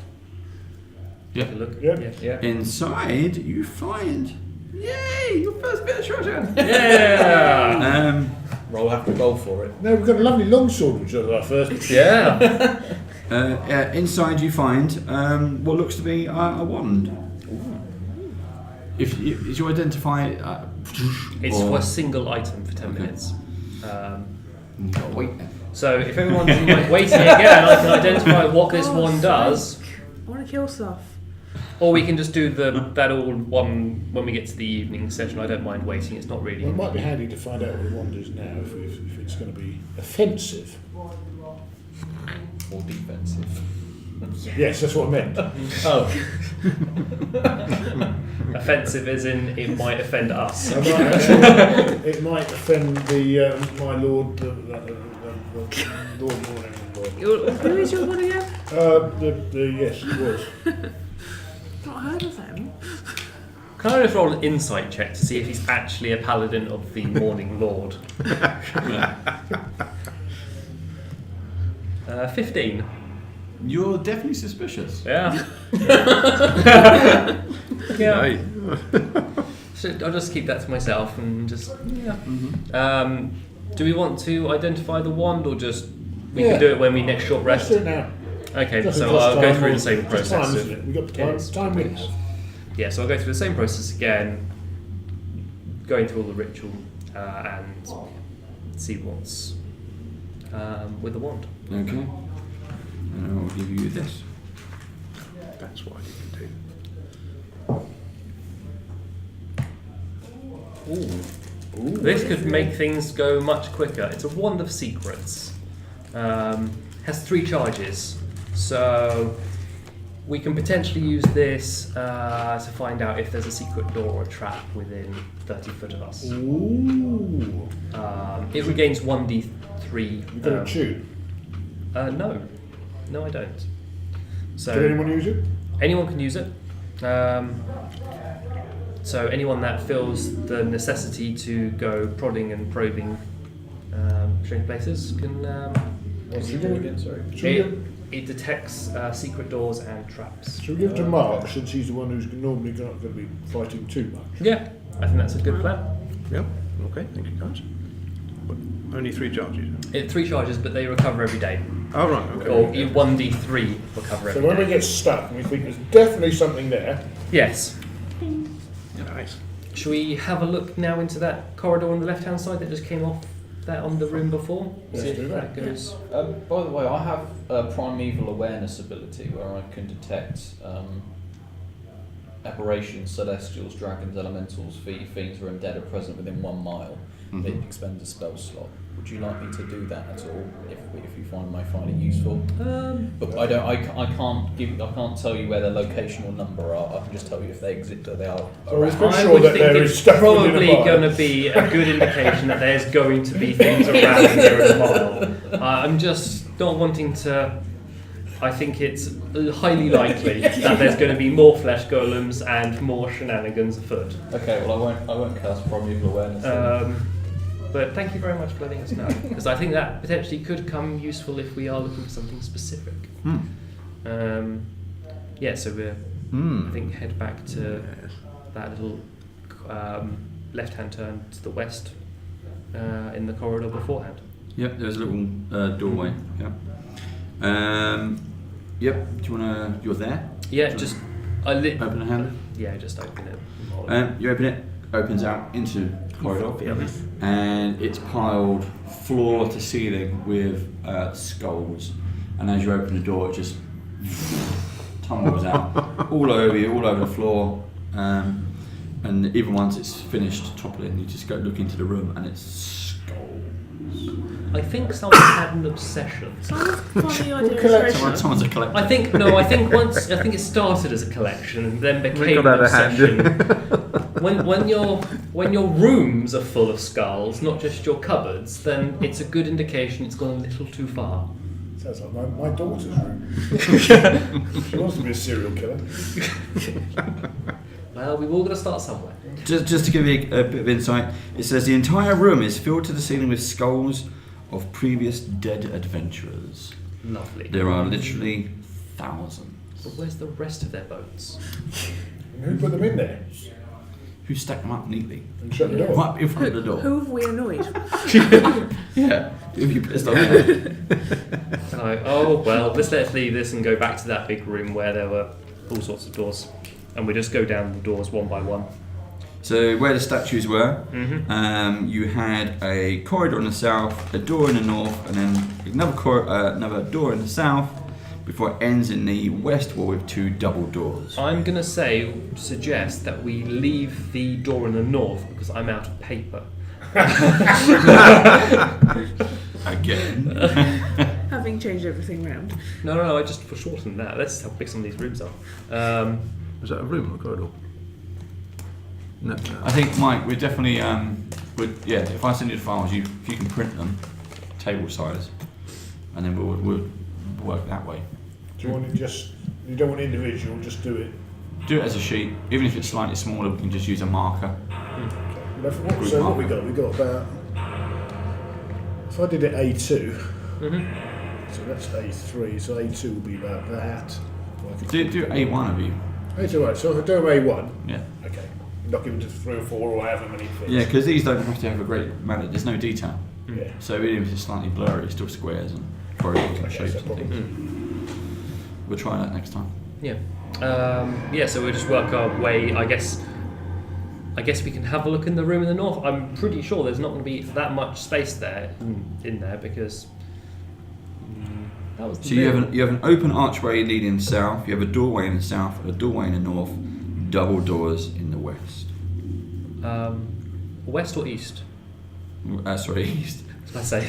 Yeah. take a look. Yeah. Yeah. Inside, you find, yay, your first bit of treasure. Yeah. Roll have to roll for it. No, we've got a lovely longsword, which was our first. Yeah. Inside, you find what looks to be a wand. If you identify, It's or- for a single item for 10 Okay. minutes. You've got to wait there. So if everyone's waiting again, I can identify what this one does. I want to kill stuff. Or we can just do that all one when we get to the evening session. I don't mind waiting. It's not really. Well, it might be handy to find out what the wand is now if it's going to be offensive. Or defensive. Yes, that's what I meant. Oh. Offensive as in it might offend us. It might offend the my lord, the Lord Morning. Who is your one again? Yes, it was. Not heard of them. Can I just roll an insight check to see if he's actually a paladin of the Morning Lord? 15. You're definitely suspicious. Yeah. Yeah. Hey. So I'll just keep that to myself and just yeah. Mm-hmm. Do we want to identify the wand or just we Yeah. can do it when we next short Let's rest? do it now. Okay, Doesn't so cost I'll go time, through the it's same just process. Time, isn't it? We've got time. Yes. Time wins. Yeah, so I'll go through the same process again, going through all the ritual and see what's with the wand. Okay. And I'll give you this. That's what I can do. Ooh. This could make things go much quicker. It's a wand of secrets. Has 3 charges, so we can potentially use this to find out if there's a secret door or a trap within 30 foot of us. Ooh. It regains 1d3. You've got to tune. No, I don't. So Can anyone use it? anyone can use it. So anyone that feels the necessity to go prodding and probing strange places can. What's it do again? Sorry. It detects secret doors and traps. Should we give it to Mark since he's the one who's normally not going to be fighting too much? Yeah, I think that's a good plan. Yeah. Okay. Thank you, guys. But only 3 charges. 3 charges, but they recover every day. Oh right. Okay. Or 1d3 recover So every when we day. get stuck and we think there's definitely something there, Yes. Nice. Shall we have a look now into that corridor on the left-hand side that just came off that on the room before? Let's See if do that. goes. By the way, I have a primeval awareness ability where I can detect aberrations, celestials, dragons, elementals, fiends, or undead are present within 1 mile. It expends a spell slot. Would you like me to do that at all? If you might find it useful. But I can't tell you where their location or number are. I can just tell you if they exist or they are. so it's pretty I sure would that think there it's is stuff within probably a mile. going to be a good indication that there's going to be things around here in a mile. I'm just not wanting to. I think it's highly likely that there's going to be more flesh golems and more shenanigans afoot. Okay, well I won't cast primeval awareness. But thank you very much for letting us know, because I think that potentially could come useful if we are looking for something specific. Yeah, so we're I think head back to that little left-hand turn to the west in the corridor beforehand. Yep, there's a little doorway. Yep. Yep. Do you wanna? You're there. Yeah, just Open a hand. Yeah, just open it. You open it. Opens out into the corridor, and it's piled floor to ceiling with skulls. And as you open the door, it just tumbles out all over you, all over the floor. And even once it's finished toppling, you just go look into the room, and it's skulls. I think someone had an obsession. Someone's funny idea. collection. Someone's a collector. I think it started as a collection and then became got an out of hand. obsession. when your rooms are full of skulls, not just your cupboards, then it's a good indication it's gone a little too far. Sounds like my daughter's room. She wants to be a serial killer. Well, we've all got to start somewhere. Just to give you a bit of insight, it says the entire room is filled to the ceiling with skulls of previous dead adventurers. Lovely. There are literally thousands. But where's the rest of their boats? And who put them in there? Who stacked them up neatly? And shut the door. Right in front of the door. Who have we annoyed? Yeah. Who have you pissed off? Like, oh well, let's leave this and go back to that big room where there were all sorts of doors, and we just go down the doors one by one. So where the statues were, you had a corridor in the south, a door in the north, and then another door in the south, before it ends in the west wall with 2 double doors. I'm going to suggest that we leave the door in the north because I'm out of paper. Again. Having changed everything round. No, I just foreshortened that. Let's see how big some of these rooms are. Was that a room or a corridor? No. I think, Mike, we're definitely, if I send you the files, if you can print them, table size, and then we'll work that way. Do you want it just? You don't want individual. Just do it. Do it as a sheet. Even if it's slightly smaller, we can just use a marker. So what we got? We got about. If I did it A2, so that's A3. So A2 will be about that. Do A1 of you. A2, right. So if I do A1. Yeah. Okay. Knock him into 3 or 4 or however many things. Yeah, because these don't have to have a great amount. There's no detail. Yeah. So even if it's slightly blurry, it's still squares and corridors and Okay, shapes so and things. We'll try that next time. Yeah. So we'll just work our way. I guess we can have a look in the room in the north. I'm pretty sure there's not going to be that much space there in there because that was. So you have an open archway leading south. You have a doorway in the south and a doorway in the north. Double doors in the west. West or east? Sorry, east. I say.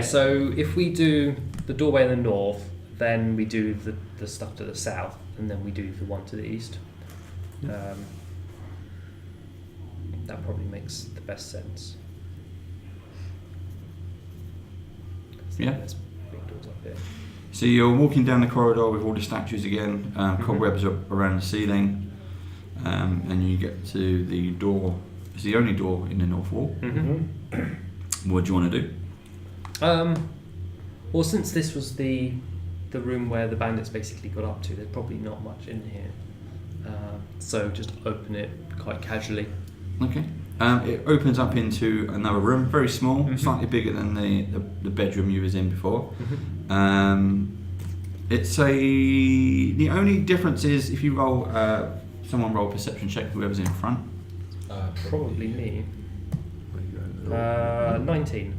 So if we do the doorway in the north, then we do the stuff to the south, and then we do the one to the east. That probably makes the best sense. Yeah. There's big doors up here. So you're walking down the corridor with all the statues again, cobwebs up around the ceiling, and you get to the door. It's the only door in the north wall. What do you want to do? Well, since this was the room where the bandits basically got up to, there's probably not much in here. So just open it quite casually. Okay. It opens up into another room, very small, slightly bigger than the bedroom you was in before. The only difference is if you roll, someone roll a perception check, whoever's in front. Probably me. 19.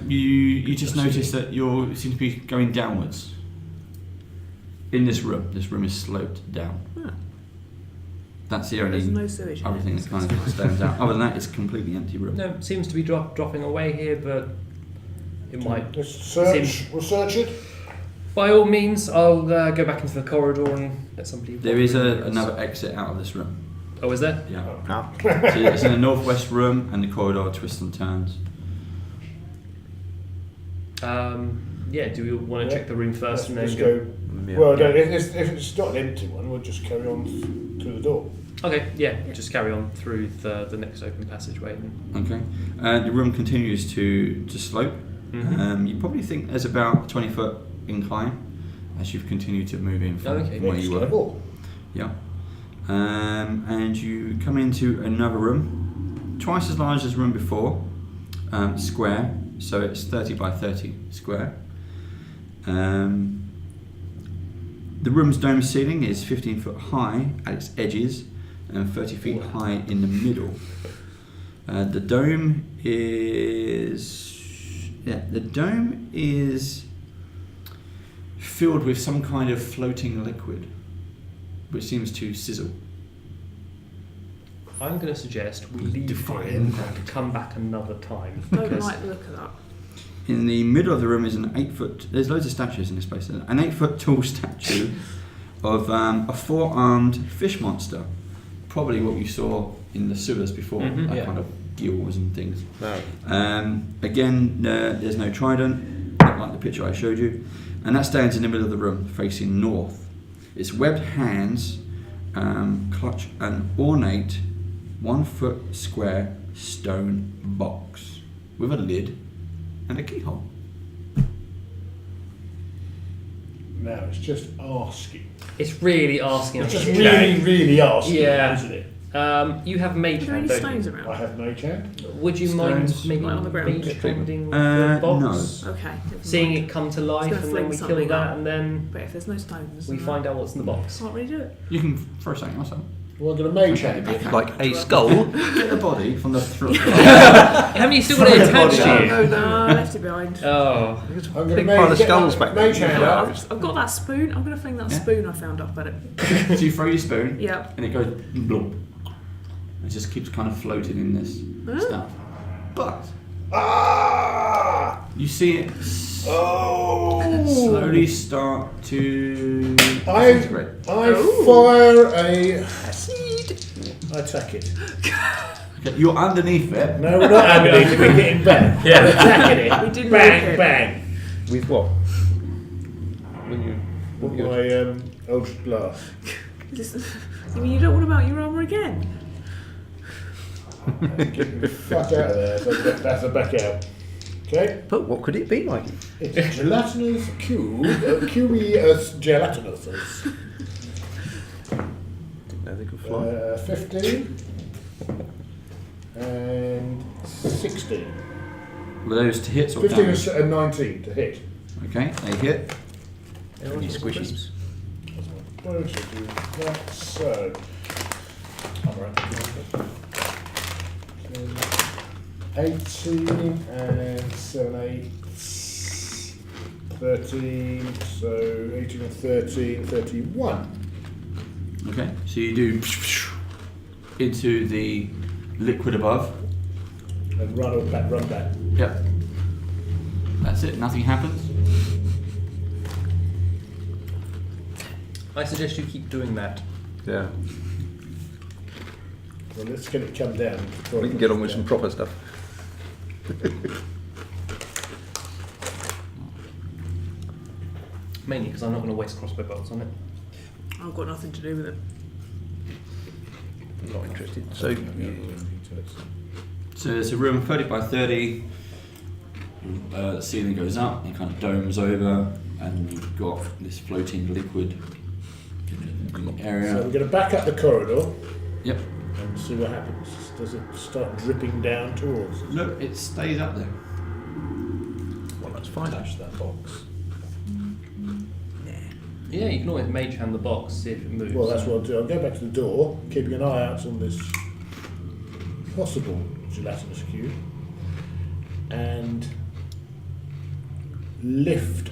You just notice that you seem to be going downwards. In this room is sloped down. That's the only There's no sewage in other it. thing that kind of stands out. Other than that, it's a completely empty room. No, it seems to be dropping away here, but it might. Let's search. We'll search it. By all means, I'll go back into the corridor and let somebody. There is another exit out of this room. Oh, is there? Yeah. So it's in the northwest room, and the corridor twists and turns. Do we want to check the room first and then Let's go? Well, no, if it's not an empty one, we'll just carry on through the door. Okay, just carry on through the next open passageway. Okay. The room continues to slope. You probably think there's about a 20-foot incline as you've continued to move in from where you were. Yeah. And you come into another room, twice as large as the room before, square, so it's 30 by 30 square. The room's dome ceiling is 15 foot high at its edges and 30 feet high in the middle. The dome is filled with some kind of floating liquid, which seems to sizzle. I'm going to suggest we leave Defying here and come back another time. Don't like the look of that. In the middle of the room is an 8-foot. There's loads of statues in this place. An 8-foot tall statue of a 4-armed fish monster, probably what you saw in the sewers before, kind of gills and things. No. Again, there's no trident, not like the picture I showed you, and that stands in the middle of the room, facing north. Its webbed hands clutch an ornate 1-foot square stone box with a lid and a keyhole. Now it's just asking. It's really asking. It's us just to really asking, Yeah. isn't it? You have mage Are there hand, any don't stones you? I around? have mage hand. Would you mind Stones. maybe Like on the ground. mage handing the box? No. Okay. never Seeing mind. it come to It's life gonna and then fling we kill something that up. and then But if there's no stones, we then find out what's in the box. can't really do it. You can throw something else out. Well, I'm going to mage hand it. Like a skull. Get the body from the throat. Haven't you still got it attached to you? No, I left it behind. Oh. I'm going to Big pile of skulls back there. mage hand up. I've got that spoon. I'm going to fling that Yeah. spoon I found up at it. So you throw your spoon, Yeah. and it goes blump. It just keeps kind of floating in this stuff. But you see it slowly start to disintegrate. I fire a seed. I attack it. Okay, you're underneath it. No, we're not underneath it. We're getting back. Yeah. I'm attacking it. We didn't bang, look it. bang. With what? When you. With my Eldritch Blast. You mean you don't want to mount your armour again? Get the fuck out of there. So that's a back out. Okay. But what could it be like? It's a gelatinous cube. Cubey gelatinous. Didn't know they could fly. 15 and 16. Were those to hits or 15 damage? and 19 to hit. Okay, they hit. Any squishies? Bonus to do that. So, I'm right. 18 and 7, 8, 13. So 18 and 13, 31. Okay, so you do into the liquid above. And run back. Yep. That's it, nothing happens. I suggest you keep doing that. Yeah. Well, let's get it come down. We can get on with some proper stuff. Mainly because I'm not going to waste crossbow bolts on it. I've got nothing to do with it. I'm not interested. So, So it's a room 30 by 30. The ceiling goes up, it kind of domes over, and you've got this floating liquid area. So we're going to back up the corridor Yep. and see what happens. Does it start dripping down towards us? Look, it stays up there. well, that's fine. Touch that box. Yeah, you can always mage hand the box, see if it moves. Well, that's what I'll do. I'll go back to the door, keeping an eye out on this possible gelatinous cube, and lift.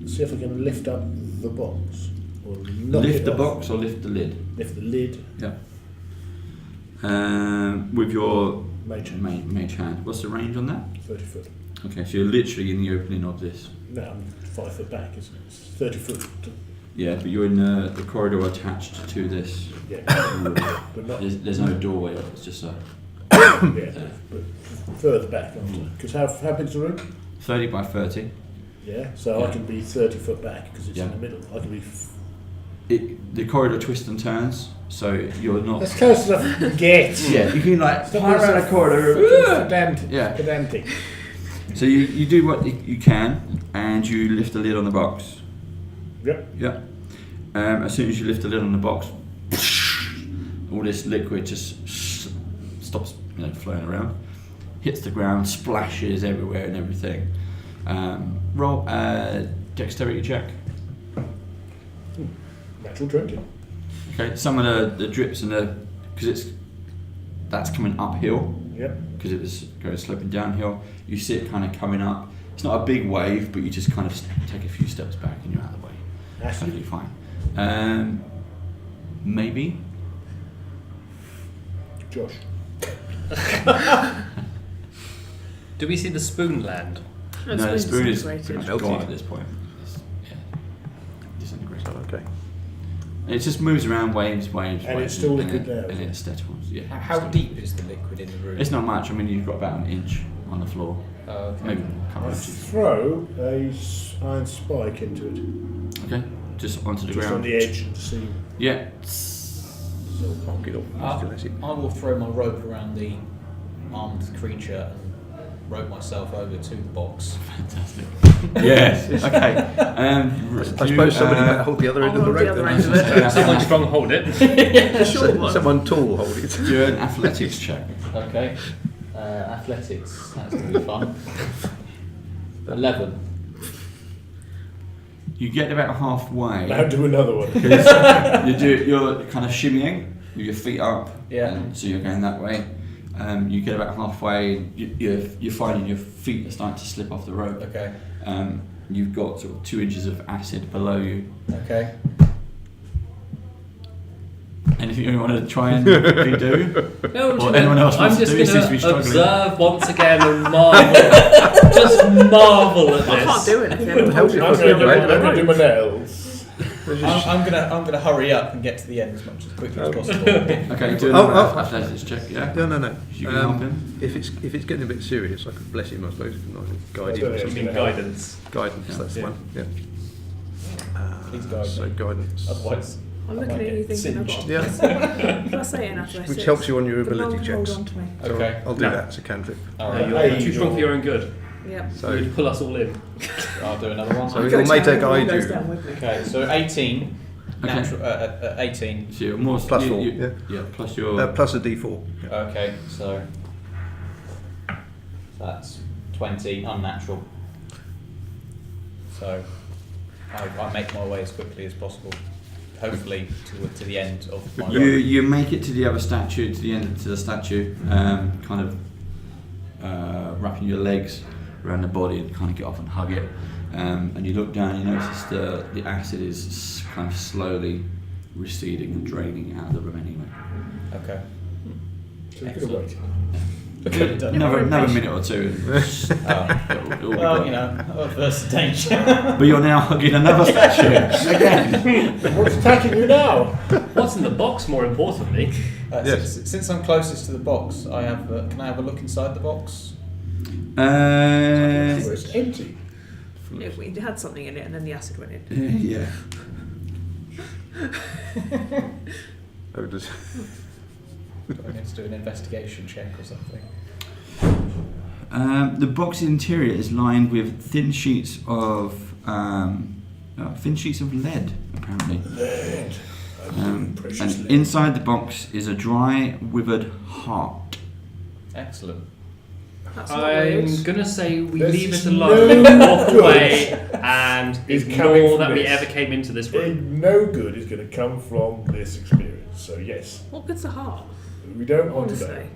See if I can lift up the box. Or knock Lift it the off. box or lift the lid? Lift the lid. Yeah. With your Mage hand. mage hand. What's the range on that? 30 foot. Okay, so you're literally in the opening of this. No, I'm 5 foot back, isn't it? It's 30 foot. Yeah, but you're in the corridor attached to this. Yeah. But not. There's no doorway, it's just a Yeah. But further back. Because how big's the room? 30 by 30. Yeah. So I Yeah. can be 30 foot back because it's Yeah. in the middle. I can be. The corridor twists and turns, so you're not. That's close enough you can get. Yeah, you can like Stop fly around being a corridor. Pedantic. Yeah. Pedantic. So you do what you can, and you lift the lid on the box. Yep. Yeah. As soon as you lift the lid on the box, all this liquid just stops, flowing around, hits the ground, splashes everywhere and everything. Roll a dexterity check. Natural 20. Okay. Some of the drips and that's coming uphill. Yep. Because it was going sloping downhill. You see it kind of coming up. It's not a big wave, but you just kind of take a few steps back and you're out of the way. Acid. Perfectly fine. Maybe. Josh. Do we see the spoon land? No, the spoon is disintegrated. pretty much Melted. gone at this point. Disintegrated. Okay. And it just moves around, waves. And waves, it's still liquid and now, And is it settles. Yeah. How deep is the liquid in the room? It's not much. I mean, you've got about an inch on the floor, Oh, okay. maybe a couple I of inches. throw a iron spike into it. Okay, just onto the Just ground. on the edge to see. Yeah. I'll get off. That's it. I will throw my rope around the armed creature and rope myself over to the box. Fantastic. Yes. Okay. I suppose somebody might hold the other end of the I'll hold rope. the then. other end of it. Someone strong hold it. Short one. Someone tall hold it. Do an athletics check. Okay. Athletics. That's going to be fun. 11. You get about halfway. Now do another one. You're kind of shimmying, with your feet up. Yeah. So you're going that way. You get about halfway. You're finding your feet are starting to slip off the rope. Okay. You've got sort of 2 inches of acid below you. Okay. Anything you want to try and redo? No, Or anyone else I'm wants to just do? Seems to be going to struggling. observe once again and marvel. Just marvel at this. I can't do anything. It'll help you I'm if I going feel to do my nails. I'm gonna hurry up and get to the end as much as quickly as possible. Okay, do Oh, another athletics check, yeah? No. You can help him. If it's getting a bit serious, I could bless him, I suppose. Can I guide him or Yeah. You something? mean guidance? Guidance, that's the Yeah. one. Yeah. Please guide So me. guidance. Otherwise, I'm I looking might at you get thinking, singed. Yeah. if I say it in athletics, Which helps you on your the ability roll checks. hold on to me. So Okay. I'll do No. that. It's a cantrip. All No, right. you're too strong for your own good. Yep. So You'd pull us all in. I'll do another one. So it'll make a guide goes you. down with me. Okay, so 18. Okay. Natural, 18. So you're more Plus 4. Yeah. Yeah, plus your. Plus a D4. Yeah. Okay, so that's 20, unnatural. So I make my way as quickly as possible, hopefully to the end of my You make it to the other statue, to the end of the statue, kind of wrapping your legs around the body and kind of get off and hug it. And you look down, you notice the acid is kind of slowly receding and draining out of the room anyway. Okay. So we could have waited. Another minute or two. It'll be Well, gone. you know, averse to danger. But you're now hugging another statue again. What's attacking you now? What's in the box, more importantly? Yes. Since I'm closest to the box, I have. Can I have a look inside the box? It's empty. Yeah, we had something in it and then the acid went in. Yeah. Oh, does- Do I need to do an investigation check or something? The box's interior is lined with thin sheets of lead, apparently. Lead. Precious And lead. inside the box is a dry, withered heart. Excellent. That's not I'm weird. gonna say we This leave is it alone, no walk good. away, and It's coming ignore from that we this. ever came into this room. No good is going to come from this experience. So yes, What good's a heart? we don't want to Honestly. know.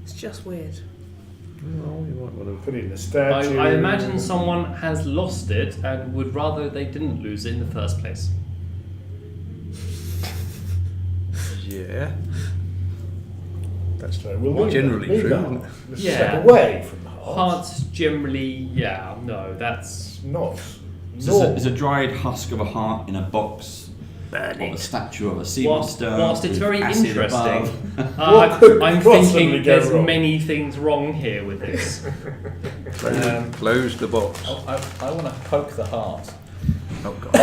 It's just weird. Oh, you might want Put in the statue. I imagine someone has lost it and would rather they didn't lose it in the first place. to. Yeah. That's So we'll leave generally leave true, that. isn't it? Let's Yeah. step away from the heart. Hearts generally, yeah, no, that's. It's not. So there's a dried husk of a heart in a box of a statue of a sea Whilst, monster. whilst it's with very acid interesting, above. What could I'm possibly thinking go there's wrong? many things wrong here with this. Close the box. I want to poke the heart. Oh god.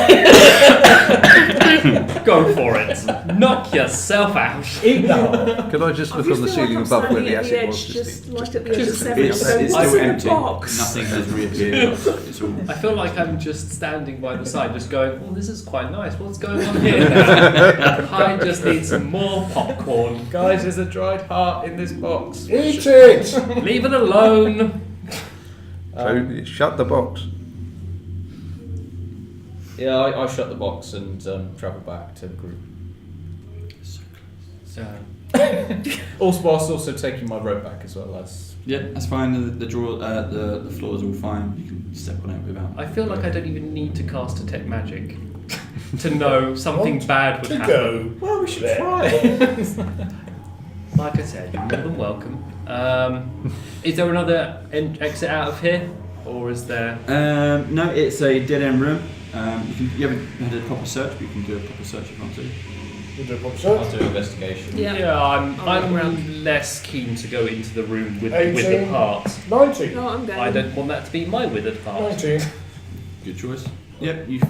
Go for it. Knock yourself out. Eat the heart. Could I just I look just on the feel like ceiling I'm above where standing the at acid edge, was? just like just at the edge of just- seven. It's going, still "What's in the empty. box?" Nothing has reappeared. It's all. I feel like I'm just standing by the side, just going, "Oh, this is quite nice. What's going on here now? I just need some more popcorn. Guys, there's a dried heart in this box. Eat it. Leave it alone." So shut the box. Yeah, I shut the box and travel back to the group. Whilst also taking my rope back as well as. Yeah, that's fine. The floor's all fine. You can step on it without. I feel like I don't even need to cast detect magic to know something Want bad would to happen. go. Well, we should there. try. Like I said, you're more than welcome. Is there another exit out of here, or is there? No, it's a dead end room. You haven't had a proper search, but you can do a proper search if you want to. We'll do a pop I'll search. do investigation. Yeah. I'm I'll look around. less keen to go into the room with the 18. heart. 19. No, I'm going. I don't want that to be my withered heart. 19. Good choice. Yep, you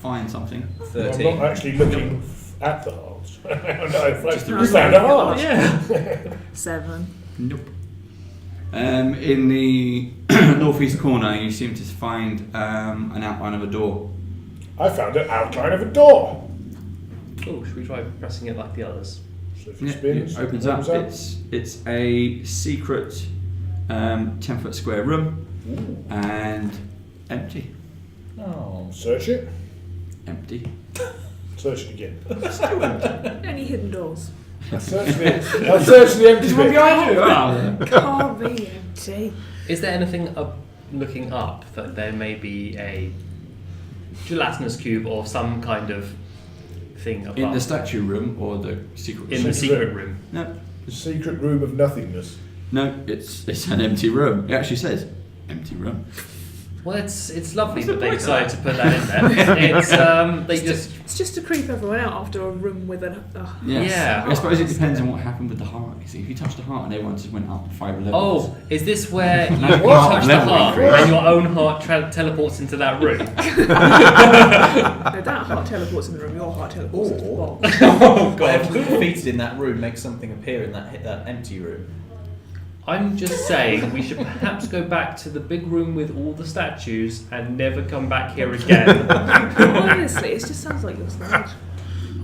find something. 13. I'm not actually looking at the heart. No, Just we the found a heart. Yeah. 7. Nope. In the northeast corner, you seem to find an outline of a door. I found an outline of a door. Oh, should we try pressing it like the others? So if Yeah, it spins, it opens up. It's a secret 10-foot square room and empty. Oh. Search it. Empty. Search it again. Any hidden doors? I searched the empty bit. Can't be empty. Is there anything looking up that there may be a gelatinous cube or some kind of thing above? In the statue room or the secret room? In the secret room. No. The secret room of nothingness. No, it's an empty room. It actually says empty room. Well, it's lovely that they decided to put that in there. It's just to creep everyone out after a room with an. Yes. Yeah. I suppose it depends on what happened with the heart. You see, if you touched the heart and everyone just went up 5 levels. Oh, is this where you No, touch the level heart increase. and your own heart teleports into that room? No, that heart teleports in the room. Your heart teleports into the box. Oh Whatever's defeated in that room makes something appear in that empty room. I'm just saying we should perhaps go back to the big room with all the statues and never come back here again. Honestly, it just sounds like you're scared.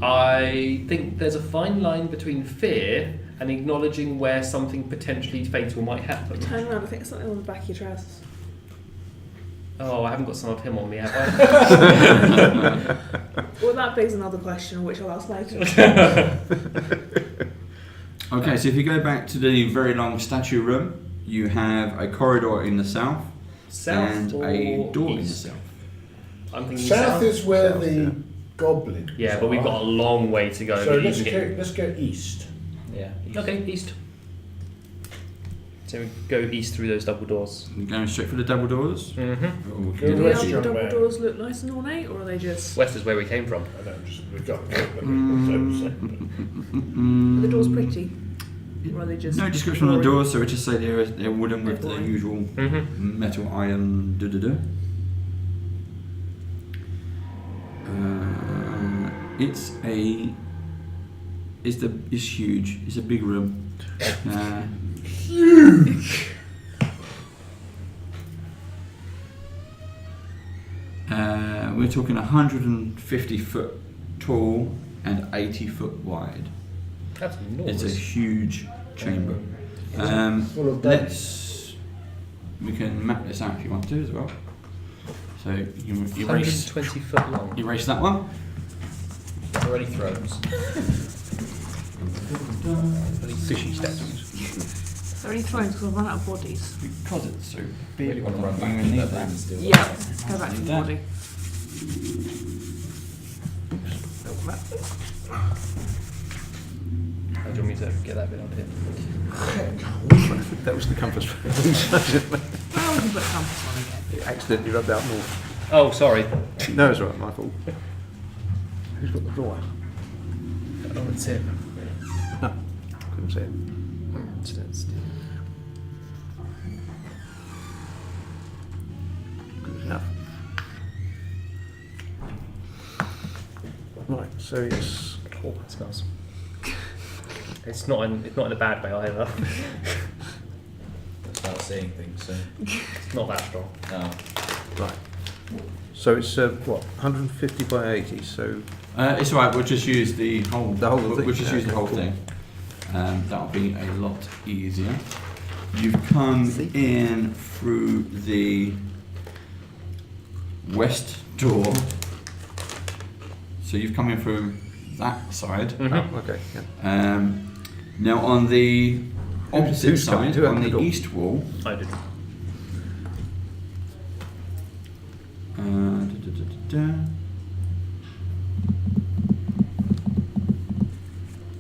I think there's a fine line between fear and acknowledging where something potentially fatal might happen. Turn around, I think it's something on the back of your trousers. Oh, I haven't got some of him on me, have I? Well, that begs another question, which I'll ask later. Okay, so if you go back to the very long statue room, you have a corridor in the south, and or a door east? in the south. I'm thinking South is where South, the yeah. goblins Yeah, but we've got a long way to go. So but you let's can go east. Yeah. Okay, east. So we go east through those double doors. You're going straight for the double doors. Mm-hmm. Or we Go can do Do west, the young double man. doors look nice and ornate, or are they just... West is where we came from. I know, just we've got Are the doors pretty? Or are they just... No description on the boring? doors, so we just say they're wooden with the Boring. usual Mm-hmm. metal iron It's huge. It's a big room. huge. We're talking 150 foot tall and 80 foot wide. That's enormous. It's a huge chamber. Full of beds. We can map this out if you want to as well. So you erase 120 foot long. erase that one. Are there any thrones? Fishy statues. Are there any thrones? Because I've run out of bodies. Because it's so I big. really want to run I'm back gonna to need that that. room still. Yeah, go back to the That. body. How do you want me to get that bit up here? That was the compass. Oh, we can put a compass on again. It accidentally rubbed out north. Oh, sorry. No, it's all right, my fault. Who's got the door? Oh, it's him. No, couldn't see it. Good enough. Right, so it's Oh, it smells. It's not in a bad way either. Start seeing things soon. It's not that strong. Oh. right. So it's what 150 by 80. So It's alright, we'll just use the whole thing? We'll just use the whole Cool. thing. That'll be a lot easier. You've come in through the west door. So you've come in through that side. Mm-hmm. oh, okay, yeah. Now on the opposite who's coming? side, Who on opened the the door? east wall, I did.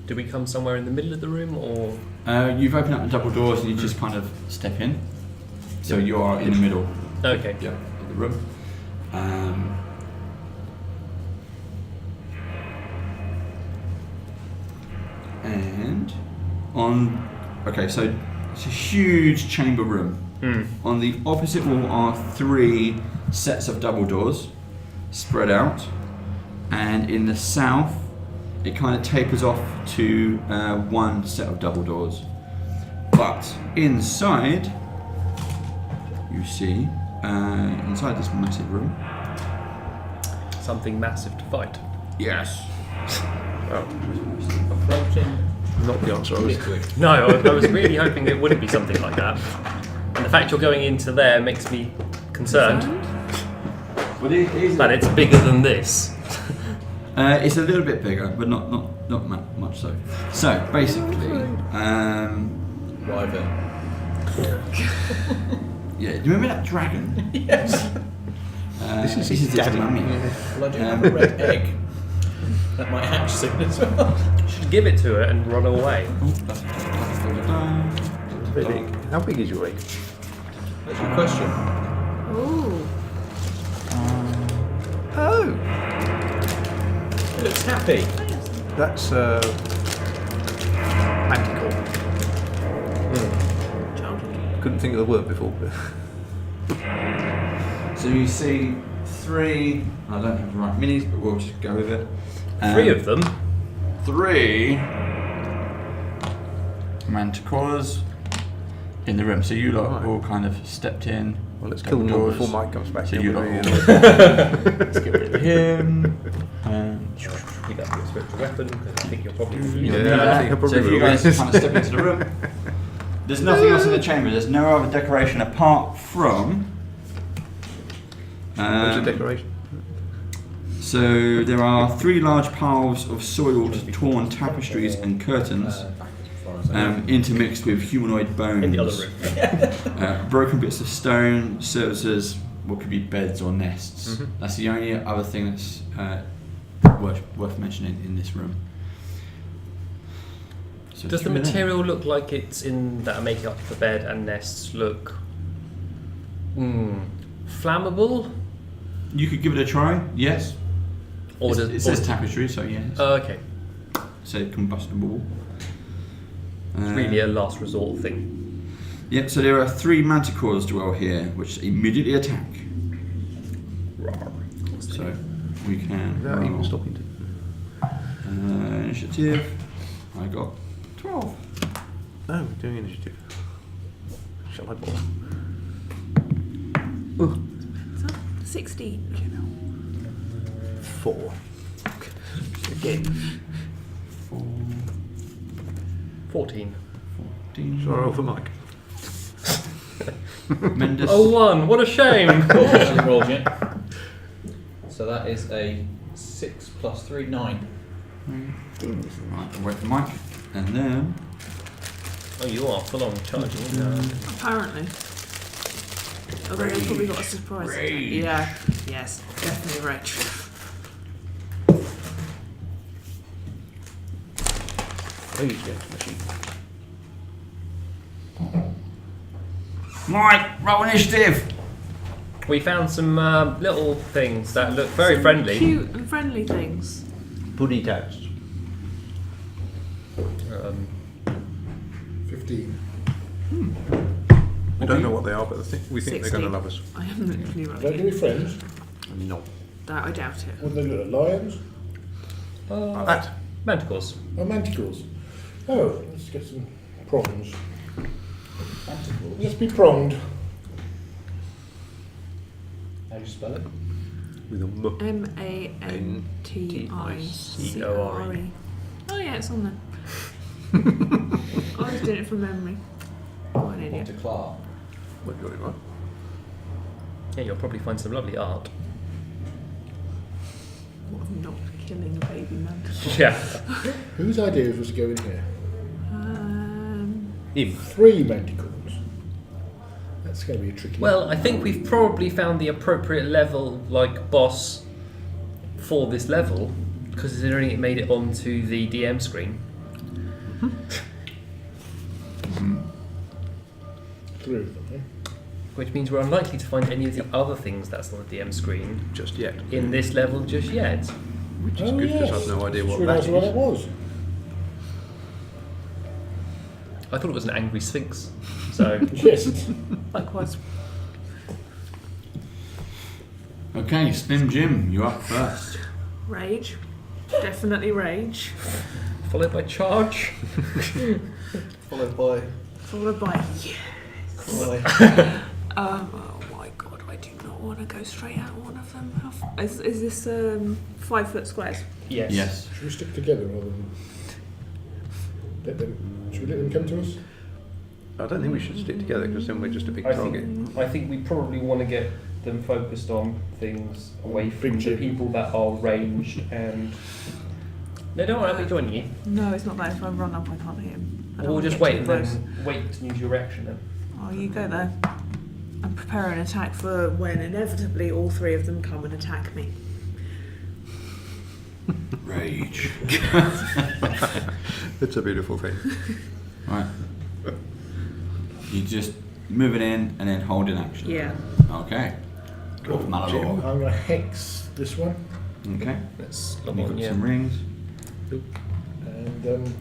Do we come somewhere in the middle of the room, or you've opened up the double doors and you just kind of step in. So you are in the middle. okay? Yeah, of the room. And on, okay, so it's a huge chamber room. On the opposite wall are 3 sets of double doors spread out, and in the south it kind of tapers off to 1 set of double doors. But inside, you see, inside this massive room, Something massive to fight. yes, Approaching Not the answer. I was. liquid. No, I was really hoping it wouldn't be something like that. And the fact you're going into there makes me concerned but it is that it's bigger than this. it's a little bit bigger, but not Not much so. So basically, Wyvern. yeah. Do you remember that dragon? Yes. This is his daddy. mummy. Well, I do have a red egg. That might hatch soon as well. Should give it to her and run away. Very big. How big is your egg? That's your question. Ooh. Oh, It looks happy. that's manticore. Childhood. Couldn't think of the word before. But So you see 3. I don't have the right minis, but we'll just go with it. 3 of them. 3 manticores in the room. So you lot Right. all kind of stepped in. well, let's kill them all before Mike comes back. So in you with lot me, all. and- Let's get rid of him. And Pick up your spiritual weapon because I think you're probably. Yeah, I think I so probably if you will. guys kind of step into the room, there's nothing else in the chamber. There's no other decoration apart from. Where's the decoration? So there are 3 large piles of soiled, torn tapestries and curtains, intermixed with humanoid bones. In the other room. Broken bits of stone serves as what could be beds or nests. Mhm. That's the only other thing that's worth mentioning in this room. So Does the through there. material look like it's in that are making up the bed and nests look flammable? You could give it a try. Yes. Or It says tapestry, so yes. okay. Say combustible. It's really a last resort thing. Yep, so there are 3 manticores dwell here, which immediately attack. So we can Without even roll, stopping to. initiative. I got 12. No, we're doing initiative. Shall I bother? 16. 4. Again. 14. 14. Shall I roll for Mike? Tremendous. Oh, 1. What a shame. Hasn't rolled yet. So that is a 6 plus 3, 9. Right, I'll wait for Mike. And then. Oh, you are full on charging. Apparently. Although they've probably got a surprise. Rage. Yeah. Yes. Definitely rage. Please get machine. Mike, roll initiative! We found some little things that look very Some friendly. Cute and friendly things. Pudding toast. 15. We don't know what they are, but we think they're going to 16. love us. I am literally Don't give right. me friends. No. That I doubt it. What do they look like? Lions? Like that. Manticores. Oh, manticores. Oh, let's get some prongs. Let's be pronged. How do you spell it? With a M. MANTICORE. Oh yeah, it's on there. I was doing it from memory. Oh, an idiot. Monte-Clar. What you got it right? Yeah, you'll probably find some lovely art. What of not killing a baby manticore? Yeah. Whose idea was to go in here? Him. 3 manticores. That's going to be a tricky Well, I think we've probably found the appropriate level, like boss, for this level, because it's already made it onto the DM screen. 3 of them, eh? Which means we're unlikely to find any of the other things that's on the DM screen Just yet. in this level just yet. Which is good because I've no idea what that Realised what is. it was. I thought it was an angry sphinx. So Yes. Likewise. Okay, Slim Jim, you're up first. Rage. Definitely rage. followed by charge. Followed by Followed by yes. cry. Oh my god, I do not want to go straight at one of them. Is this 5 foot squares? Yes. Yes. Should we stick together rather than let them? Should we let them come to us? I don't think we should stick together because then we're just a big I target. think we probably want to get them focused on things away from Big the chip. people that are ranged and No, don't worry, I'll be joining you. No, it's not that. If I run up, I can't hear him. I don't We'll wanna just get wait too and close. then wait to use your reaction then. Oh, you go there. And prepare an attack for when inevitably all three of them come and attack me. Rage. It's a beautiful thing. Right. You just move it in and then hold in action. Yeah. Okay. Go for I'm Malagor. going to hex this one. Okay. Let's log You've on, got yeah. some rings. And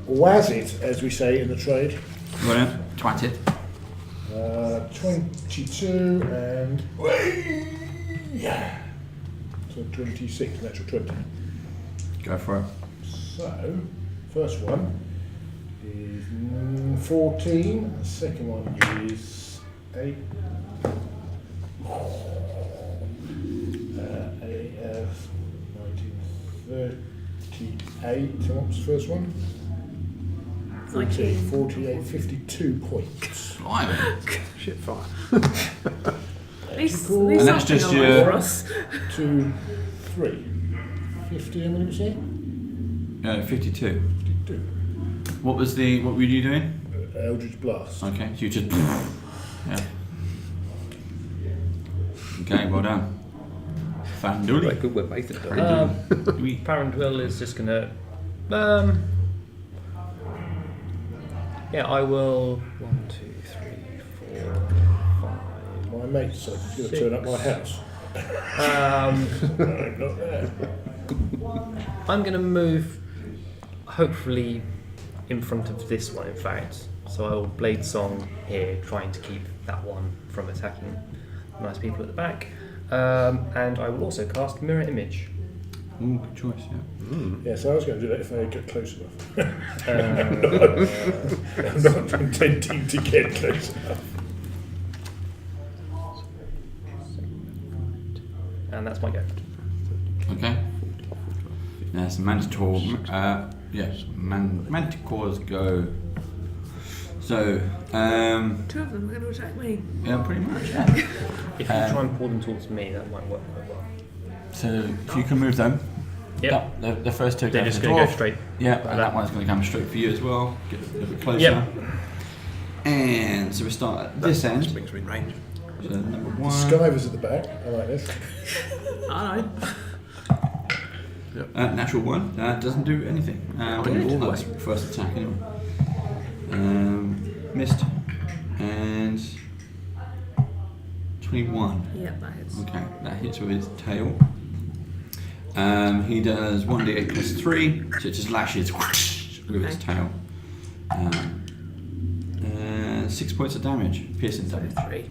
was it, as we say in the trade. Brilliant. Twat it. 22 and... So 26, natural 20. Go for it. So, first one is 14, the second one is 8. 1938, so what was the first one? 19. 48, 52 points. Blimey. Shit fire. At least Cool. And that's something just alright your- for us. 2, 3. 50, how many was there? 52. 52. What were you doing? Eldritch Blast. Okay, so you just... Yeah. Okay, well done. Fanduli. Like good web based it. We Parandwill is just gonna. Yeah, I will. 1, 2, 3, 4, 5. My mate decided he's going to turn up my house. I'm not there. I'm gonna move, hopefully, in front of this one. In fact, so I will blade song here, trying to keep that one from attacking nice people at the back. And I will also cast mirror image. Ooh, good choice, yeah. Yeah, so I was going to do that if I get close enough. I'm not intending to get close enough. And that's my go. Okay. Yes, Manticore. Yes, Manticores go. So, Two of them are going to attack me. yeah, pretty much. Yeah. If you try and pull them towards me, that might work quite well. So, if you can move them. Yep. The first two They're go just for going to dwarf. go straight. Yeah, like and that one's going to come straight for you as well. Get a little bit closer. Yep. And so we start at this end. Brings me in range. So number 1. Skyver's at the back. I like this. I know. Natural 1. Doesn't do anything. That's first attack anyway. Missed. And 21. Yeah, that hits. Okay, that hits with his tail. He does 1d8 plus 3, so it just lashes with his tail. 6 points of damage, piercing damage. 3.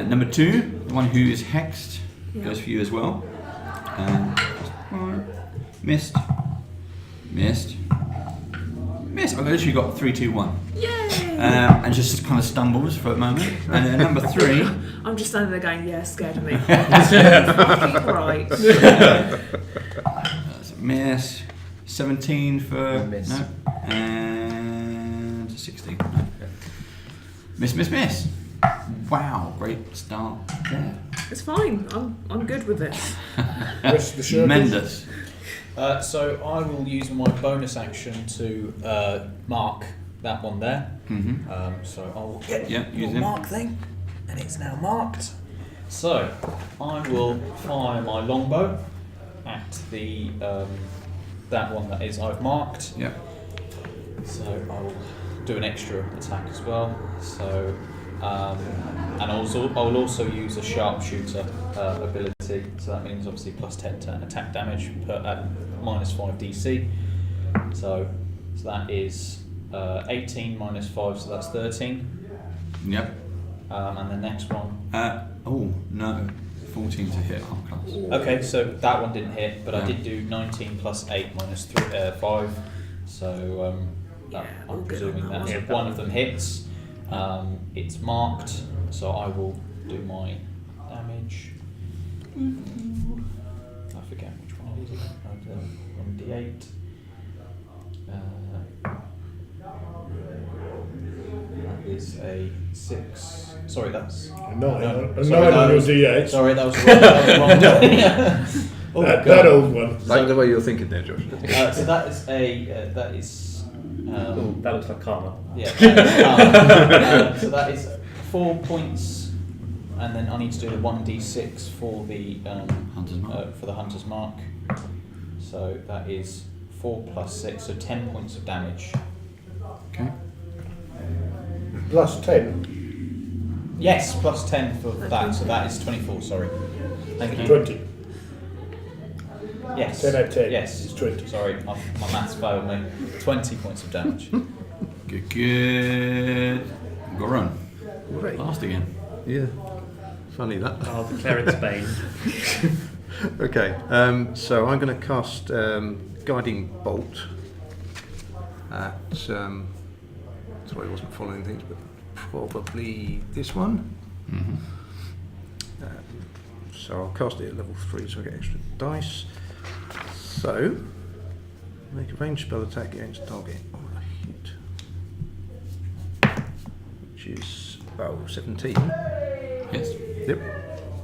Number 2, the one who is hexed, Yeah. goes for you as well. Missed. Missed. Missed. I've literally got 3, 2, 1. Yay! And just kind of stumbles for a moment. And then number 3. I'm just standing there going, yeah, scared of me. Fucking right. That's a miss. 17 for... Miss. No. And 16. No. Miss. Wow, great start there. It's fine. I'm good with this. Rest of the circles. Tremendous. So I will use my bonus action to mark that one there. Mm-hmm. So I'll get Yeah, the use it. mark thing, and it's now marked. So I will fire my longbow at the that one that is I've marked. Yeah. So I will do an extra attack as well. So and also I will also use a sharpshooter ability. So that means obviously plus 10 to attack damage at minus 5 DC. So that is 18 minus 5, so that's 13. Yep. And the next one. Oh, no. 14 to hit half class. Okay, so that one didn't hit, but I Yeah. did do 19 plus 8 minus 5. So Yeah, all I'm good on presuming that that one. if one of them hits, it's marked. So I will do my damage. I forget which one it is. On D8. That is a 6. Sorry, that's A 9 on sorry, your that was- D8. Sorry, that was wrong. That was wrong. Oh, that old one. Like the way you're thinking there, Josh. So that is that is. Oh, that looks like karma. Yeah. So that is 4 points, and then I need to do the 1d6 for the Hunter's Mark. For the hunter's mark. So that is 4 plus 6, so 10 points of damage. Okay. Plus 10. Yes, plus 10 for that, so that is 24. Sorry. Thank you. 20. Yes. 10 out of 10 Yes. is 20. Sorry, my maths failed me. 20 points of damage. Good. Go run. Great. Last again. Yeah. Funny that. I'll declare it Spain. Okay, so I'm going to cast Guiding Bolt at, sorry I wasn't following things, but probably this one. Mm-hmm. So I'll cast it at level 3 so I get extra dice. So, make a ranged spell attack against target on a hit. Which is, 17. Yes. Yep.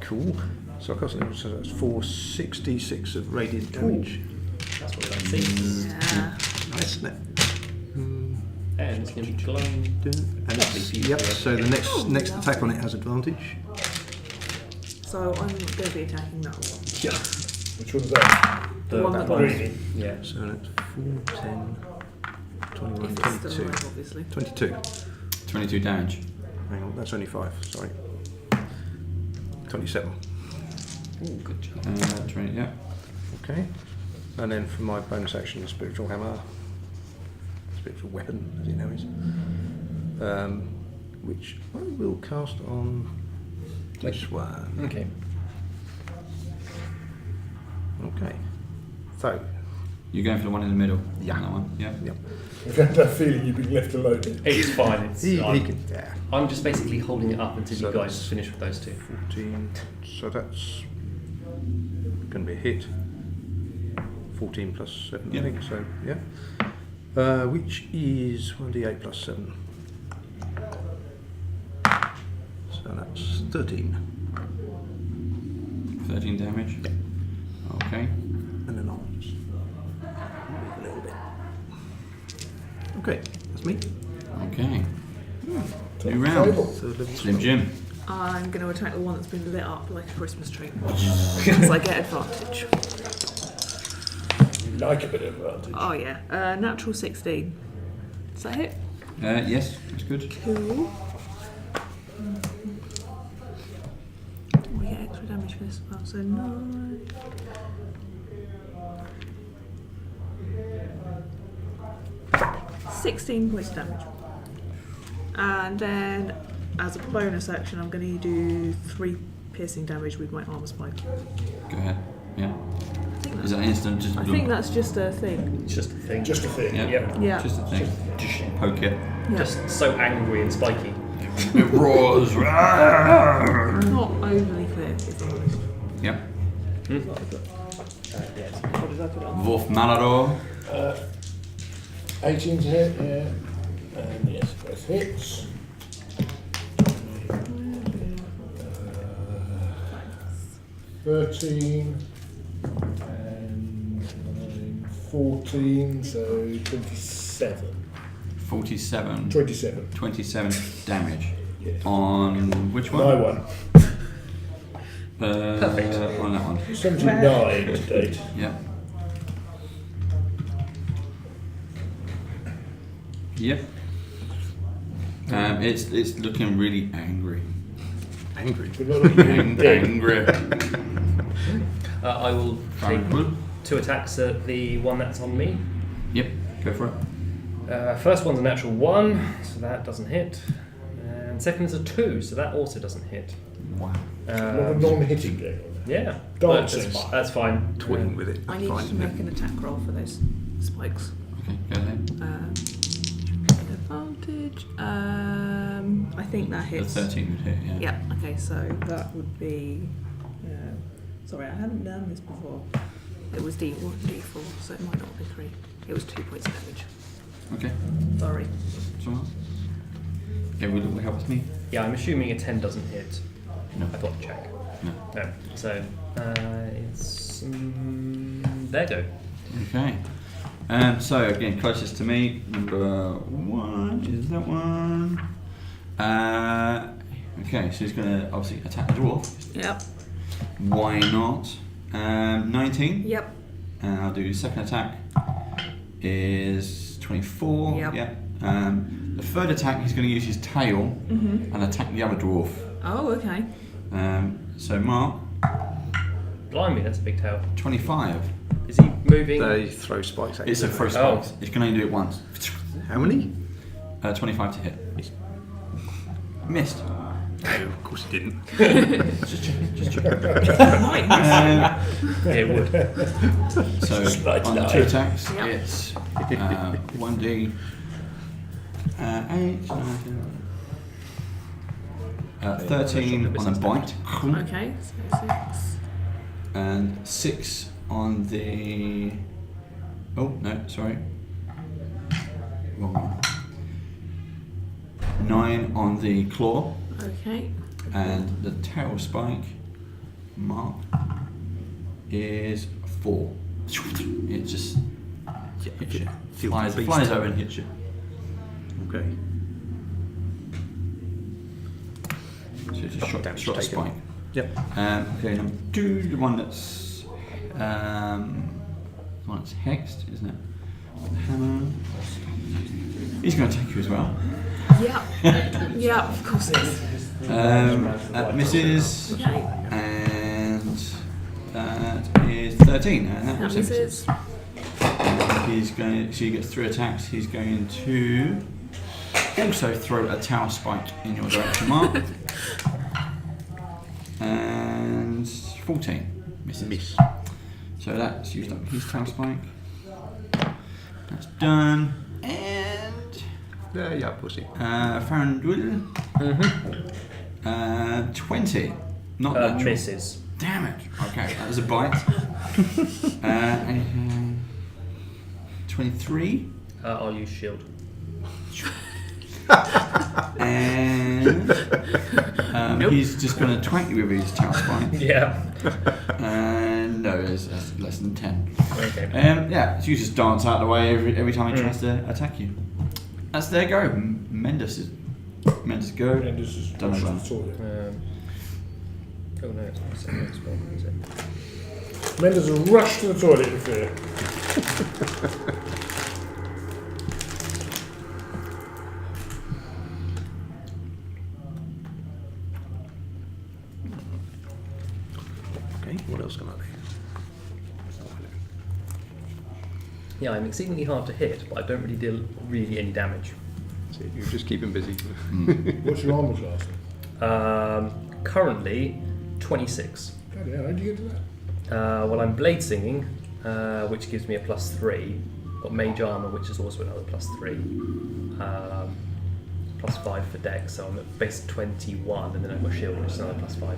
Cool. So I cast it, so that's 466 of radiant damage. That's what I see. Yeah. Nice, isn't it? And it's going to be glowing. And yep, so the next attack on it has advantage. So I'm going to be attacking that one. Yeah. Which one's that? The one that got Green. Yeah. So that's 4, 10, 21, If it's still 22. alive, obviously. 22. 22 damage. Hang on, that's only 5, sorry. 27. Ooh, good job. 20, yeah. Okay. And then for my bonus action, the spiritual hammer. Spiritual weapon, as it now is. Which I will cast on this one. Okay. Okay. So, You're going for the one in the middle. Yeah. That one. Yeah. yep. I've had that feeling you've been left alone. It's fine. It's, He I'm, can, yeah. I'm just basically holding it up until So you guys that's- finish with those two. 14. So that's going to be a hit. 14 plus 7, Yeah. I think. So, yeah. Which is 1d8 plus 7. So that's 13. 13 damage. Yeah. Okay. And then I'll just move a little bit. Okay, that's me. Okay. New round. Third level Slim spell. Jim. I'm going to attack the one that's been lit up like a Christmas tree. Because I get advantage. You like a bit of advantage. Oh yeah. Natural 16. Does that hit? Yes, that's good. Cool. We get extra damage for this as well, so 9. $16 points of damage. And then, as a bonus action, I'm going to do 3 piercing damage with my armor spike. Go ahead. Yeah. I think Is that's, that instant? Just I think that's just a thing. It's just a thing. Just a thing. Yeah. Yep. Yeah. Just a thing. Poke it. Yeah. Just so angry and spiky. It roars. Not overly clear, if I'm honest. Yep. Yes. What did I put on? Wolf Malador. 18 to hit, yeah. And yes, both hits. 13 and 9, 14, so 27. 47. 27. 27 damage. Yeah. On which one? My one. Perfect. On that one. 79 to date. Yep. Yep. It's looking really angry. Angry. But not looking dead. Angry. I will take Fine. 2 attacks at the one that's on me. Yep. Go for it. First one's a natural 1, so that doesn't hit. And second is a 2, so that also doesn't hit. Wow. Not a non-hitting game. Yeah, but Dancing. that's fine. Toying with it. I need Fine, to yeah. make an attack roll for those spikes. Okay, go ahead. Advantage. I think that The hits. 13 would hit, yeah. Yeah. Okay, so that would be. Sorry, I hadn't done this before. It was D1, D4, so it might not be 3. It was 2 points of damage. Okay. Sorry. So okay, will it help with me? Yeah, I'm assuming a 10 doesn't hit. No. I thought check. No. No. So it's There go. Okay. So again, closest to me, number 1 is that one. Okay, so he's going to obviously attack the dwarf. Yep. Why not? 19. Yep. And I'll do second attack is 24. Yep. The third attack, he's going to use his tail and attack the other dwarf. Oh, okay. So Mark, Blimey, that's a big tail. 25. Is he moving? They throw spikes at you. It's a throw Oh. spikes. It can only do it once. How many? 25 to hit. Missed. No, of course he didn't. Just check. It would. So Slight on the lie. 2 attacks, Yep. it's 1d 8, 13 on a bite, Okay, so 6. and 6 on the. Oh no, sorry. Wrong one. 9 on the claw, Okay. and the tail spike mark is 4. It just hits you. Flies over and hits you. Okay. So it's a short Damage spike. taken. Yep. Okay, number 2, the one that's hexed, isn't it? Hammer. He's going to take you as well. Yeah. Yeah, of course it is. Misses, Okay. and that is 13, and that That also misses. He's going. She gets 3 attacks. He's going to also throw a tower spike in your direction, Mark. And 14 misses. Miss. So that's used up his tower spike. That's done. And Yeah, pussy. Farandul. 20. Not natural. Misses. Damn it. Okay, that was a bite. And 23. I'll use shield. And he's just going to twank you with his tower spike. Yeah. And no, that's less than 10. Okay. Yeah, so you just dance out of the way every time he tries to attack you. That's their go. Mendes go. And this is Done rushed well. to the toilet. Oh no, it's not the next one, is it? Mendes has rushed to the toilet in fear. Okay, what else can I do? Yeah, I'm exceedingly hard to hit, but I don't really deal any damage. See, you just keep him busy. What's your armor class? Currently, 26. Bloody hell, how'd you get to that? Well, I'm blade singing, which gives me a +3. Got mage armor, which is also another +3. +5 for dex, so I'm at base 21, and then I've got shield, which is another +5.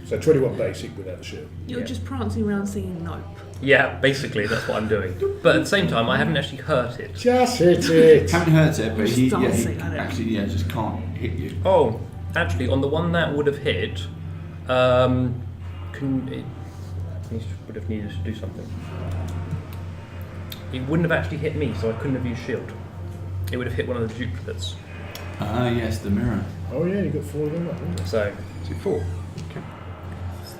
So 21 basic without the shield. You're Yeah. just prancing around singing Nope. Yeah, basically that's what I'm doing. But at the same time, I haven't actually hurt it. Just hit it! Haven't hurt it, but Just he dancing at it. actually just can't hit you. Oh, actually, on the one that would have hit, it would have needed to do something. It wouldn't have actually hit me, so I couldn't have used shield. It would have hit one of the duplicates. Ah, yes, the mirror. Oh yeah, you got 4 of them up, haven't you? So Is it 4?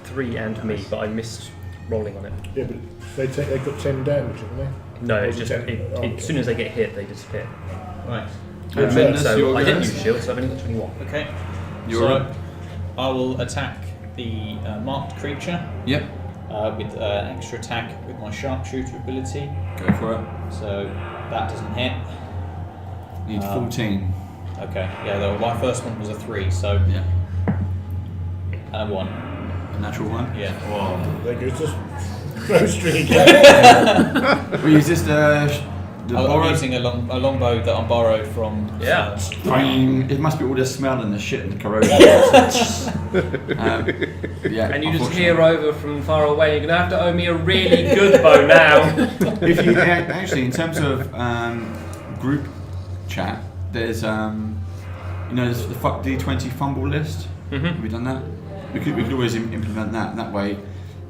3 and me, but I missed rolling on it. Yeah, but they've got 10 damage, haven't they? No, Or it's is just it 10? Oh, as soon as they get hit, they disappear. Right. Mendes, So your I didn't go. use shield, so I've only got 21. Okay. You're so up. I will attack the marked creature Yep, with an extra attack with my sharpshooter ability. go for it. So that doesn't hit. Need 14. Okay. Yeah. My first one was a 3, so Yeah, and a 1. a natural one. Yeah. There goes this bowstring again. Well, is this the I'm borrowed? using a longbow that I borrowed from. Yeah. It must be all the smell and the shit and the corrosion. Yeah, And you just unfortunately. hear over from far away, you're going to have to owe me a really good bow now. If you actually, in terms of group chat, there's there's the fuck D20 fumble list. Mm-hmm. Have we done that? We could always implement that. That way,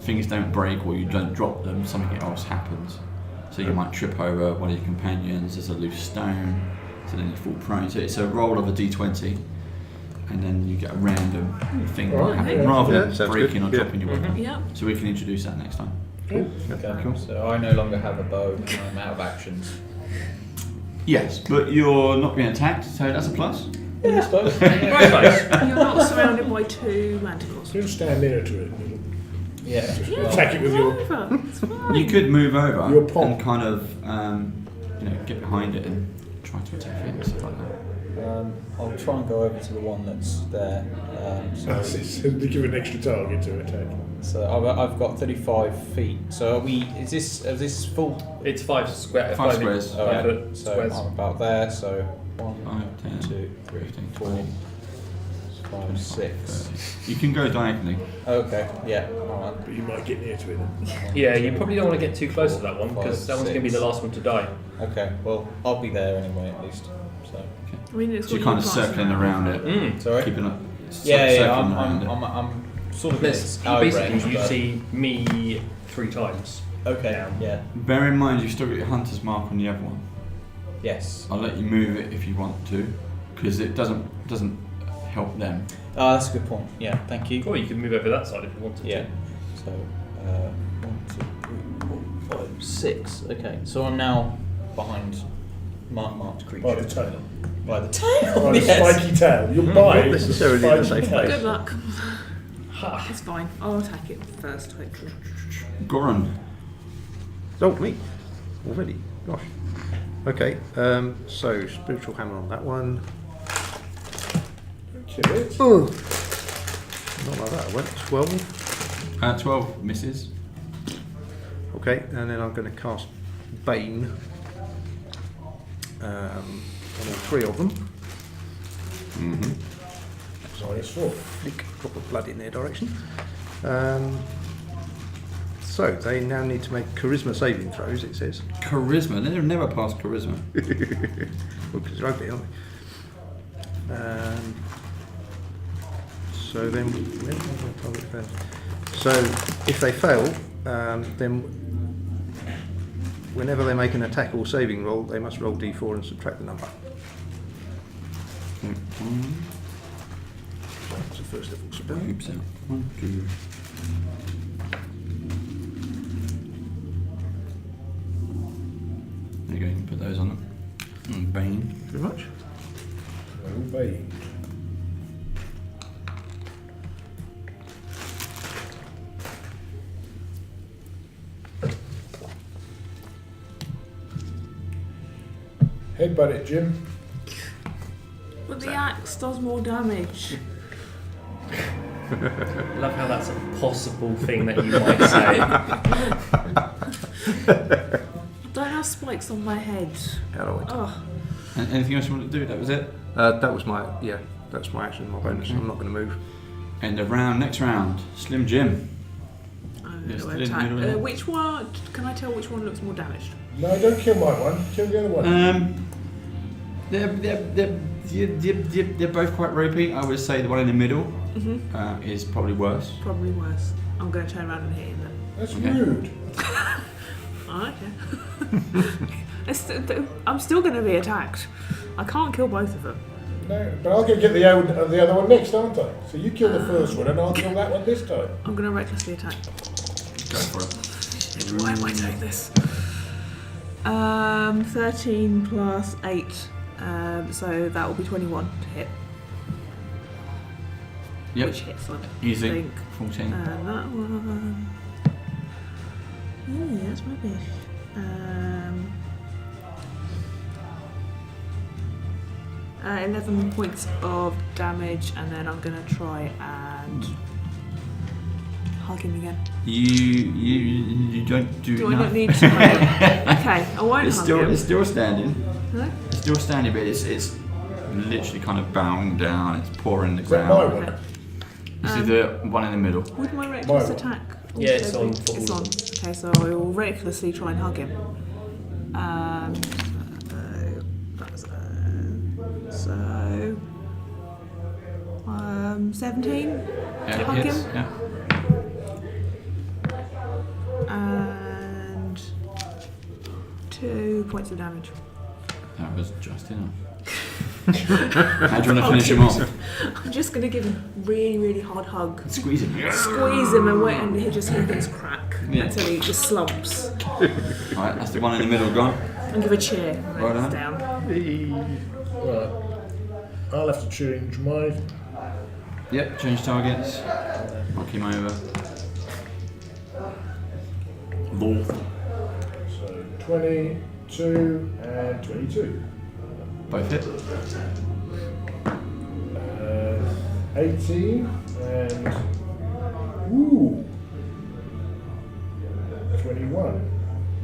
things don't break or you don't drop them. Something else happens. So you might trip over one of your companions. There's a loose stone, so then you fall prone. So it's a roll of a d20, and then you get a random thing that happens rather than breaking or dropping your weapon. Yeah. So we can introduce that next time. Okay. So I no longer have a bow and I'm out of actions. Yes, but you're not being attacked, so that's a plus. Yeah, I suppose. Right, guys. You're not surrounded by 2 manticores. Just stand near to it. Yeah. Attack it with your. Whatever, it's fine. You could move over Your paw. and kind of, get behind it and try to attack it and stuff like that. I'll try and go over to the one that's there. So they give an extra target to attack. So I've got 35 feet. So is this full? It's 5 square. 5 squares. 5 foot So squares. I'm about there. So 1, 5, 10, 2, 3, 15, 4, 20, 5, 6. You can go diagonally. Okay. Yeah. All But you might get near to it then. Yeah, you probably don't want to get too close to that one because that one's going to be the last one to die. right. Okay. Well, I'll be there anyway at least. So. I mean, it's So you're got kind of plants circling around it, Sorry. keeping it. Yeah. circling around it. I'm sort of Basically, out of range, you but- see me 3 times. Okay. down. Yeah. Bear in mind, you've still got your hunter's mark on the other one. Yes. I'll let you move it if you want to, because it doesn't help them. That's a good point. Yeah. Thank you. Or you can move over that side if you wanted Yeah. to. So 1, 2, 3, 4, 5, 6. Okay. So I'm now behind marked creature. By the tail. By the tail. By the yes. spiky tail. You're by Not necessarily in the spiky same tail. place. Good luck. It's fine. I'll attack it first, hopefully. Goran. Oh, me. Already. Gosh. Okay, so spiritual hammer on that one. Kill it. Not like that. I went 12. 12 misses. Okay, and then I'm going to cast Bane on all 3 of them. -4. Flick a drop of blood in their direction. So they now need to make charisma saving throws, it says. Charisma. They've never passed charisma. Well, because they're ugly, aren't they? So then, so if they fail, then whenever they make an attack or saving roll, they must roll d4 and subtract the number. That's the first level spell. Oops. 1, 2. There you go. You can put those on them. Bane. Very much. Obey. Headbutt it, Jim. But the axe does more damage. Love how that's a possible thing that you might say. I don't have spikes on my head. How do I do? Oh, Anything else you want to do? That was it. That was my action, my bonus. Okay. I'm not going to move. End of round. Next round. Slim Jim. I'm Yes, going it is to attack. middle, isn't it? Which one? Can I tell which one looks more damaged? No, don't kill my one. Kill the other one. They're both quite ropey. I would say the one in the middle is probably worse. Probably worse. I'm going to turn around and hit him then. That's Okay. rude. Oh, okay. I'm still going to be attacked. I can't kill both of them. No, but I'll go get the other one next, aren't I? So you kill the first one and I'll kill that one this time. I'm going to recklessly attack. Go for it. Why am I doing this? 13 plus 8. So that will be 21 to hit. Yep. Which hits, I Easy. think. 14. And that one. Yeah, that's rubbish. 11 points of damage, and then I'm going to try and hug him again. You don't do I enough. don't need to hug him? Okay, I won't It's hug still him. it's still standing. No? It's still standing, but it's literally kind of bowing down. It's pouring the Is that ground. my one? Okay. This is the one in the middle. Would my reckless Mine. attack? Yeah, it's on for It's all on. of them. Okay, so I will recklessly try and hug him. 17 to Yeah, hug hits. him. Yeah. And 2 points of damage. That was just enough. How do you want to finish him off? I'm just going to give him a really, really hard hug. Squeeze him. Squeeze him and wait, and he just hear things crack Yeah. until he just slumps. Alright, that's the one in the middle gone. And give a cheer when Right it's on. down. Right. I'll have to change mine. Yep, change targets. Knock him over. Lol. So 22 and 22. Both hit. 18 and 21.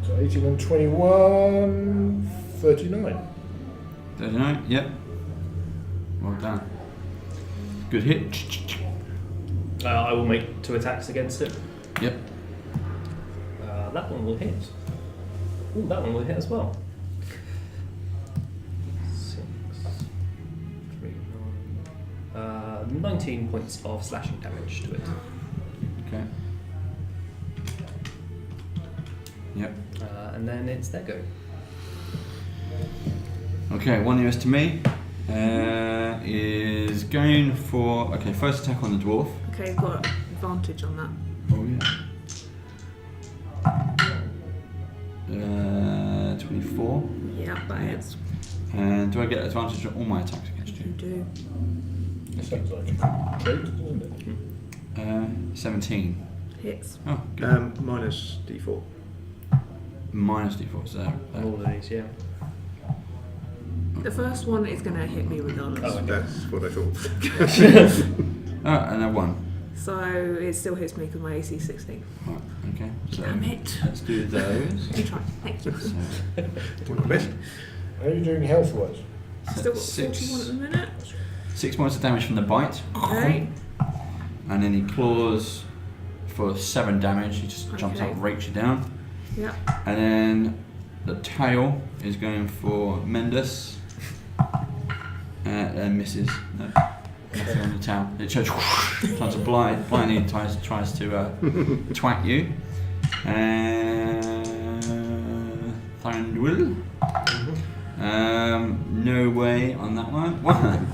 So 18 and 21, 39. 39, yep. Well done. Good hit. I will make 2 attacks against it. Yep. That one will hit. Ooh, that one will hit as well. 6, 3, 9. 19 points of slashing damage to it. Okay. Yep. And then it's their go. Okay, one US to me. Is going for... Okay, first attack on the dwarf. Okay, you've got advantage on that. Oh yeah. 24. Yeah, that hits. And do I get advantage on all my attacks against You you? do. Sounds like a trait, doesn't it? 17. Hits. Oh, good. Minus D4. Minus D4, so On all of these, yeah. The first one is going to hit me regardless. Oh, okay. That's what I thought. and a 1. So it still hits me because my AC is 16. Right, okay. So Damn it. let's do those. You tried. Thank you. So, One of the best. How are you doing health-wise? Still got 41 at the minute. 6 points of damage from the bite. Okay. And then he claws for 7 damage. He just jumps Okay. up, rakes you down. Yeah. And then the tail is going for Mendes. And misses. No, nothing on the tail. It just tries to blindly tries to twat you. Thornwill. No way on that one. 1.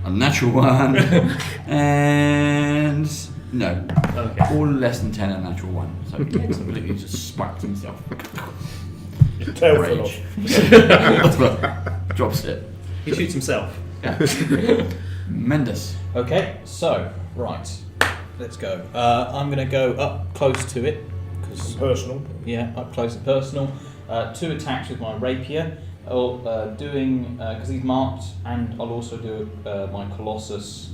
A natural 1. And no. Okay. All less than 10 and natural 1. So he completely just spiked himself. Your tail fell Rage. off. Drops it. He shoots himself. Yeah. Mendes. Okay, so, right, let's go. I'm going to go up close to it, because, Personal. yeah, up close and personal. 2 attacks with my rapier, because he's marked, and I'll also do my Colossus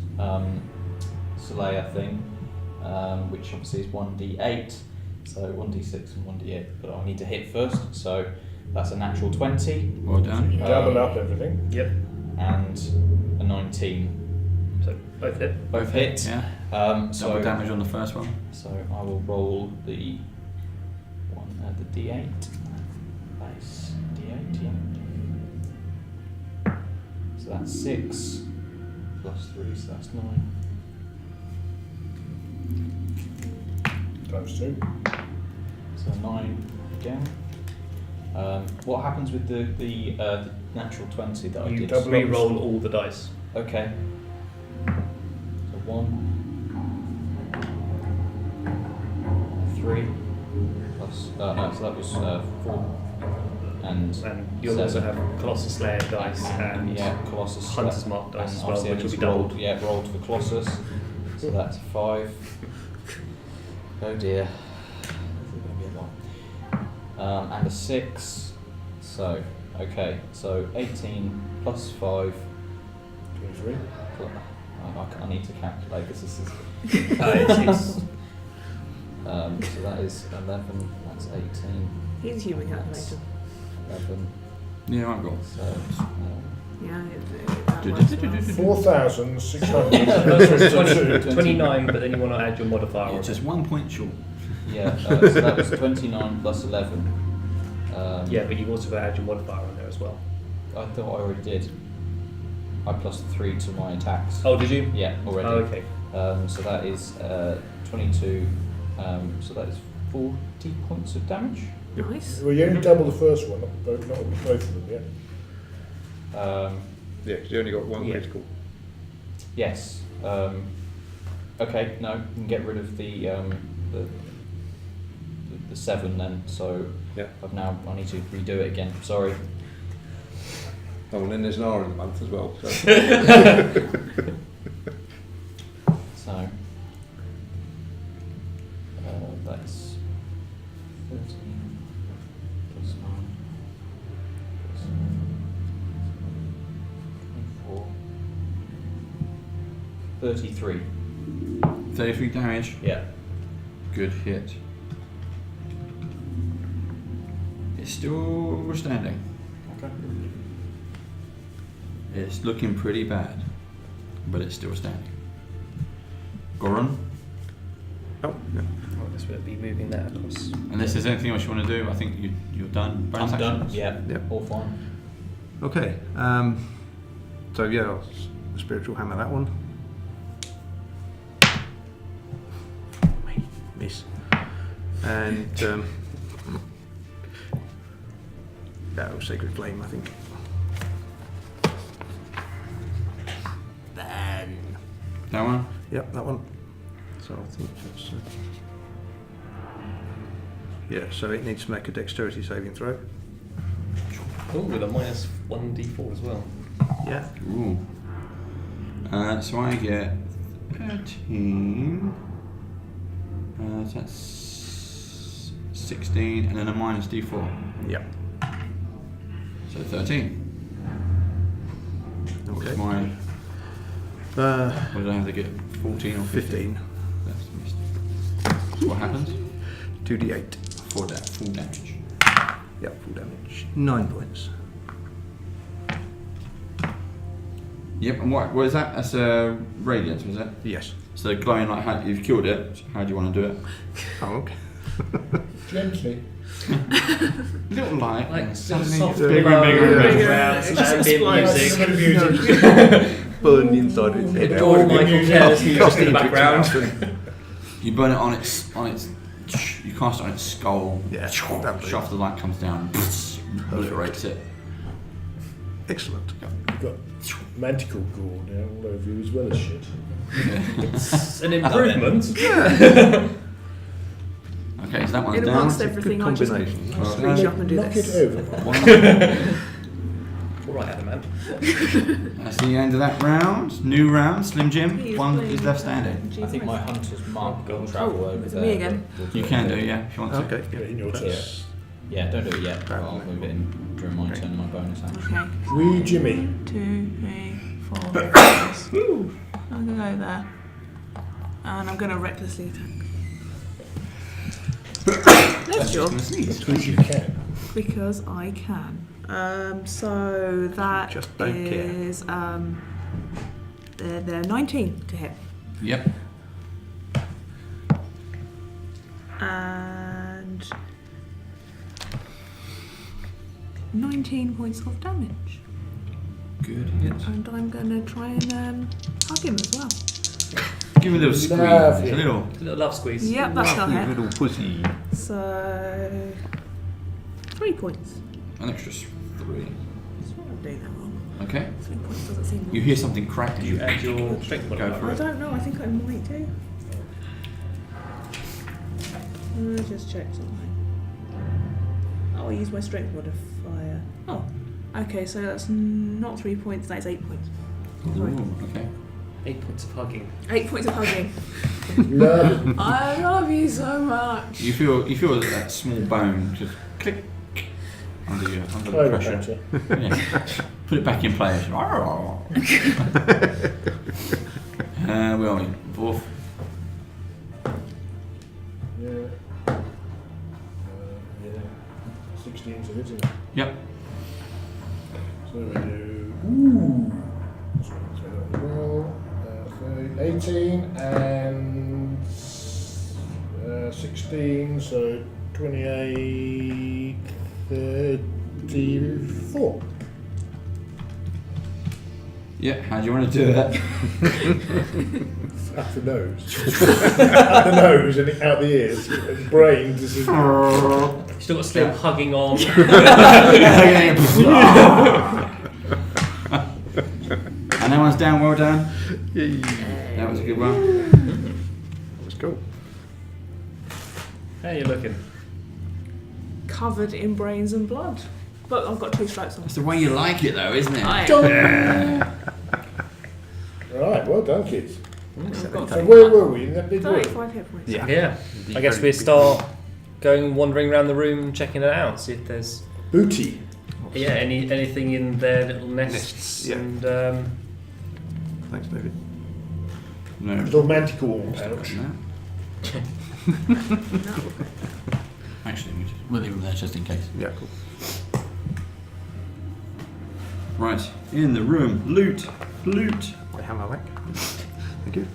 Slayer thing, which obviously is 1d8, so 1d6 and 1d8, but I need to hit first, so that's a natural 20. Well done. Double up everything. Yep. And a 19. So both hit. Both hit. Yeah. So Double damage on the first one. So I will roll the one the D8. Base D8, yeah. So that's 6 plus 3, so that's 9. Times 2. So 9 again. What happens with the natural 20 that I You did? double re-roll all the dice. Okay. So 1, 3 plus. No, so that was 4. And you'll also 7. have Colossus Slayer dice and Yeah, Colossus. Hunter's Mark dice and as well, obviously which will be it's rolled, doubled. Yeah, rolled for Colossus. So that's 5. Oh dear. This is going to be a lot. And a 6. So, okay, so 18 plus 5. 23. I need to calculate this. This is. It's So that is 11. That's 18. He's a human calculator. 11. Yeah, I've got. So. Yeah, that works well. 4,600. 29, but then you want to add your modifier on It's it. just 1 point short. Yeah, so that was 29 plus 11. Yeah, but you've also got to add your modifier on there as well. I thought I already did. I plus 3 to my attacks. Oh, did you? Yeah, already. Oh, okay. So that is 22. So that is 40 points of damage. Nice. Well, you only double the first one, not both of them, yeah? Yeah, because you only got one Yeah. critical. Yes. Okay. No, you can get rid of the 7 then. So Yeah. I need to redo it again. Sorry. Oh, and then there's an hour in the month as well. So. So that's 13 plus 9 plus 24. 33. 33 damage. Yeah. Good hit. It's still standing. Okay. It's looking pretty bad, but it's still standing. Goran, Oh, yeah. I guess we'll be moving that across. unless there's anything else you want to do, I think you're done. Bonus I'm done. actions? Yeah. Yep. All fine. Okay. So yeah, I'll spiritual hammer that one. Miss. And sacred flame, I think. Then. That one? Yep, that one. So I think that's. Yeah, so it needs to make a dexterity saving throw. Oh, with a minus 1d4 as well. Yeah. Ooh. So I get 13. So that's 16, and then a minus d4. Yep. So 13. Okay. What's my... what did I have to get? 14 or 15. That's missed. So what happens? 2d8. Full damage. Yep, full damage. 9 points. Yep, and what is that? That's a radiance, was it? Yes. So glowing like how you've killed it. How do you want to do it? Oh, okay. Gently. Little light. Like and soft suddenly- glow, bigger. background, It's ambient just music. Burn the inside of his head out. George Michael careless music in the background. You burn it on its. You cast it on its skull. Yeah, Shaft of light comes down, obliterates it. Excellent. You've got manticore gore now all over you as well as shit. It's an improvement. Okay, so that one's In down. amongst everything, I just combination. reach up and do Knock this. it over. All right, Adamant. That's the end of that round. New round, Slim Jim. He's One playing is left standing. I think my hunter's mark will travel over it's there. me again. but we'll You it can do, later. yeah, if you want to. Okay. Yeah, in your turn. Yeah. Yeah, don't do it yet. I'll move it in during my turn and my bonus action. Okay. Wee Jimmy. 2, 3, 4, 5. I'm gonna go there. And I'm gonna recklessly attack. Let's go. Because you can. Because I can. So that Just don't care. is they're 19 to hit. Yep. And 19 points of damage. Good hit. And I'm gonna try and hug him as well. Give me a little squeeze. Lovely. A little. A little love squeeze. Yep, that's not Lovely hit. little pussy. So 3 points. An extra 3. I'm doing that wrong. Okay. 3 points doesn't seem You hear something crack and Do you add your strength go modifier? for I it. don't know, I think I might do. Let's just check something. I'll use my strength modifier. Oh, okay, so that's not 3 points, that's 8 points. Sorry. Ooh, okay. 8 points of hugging. 8 points of hugging. Love it. I love you so much. You feel that small bone just click under the Clover pressure. hunter. Yeah. Put it back in place. Where are we? Dwarf. Yeah. Yeah. 16 to hit, isn't it? Yep. So we do. Ooh. So that as well. 18 and 16, so 28, 34. Yeah, how do you want to do that? Up the nose. Up the nose and out the ears. And brain just... Still got Slim hugging on. And that one's down, well done. Yay. That was a good one. Let's go. How you looking? Covered in brains and blood. But I've got 2 stripes on. That's the way you like it, though, isn't it? Right, well done, kids. I've got So where were we in that big room? 35 hit points. Yeah. I guess we start going wandering around the room, checking it out, see if there's Booty. anything in their little nests. Nests, yeah. And Thanks, David. No. Little manticore pouch. Actually, we'll leave them there just in case. Yeah, cool. Right, in the room, loot. I have my back. Thank you.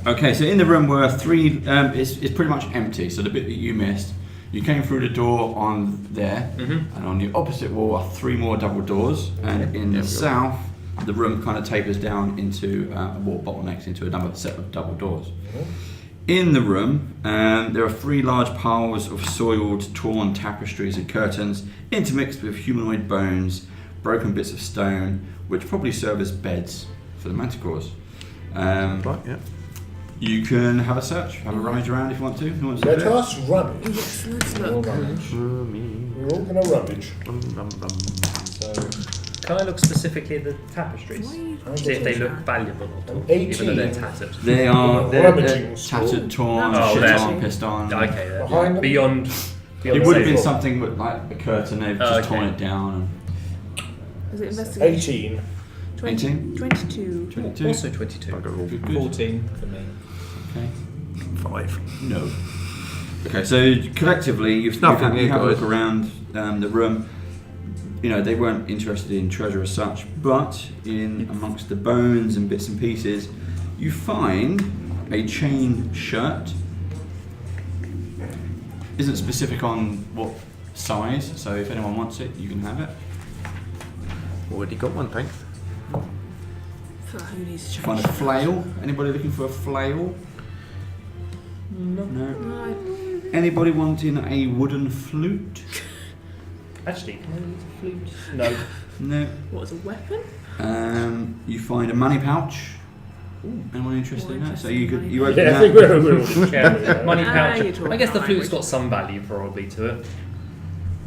Okay, so in the room were 3. It's pretty much empty. So the bit that you missed, you came through the door on there, and on the opposite wall are 3 more double doors. And in the south, the room kind of tapers down into a wall bottlenecks into another set of double doors. In the room, there are 3 large piles of soiled, torn tapestries and curtains, intermixed with humanoid bones, broken bits of stone, which probably serve as beds for the manticores. Right, yeah. You can have a search, have a rummage around if you want to. Who wants to Let do it? us rummage. Yes, let's We're all look. rummage. Rummy. We're all going to rummage. so, can I look specifically at the tapestries? See if they look valuable at all, even though they're tattered. They are they're Rummaging. tattered, torn, Oh, shit they're- on, pissed on. Okay, then. Behind them? Beyond It would have been the something with like a curtain, they've just okay. torn it down. Is it investigation? 18. 18? 22. 22. Also 22. I'll go roll. Good, good. 14 for me. Okay. 5. No. Okay, so collectively, you've Nothing you here, have a look guys. around the room. You know, they weren't interested in treasure as such, but in amongst the bones and bits and pieces, you find a chain shirt. Isn't specific on what size, so if anyone wants it, you can have it. Already got one, thanks. For who needs to Find a flail. Anybody looking for a flail? No. Right. Anybody wanting a wooden flute? Actually, can I use a flute? No. No. What was a weapon? You find a money pouch. Anyone interested in that? So you could you open Yeah, I that. think we're all Yeah, money Ah, pouch. you're talking I guess the our flute's language. got some value probably to it.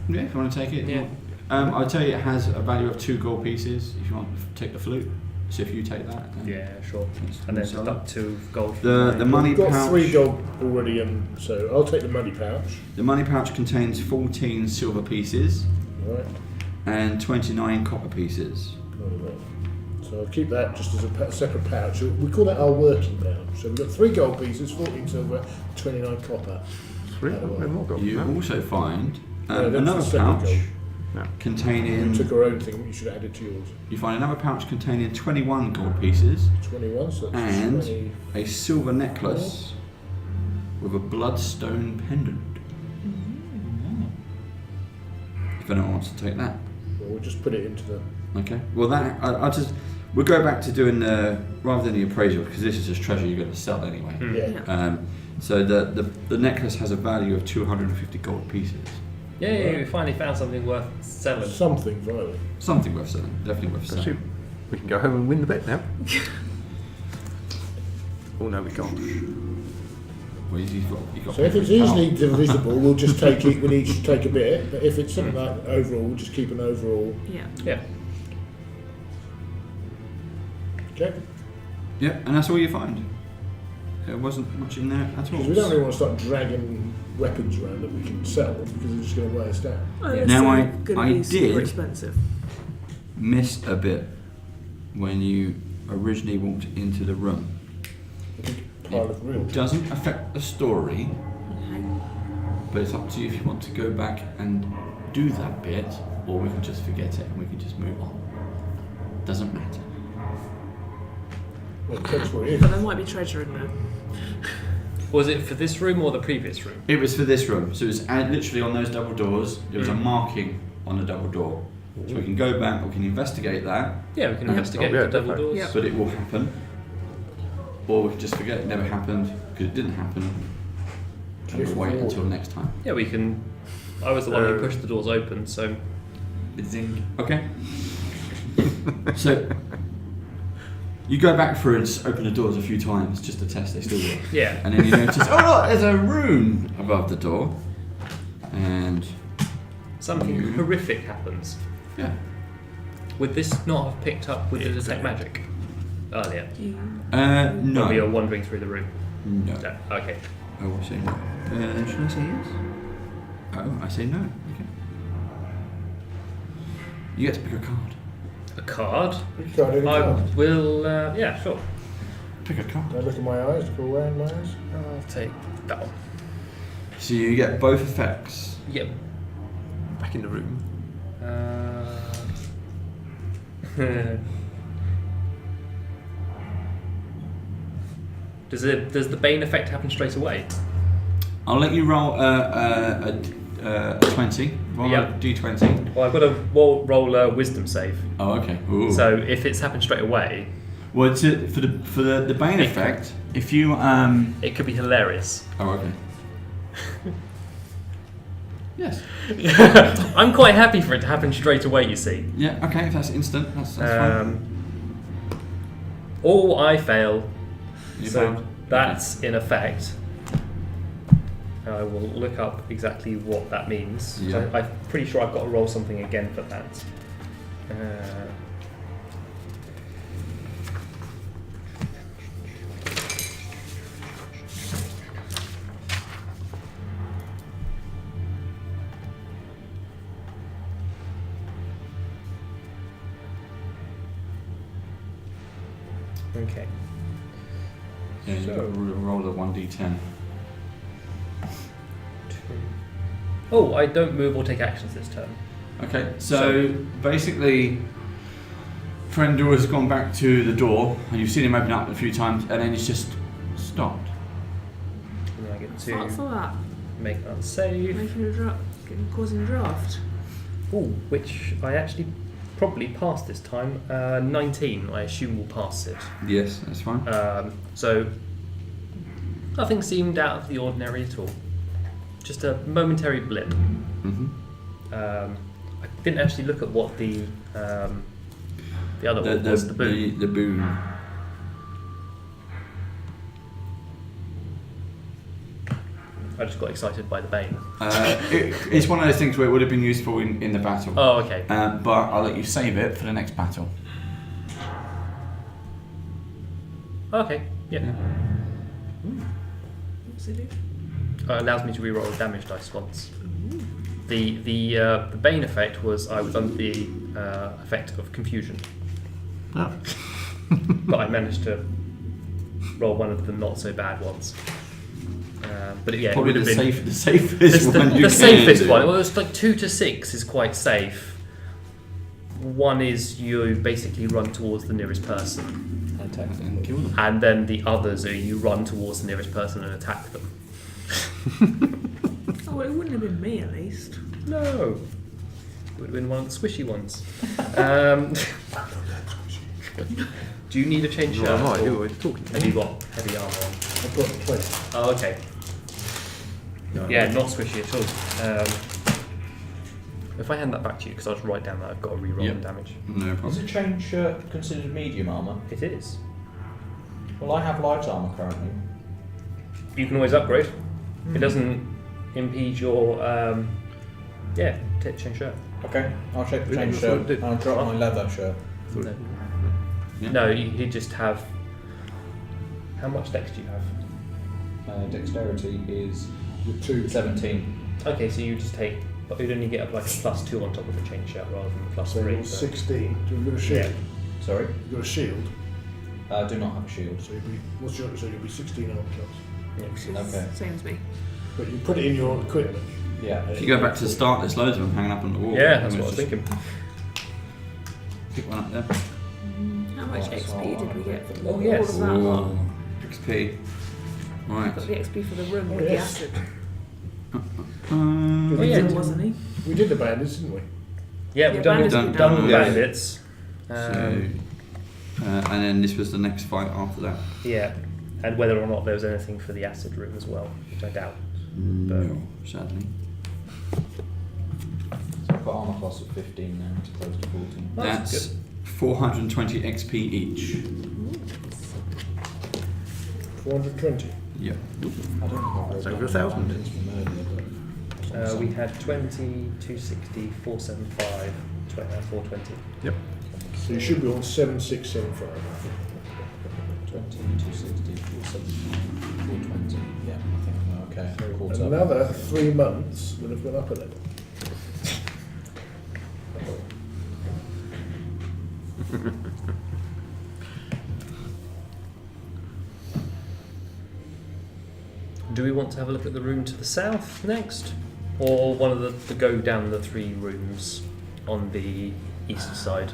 Yeah, if you want to take it. Yeah. I'll tell you, it has a value of 2 gold pieces. If you want to take the flute, so if you take that. Then Yeah, sure. And then just up to gold. The money We've got pouch. 3 gold already, so I'll take the money pouch. The money pouch contains 14 silver pieces Right. and 29 copper pieces. Right. So I'll keep that just as a separate pouch. So we call that our working pouch. So we've got 3 gold pieces, 14 silver, 29 copper. 3. Oh, More gold. You No. also find Yeah, that's another the second pouch gold. No. containing. We took our own thing, you should add it to yours. You find another pouch containing 21 gold pieces 21, so that's and 20. a silver necklace with a bloodstone pendant. If anyone wants to take that. Well, we'll just put it into the... Okay. Well, that I'll just we'll go back to doing the rather than the appraisal because this is just treasure you're going to sell anyway. Yeah. So the necklace has a value of 250 gold pieces. Yeah, we finally found something worth selling. Something violent. Something worth selling. Definitely worth That's selling. it. We can go home and win the bet now. Oh no, we can't. Well, you've got So if it's easily divisible, we'll just take it, we'll each take a bit. But if it's something like overall, we'll just keep an overall. Yeah. Yeah. Okay? Yeah, and that's all you find. There wasn't much in there at all. Because we don't really want to start dragging weapons around that we can sell because they're just going to weigh us down. Oh, yeah. Now, I Gonna be super did- expensive. Missed a bit when you originally walked into the room. A big pile of real. It doesn't affect the story, Okay. but it's up to you if you want to go back and do that bit, or we can just forget it and we can just move on. Doesn't matter. Well, it depends what it But is. there might be treasure in there. Was it for this room or the previous room? It was for this room, so it was literally on those double doors. There was a marking on the double door, So we can go back, we can investigate that, Yeah, we can investigate Oh, yeah, the double definitely. doors. but it will happen. Or we can just forget it never happened because it didn't happen. And we'll wait until next time. Yeah, we can. I was the one who pushed the doors open, so Zing. Okay. So you go back through and just open the doors a few times just to test they still work. yeah. And then you notice, oh look, there's a rune above the door. And Something horrific happens. yeah. Would this not have picked up with the detect magic earlier? No. When we were wandering through the room? No. No. Okay. Oh, I say no. Should I say yes? Oh, I say no. Okay. You get to pick a card. A card? You can't do I it. will. Yeah, sure. Pick a card. Don't look in my eyes, look away in my eyes. I'll take that one. So you get both effects. Yep. Back in the room. Does the Bane effect happen straight away? I'll let you roll a 20. Roll Yep. a d20. Well, I've got to roll a wisdom save. Oh, okay. Ooh. So if it's happened straight away, well, for the Bane effect, if you it could be hilarious. Oh, okay. Yes. I'm quite happy for it to happen straight away. You see. Yeah. Okay. If that's instant, that's fine. Or I fail. You So failed. that's in effect. I will look up exactly what that means. Yeah. I'm pretty sure I've got to roll something again for that. Okay. Yeah, you So- roll a 1d10. Oh, I don't move or take actions this turn. Okay, so basically, Frendor has gone back to the door, and you've seen him open up a few times, and then he's just stopped. And then I get What's to that? make that save. Making a draft, causing a draft. Ooh, which I actually probably passed this time. 19, I assume will pass it. Yes, that's fine. So nothing seemed out of the ordinary at all. Just a momentary blip. Mm-hmm. I didn't actually look at what the other one was. The boon. The boon. I just got excited by the Bane. It's one of those things where it would have been useful in the battle. Oh, okay. But I'll let you save it for the next battle. Okay. Yeah. What's it do? Allows me to reroll a damage dice once. The Bane effect was I was under the effect of confusion, Oh. but I managed to roll one of the not so bad ones. But yeah, Probably it would the have been safest one. the safest one. Well, it's like 2 to 6 is quite safe. One is you basically run towards the nearest person, Attack And kill them. and then the others are you run towards the nearest person and attack them. Oh, well, it wouldn't have been me at least. No, it would have been one of the squishy ones. Do you need a change shirt? Well, am I? or Who are you talking to? Have you got heavy armour on? I've got 20. Oh, okay. No, Yeah, not squishy at all. If I hand that back to you, because I'll just write down that I've got to reroll Yep. the damage. No Is problem. a chain shirt considered medium armour? It is. Well, I have light armour currently. You can always upgrade. It doesn't impede your change shirt. Okay, I'll check the Yeah, chain that's what shirt. it did. I'll drop my leather shirt. No, Yeah. no, you just have. How much dex do you have? Dexterity is With 2. 17. Okay, so you just take. But you'd only get like a +2 on top of the chain shirt rather than the So +3. you're 16. So you've got a shield. Yeah. Sorry? You've got a shield. I do not have a shield. So you'll be 16 armor class. Which is Okay. same as me. But you put it in your equipment. Yeah. If you go back to the start, there's loads of them hanging up on the wall. Yeah, that's You what I was just thinking. Pick one up there. How much Oh, XP so did we get? I- for Oh, all yes. of that lot? Ooh, XP. Right. Got the XP for the room Oh, with yes. the acid. Oh, yeah. Wasn't he? We did the bandits, didn't we? Yeah, we've done bandits done we've the done. bandits. And then this was the next fight after that. Yeah, and whether or not there was anything for the acid room as well, which I doubt. No, sadly. So I've got armor class of 15 now, to close to 14. That's 420 XP each. 420. Yeah. I don't know That's over 1,000. bandits from earlier, but We had 20, 260, 475, 420. Yep. So you should be on 7675. 20, 260, 470, 420. Yeah, I think I'm okay. Caught up. Another 3 months would have gone up a level. Do we want to have a look at the room to the south next? Or one of the go down the 3 rooms on the east side?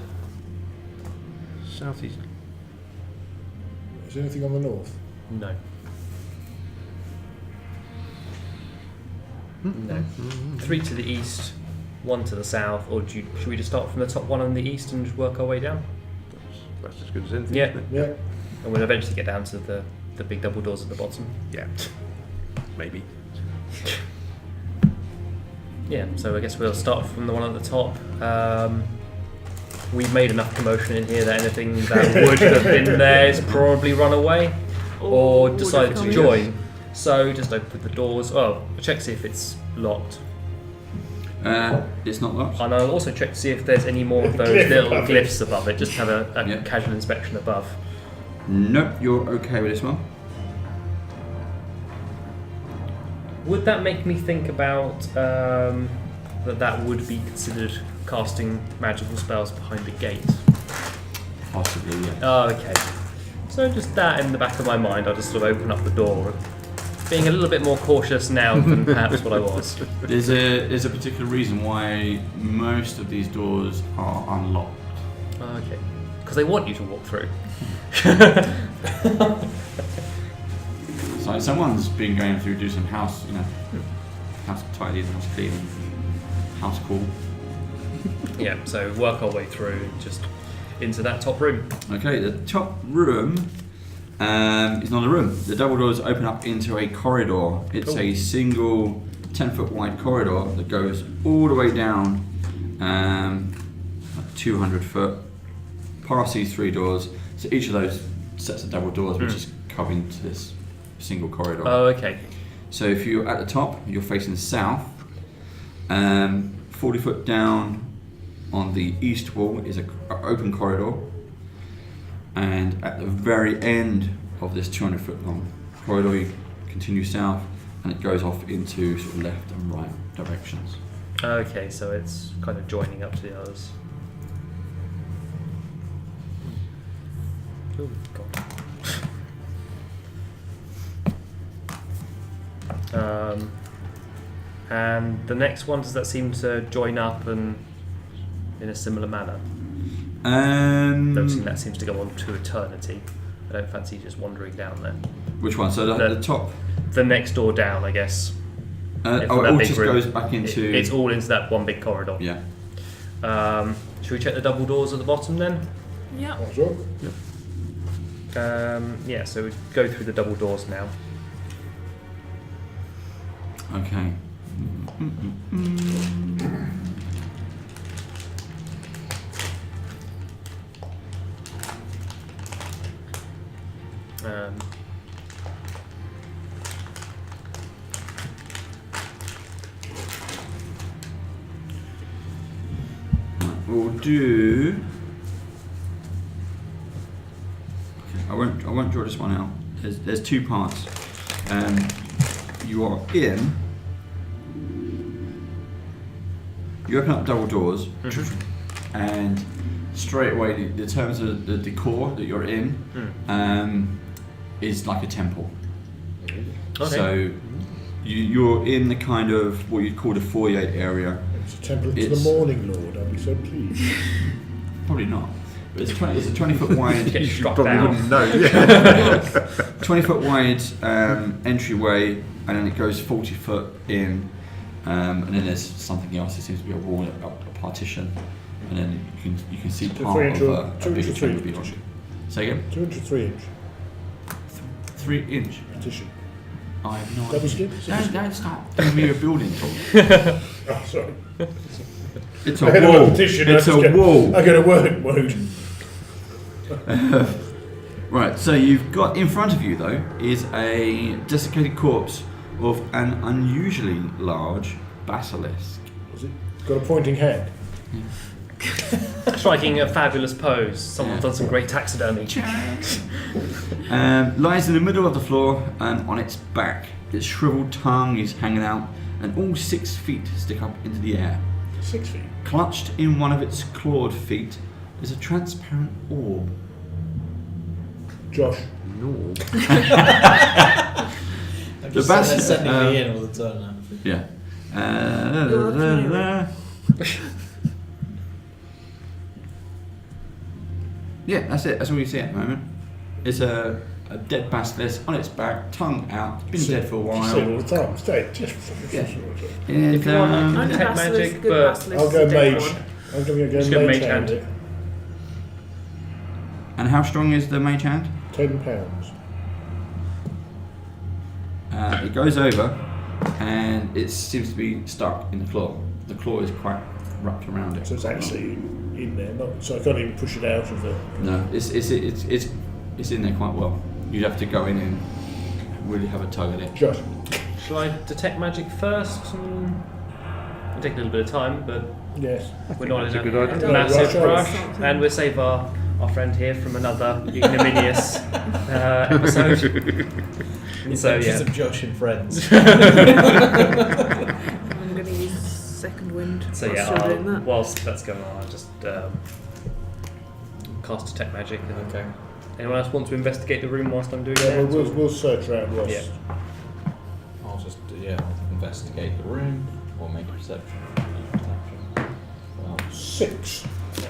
Southeast. Is there anything on the north? No. No. 3 to the east, 1 to the south, or should we just start from the top one on the east and just work our way down? That's as good as anything. Yeah. Isn't it? Yeah. And we'll eventually get down to the big double doors at the bottom. Yeah. Maybe. Yeah, so I guess we'll start from the one at the top. We've made enough commotion in here that anything that would have been there is probably run away or decided to join. So just open the doors. Oh, check to see if it's locked. It's not locked. And I'll also check to see if there's any more of those Glyph little above it. glyphs above it. Just have a Yeah. casual inspection above. Nope, you're okay with this one. Would that make me think about that would be considered casting magical spells behind the gate? Possibly, yeah. Oh, okay. So just that in the back of my mind, I'll just sort of open up the door, being a little bit more cautious now than perhaps what I was. There's a particular reason why most of these doors are unlocked. Oh, okay. Because they want you to walk through. So someone's been going through, do some house, house tidying, house cleaning, house call. Yeah, so work our way through just into that top room. Okay, the top room is not a room. The double doors open up into a corridor. It's a single 10-foot wide corridor that goes all the way down 200 foot past these 3 doors. So each of those sets of double doors which is come into this single corridor. Oh, okay. So if you're at the top, you're facing south. 40 foot down on the east wall is an open corridor, and at the very end of this 200 foot long corridor you continue south and it goes off into sort of left and right directions. Okay, so it's kind of joining up to the others. Oh, God. And the next one, does that seem to join up and in a similar manner? Noticing that seems to go on to eternity. I don't fancy just wandering down there. Which one? So the top? The next door down, I guess. It from that all big just room. goes back into... It's all into that one big corridor. Yeah. Should we check the double doors at the bottom then? Yeah. That's right. Yeah, so we go through the double doors now. Okay. We'll do. I won't draw this one out. There's 2 parts. You are in. You open up double doors, and straight away the terms of the decor that you're in is like a temple. Okay. So you're in the kind of what you'd call the foyer area. It's a temple to It's- the morning lord, I'll be so pleased. Probably not. But it's a 20 foot wide. Get struck Probably down. wouldn't know. Yeah. 20 foot wide entryway, and then it goes 40 foot in, and then there's something else. There seems to be a wall up partition, and then you can see So part 3 of inch a or 2 bigger inch or 3 chamber inch beyond. partition? Say again. 2 inch or 3 inch 3 inch. partition. I have no Double idea. skin? Don't start giving me a building talk. Oh, sorry. It's I a had a wall. partition. It's a wall. I got a word mode. Right, so you've got in front of you though is a desiccated corpse of an unusually large basilisk. Has it got a pointing hand? Striking a fabulous pose. Someone's Yeah. done some great taxidermy. Lies in the middle of the floor and on its back. Its shriveled tongue is hanging out and all 6 feet stick up into the air. 6 feet. Clutched in one of its clawed feet is a transparent orb. Josh. No. I'm The just bas- sending me in all the time now. Yeah. Yeah, that's it. That's all you see at the moment. It's a dead basilisk on its back, tongue out. It's been dead for a Just say it all while. the time. Stay. Just. Yeah. Yeah. If you want, And, I Only detect basilisk, magic, good but basilisk I'll is go a dead mage. one. I'm going to Just go go mage mage hand hand. it. and how strong is the mage hand? £10. It goes over and it seems to be stuck in the claw. The claw is quite wrapped around it. So it's actually in there. Not, so I can't even push it out of the. No, it's in there quite well. You'd have to go in and really have a tug at it. Josh. shall I detect magic first? It'll take a little bit of time, but Yes. we're not that's in a good idea. massive No, rush, rush. and we'll save our friend here from another ignominious episode. So Adventures yeah, of Josh and Friends. I'm going to use second wind. so whilst yeah. you're doing that. Whilst that's going on, I'll just cast detect magic. And Okay. anyone else want to investigate the room whilst I'm doing Yeah, that? we'll search around whilst. Yeah. I'll just investigate the room or make a perception. Well, 6.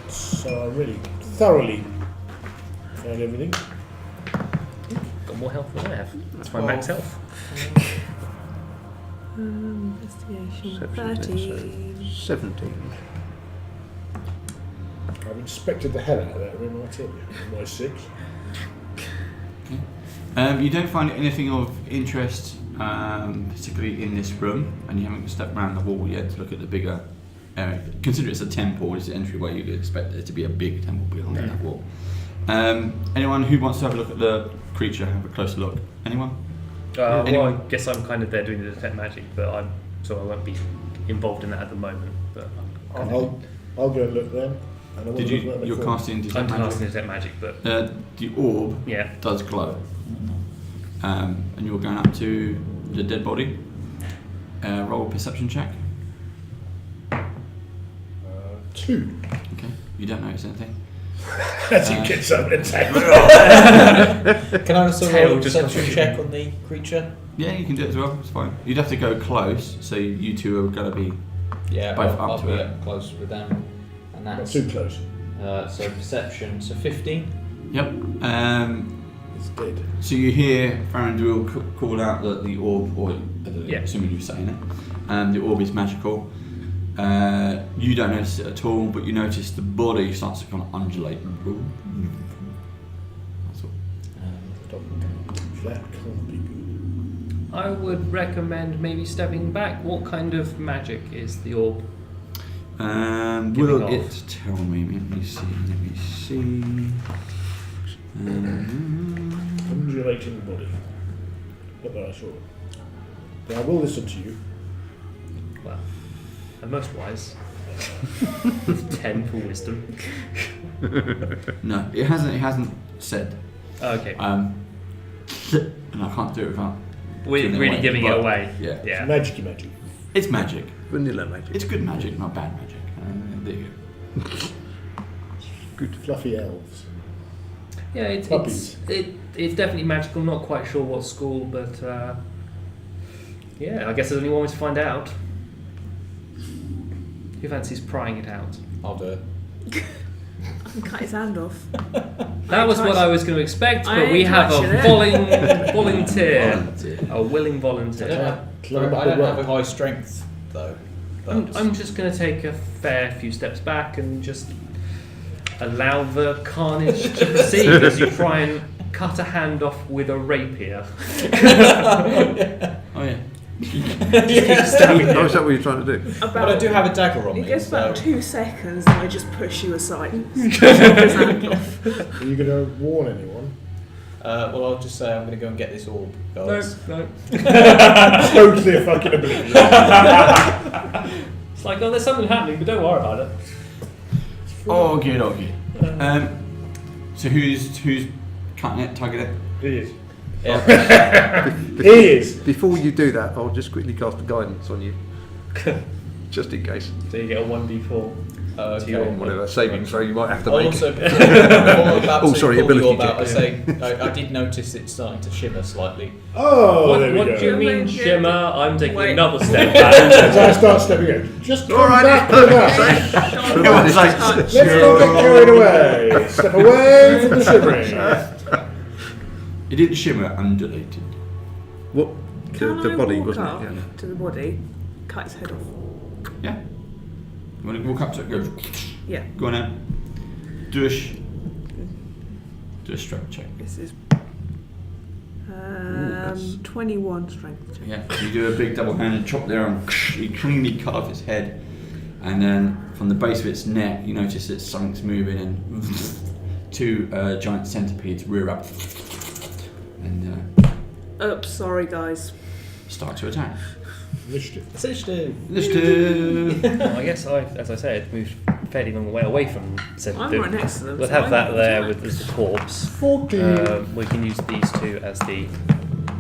So I really thoroughly found everything. Got more health than I have. That's my max health. Investigation Perception, 13. 17. I've inspected the hell out of that room, I tell you. My 6. You don't find anything of interest, particularly in this room, and you haven't stepped around the wall yet to look at the bigger area. Consider it's a temple, it's the entryway, you'd expect there to be a big temple behind that wall. Anyone who wants to have a look at the creature, have a closer look? Anyone? Well, I Anyone? guess I'm kind of there doing the detect magic, but I won't be involved in that at the moment. But I'll go and look then. And I want Did to look you? around the You're corner. casting I'm detect casting magic. detect magic, but The orb yeah. does glow, and you're going up to the dead body. Roll a perception check. 2. Okay, you don't notice anything. As you get some attack. can I also Tail roll a just perception comes- check on the creature? Yeah, you can do it as well. It's fine. You'd have to go close, so you two are going to be. Yeah, Both I'll up to be it. up close with them. And Not that's too close. so perception, so 15. Yep. It's dead. So you hear Farandul call out that the orb, or Yeah. assuming you're saying it, the orb is magical. You don't notice it at all, but you notice the body starts to kind of undulate. That's all. That can't be good. I would recommend maybe stepping back. What kind of magic is the orb? Giving Will off. it tell me? Let me see. Undulating body. Not that I saw it. But I will listen to you. Well, I'm most wise. 10 for wisdom. No, it hasn't. It hasn't said. Okay, And I can't do it without. we're giving it really away, giving but- it away. Yeah. Yeah. Magic-y magic. It's magic. Vanilla magic. It's good magic, not bad magic. There you go. Good fluffy elves. Yeah, it's Puppies. definitely magical. Not quite sure what school, but yeah, I guess there's only one way to find out. Who fancies prying it out? I'll do it. I can cut his hand off. That was what I was going to expect, I but we ain't have touching a it. volunteer, Volunteer. a willing I volunteer. don't have, Climb up I the don't have rope. a high strength though. I'm just going to take a fair few steps back and just allow the carnage to proceed as you try and cut a hand off with a rapier. Oh yeah. Keep stabbing Oh, him. is that what you're trying to do? But I do have a dagger on It me. goes about so- 2 seconds and I just push you aside. His hand off. Are you going to warn anyone? well, I'll just say I'm going to go and get this orb, guys. No. Totally a fucking oblivious. It's like, oh, there's something happening, but don't worry about it. Okay. So who's cutting it, tugging it? He is. Yeah. He is. Before you do that, I'll just quickly cast a guidance on you, just in case. So you get a 1d4. Okay. Whatever saving throw you might have to I'll make. also, before I'm about Oh, to sorry, call ability you about, I check. say I did notice it's starting to shimmer slightly. Oh, there we What go. do you mean, shimmer? I'm taking Wait. another step As back. I start stepping out, just come Alright, back to that. Everyone's like, Let's not get carried away. Step away from the shimmering. it didn't shimmer, undulated. What? Can The I body, walk wasn't up it? Yeah. to the body, cut its head off? Yeah. You want to walk up to it, go. Yeah. Go on then. Do a strength check. This is that's- 21 strength check. Yeah. You do a big double handed chop there and you cleanly cut off its head. And then from the base of its neck, you notice that something's moving and 2 giant centipedes rear up and Oops, sorry guys. start to attack. Initiative. Initiative. I guess as I said, moved fairly long way away from the centre. I'm right next to them. We'll so have I that can there attack. with the corpse. 14. We can use these two as the.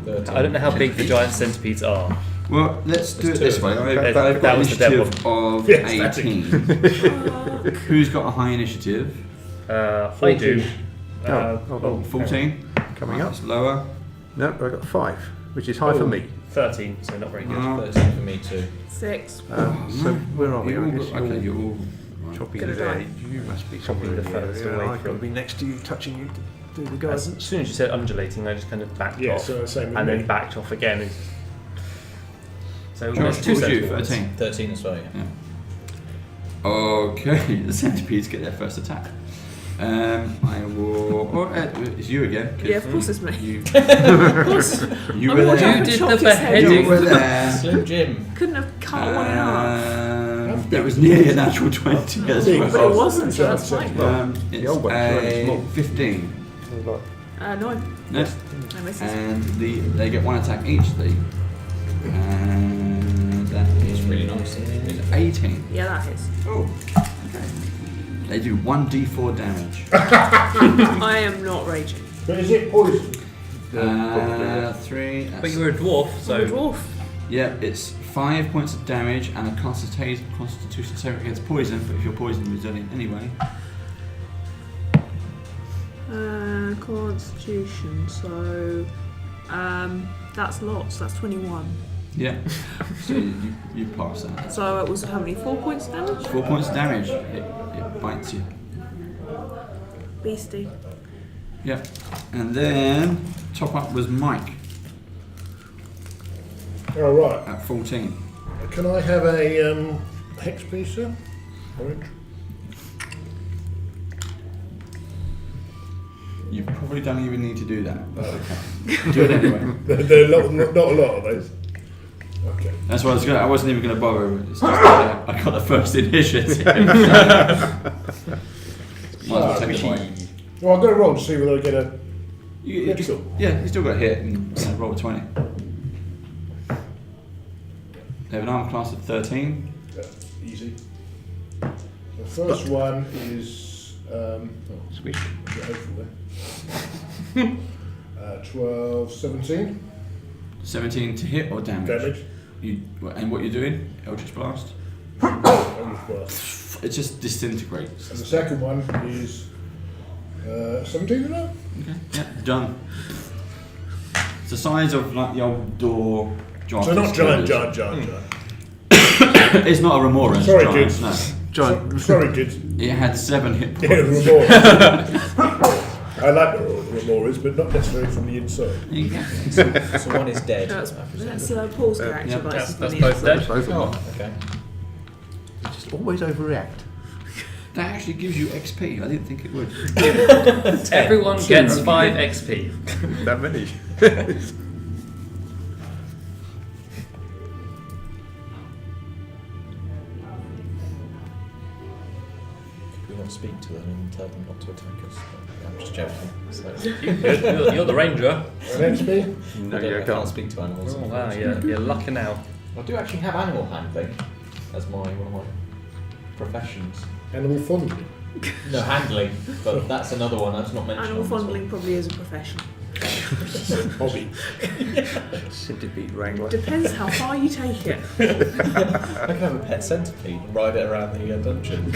13. I don't know how big the giant centipedes are. Well, let's do it There's this two way. of I've That got was the dead initiative of Yes, that's 18. Who's got a high initiative? I do. hold on. 14. Coming up. That's lower. No, I got 5, which is high for me. 13, so not very good. 13 for me too. 6. So where are we? You're I all guess good. Okay, you're all right. chopping Gonna the die. edge. You must be Chopping somewhere the in the furthest area, away and I've got to from- be next to you, touching you to do the As guidance. soon as you said undulating, I just kind of backed Yeah, off so same with and me. then backed off again. So Josh, there's what two was you? centipedes. 13. 13 as well, yeah. Okay, the centipedes get their first attack. I will. Oh, it's you again. 'cause Yeah, of course it's me. You, Of course. you I were mean, what there. You I did chopped the its head beheading. You were there. Slim Jim. Couldn't have cut one in half. That was nearly a natural 20 as Big. well. But it wasn't, so that's fine. It's old one's very a small. 15. 9. No. I misses. And they get 1 attack each, and that is It's really nice. 18. Yeah, that hits. Oh, okay. They do 1d4 damage. I am not raging. But is it poison? 3. But you were a dwarf, I'm a so dwarf. Yeah, it's 5 points of damage and a constitution save against poison, but if you're poison resilient anyway. Constitution, so that's lots, that's 21. Yeah. So you pass that. So it was how many? 4 points of damage? 4 points of damage. It bites you. Beastie. Yeah. And then top up was Mike Oh, right. at 14. Can I have a hex piece, sir? Orange. You probably don't even need to do that, but okay. Do it anyway. There are not a lot of those. Okay. That's why I wasn't even going to bother. It's just that I got the first initiative. Might as well take the point. Well, I'm going to roll to see whether I get a. Yeah, you still got a hit and roll a 20. They have an armor class of 13. Easy. The first one is. Sweet. Get hopeful there. 12, 17 17 to hit or damage? damage. And what you're doing? Eldritch Blast? Eldritch Blast. It just disintegrates. And the second one is 17 or not? Okay, yeah, done. It's the size of like the old door. So not giant. It's not a remora. Sorry, giant, kids. No. Giant. Sorry, kids. It had 7 hit points. Yeah, remora. I like remoras, but not necessarily from the inside. Exactly. So one is dead. That's Paul's character. Yeah, but that's it's both dead. Both of them. Oh, okay. always overreact. That actually gives you XP. I didn't think it would. Everyone gets 5 XP. That many. Could we not speak to them and tell them not to attack us? I'm just joking. So, You're the ranger. An XP? No, I you can't can't. speak to animals. Oh wow, you're lucky now. I do actually have animal handling as one of my professions. Animal fondling. No, handling, but that's another one that's not mentioned. Animal on this fondling probably is a profession. Hobby. Centipede wrangler. Depends how far you take it. one. I can have a pet centipede and ride it around the dungeon.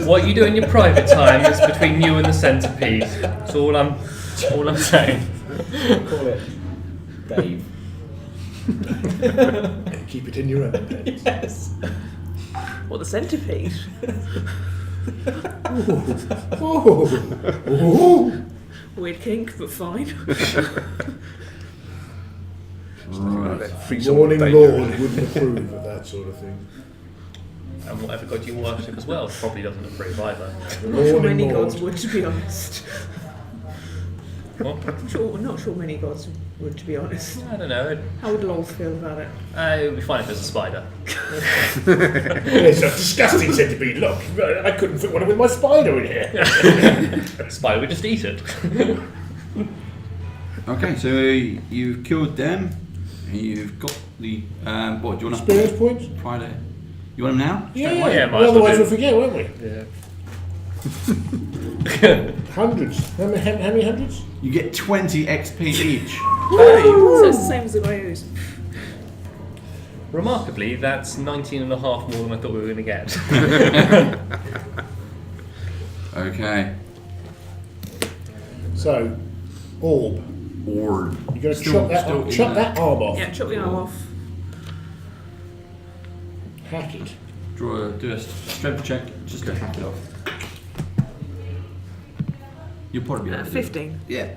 What you do in your private time is between you and the centipede. That's all I'm saying. Call it Dave. Keep it in your own pets. Yes. What, the centipede? Oh. Weird kink, but fine. Morning Lord wouldn't approve of that sort of thing. And whatever god you worship as well probably doesn't approve either. I'm not sure Morning many Lord. gods would, to be honest. What? I'm not sure many gods would, to be honest. I don't know. How would Lol feel about it? It would be fine if there's a spider. It's a disgusting centipede. Look, I couldn't fit one with my spider in here. Spider would just eat it. Okay, so you've killed them. And you've got the what? Do you want to Experience points? try to? You want them now? Yeah, Straight away? Yeah, might well, as well otherwise do. we'll forget, won't we? Yeah. Hundreds. How many hundreds? You get 20 XP each. So it's the same as the Wayus. Remarkably, that's 19 and a half more than I thought we were going to get. Okay. So, orb. Orb. You're going to Still- chop still in chop there. that arm off. Yeah, chop the arm off. Hack it. Do a strength check just to hack it off. You'll probably be able to do it. 15. Yeah.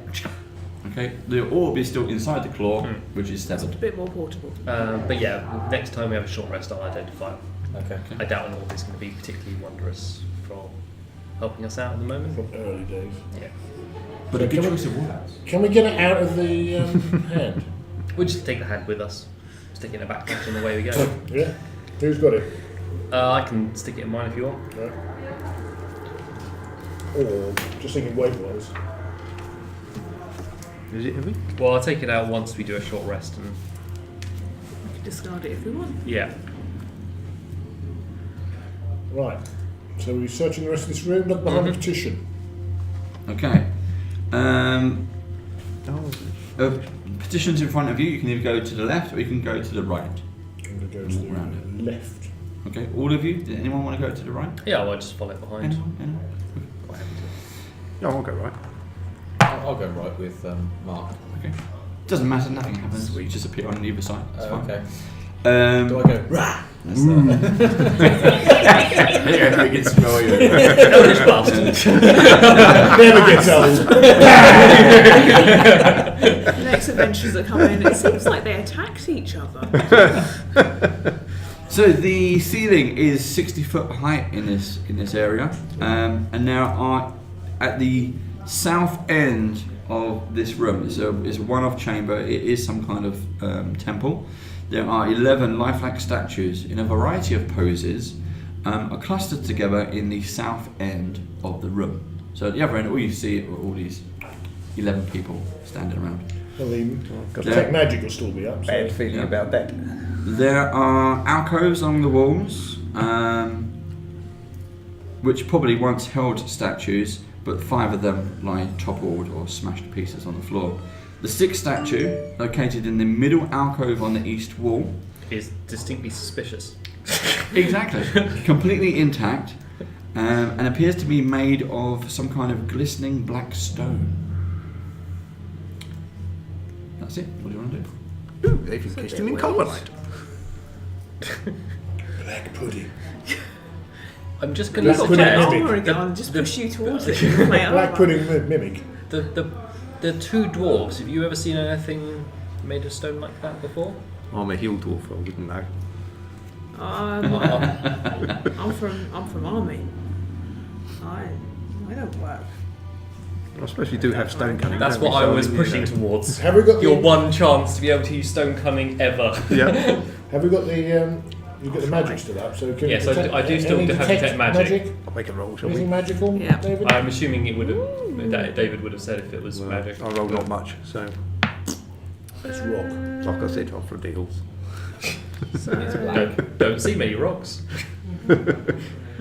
Okay. The orb is still inside the claw, which is A severed. bit more portable. But yeah, next time we have a short rest, I'll identify it. Okay. I doubt an orb is going to be particularly wondrous for helping us out at the moment. From early days. Yeah. But So a good can we- choice of words. Can we get it out of the hand? We'll just take the hand with us, stick it in a backpack, and away we go. Yeah. Who's got it? I can stick it in mine if you want. Right. Or just thinking weight-wise. Is it heavy? Well, I'll take it out once we do a short rest, and We can discard it if we want. yeah. Right. So we're searching the rest of this room. Look behind the petition. Okay. Oh, Petitions in front of you. You can either go to the left or you can go to the right. I'm going to go to Walk around the left. Okay. All of you. Did anyone want to go to the right? Yeah, I'll just follow behind. Anyone? Quite happy to. no, I'll go right. I'll go right with Mark. Okay. Doesn't matter. Nothing happens. You just appear on either side. It's fine. Okay. Um, Do I go rah? That's yeah, we can smell you. Eldritch Blast. Never gets old. The next adventures that come in, it seems like they attacked each other. So the ceiling is 60-foot height in this area, and there are at the south end of this room. It's a one-off chamber. It is some kind of temple. There are 11 lifelike statues in a variety of poses, are clustered together in the south end of the room. So at the other end, all you see are all these 11 people standing around. Well, the Yeah. detect magic will still be up. So. Bad feeling Yeah. about that. There are alcoves along the walls, which probably once held statues, but 5 of them lie toppled or smashed to pieces on the floor. The 6th statue, located in the middle alcove on the east wall, Is distinctly suspicious. exactly, completely intact, and appears to be made of some kind of glistening black stone. That's it. What do you want to do? Ooh, they've encased him in carbonite. Black pudding. I'm just going to Black Put pudding an mimic. armour again and just push you towards it. with my Black armour. pudding mimic. The two dwarves. Have you ever seen anything made of stone like that before? I'm a hill dwarf, I wouldn't know. I'm from army. I don't work. I suppose you do have stone cunning. That's don't what we? I was you pushing know. towards. Have we got Your the, one chance to be able to use stone cunning ever. Yeah. Have we got the you got the magic still up? So can Yes, you I do still any have detect magic. I'll make a roll, shall Anything we? magical, Yeah. David? I'm assuming it would have. David would have said if it was Well, magic. I rolled not much, so It's rock. like I said, off for deals. Don't see many rocks.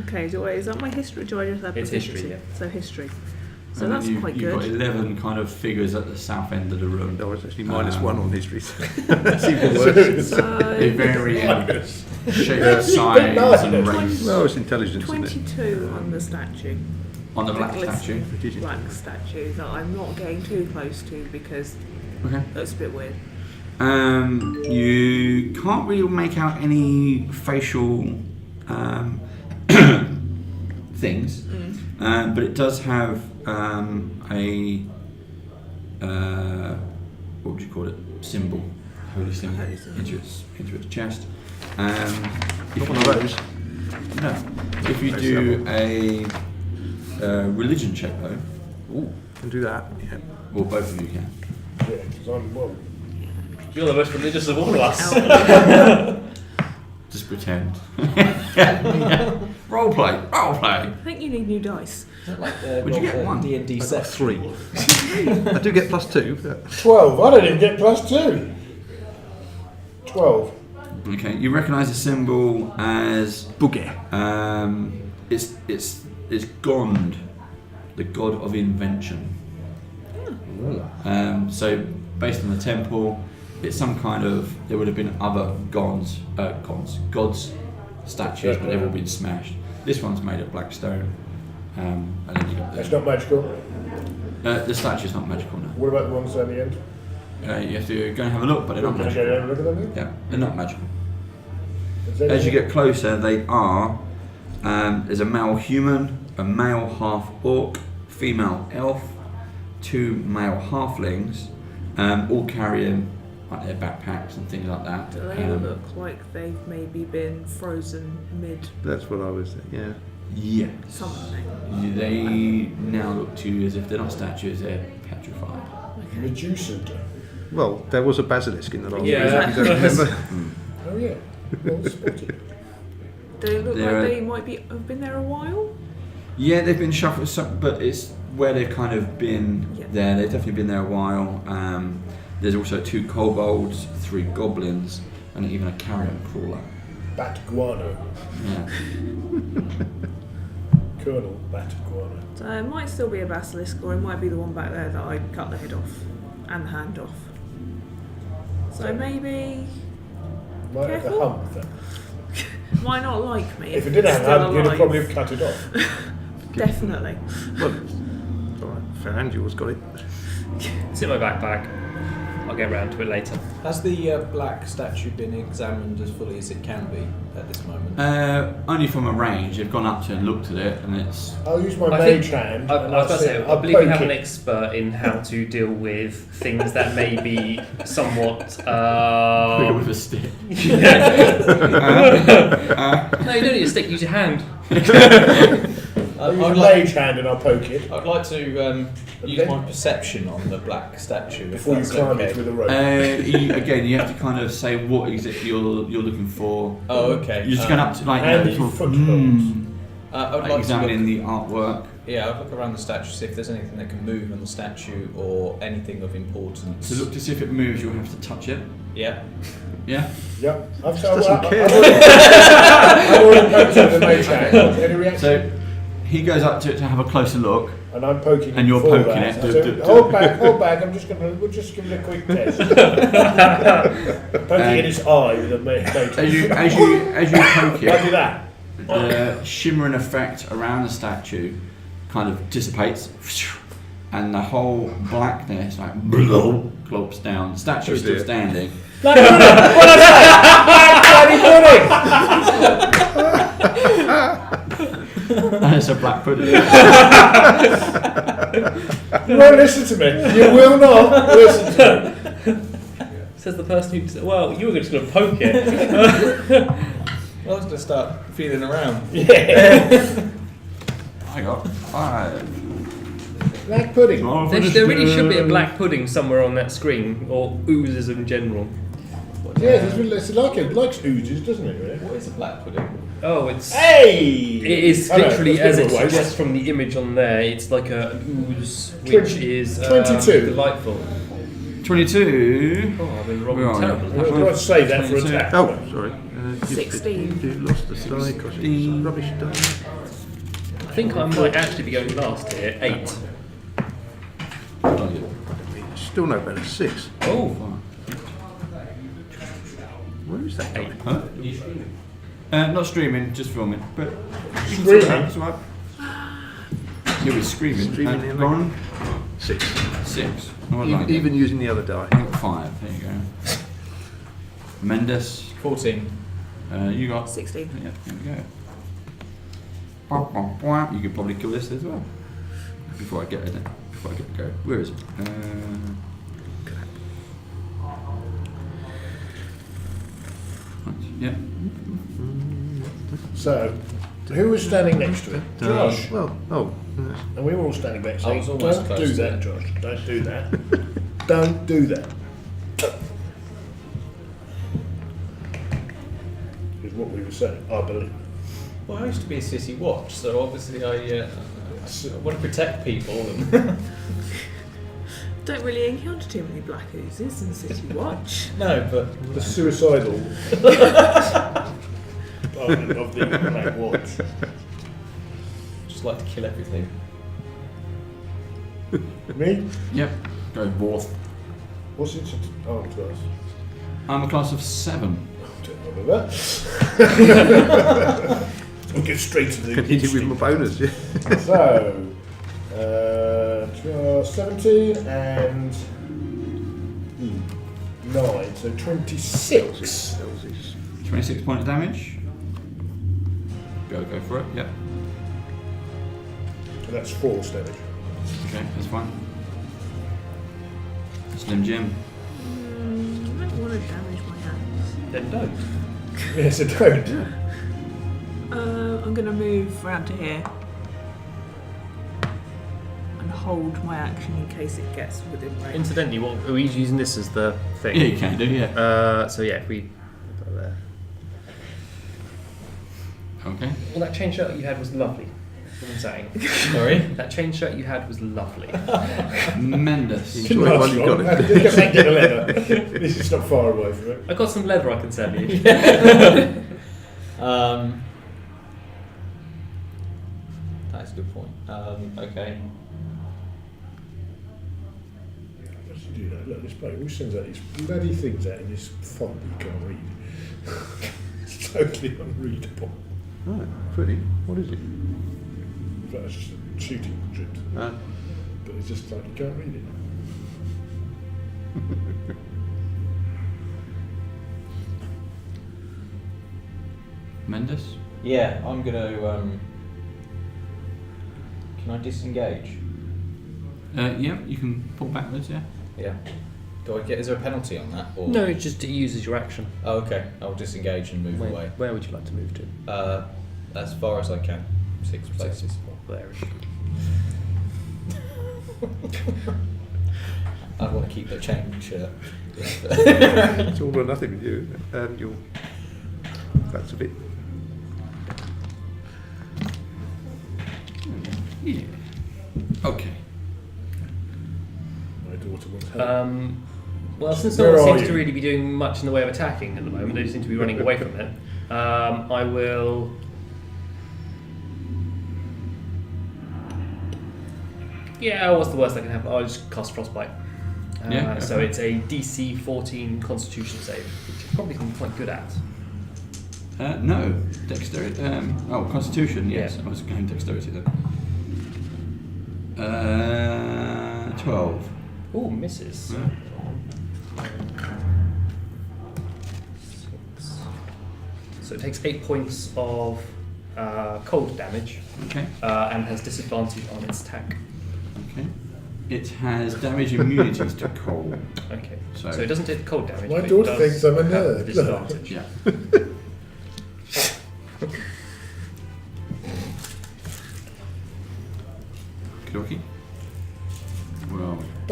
Okay, is that my history? Do I just have It's history, proficiency? yeah. So history. So And that's then quite you've got good. 11 kind of figures at the south end of the room. No, it's actually minus Um, 1 on history. That's even worse. They So vary in Minus. shape, Yeah, size, but and no. race. Well, it's intelligence, isn't 22 on the statue. On the black Little statue. Black statue that I'm not getting too close to because Okay. that's a bit weird. You can't really make out any facial things, but it does have a what would you call it? Symbol, holy symbol, Holy symbol. into its chest. Not one of those. No. If you do a religion check though, Ooh, can do that. Yeah. or both of you can. Yeah, 'cause I'm well. You're the most religious of all of us. Just pretend. Role play. I think you need new dice. Would you get one? D&D I got set. 3. I do get +2. But 12. I don't even get +2. 12. Okay, you recognise the symbol as boogie. it's Gond, the god of invention. So based on the temple, it's some kind of. There would have been other gods statues, but they've all been smashed. This one's made of black stone, and then you got That's not magical. the statue's not magical now. What about the ones at the end? You have to go and have a look, but they're not Can I magical. go down and look at them? Yeah, they're not magical. Is there As you anything- get closer, they are. There's a male human, a male half orc, female elf, 2 male halflings, all carrying like their backpacks and things like that. Do they look like they've maybe been frozen mid That's what I was. Yeah. Yes. something? They now look to you as if they're not statues; they're petrified. Okay. Medusa. Well, there was a basilisk in the last Yeah. one. You don't remember? Oh yeah. Well spotted. Do they look They're- like they might have been there a while? Yeah, they've been shuffled, but it's where they've kind of been Yeah. there. They've definitely been there a while. There's also 2 kobolds, 3 goblins, and even a carrion crawler. Bat guano. Yeah. Colonel Bat guano. So it might still be a basilisk, or it might be the one back there that I cut the head off and the hand off. So maybe Might have the Careful. hump then. might not like me. If it did it's have a still hump, you'd have alive. probably have cut it off. Definitely. Well, it's all right. Ferangio's got it. It's in my backpack. I'll get around to it later. Has the black statue been examined as fully as it can be at this moment? Only from a range. They've gone up to and looked at it, and it's. I'll use my I mage think- hand. I and was about to I'll say, sit- I I'll believe we poke have an it. expert in how to deal with things that may be somewhat. Bigger with a stick. No, you don't need a stick. Use your hand. I'll use I'd a like, mage hand and I'll poke it I'd like to use Okay. my perception on the black statue. If before you that's climb okay. it with a rope. Again, you have to kind of say what exactly you're looking for. Oh, okay. You're just going up to like Handy sort of, footholds. I would like like examining to the artwork. yeah, I'd look around the statue, see if there's anything that can move on the statue or anything of importance. To look to see if it moves, you'll have to touch it. Yeah. Yeah. Yep. I've Doesn't care. I've already poked it with a mage hand. Any reaction? So he goes up to it to have a closer look. And I'm poking And you're before poking that. it. I said, hold back. We'll just give it a quick test. Poking in his eye with a mage hand. As you poke I'll do it, that. the shimmering effect around the statue kind of dissipates, and the whole blackness like globs down. The statue is still dear. standing. Bloody pudding! And it's a black pudding. You won't listen to me. You will not listen to me. Says the person who. Well, you were just going to poke it. Well, I was going to start feeling around. I got 5. Black pudding. Oh, There really should be a black pudding somewhere on that screen, or oozes in general. Yeah, it's like it likes oozes, doesn't it? Really? What is a black pudding? Oh, it's... Hey! It is I know, literally, that's as a it bit of a waste. suggests from the image on there, it's like an ooze, which 20 is 22. delightful. 22. Oh, I'm in the Where wrong are terrible. you? We'll try to save that for 22. attack. Oh, sorry. 16. You lost the die because it's rubbish die. I think I might actually be going last here. 8. Still no better. 6. Oh, Where is that die? Huh? Not streaming, just filming. But Screaming? That's all right. You'll be screaming. Streaming in Lauren? 6. 6. Oh, I like Even using the other die. it. 5. There you go. Mendes. 14. You got 16. Yeah, there we go. You could probably kill this as well. Before I get it. Before I get to go. Where is it? Right, yeah. So, who was standing next to it? Josh. Well, And we were all standing back I saying, was almost don't close do to that, it. Josh. Don't do that. Don't do that. Is what we were saying, I believe. Well, I used to be a city watch, so obviously I want to protect people. And Don't really encounter too many black oozes in City Watch. no, but The suicidal department of the Black Watch. just like to kill everything. Me? Yep. Go Borth. What's it? Oh, class. I'm a class of 7. Don't remember that. We'll get straight to the. continue with my bonus. Yeah. So, 17 and 9, so 26. 26 points of damage. Go for it. Yep. And that's force damage. Okay, that's fine. Slim Jim. I don't want to damage my hands. then don't. Yes, I don't. I'm going to move round to here and hold my action in case it gets within range. Incidentally, what are we using this as the thing? Yeah, you can do, yeah. So yeah, if we put it there. Okay. Well, that chain shirt you had was lovely. That's what I'm saying. Sorry? That chain shirt you had was lovely. Mendes. Enjoy it while you've got it. Get back to the leather. This is not far away from it. I got some leather I can sell you. That's a good point. Okay. Let's do that. Look, this bloke always sends out these bloody things out in this font that you can't read. It's totally unreadable. Right, pretty. What is it? That's just a shooting script. But it's just like you can't read it. Mendes? Yeah, I'm going to. Can I disengage? Yeah, you can pull backwards, yeah. Yeah. Do I get? Is there a penalty on that? Or? No, it just uses your action. Oh, okay. I'll disengage and move away. Where would you like to move to? As far as I can. 6 places. There. I want to keep the chain shirt. It's all or nothing with you, isn't it? That's a bit. Yeah. Okay. My daughter wants help. Well, since no Where one are seems you? to really be doing much in the way of attacking at the moment, they seem to be running away from it. I will. Yeah, what's the worst that can happen? I'll just cast Frostbite. Yeah, So okay. it's a DC 14 Constitution save, which I probably can be quite good at. No. Dexterity. Constitution, yes. Yeah. I was going dexterity then. 12. Oh, misses. Yeah. 6. So it takes 8 points of cold damage Okay. and has disadvantage on its attack. Okay. It has damage immunities to cold. Okay. So- So it doesn't take the cold damage. My but it daughter does thinks I'm a have nerd. Disadvantage. Yeah.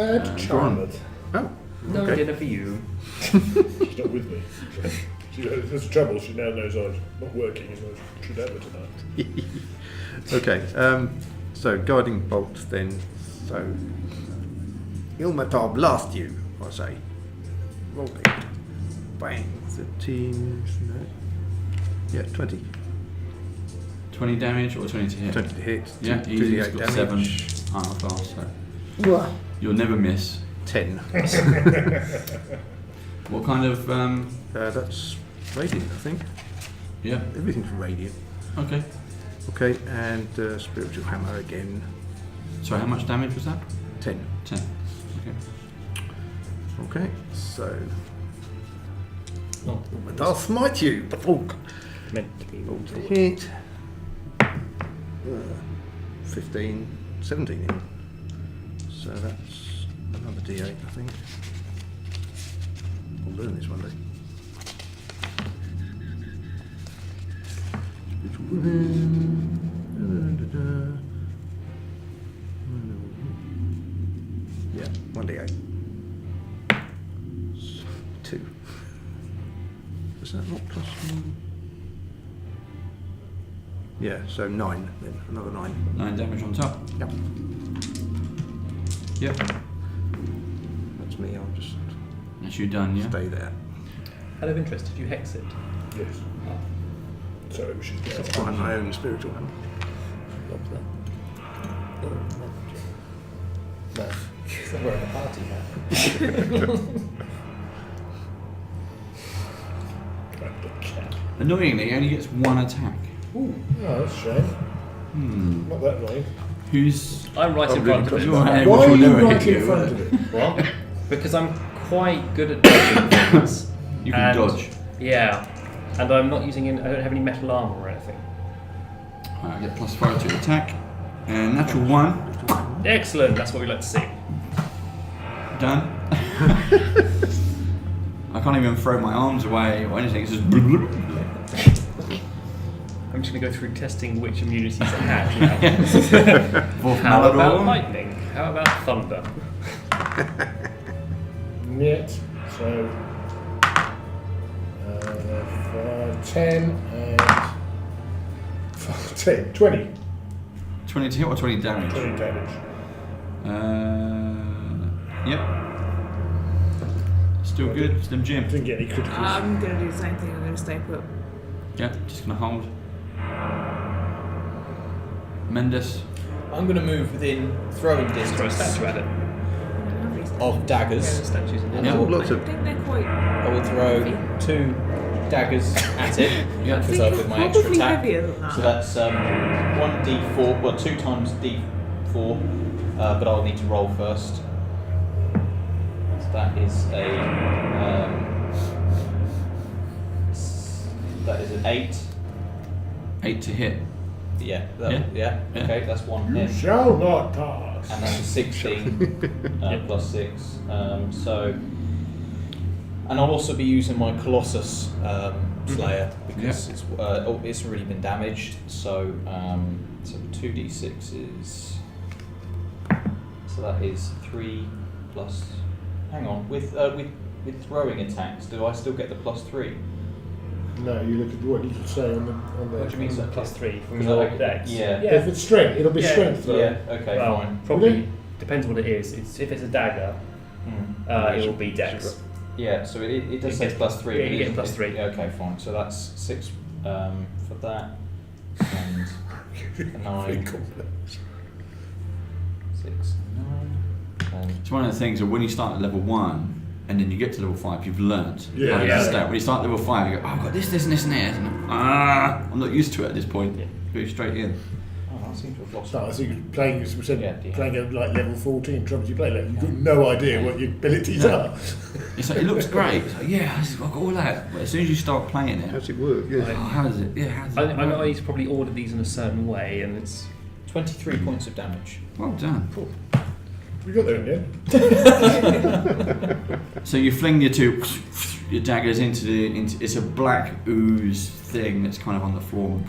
bad Go on. child. Oh, No okay. dinner for you. She's not with me. There's trouble. She now knows I'm not working and I should have her tonight. Okay, so guiding bolt then. So Ilmatar blast you, I say. Rolling. Bang. 13. No. Yeah, 20. 20 damage or 20 to hit? 20 to hit. Yeah, 2d8 he's got damage. 7 armor class, so you'll never miss. 10. What kind of? That's radiant, I think. Yeah. Everything's radiant. Okay. Okay, and spiritual hammer again. So how much damage was that? 10. 10. Okay. Okay, so I'll smite you. The fork. Meant to be rolled To forward. hit. 15, 17 in. So that's another D8, I think. I'll learn this one day. Yeah, 1d8. 2. Is that not plus 1? Yeah, so 9 then, another 9. 9 damage on top. Yep. Yep. That's me, I'll just That's you done, yeah? stay there. Out of interest, did you hex it? Yes. Sorry, we should get I'm my own spiritual hand. Love that. No. I'm wearing a party hat. Annoyingly, he only gets 1 attack. Ooh, oh, that's a shame. Not that annoying. Who's? I'm right in front of it. Why Why are you never right hit in you? front of it? What? Because I'm quite good at dodging things. You can And- dodge. Yeah. And I'm not using I don't have any metal armor or anything. I get +5 to attack. And natural 1. Excellent, that's what we like to see. Done. I can't even throw my arms away or anything. It's just. I'm just going to go through testing which immunities I have now. How about Malador. lightning? How about thunder? Yet. So, 10 and 10, 20. 20 to hit or 20 damage? 20 damage. Yep. Still good, Slim Jim. Didn't get any criticals. I'm going to do the same thing. I'm going to stay put. Yep, just gonna hold. Mendes. I'm going to move within throwing Throw a distance statue at it. of Yeah, daggers. the statues in And there. I will, Lots I of think they're quite. I will throw 2 daggers at it Yeah. because I I've think with it's my extra probably attack. heavier than that. So that's 1d4, well 2 times d4, but I'll need to roll first. So that is an 8. 8 to hit. Yeah, Yeah. yeah. Okay, that's 1 You hit. shall not pass. And that's a 16 plus 6. And I'll also be using my Colossus Slayer because it's already been damaged. So 2d6 is. So that is 3 plus. Hang on, with throwing attacks, do I still get the +3? No, you look at what you can say on the. What do you mean? So +3 from Because your I- dex. yeah. If it's strength, it'll be Yeah. strength throw. Yeah. Okay. Well, Fine. probably depends what it is. If it's a dagger, it'll be dex. Yeah, so it does You say get- +3. yeah, but you it get is- +3. Yeah, okay, fine. So that's 6 for that, and a 9. 6, 9, and It's one of the things that when you start at level 1 and then you get to level 5, you've learnt Yeah. how to Yeah. stat. When you start at level 5, you go, oh, I've got this, and this, and I'm not used to it at this point. Yeah. Go straight in. I seem to have lost. So I think playing, as we said, Yeah, yeah. playing at like level 14, troubles you play level, you've got no idea what your abilities are. It's like, it looks great. It's like, yeah, I've got all that. But as soon as you start playing it, how's it work? Yeah. oh, how does it? Yeah, how does I it work? need to probably order these in a certain way, and it's 23 points of damage. Well done. We got there in the end. So you fling your daggers into it's a black ooze thing that's kind of on the floor.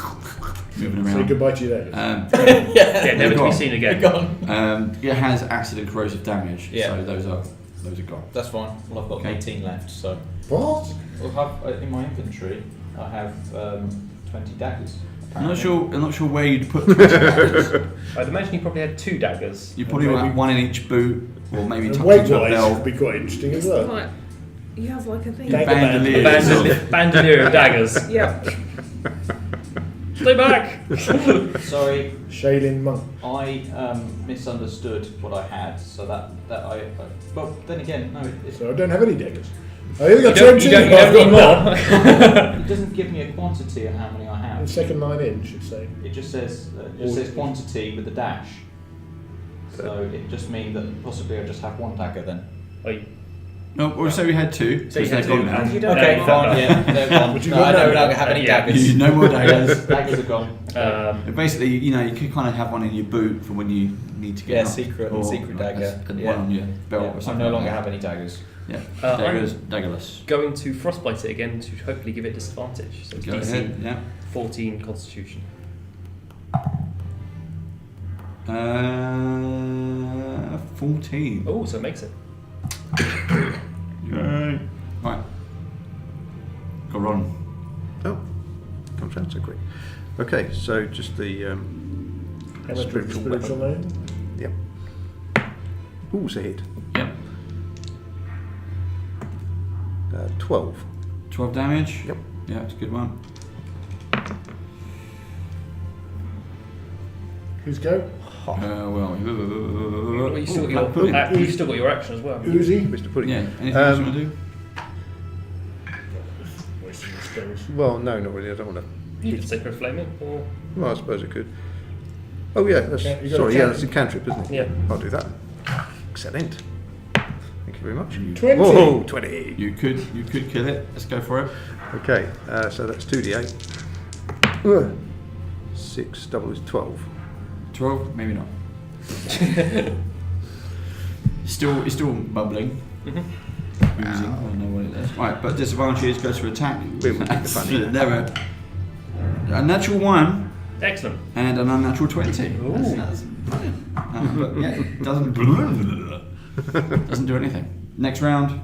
moving Say around. goodbye to you there. Yeah, never to Gone. be seen again. Gone. It has acid and corrosive damage, Yeah. so those are gone. That's fine. Well, I've got Okay. 18 left, so What? I'll have in my inventory. I have 20 daggers. I'm apparently. not sure where you'd put 20 daggers. I'd imagine you probably had 2 daggers. You probably Maybe- have one in each boot, or maybe And tucked weight into a wise, it belt. could be quite interesting as It's well. like you have like a thing. Dagger Bandoliers. Bandolier of daggers. Yeah. Stay back! Sorry, Shaolin monk. I misunderstood what I had, so that I well then again no, So I don't have any daggers. I only got You don't 20. need I've got more. it doesn't give me a quantity of how many I The have. second line in should say. It just says quantity with a dash. So it just means that possibly I just have one dagger then. No, or say we had 2. So you they're had gone 2, now. and You don't Okay, have fine. Yeah, they're gone. But you No, got I none. don't have any Yeah. daggers. No more daggers. Daggers are gone. Basically, you could kind of have one in your boot for when you need to get Yeah, up, secret or dagger. and Yeah. one on your belt Yeah, or I something. no like longer that. have any daggers. Yeah, I'm daggers, daggerless. Going to frostbite it again to hopefully give it disadvantage. So it's Go DC ahead. Yeah. 14 Constitution. 14. Oh, so it makes it. Yay. Right. Go on. Oh, comes round so quick. Okay, so just the How much was the spiritual spiritual weapon. name? Yep. Ooh, it's a hit. Yep. 12. 12 damage. Yep. Yeah, it's a good one. Who's go? Well, You still, Ooh, got pudding. you still got your action as well. Uzi. Mr. Pudding. Yeah. Anything else you want to do? Wasting the spells. Well, no, not really. I don't want to. You could Sacred Flame it, or Well, I suppose it could. Oh, yeah. That's, You got a sorry, yeah, cantrip. that's a cantrip, isn't it? Yeah. I'll do that. Excellent. Thank you very much. 20. Whoa, 20. You could kill it. Let's go for it. Okay, so that's 2d8. 6 double is 12. 12, maybe not. It's still bubbling. Oozing. I don't know what it is. Right, but disadvantage goes for attack. We'll keep the fun in. Never. A natural 1 excellent. and an unnatural 20. That's brilliant. But yeah, it doesn't do anything. Next round.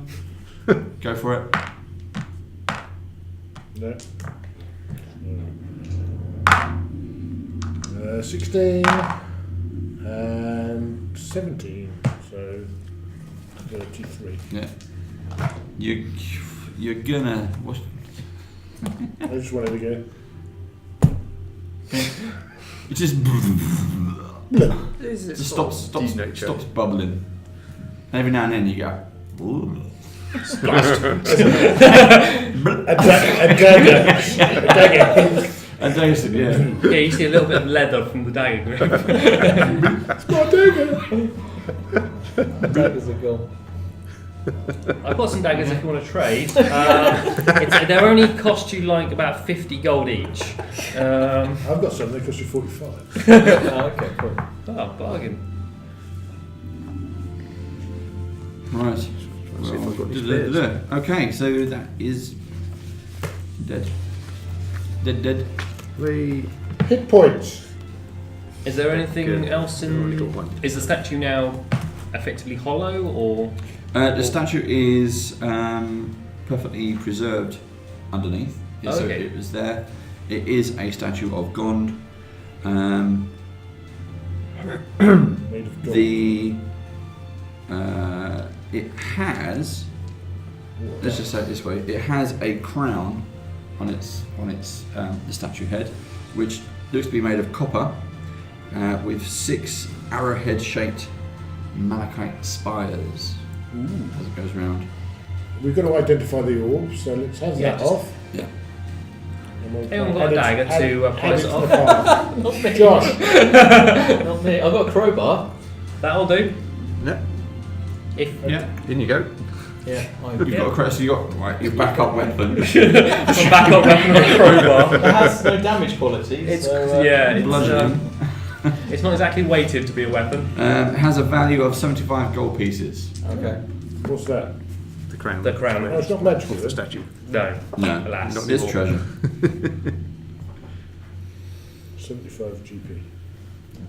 Go for it. No. 16 and 17, so 33. Yeah. You're gonna. What? I just wanted to go. It just. This is Just sort stops of- Denature. stops bubbling. And every now and then you go. Ooh. A dagger. And Jason, yeah. Yeah, you see a little bit of leather from the dagger. It's my dagger. Daggers are gone. I've got some daggers if you want to trade. They only cost you like about 50 gold each. I've got some that cost you 45. Oh, okay, cool. Oh, bargain. Right. See if I've got any Well, spares. okay, so that is dead. Dead. 3. Hit points. Is there anything Good. else I've already got in? one. Is the statue now effectively hollow, or? The statue is perfectly preserved underneath. Yeah, so Okay. it was there. It is a statue of Gond. Made of gold. It has. Let's just say it this way: it has a crown on its the statue head, which looks to be made of copper, with 6 arrowhead-shaped malachite spires as it goes round. We've got to identify the orb, so let's have Yeah, that just- off. Yeah. And we'll Anyone got a add it- dagger add- to add price it it to off? the file. Not me. Josh, Not me. I've got a crowbar. That'll do. Yeah, If Yeah. in you go. Yeah. You've got a crest. You got right. Your backup weapon. some backup weapon or a crowbar. It has no damage quality. It's so, Bludgeoning. it's not exactly weighted to be a weapon. It has a value of 75 gold pieces. Okay. what's that? The crown. The crown. Oh, it's not magical. Of the is it? statue. No. No, Alas. Not this anymore. treasure. 75 GP.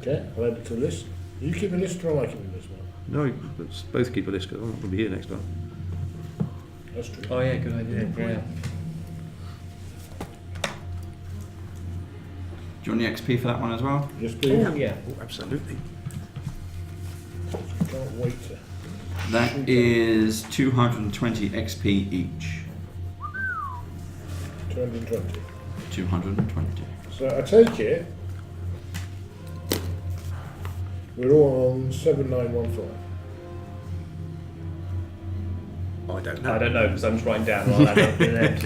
Okay, I'll add it to the list. You keep a list or am I keeping a list, Mark? No, let's both keep a list because I'm not going to be here next time. That's true. Oh yeah, good idea. Yeah. Do you want the XP for that one as well? Yes, please. Oh yeah. Oh, absolutely. Can't wait to. That is 220 XP each. 220. 220. So I take it we're all on 7915. I don't know. I don't know because I'm just writing down. I'll add up in there.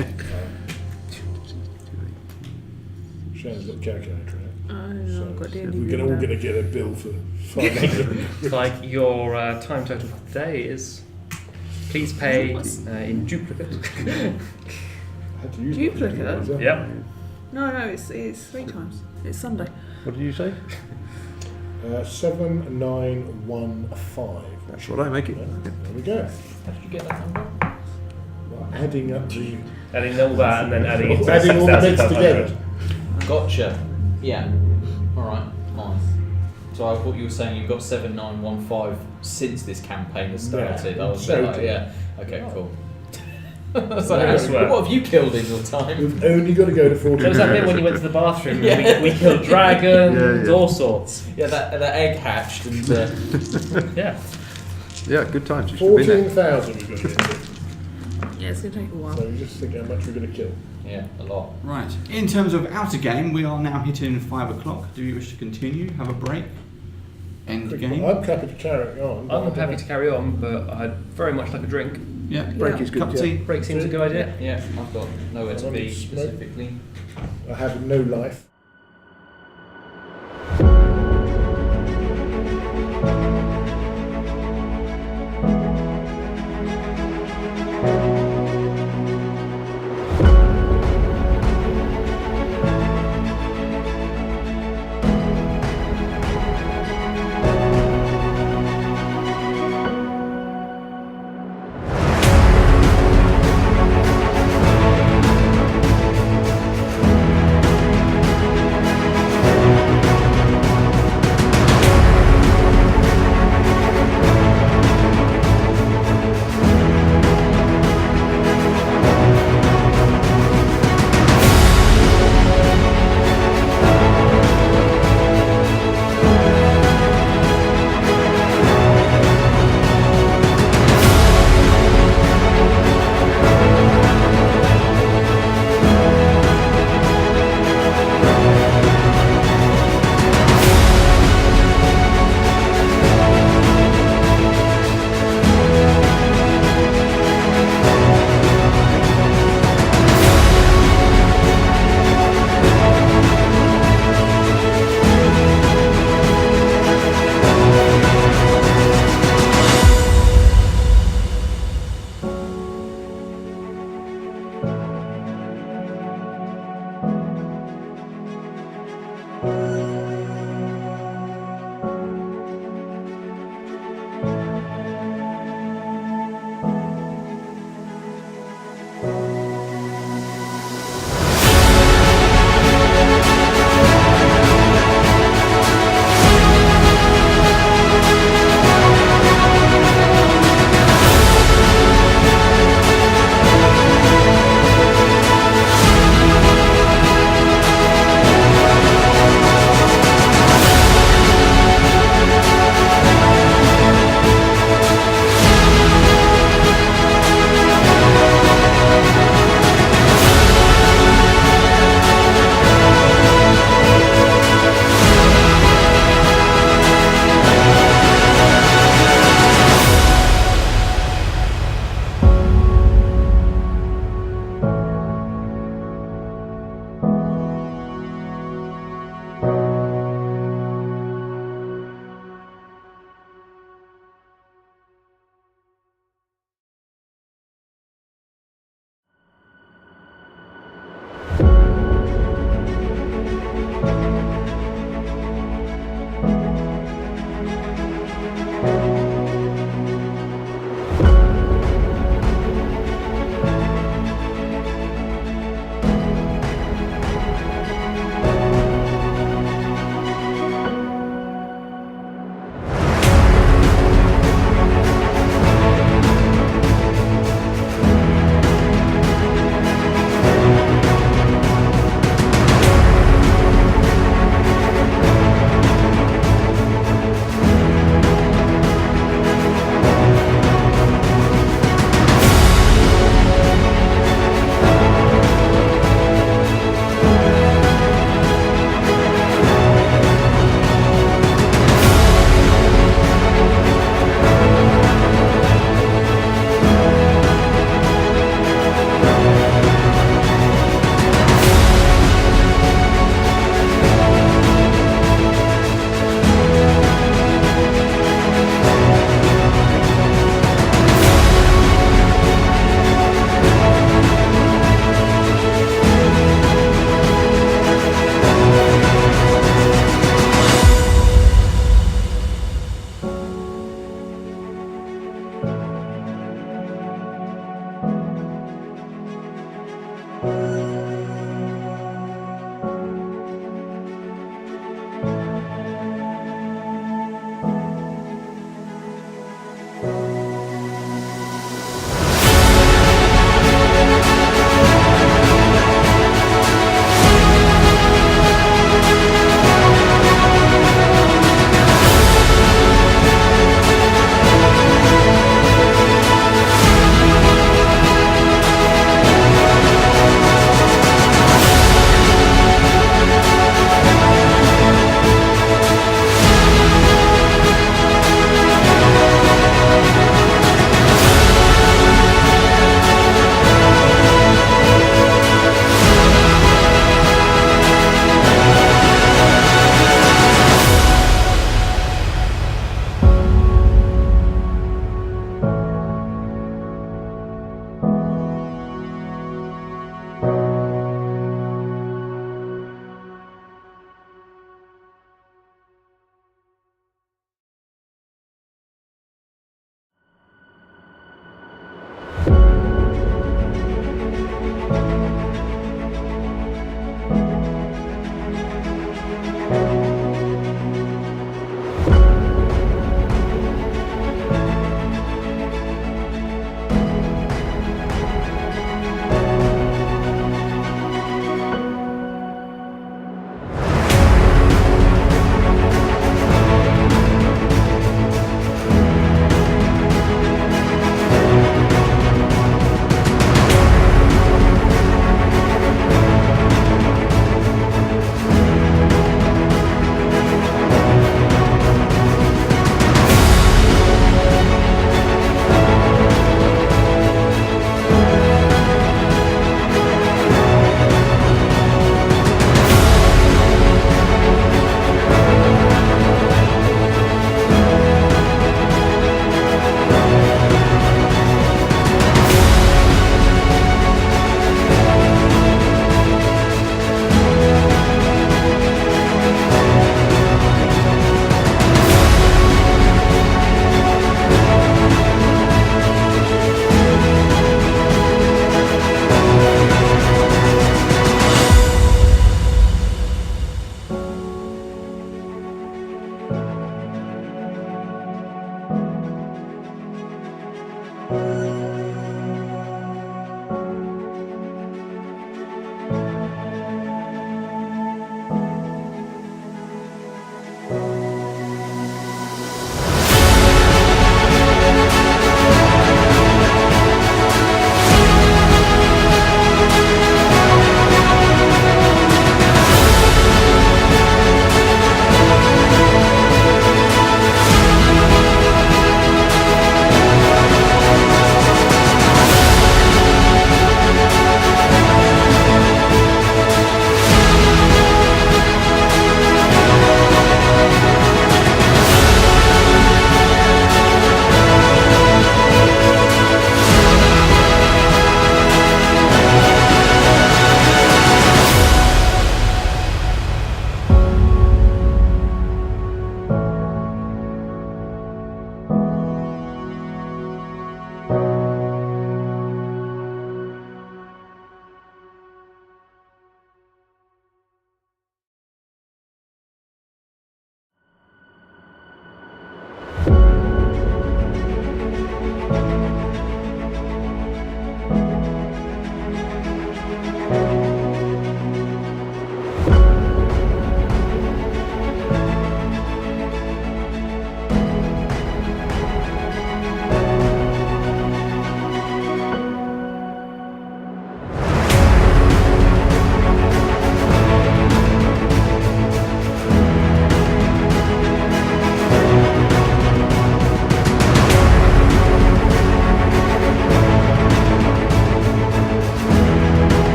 Shannon's got a calculator I in it. know, I've got D&D we're all going to get a bill for 500. It's like your time total for today is. Please pay in duplicate. Had to use Duplicate? my calculator. Yep. No, it's 3 times. It's Sunday. What did you say? 7915. That's what I make it. There we go. How did you get that number? Well, adding up the Adding all that and then adding it to adding all the bits 6,500. together. Gotcha. Yeah. Alright, fine. So I thought you were saying you've got 7915 since this campaign has started. I was a bit like, yeah. Okay, cool. So, I swear. what have you killed in your time? We've only got to go to 40. There was that bit when you went to the bathroom. Yeah. We killed dragons, Yeah, yeah. all sorts. Yeah, that egg hatched and Yeah. Yeah, good times. You should be there. 14,000 we've got to get to. Yeah, it's going to take a while. So you just think how much we're going to kill. yeah, a lot. Right. In terms of outer game, we are now hitting 5 o'clock. Do you wish to continue? Have a break? End the game? I'm happy to carry on. I'm happy to carry on, but I'd very much like a drink. Yeah. Break is good. Cup of Yeah. tea? Break seems a good idea. Yeah, I've got nowhere to be Smoke. specifically. I have no life.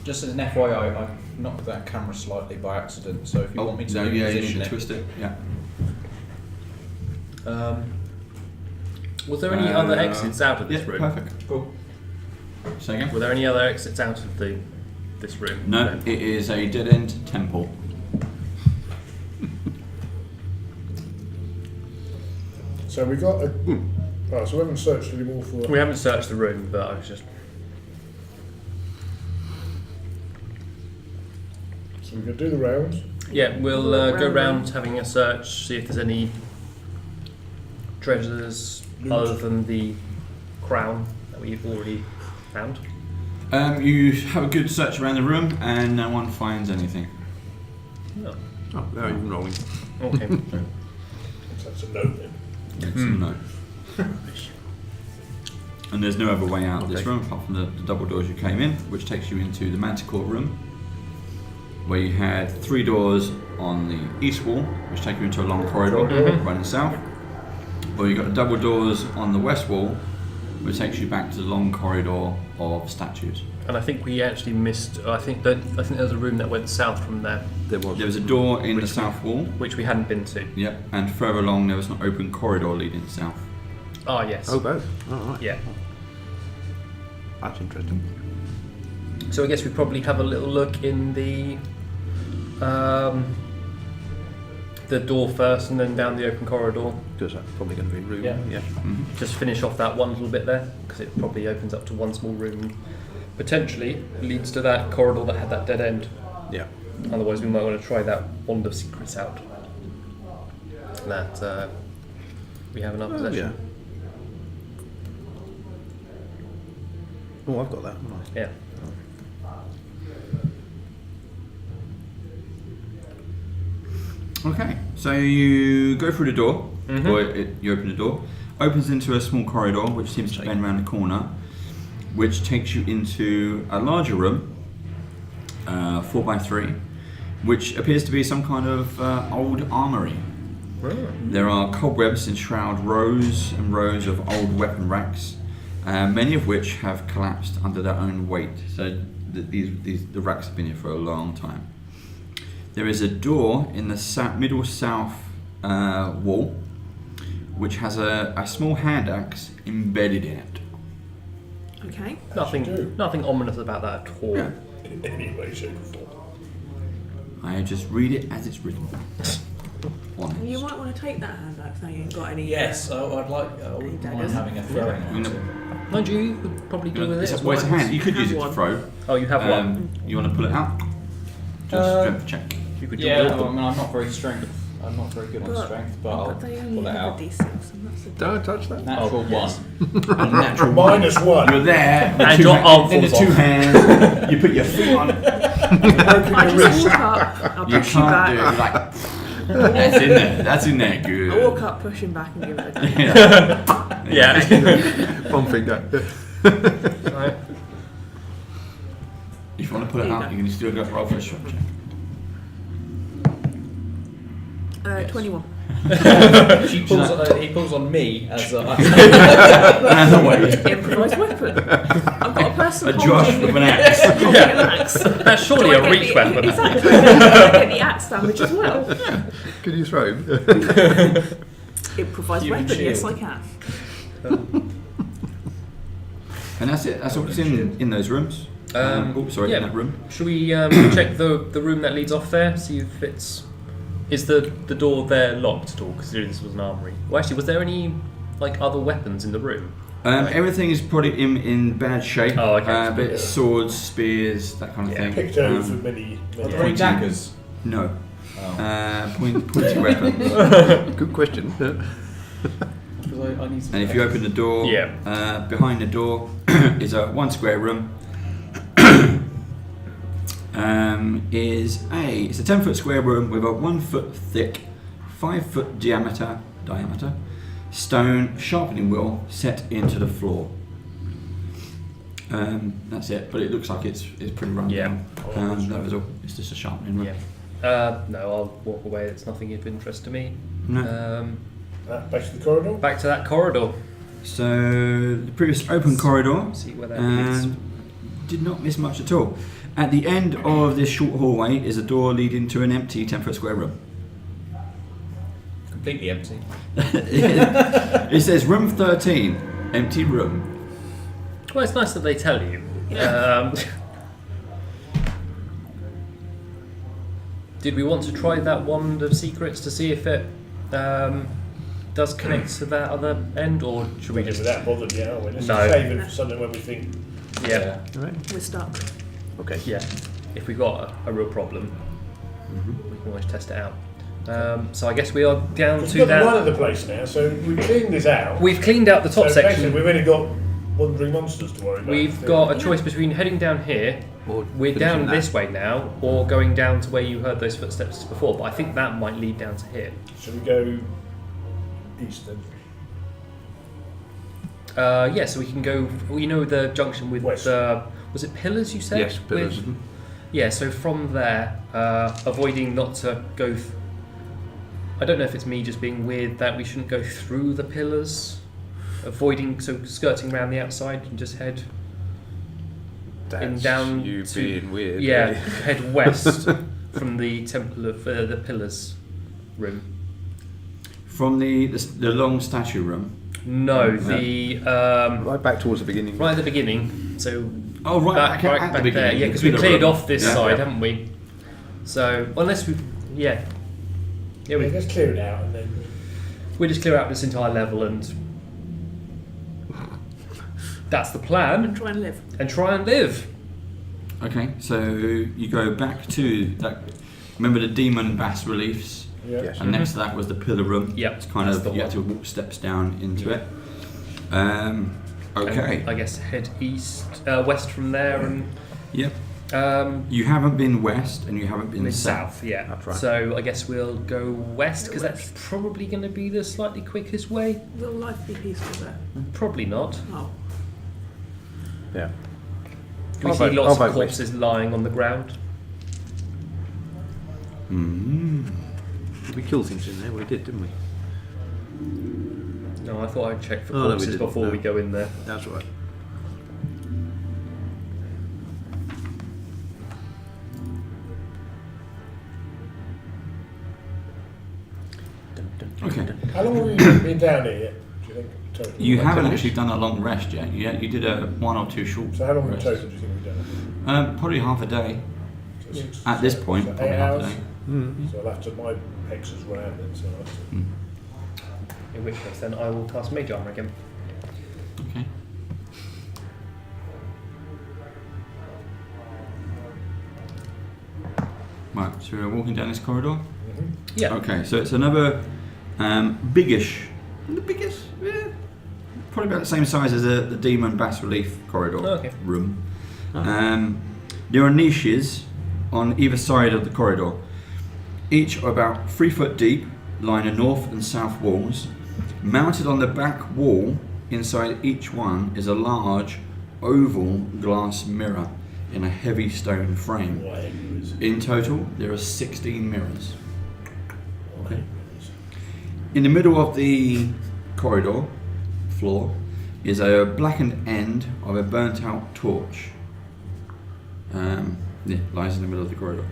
Just as an FYI, I knocked that camera slightly by accident, so if you want me to no, yeah, you need reposition to it. twist it. Yeah. Was there any other exits out of this Yeah, room? perfect. Cool. Say again? Were there any other exits out of this room? No, it is a dead-end temple. So we got a. Oh, so we haven't searched anymore for. We haven't searched the room, but I was just. So we can do the rounds. Yeah, we'll go round having a search, see if there's any treasures Loot. other than the crown that we've already found. You have a good search around the room, and no one finds anything. No. Oh, now you're rolling. Okay. So that's a no then. It's a no. And there's no other way out of this Okay. room apart from the double doors you came in, which takes you into the manticore room, where you had 3 doors on the east wall, which take you into a long corridor running south. Or you got the double doors on the west wall, which takes you back to the long corridor of statues. And I think we actually missed. I think there was a room that went south from there, There was. There was a door in the south wall. which we hadn't been to. Yep, and further along there was an open corridor leading south. Ah, yes. Oh, both. Oh, right. Yeah. That's interesting. So I guess we probably have a little look in the door first, and then down the open corridor. Because that's probably going to be room. Yeah. Just finish off that one little bit there, because it probably opens up to one small room and potentially leads to that corridor that had that dead end. Yeah. Otherwise we might want to try that wand of secrets out that we have in our Oh, possession. yeah. Oh, I've got that, haven't I? Yeah. Okay, so you go through the door, Mhm. or you open the door, opens into a small corridor which seems to bend around the corner, which takes you into a larger room, 4x3, which appears to be some kind of old armory. There are cobwebs enshroud rows and rows of old weapon racks, many of which have collapsed under their own weight. So the racks have been here for a long time. There is a door in the middle south wall, which has a small hand axe embedded in it. Okay. Nothing ominous about that at all. Yeah. In any way, shape, or form. I just read it as it's written. On it. You might want to take that hand out if they ain't got any. Yes, I wouldn't mind daggers. having a throwing Yeah. item. Mind you, you could probably do with it. It's a hand. You could use it to Have throw. Oh, you have one. You want to pull it out? Just strength check. You could do Yeah, with I it. mean, I'm not very good on strength, but I'll But they pull only it have out. a D6, and that's a Don't touch that. Natural yes. one. A natural one. -1. You're there. And two your hands- arm in the falls two off. hands. You put your feet on it. I just walk up, I'll You push you can't do it back. like. That's in there. That's in there. Good. I walk up, push him back, and give it a go. Yeah. Yeah. One finger. Right. If you want to pull it There you out, go. you can still go roll for a strength check. 21. He pulls on me as a... And away. Improvised weapon. I've got a person A Josh with an axe. holding an axe. That's surely Do I a get reach the- weapon. Exactly. Do I get the axe damage as well. Could you throw him? Improvised Human weapon, yes shield. I can. And that's it. That's all that's in those rooms. Yeah. In that room. Should we check the room that leads off there? See if it's... Is the door there locked at all, considering this was an armory? Well, actually, was there any other weapons in the room? Everything is probably in bad shape. Oh, okay. But swords, spears, that kind of Yeah. thing. Picked over for many. Are there any daggers? No. Oh. Pointy weapons. Good question. Because I need some And if you open the door, Yeah. behind the door is a one square room. It's a 10-foot square room with a 1 foot thick, 5 foot diameter stone sharpening wheel set into the floor. That's it, but it looks like it's pretty run down. That was all. It's just a sharpening wheel. Yeah. No, I'll walk away. It's nothing of interest to me. No. Back to the corridor. Back to that corridor. So the previous open corridor See where that leads. did not miss much at all. At the end of this short hallway is a door leading to an empty 10-foot square room. Completely empty. It says room 13, empty room. Well, it's nice that they tell you. Did we want to try that wand of secrets to see if it does connect to that other end, or should we just... that bothered yet, are we? Let's No. save it for something when we think. Yeah. We're stuck. Okay. Yeah. If we've got a real problem, we can always test it out. So I guess we are down We've to got that. one of the place now, so we've cleaned this out. We've cleaned out the top so section. basically we've only got wandering monsters to worry about. We've got a choice between heading down here, Or we're down finishing this way now, or going down to where you heard those footsteps before. But I think that might lead down to here. Should we go east then? Yeah, so we can go. Well, you know the junction with West. the. Was it pillars? You said. Yes, pillars. With- yeah. So from there, avoiding not to go. I don't know if it's me just being weird that we shouldn't go through the pillars. Avoiding, so skirting around the outside and just head. That's down you to- being weird. Yeah, really. head west from the temple of the pillars room. From the long statue room. No, No. the Right back towards the beginning. right at the beginning. So Oh, right back at the back beginning. there. Yeah, because we Pillar cleared room. off this Yeah. side, Yeah. haven't we? So unless we, yeah, Yeah, let's clear it out and then. we just clear out this entire level and that's the plan. Try and live. And try and live. Okay, so you go back to that. Remember the demon bas reliefs, Yeah. Yes. and next to that was the pillar room. Yep, It's kind that's of the you had to one. walk steps down into it. Okay. And I guess head west from there, and Yep. um, You haven't been west, and you haven't been in south. south. Yeah. That's right. So I guess we'll go west because that's probably going to be the slightly quickest way. Will life be peaceful there? Probably not. Oh. Yeah. Do we I'll see vote- lots I'll of vote corpses lying on the ground? We killed things in there. We did, didn't we? No, I thought I'd check for Oh, no, we corpses didn't, before no. we go in there. That's right. Okay. How long have we been down here yet, do you think? Total? You Like haven't 10 actually done a long rest yet. You did a 1 or 2 short. So how long in rests. total do you think we've done? Probably half a day. So six- At this point, so probably 8 half a hours? day. So I'll have to, my hexes run out then, so I'll have to. In which case, then I will cast Mage Armor again. Okay. Right, so we're walking down this corridor. Yeah. Okay, so it's another biggish, yeah, probably about the same size as the demon bas relief corridor Okay. room. There are niches on either side of the corridor. Each are about 3 foot deep, line the north and south walls. Mounted on the back wall, inside each one is a large oval glass mirror in a heavy stone frame. In total, there are 16 mirrors. Okay. In the middle of the corridor floor is a blackened end of a burnt out torch. Lies in the middle of the corridor.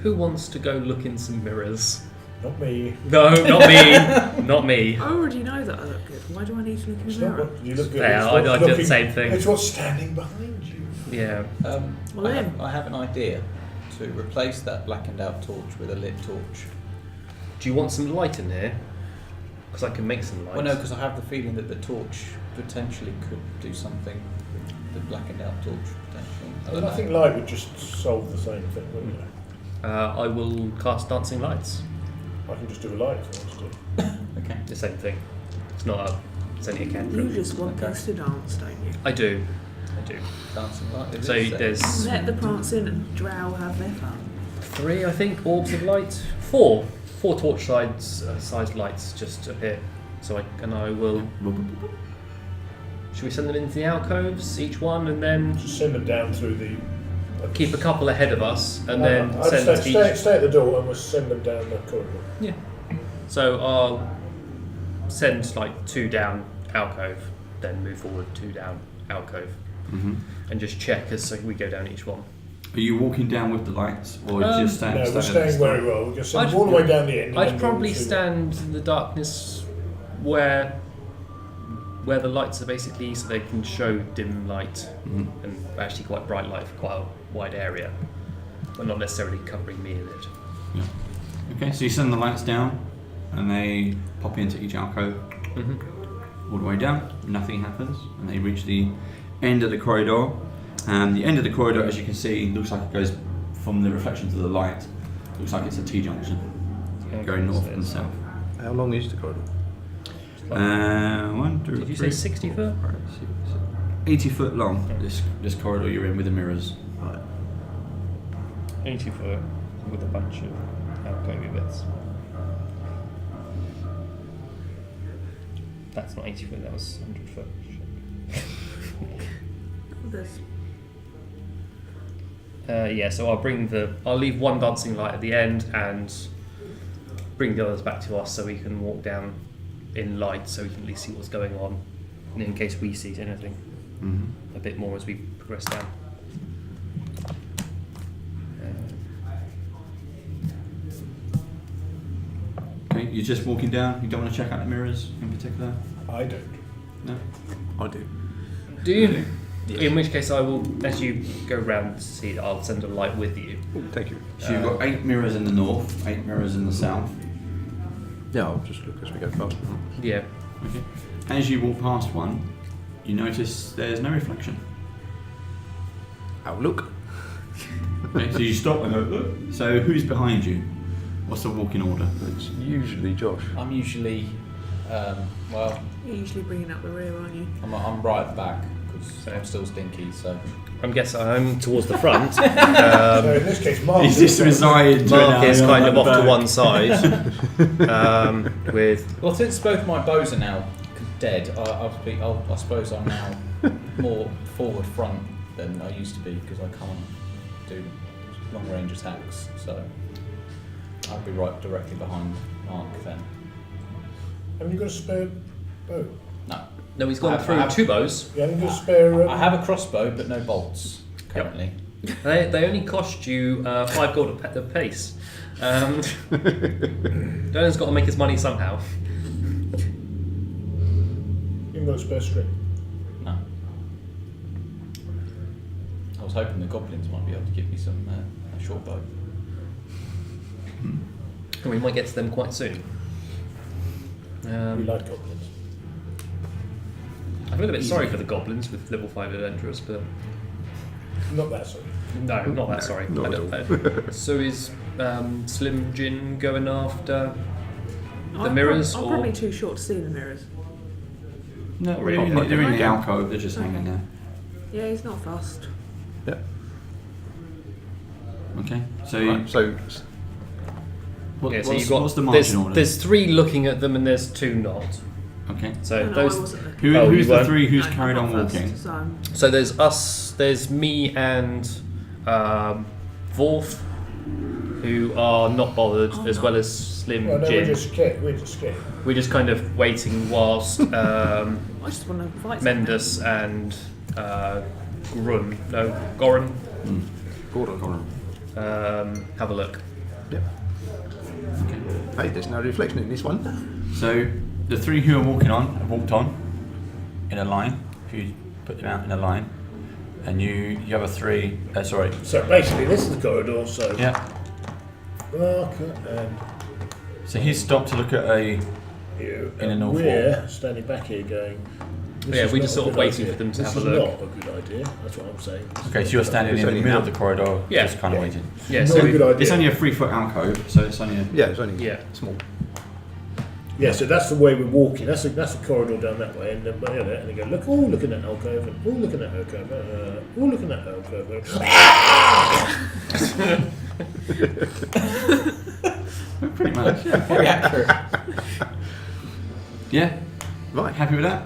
Who wants to go look in some mirrors? Not me. No, not me. Not me. I already know that I look good. Why do I need to look in It's the not mirror? what you look at. Yeah, it's I what's did the looking- same thing. It's what's standing behind you. Yeah. Well, then. I have an idea to replace that blackened out torch with a lit torch. Do you want some light in here? Because I can make some light. Well, no, because I have the feeling that the torch potentially could do something with the blackened out torch potentially. I think light would just solve the same thing, wouldn't it? I will cast Dancing Lights. I can just do a light if I want to. Okay. The same thing. It's not a. It's only a You cantrip. just want Okay. us to dance, don't you? I do. I do. Dancing light. it So is, there's Let the plants in and drow have their fun. 3, I think, orbs of light. 4 torch sized lights just appear. So I will. Should we send them into the alcoves, each one, and then Just send them down through the. keep a couple ahead of us, and then I'd send each. stay at the door and we'll send them down the corridor. Yeah. So I'll send like 2 down alcove, then move forward 2 down alcove. and just check as we go down each one. Are you walking down with the lights, or just No, standing? we're staying where we were. We're just all the way down the end. and I'd then probably we'll see stand in the darkness where the lights are basically, so they can show dim light and actually quite bright light for quite a wide area, but not necessarily covering me in it. Yeah. Okay, so you send the lights down, and they pop into each alcove. All the way down, nothing happens, and they reach the end of the corridor. And the end of the corridor, as you can see, looks like it goes from the reflections of the light. Looks like it's a T-junction, going north and south. How long is the corridor? 1, 2, Did you 3, say 60 foot? 80 foot long. This corridor you're in with the mirrors. Right. 80 foot with a bunch of alcove bits. That's not 80 foot, that was 100 foot. There's Yeah, so I'll leave one dancing light at the end and bring the others back to us so we can walk down in light so we can at least see what's going on, and in case we see anything a bit more as we progress down. Okay, you're just walking down. You don't want to check out the mirrors in particular. I don't. No. I do. Do you? In which case I will, as you go round to see it, I'll send a light with you. Oh, thank you. So you've got 8 mirrors in the north, 8 mirrors in the south. Yeah, I'll just look as we go past. Yeah. Okay. As you walk past one, you notice there's no reflection. I'll look. Okay, so you stop and go, look. So who's behind you? What's the walking order? It's usually Josh. I'm usually, well, You're usually bringing up the rear, aren't you? I'm right at the back because I'm still stinky. So I'm guessing I'm towards the front. So in this case, Mark He's just resigned to Mark is an kind area of off at to the one side. With well, since both my bows are now dead, I suppose I'm now more forward front than I used to be because I can't do long range attacks. So I'll be right directly behind Mark then. Haven't you got a spare bow? no, he's gone I through have- 2 bows. You haven't got a spare. I have a crossbow, but no bolts currently. They only cost you 5 gold a pace. Donan's got to make his money somehow. You haven't got a spare string. No. I was hoping the goblins might be able to give me some a short bow. And we might get to them quite soon. We like goblins. I feel a bit sorry for the goblins with level 5 adventurers, but Not that sorry. no, not that sorry. not I at don't- so is Slim Jin going after the I'm mirrors? I'm or probably too short to see the mirrors. No, they're in the alcove. They're just hanging there. Yeah, he's not fast. Yeah. Okay. So, Right, so Yeah, so you've what's got the there's, margin order? there's 3 looking at them and there's 2 not. Okay. So No, I those. wasn't looking. Oh, Who's you the weren't? 3 who's No, carried I'm on not walking? fast, so I'm- So there's us. There's me and Vorf, who are not bothered, Oh, as no. well as Slim Well, no, Jin. we're just scared. We're just scared. We're just kind of waiting whilst I just want to fight. Mendus and Goran Gordon. have a look. Yep. Hey, there's no reflection in this one. So the 3 who are walking on have walked on in a line. If you put them out in a line, and you have a 3. Sorry. So basically, this is the corridor. So Yeah. Mark and So he's stopped to look at a. you. In a and north we're standing back here going. This Yeah, is we're not just a sort of good waiting idea. for them to This have a is look. not a good idea. That's what I'm saying. This Okay, is so you're not a standing good in the only middle now. of the corridor, Yeah. just kind of Yeah. waiting. Yeah. idea. So Not a good idea. It's only a 3-foot alcove, so it's only a. Yeah, it's only Yeah. small. Yeah, so that's the way we're walking. That's a corridor down that way, and then and they go, look, oh, look at that alcove, and oh, look at that alcove, oh, look at that alcove. Pretty much. Yeah. Very accurate. Yeah. Right. Happy with that?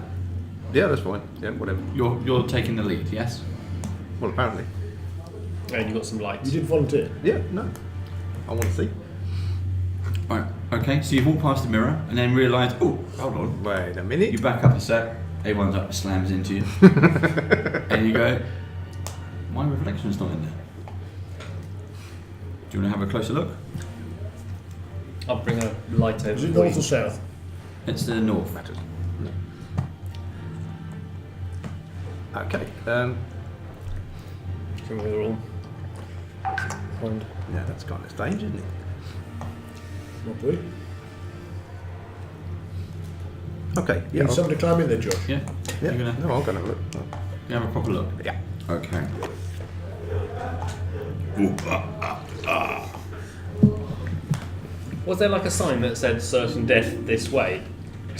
Yeah, that's fine. Yeah, whatever. You're taking the lead, yes? Well, apparently. And you've got some You lights. didn't volunteer. Yeah, no. I want to see. Right. Okay. So you've walked past the mirror and then realised, oh, hold on. Wait a minute. You back up a set. Everyone's up, slams into you. And you go, my reflection's not in there. Do you want to have a closer look? I'll bring a light over. Is it for north you. or south? It's the north. Matters. Okay. So we're all behind. Yeah, that's kind of strange, isn't it? Not really. Okay. Yeah. Need somebody to climb in there, Josh. Yeah? Yeah. You're gonna No, I'm going to look. you have a proper look? Yeah. Okay. Was there like a sign that said certain death this way? I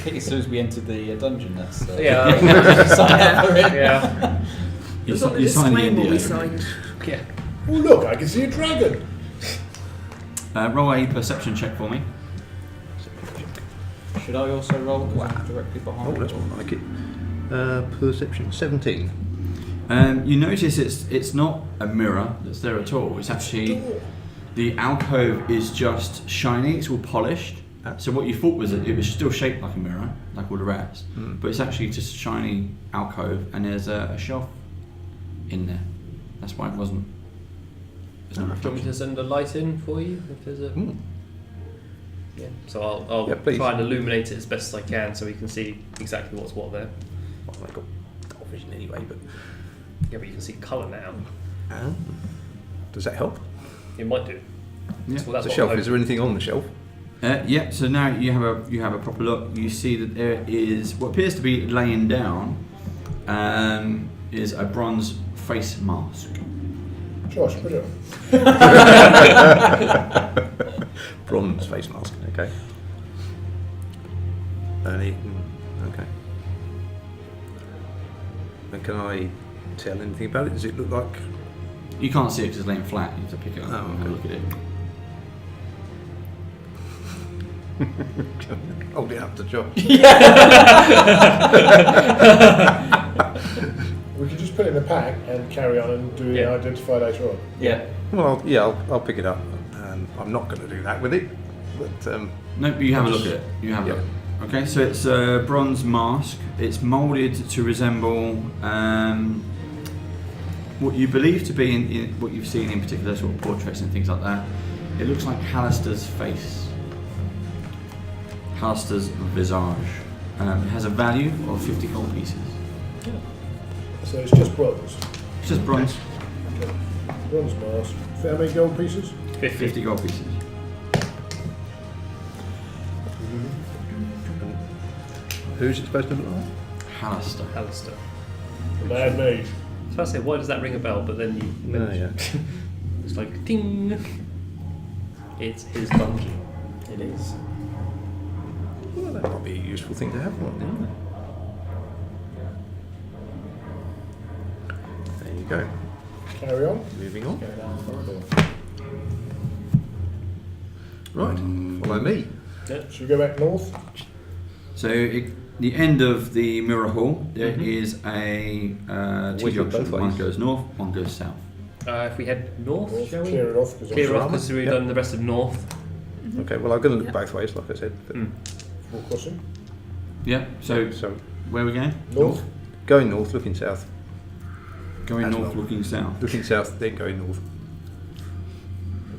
think as soon as we entered the dungeon, that's Yeah. sign up for it. Yeah. You, It's on the you sign the disclaimer we NDA. signed. Yeah. Oh look, I can see a dragon. Roll a perception check for me. Should I also roll because I'm directly behind? Oh, that's more like it. Perception 17. You notice it's not a mirror that's there at all. It's actually the alcove is just shiny. It's all polished. So what you thought was that it was still shaped like a mirror, like all the rest, but it's actually just a shiny alcove, and there's a shelf in there. That's why it wasn't. There's no Do you want me reflection. to send a light in for you if there's a? Yeah. So I'll Yeah, please. try and illuminate it as best as I can so we can see exactly what's what there. Well, I've got dark vision anyway, but Yeah, but you can see colour now. does that help? It might do. Yeah. So that's The what shelf. I'm Is there anything on the shelf? Yeah. So now you have a proper look. You see that there is what appears to be laying down is a bronze face mask. Josh, put it on. Bronze face mask. Okay. Okay. And can I tell anything about it? Does it look like? You can't see it because it's laying flat. You have to pick it up Oh, and have a look at it. Hold it up to Josh. We could just put it in a pack and carry on and do Yeah. identify later on. Yeah. Well, I'll pick it up. I'm not going to do that with it, but No, but you have a look at it. You have a Yeah. look. Okay, so it's a bronze mask. It's moulded to resemble what you believe to be in what you've seen in particular sort of portraits and things like that. It looks like Halaster's face, Halaster's visage. It has a value of 50 gold pieces. So it's just bronze. It's just bronze, Okay. Bronze mask. How many gold pieces? 50 gold pieces. who's it supposed to look like? Halaster. Halaster. The Mad Mage. So I say, why does that ring a bell? But then you. It's like ding. It's his dungeon. It is. Well, that might be a useful thing to have, mightn't it? There you go. Carry on. Moving on. Go down the corridor. Right, follow me. Should we go back north? So the end of the mirror hall, there is a T Wiggle junction. both One ways. goes north, one goes south. If we head north, shall we? Clear it off. Because Clear off Armour? because we've Yep. done the rest of north. Okay, well, I'm going to look both ways, like I said. But, More crossing. Yeah. So so where are we going? North. going north, looking south. Going As north, well. looking south. Looking south, then going north.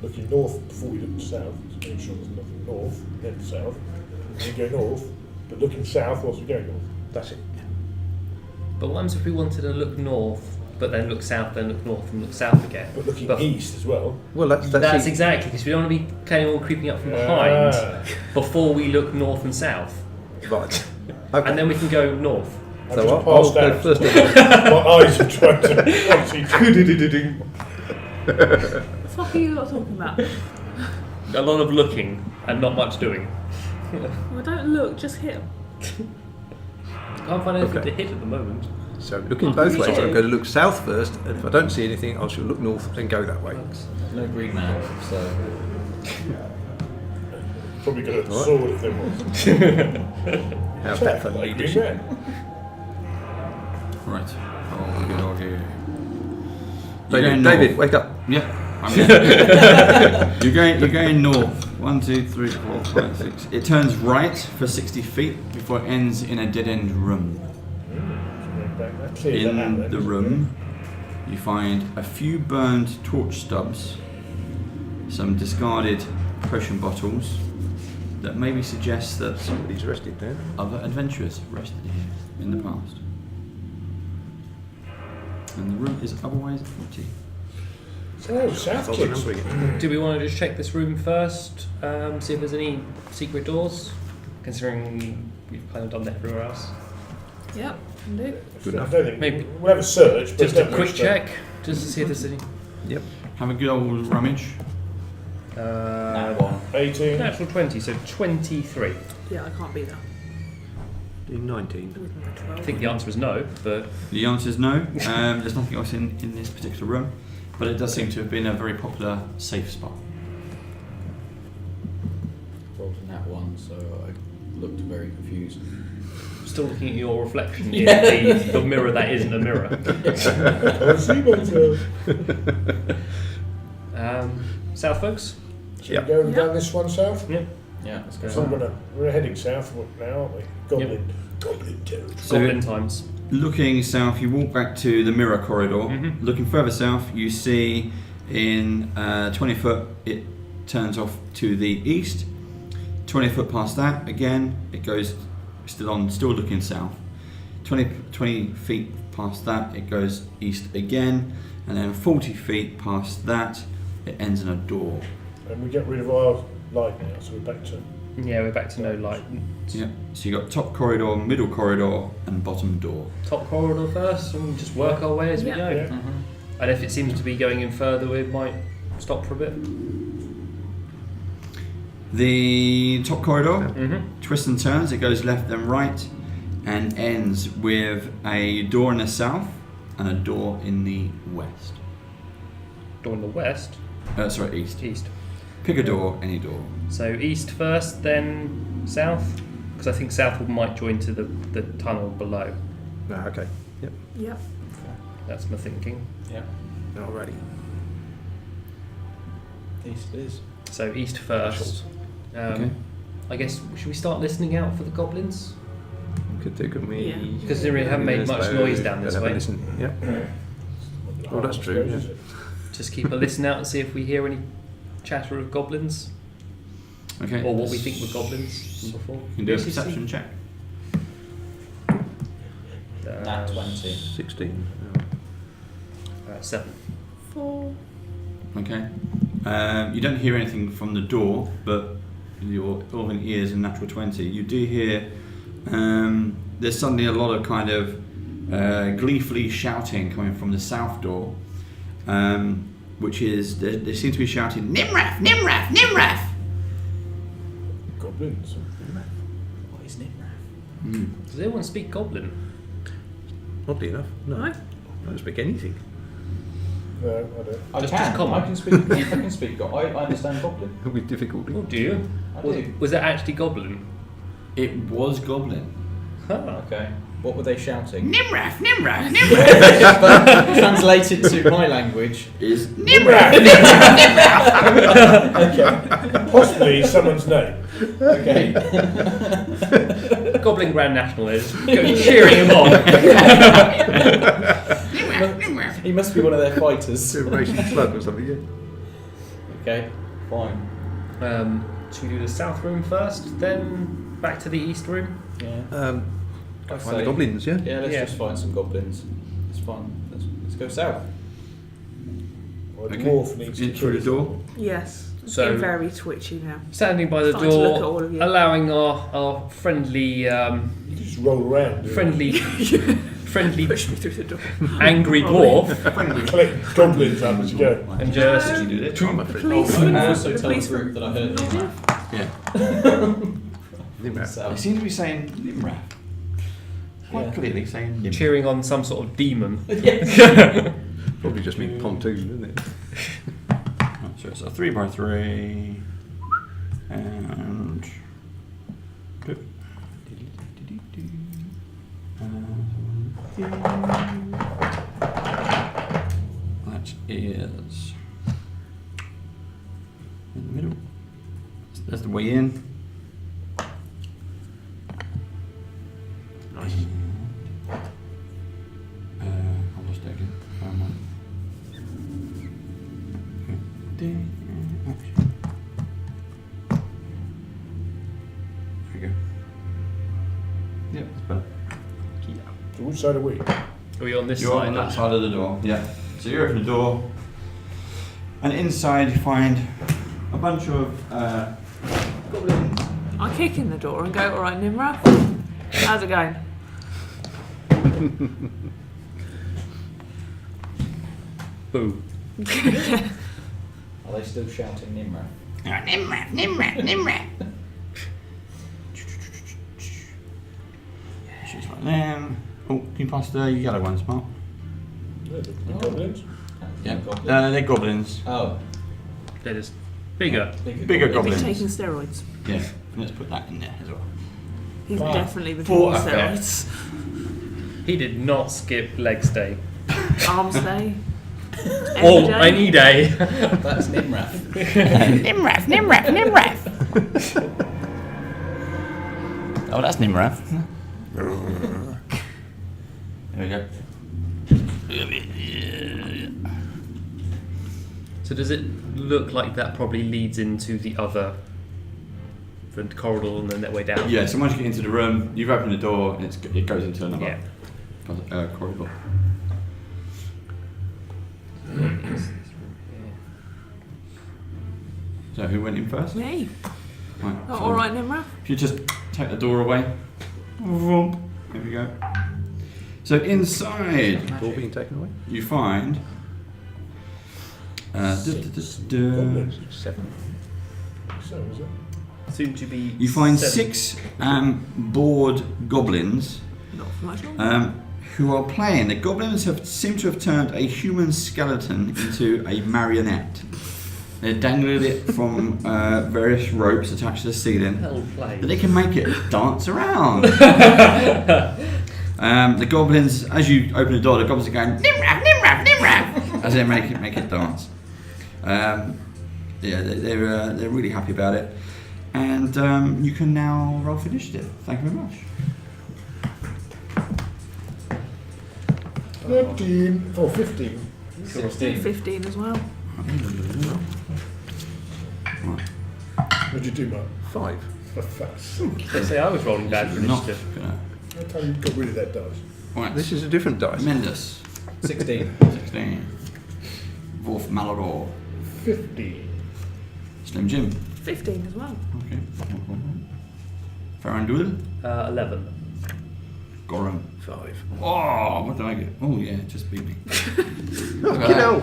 Looking north before we look south. To make sure there's nothing north, then south. Then go north, but looking south whilst we go north. That's it. But what happens if we wanted to look north, but then look south, then look north, and look south again? But looking But- east as well. Well, that's That's it. exactly because we don't want to be kind of all creeping up from behind Ah. before we look north and south, Right. Okay. and then we can go north. I've So just I'll passed go out. first of My eyes are trying to see. What the fuck are you lot talking about? A lot of looking and not much doing. Well, don't look, just hit 'em. Can't find anything Okay. to hit at the moment. So looking Oh, both ways, yeah. I'm going to look south first, and if I don't see anything, I shall look north and go that way. There's no green man, so Probably got a Alright. sword if there was. How's that for Like Green leadership? Man. Right. Oh, good. David, You're going David, north. wake up. Yeah. You're going north. 1, 2, 3, 4, 5, 6. It turns right for 60 feet before it ends in a dead-end room. In the room, you find a few burned torch stubs, some discarded potion bottles that maybe suggest that Somebody's rested there. other adventurers rested here in the past. And the room is otherwise empty. So, South I'll Kids. remember it. Do we want to just check this room first? See if there's any secret doors? Considering we've kind of done that everywhere else. Yep, can do. Good enough. I don't think Maybe- we'll have a search, but Just a don't quick rush check, just to see if there's any. Yep. Have a good old rummage. Nat 1. 18. Natural 20, so 23. Yeah, I can't be there. Do 19. With my 12. I think the answer is no, but The answer is no. There's nothing else in this particular room, but it does seem to have been a very popular safe spot. Rolled a nat 1, so I looked very confused. still looking at your reflection Yeah. in the mirror that isn't a mirror. I see myself. South, folks? Should we go down this one south? Yeah. Yeah, let's go. So we're heading south now, aren't we? Goblin territory. So- Goblin times. Looking south, you walk back to the mirror corridor. Mhm. Looking further south, you see in 20 foot it turns off to the east. 20 foot past that, again, it goes still looking south. 20 feet past that, it goes east again. And then 40 feet past that, it ends in a door. And we get rid of our light now, so we're back to... Yeah, we're back to no light. Yeah. So you got top corridor, middle corridor, and bottom door. Top corridor first, and just work our way as we Yeah. go. Yeah. And if it seems to be going in further, we might stop for a bit. The top corridor Mm-hmm. twists and turns. It goes left and right, and ends with a door in the south and a door in the west. Door in the west, Sorry, east. east. Pick a door, any door. So east first, then south, because I think south might join to the tunnel below. Ah, okay. Yep. Yep. That's my thinking. Yeah, Alrighty. east it is. So east first. Okay. I guess should we start listening out for the goblins? Could do, couldn't we? Yeah. Because they really haven't made much noise down this way. Listen. Yep. Oh, that's true, Suppose, yeah. is it? Just keep a listen out and see if we hear any chatter of goblins, Okay. or what we think were goblins from before. You can do a Yes, you see. perception check. Nat 20. 16. 7. 4. Okay. You don't hear anything from the door, but your elven ears and natural 20. You do hear. There's suddenly a lot of kind of gleefully shouting coming from the south door, which is they seem to be shouting Nimrath, Nimrath, Nimrath. Goblins. What is Nimrath? Mm. Does anyone speak goblin? Oddly enough, no. No. I don't speak anything. No, I don't. I Just can. common. I can speak. I can speak. I understand Goblin. With difficulty. Oh, do you? I Was, do. was it actually goblin? It was goblin. Huh. Okay. What were they shouting? Nimrath, Nimrath, Nimrath. But translated to my language. Is Nimrath! Okay. Possibly someone's name. Okay. Goblin Grand National is cheering him on. He must be one of their fighters. Racing slug or something, yeah. Okay. Fine. Should we do the south room first, then back to the east room? Yeah. Go I'd find the say- goblins, yeah? Yeah. Let's Yeah. just find some goblins. It's fine. Let's go south. Or a Okay. dwarf needs to in through the kill door? Yes. So- Getting very twitchy now. Standing by the Starting to look at all door, of you. allowing our friendly, You just roll around. friendly Push me through the door. angry dwarf, Collect goblins up as you go. and just Did you do it? I'm afraid. Policeman. I also The tell the policeman. group that I heard Nimrath. Yeah. Nimrath. So, They seem to be saying Nimrath. Quite Yeah. clearly saying Nimrath. cheering on some sort of demon. Probably just mean pontoon, isn't it? So it's a 3x3 and 2. That is your way in. Nice. I'll just take it. Action. There we go. Yep, that's better. So which side are we? Are we on this You're side? on that side of the door. Yeah. So you open the door, and inside you find a bunch of goblins. I kick in the door and go, alright, Nimra, how's it going? Boo. Are they still shouting Nimra? She's like them. Oh, can you pass the yellow ones, Mark? The goblins? Yeah. Goblin. They're goblins. Oh, They're just bigger. Bigger He's goblins. been taking steroids. Yeah. Let's put that in there as well. He's Fine. definitely been For taking effect. steroids. He did not skip legs day. Arms day. Oh, any day. that's Nimra. Oh, that's Nimrath. There we go. So does it look like that probably leads into the other front corridor and then that way down? Yeah, so once you get into the room, you've opened the door and it goes into another corridor. So who went in first? Me. Right, Oh, so alright, Nimra. if you just take the door away. Vroom. There we go. So inside Door being taken away. you find Goblins. 7. So is it? Soon to be. you find 7. 6 bored goblins Not for much longer. who are playing. The goblins seem to have turned a human skeleton into a marionette. They're dangling it from various ropes attached to the ceiling. Hell play. But they can make it dance around. The goblins, as you open the door, the goblins are going Nimrath, Nimrath, Nimrath, as they make it dance. They're really happy about it, and you can now roll for initiative. Thank you very much. 13. Oh, 15. 16. 15 as well. What'd you do, Mark? 5. For fuck's sake. They say I was rolling bad for Not initiative. gonna. How come you got rid of that dice? Right. This is a different dice. Tremendous. 16. 16. Wolf Malador. 15. Slim Jim. 15 as well. Okay. Farandul. 11. Gorum. 5. Oh, what did I get? Oh yeah, just beat me. Oh, you know.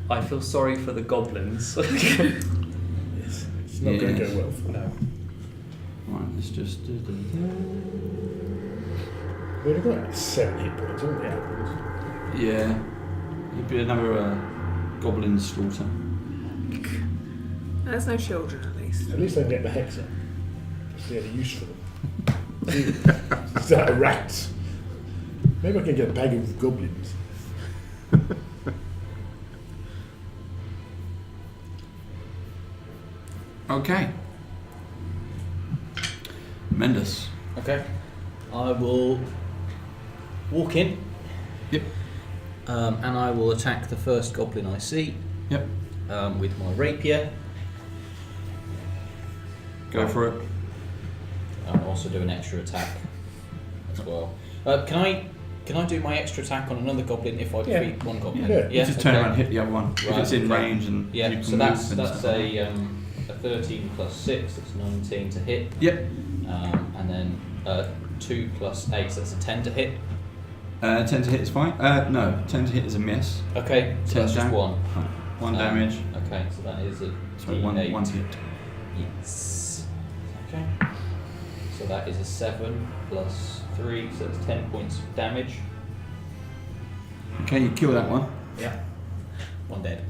I feel sorry for the goblins. It's not going to Yes. go well for No. Right, let's just. They've got like 7 hit points, haven't they? Yeah. It'd be another goblin slaughter. There's no children at least. At least they can get the hex up. That's the only use for them. Is that a rat? Maybe I can get a bag of goblins. Okay. Tremendous. Okay. I will walk in. Yep. And I will attack the first goblin I see Yep. with my rapier. Go for it. I'll also do an extra attack as well. Can I do my extra attack on another goblin if I Yeah. defeat one goblin? Yeah. You just turn okay. around and hit the other one. If Right, it's in okay. range and you Yeah, can so move that's and stuff. a 13 plus 6, that's 19 to hit. Yep. And then 2 plus 8, so that's a 10 to hit. 10 to hit is fine. No, 10 to hit is a miss. Okay, so 10 that's just down. 1. 1 damage. Okay, so that is a Sorry, D8. one hit. Yes. Okay. So that is a 7 plus 3, so it's 10 points of damage. Okay, you kill that one. Yeah. 1 dead.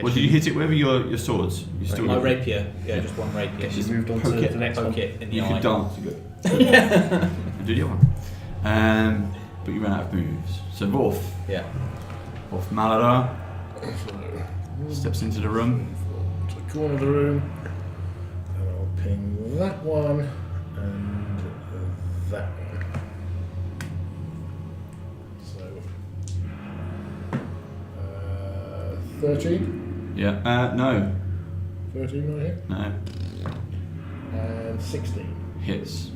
What did you hit it with? Your swords? You still My rapier, yeah, just one rapier. She's moved on poke to it. the next Poke one. it in the You eye. could dance. You go. Do the other one. But you ran out of moves. So Wolf. Yeah. Wolf Maladar steps into the room. corner of the room. And I'll ping that one and that one. So 13. Yeah. No. 13 right here. No. And 16. Hits.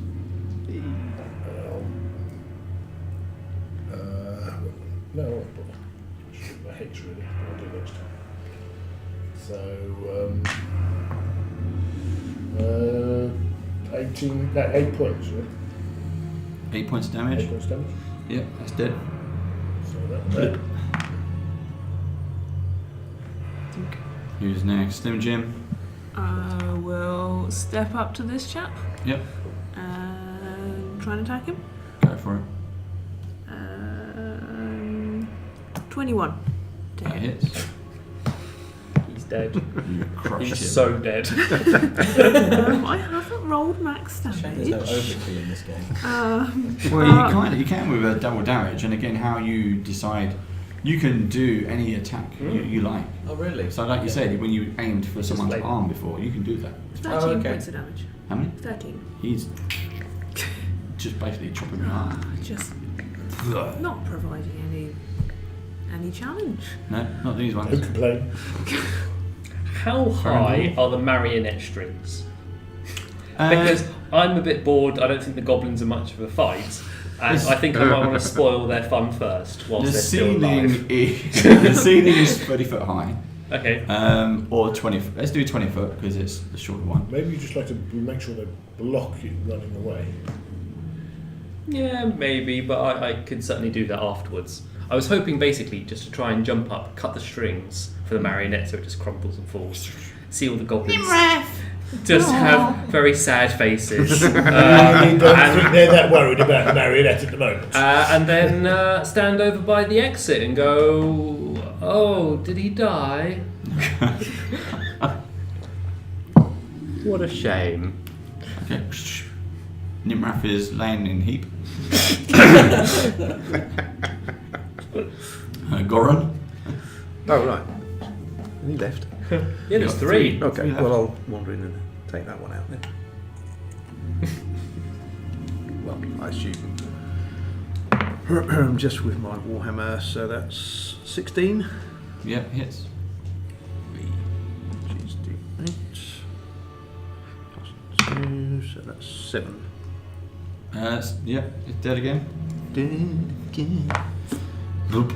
No, I won't bother. Shoot my hex really, but I'll do next time. So, 18, no, 8 points, yeah? 8 points of 8 damage. points damage. Yep, that's dead. So that. Who's next? Slim Jim. We'll step up to this chap Yep. and try and attack him. Go for it. 21. That hits. He's dead. You crushed He's him. so dead. I haven't rolled max Shame damage. there's no overkill in this game. Well, you can with a double damage, and again, how you decide, you can do any attack you like. Oh, really? So, like you said, when you aimed for someone's like- arm before, you can do that. 13 okay. points of damage. How many? 13. He's just basically chopping your arm. Just not providing any challenge. No, not these Don't ones. complain. How high are the marionette strings? Uh, Because I'm a bit bored. I don't think the goblins are much of a fight, and This- I think I might want to spoil their fun first whilst the they're still alive. ceiling is the ceiling is 30 foot high, Okay. or 20. Let's do 20 foot because it's the shorter one. Maybe you just like to make sure they block you running away. Yeah, maybe, but I could certainly do that afterwards. I was hoping basically just to try and jump up, cut the strings for the marionette so it just crumbles and falls. See all the goblins just have very sad faces. You don't think they're that worried about the marionette at the moment. And then stand over by the exit and go, oh, did he die? What a shame. Okay. Nimrath is laying in heap. Goran. Oh, right. And he left. Yeah, there's got three. Okay, Three left. well, I'll wander in and take that one out then. Well, I assume. Just with my Warhammer, so that's 16. Yep, hits. Which is D8. Plus 2, so that's 7. Yep, it's dead again. Dead again. Bloop.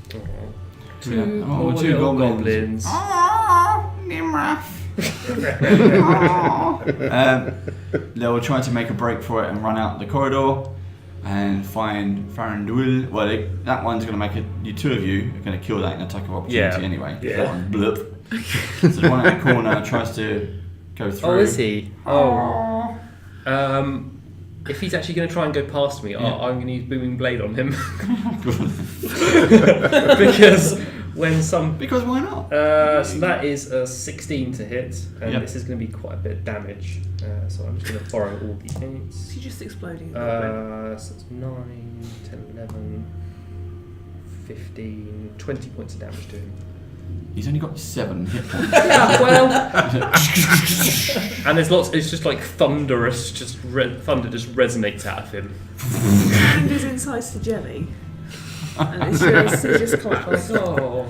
Two Oh, poor two little goblins. goblins. Oh, Nimrath. They'll try to make a break for it and run out the corridor and find Faranduil. Well, that one's going to make it. You two of you are going to kill that in attack of opportunity Yeah. anyway. Yeah. That one's bloop. So the one at the corner tries to go through. Oh, is he? Oh. If he's actually going to try and go past me, Yeah. I'm going to use Booming Blade on him. Because when some... Because why not? so that is a 16 to hit, and Yep. this is going to be quite a bit of damage. So I'm just going to borrow all the 8s. Is he just exploding? So it's 9, 10, 11, 15, 20 points of damage to him. He's only got 7 hit points. Yeah, well... and there's lots... It's just like thunderous, thunder just resonates out of him. And his insides to jelly. And it's just collapsed. Oh...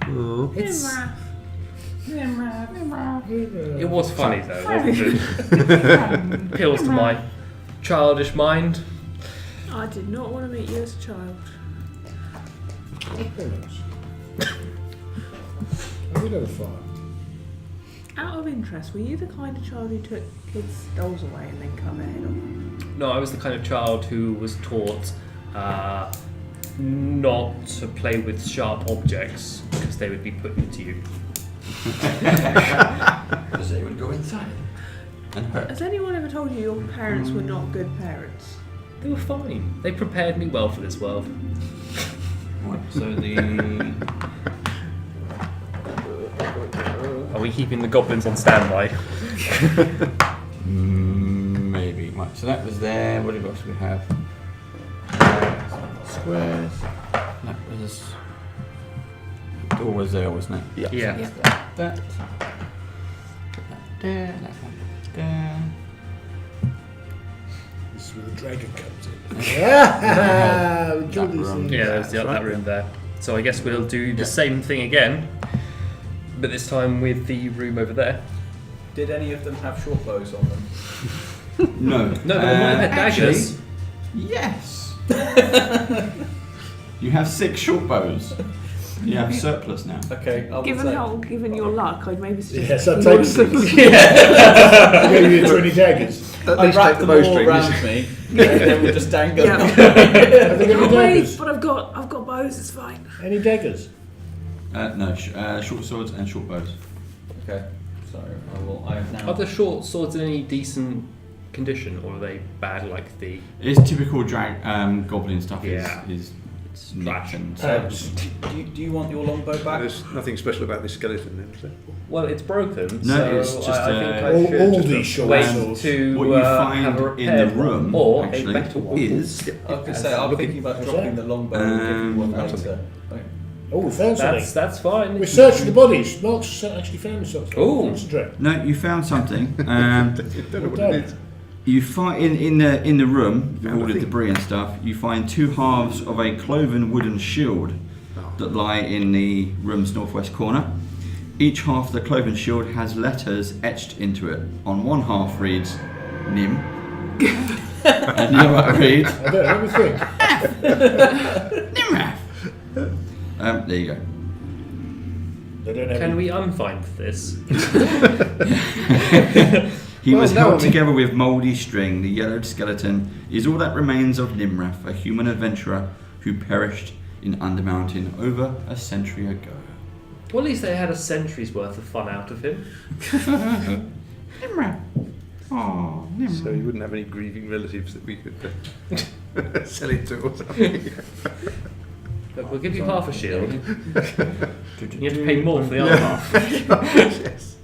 Oh. It's... Nimrath. It was funny though, wasn't it? Appeals to my childish mind. I did not want to meet you as a child. Have we done a fire? Out of interest, were you the kind of child who took kids' dolls away and then cut their head off? No, I was the kind of child who was taught not to play with sharp objects because they would be put into you. Because they would go inside and hurt. Has anyone ever told you your parents were not good parents? They were fine. They prepared me well for this world. Right, so the Are we keeping the goblins on standby? maybe. Right, so that was there. What else do we have? Squares. That was. The door was there, wasn't it? Yeah. Yeah. That. Put that there. That one there. This is where the dragon comes in. Yeah, we killed these things. Yeah, there's that room there. So I guess we'll do the same thing again, but this time with the room over there. Did any of them have short bows on them? No. No, they might have had daggers. Yes. You have 6 short bows. You have surplus now. Okay, I will Given your luck, I'd maybe suggest. Yes, I'll take them. Yeah. I'll give you 20 daggers. At I least wrap take the them all bowstrings. around me, and then we'll just dangle. Yeah. Have they got any Oh, wait, daggers? but I've got bows. It's fine. Any daggers? No, short swords and short bows. Okay, so I have now. Are the short swords in any decent condition, or are they bad like the? It's typical goblin stuff. Yeah. Is It's nicked trash. and Do you want your longbow back? There's nothing special about this skeleton then, is there? Well, it's broken. No, so it's just, I think I All should these short wait swords. to what you have a find in the repaired room one, or actually a better one. is I was going to say, I'm thinking about dropping the longbow and giving you one later. Right. Oh, we found something. That's fine. We searched the bodies. Mark's actually found something. Ooh. Concentrate. no. You found something. Don't know what it is. You find in the room with Found all a the thing. debris and stuff. You find 2 halves of a cloven wooden shield that lie in the room's northwest corner. Each half of the cloven shield has letters etched into it. On one half reads Nim, and the other reads I don't know, let me think. Nimraf. There you go. They don't have Can any- we unfind this? He Well, was no, held I mean- together with mouldy string. The yellowed skeleton is all that remains of Nimraf, a human adventurer who perished in Undermountain over a century ago. Well, at least they had a century's worth of fun out of him. Nimraf. Oh, Nimraf. So you wouldn't have any grieving relatives that we could sell it to or something. Look, we'll give you half a shield. You have to pay more for the other half. Yes.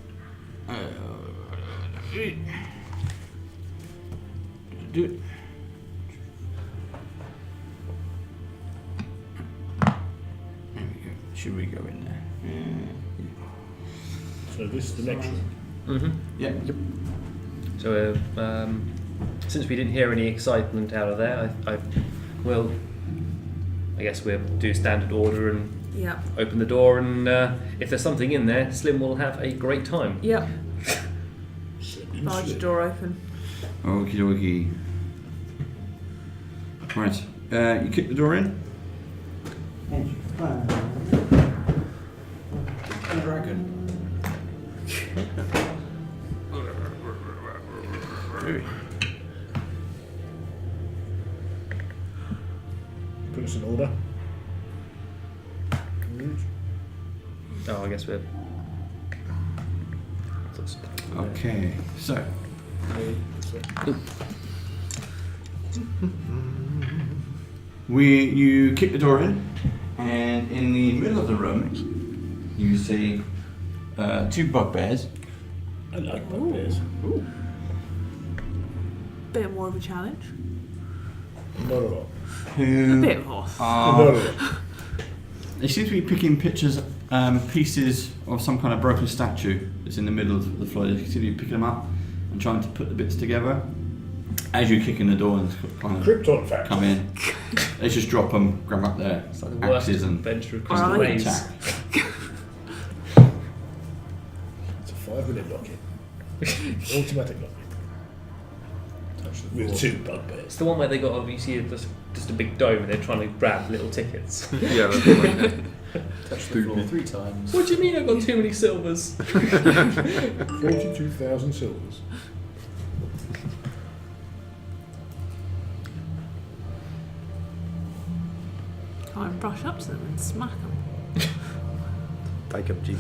There we go. Should we go in there? So this is the next room. Mm-hmm. Yeah. So, since we didn't hear any excitement out of there, I guess we'll do standard order and Yep. open the door, and if there's something in there, Slim will have a great time. Yep. Slipping, Large slip. door open. Okie dokie. Right. You kick the door in. Dragon. Put us in order. Oh, I guess we're. Okay. So. You kick the door in, and in the middle of the room, you see 2 bugbears. I like bugbears. Bit more of a challenge. Not a lot. A Who bit more. Not a lot. they seem to be picking pieces of some kind of broken statue that's in the middle of the floor. They seem to be picking them up and trying to put the bits together. As you kick in the door and kind of Krypton fact. come in, they just drop them, grab up their It's like the worst axes and adventure of Are Crystal they? Waves. attack. It's a 5-minute lock-in. Automatic lock-in. Touch the with 2 bugbears. It's the one where they got, you see just a big dome and they're trying to grab little tickets. Yeah, that's right. Touch the floor 3 times. What do you mean I've got too many silvers? 42,000 silvers. Try and brush up to them and smack them. Take up Jim.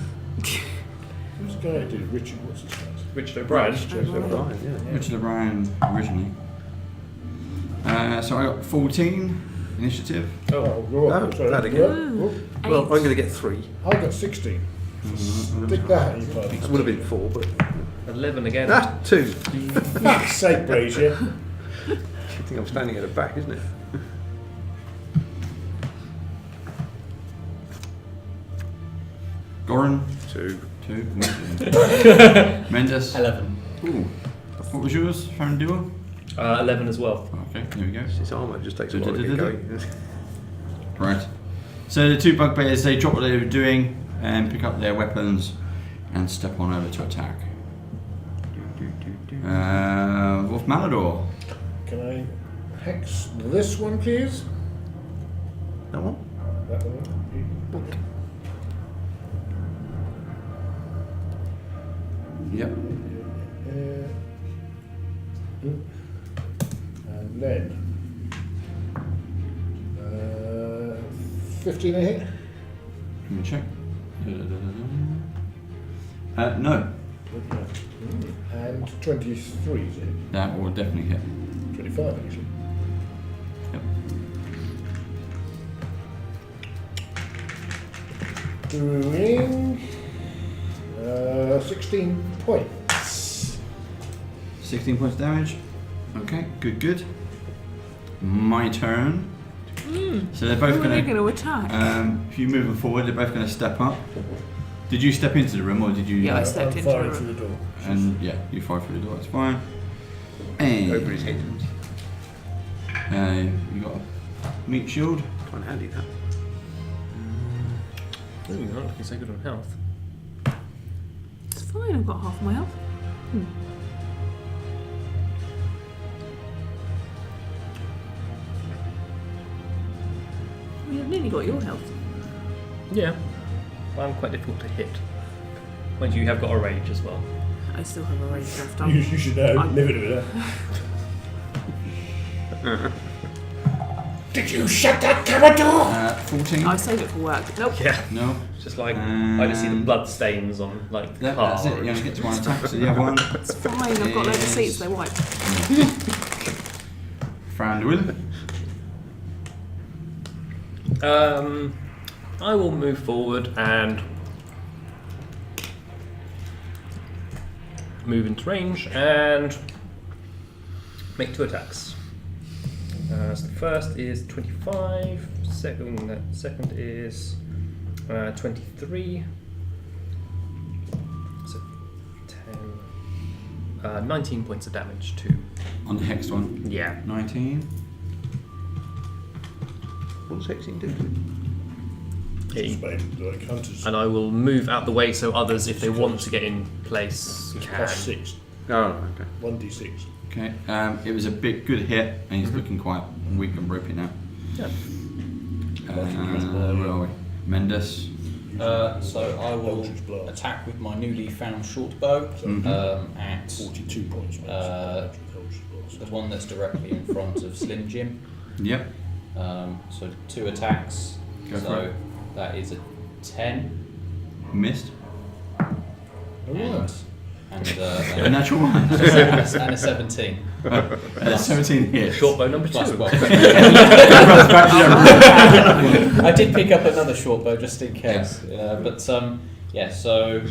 Who's the guy who did it? Richard, what's his face? Richard O'Brien. O'Brien, yeah. Richard O'Brien originally. So I got 14 initiative. Oh, go on. Oh, Sorry. that again. Oh, Well, I'm going to get 3. I got 16. Stick that, you bloody. That would have been 4, but 11 again. 2. Fuck's sake, Brazier. I think I'm standing at the back, isn't it? Goran, 2. 2. Mendes. 11. Ooh. What was yours, Farandua? 11 as well. Okay, there we go. This armour just takes a while to get going. Right. So the 2 bugbears, they drop what they were doing and pick up their weapons and step on over to attack. Wolf Malador. Can I hex this one, please? That one? That one. Yep. And then 15 a hit. Let me check. No. And 23 is it? That will definitely hit. 25 actually. Yep. Doing 16 points. 16 points damage. Okay, good. My turn. So they're both Who are they going going to attack? if you move them forward, they're both going to step up. Did you step into the room or did you? Yeah, I stepped I'm into firing the through room. the door. And yeah, you fire through the door. That's fine. And Over his head. you got a meat shield. Quite handy that. Ooh, you're not looking so good on health. It's fine, I've got half my health. You've nearly got your health. Yeah. Well, I'm quite difficult to hit. Mind you, have got a rage as well. I still have a range left. You should know. I'm- Live it with that. Did you shut that cupboard door? 14. I save it for work. Nope. Yeah. No. It's just like, I just see the blood stains on, like, the car. That's it. You only get to one attack. So the other one. It's fine, I've got loads of seats, they wipe. Franduil. I will move forward and move into range and make 2 attacks. So the first is 25, second is 23, so 10, 19 points of damage to. On the hexed one. Yeah. 19. What does hexing do? Just made like hunters. And I will move out the way so others, if they want to get in place, It's can. plus 6. Oh, okay. 1d6. Okay. It was a good hit, and he's looking quite weak and ropey now. Yeah. Where are we? Mendes. So I will Eldritch Blast. attack with my newly found short bow at 42 points. the one that's directly in front of Slim Jim. Yep. So 2 attacks. Go for So it. that is a 10 Missed. and A and natural one. a 17. 17 hits. Short bow number 2. Plus well. Back to the- I did pick up another short bow just in case. But yeah. So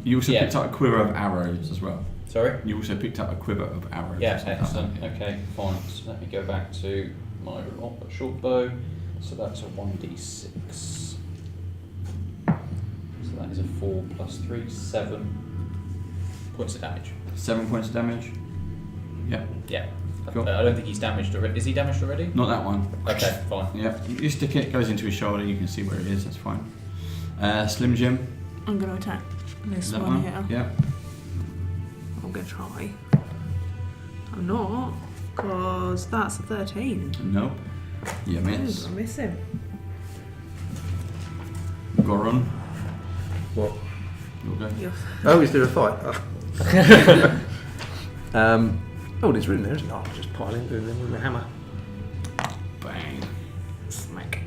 You also yeah. picked up a quiver of arrows as well. Sorry. You also picked up a quiver of arrows. Yeah, or something like excellent. that, yeah. Okay, fine. So let me go back to my short bow. So that's a 1d6. So that is a 4 plus 3, 7 points of damage. 7 points of damage. Yeah. Yeah. Cool. I don't think he's damaged already. Is he damaged already? Not that one. Okay, fine. Yeah. You stick it, goes into his shoulder. You can see where it is. That's fine. Slim Jim. I'm going to attack this Is that one one? here. Yeah. I'm going to try. I'm not, because that's a 13. Nope. You miss. I miss him. Goron. What? You'll go. Oh, is there a fight? Oh, there's room there, isn't there? Oh, I'll just pile into them with my hammer. Bang. Smack.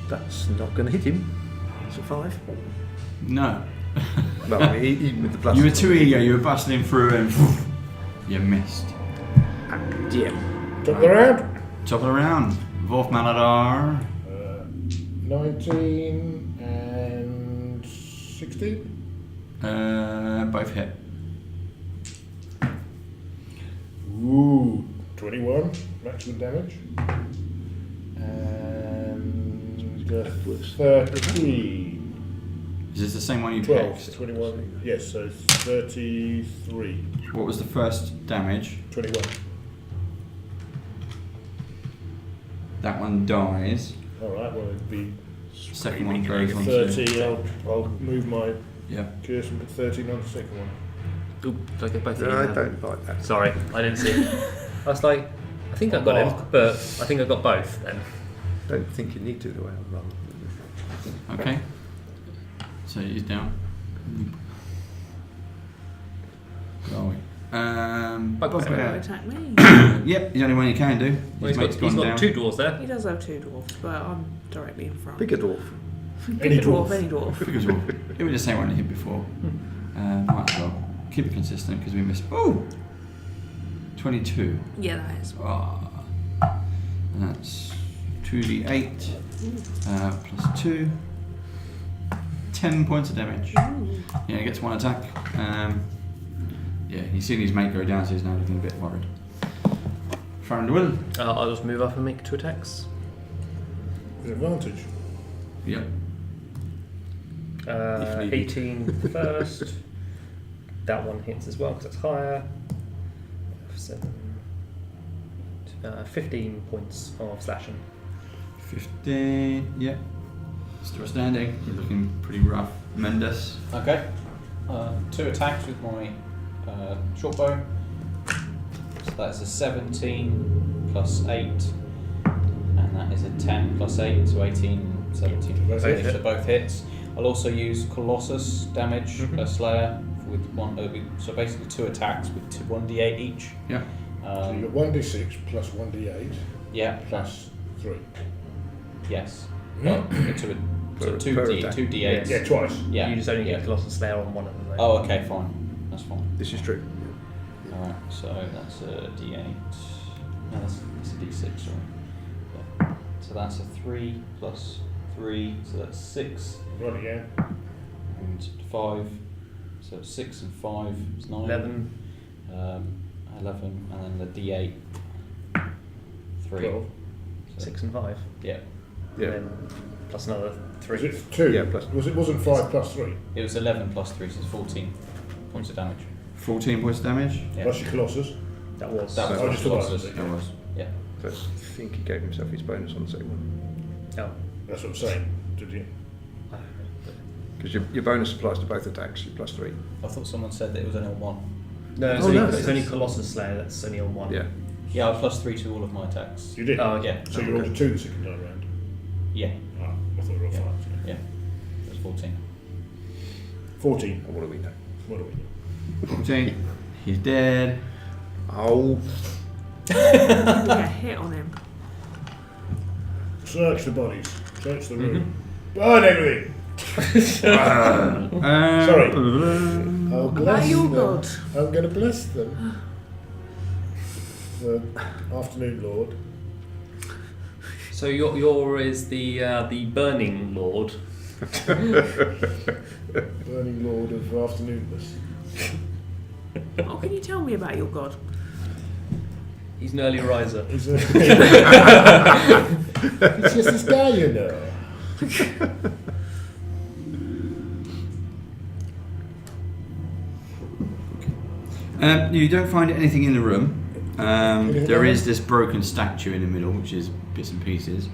That's not going to hit him. It's a 5. No. Well, I mean, even with the plus. You were too eager. You were bustling through and you missed. Yeah. Top of the round. Top of the round. Wolf Maladar. 19 and 16. Both hit. Ooh, 21 maximum damage. And 30. Is this the same one you 12, picked? 21. Yes, so 33. What was the first damage? 21. That one dies. Alright, well, it'd be Second one goes on to... 30. I'll move my Yeah. curse and put 13 on the second one. Ooh, did I get both of No, you? I don't like that. Sorry, I didn't see. I was like, I think I got him, but I think I got both then. Don't think you need to do it. Okay. So he's down. Where are we? Bugbear. Bugbear. Attack me. Yep, the only one you can do. Well, His mate's he's gone got down. 2 dwarves there. He does have 2 dwarfs, but I'm directly in front. Bigger dwarf. Any Bigger dwarf. any dwarf. Because it was the same one you hit before. Might as well keep it consistent because we missed. Oh! 22. Yeah, that is. And that's 2d8 plus 2. 10 points of damage. Yeah, he gets 1 attack. Yeah, he's seen his mate go down, so he's now looking a bit worried. Farandwell. I'll just move up and make 2 attacks. With advantage. Yep. If needed. 18 first. That one hits as well because it's higher. 15 points of slashing. 15. Yep. Still standing. He's looking pretty rough. Mendes. Okay. 2 attacks with my short bow. So that's a 17 plus 8. And that is a 10 plus 8, so 18, 17. Both hit. So both hits. I'll also use Colossus damage, a Slayer, with one. So basically 2 attacks with 1d8 each. Yeah. So you've got 1d6 plus 1d8 Yeah. plus 3. Yes. Yeah. So Per attack. 2d8. Yeah, twice. Yeah. You just only yeah. get Colossus Slayer on one of them. Though. Oh, okay, fine. That's fine. This is true. Alright, so that's a d8. No, that's a d6, sorry. Yeah. So that's a 3 plus 3, so that's 6. Run again. And 5. So 6 and 5 is 9. 11. 11, and then the d8. 3. 12. So, 6 and 5. yeah. Yeah. And then plus another 3. Was it 2? Yeah, plus- Wasn't 5 plus 3? It was 11 plus 3, so it's 14 points of damage. 14 points of damage. Yeah. Plus your Colossus. That was. That was Oh, just the Colossus. one. That was. Yeah. So I think he gave himself his bonus on the second one. Oh. That's what I'm saying. Did you? Because your bonus applies to both attacks, plus 3. I thought someone said that it was only on 1. No, it's, Oh, only, no, it's it's- only Colossus Slayer that's only on 1. Yeah. Yeah, I plus 3 to all of my attacks. You did? Oh, Yeah. So you rolled a 2 the second time round? Yeah. Ah, I thought you rolled 5. Yeah. It was 14. 14. What do we know? What do we do? 14. He's dead. Oh. Yeah, hit on him. Search the bodies. Search the room. Burn everything! Sorry. I'll About bless your them. god. I'm going to bless them. The afternoon lord. So your is the Burning Lord. Burning lord of afternoonness. Oh, can you tell me about your god? He's an early riser. It's just this guy, you know. You don't find anything in the room. Anything There wrong? is this broken statue in the middle, which is bits and pieces.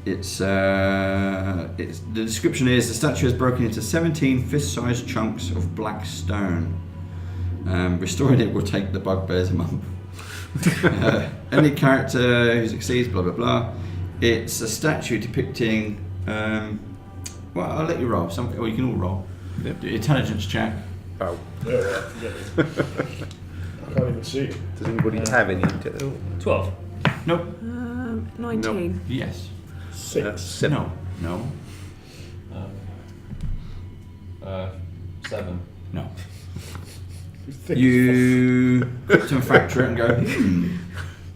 It's the description is the statue is broken into 17 fist-sized chunks of black stone. Restoring it will take the bugbears a month. Any character who succeeds, blah blah blah. It's a statue depicting. Well, I'll let you roll. Or you can all roll. Yep. The intelligence check. Oh. Yeah, right, forget it. I can't even see it. Does anybody have any intel? 12. Nope. 19. Yes. 6. 7. No. No. 7. No. Think You to factor it and go.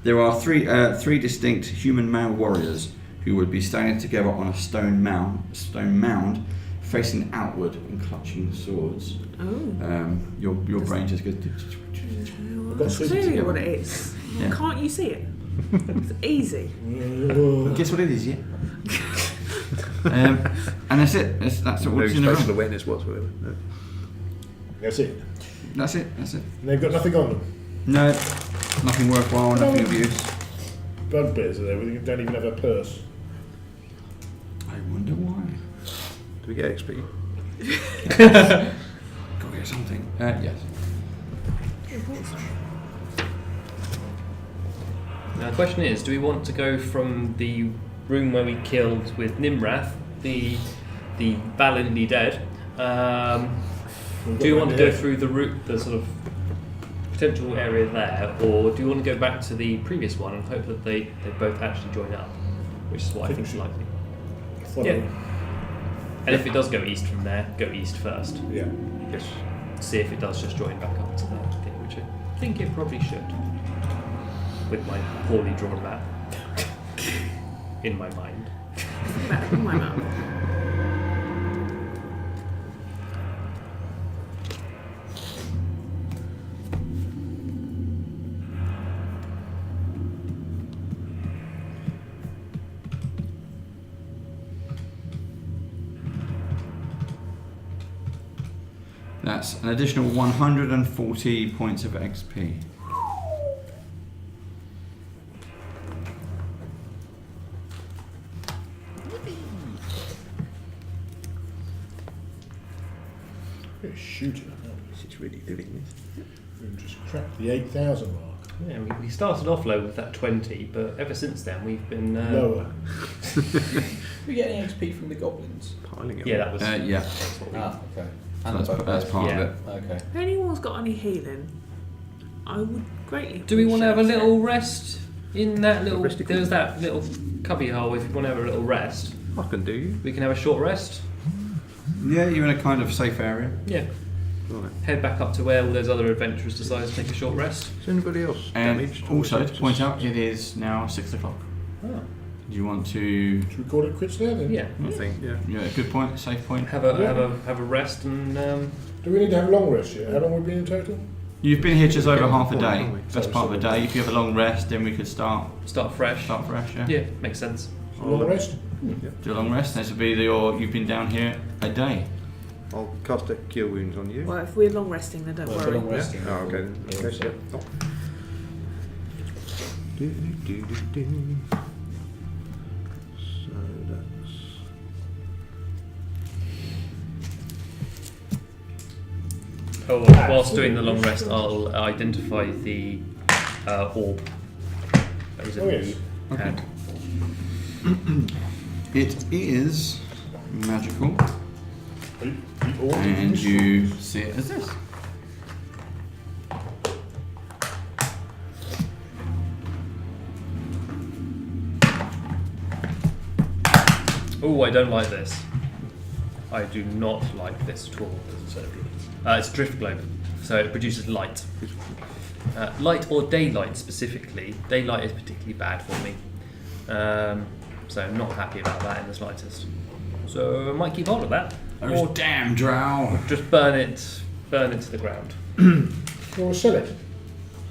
There are three distinct human male warriors who would be standing together on a stone mound, facing outward and clutching swords. Oh. Your brain just goes. I've got That's sleep clearly together. what it is. Yeah. Can't you see it? It's easy. Guess what it is, yeah? And that's it. That's No what's in the spatial room. awareness whatsoever. No. That's it. That's it. That's it. And they've got nothing on them. No, nothing worthwhile, nothing of use. Bugbears are there. We don't even have a purse. I wonder why. Do we get XP? Gotta get something. Yes. Now the question is, do we want to go from the room where we killed with Nimrath, the valiantly dead? Do you want to go through the route, the sort of potential area there, or do you want to go back to the previous one and hope that they both actually join up, which is what I think is likely. Yeah. And if it does go east from there, go east first. Yeah. Yes. See if it does just join back up to that thing, which I think it probably should. With my poorly drawn map in my mind. Better than my mum. That's an additional 140 points of XP. Shooting. She's really doing this. We've just cracked the 8,000 mark. Yeah, we started off low with that 20, but ever since then we've been Lower. We get any XP from the goblins? Piling it Yeah, on. that was. Yeah, That's what we, Ah, okay. so And that's, the bow that's part Yeah. of it. Okay. If anyone's got any healing, I would greatly. Do we want to have a appreciate little it. rest in that little? Resting. There's that little cubby hole. If you want to have a little rest, I can do you. we can have a short rest. Yeah, you're in a kind of safe area. Yeah. Right. Head back up to where all those other adventurers decide to take a short rest. Is anybody else And damaged? or also, to just- point out, it is now 6 o'clock. Oh. Do you want to... Should we call it quits there then? Yeah. I think, yeah. Yeah, good point, safe point. Have a rest and Do we need to have a long rest yet? How long have we been in total? You've been here just over Okay, half a fine, day. aren't we? Best part of the day. If you have a long rest, then we could start start fresh. fresh, yeah? Yeah, makes sense. A long rest? Do a long rest. This will be you've been down here a day. I'll cast a cure wounds on you. Well, if we're long resting, then don't Well, worry. long resting. Yeah? Oh, okay. Then. Yeah, Okay, so- yeah. Oh. Do. So that's... Oh, whilst doing the long rest, I'll identify the orb that was in Oh, yes. the hand. It is magical, The order and is you see it as this. Oh, I don't like this. I do not like this at all. It's a drift globe, so it produces light. Light or daylight specifically. Daylight is particularly bad for me. So I'm not happy about that in the slightest. So I might keep hold of that. Those Or damn drow. just burn it to the ground. Or sell it.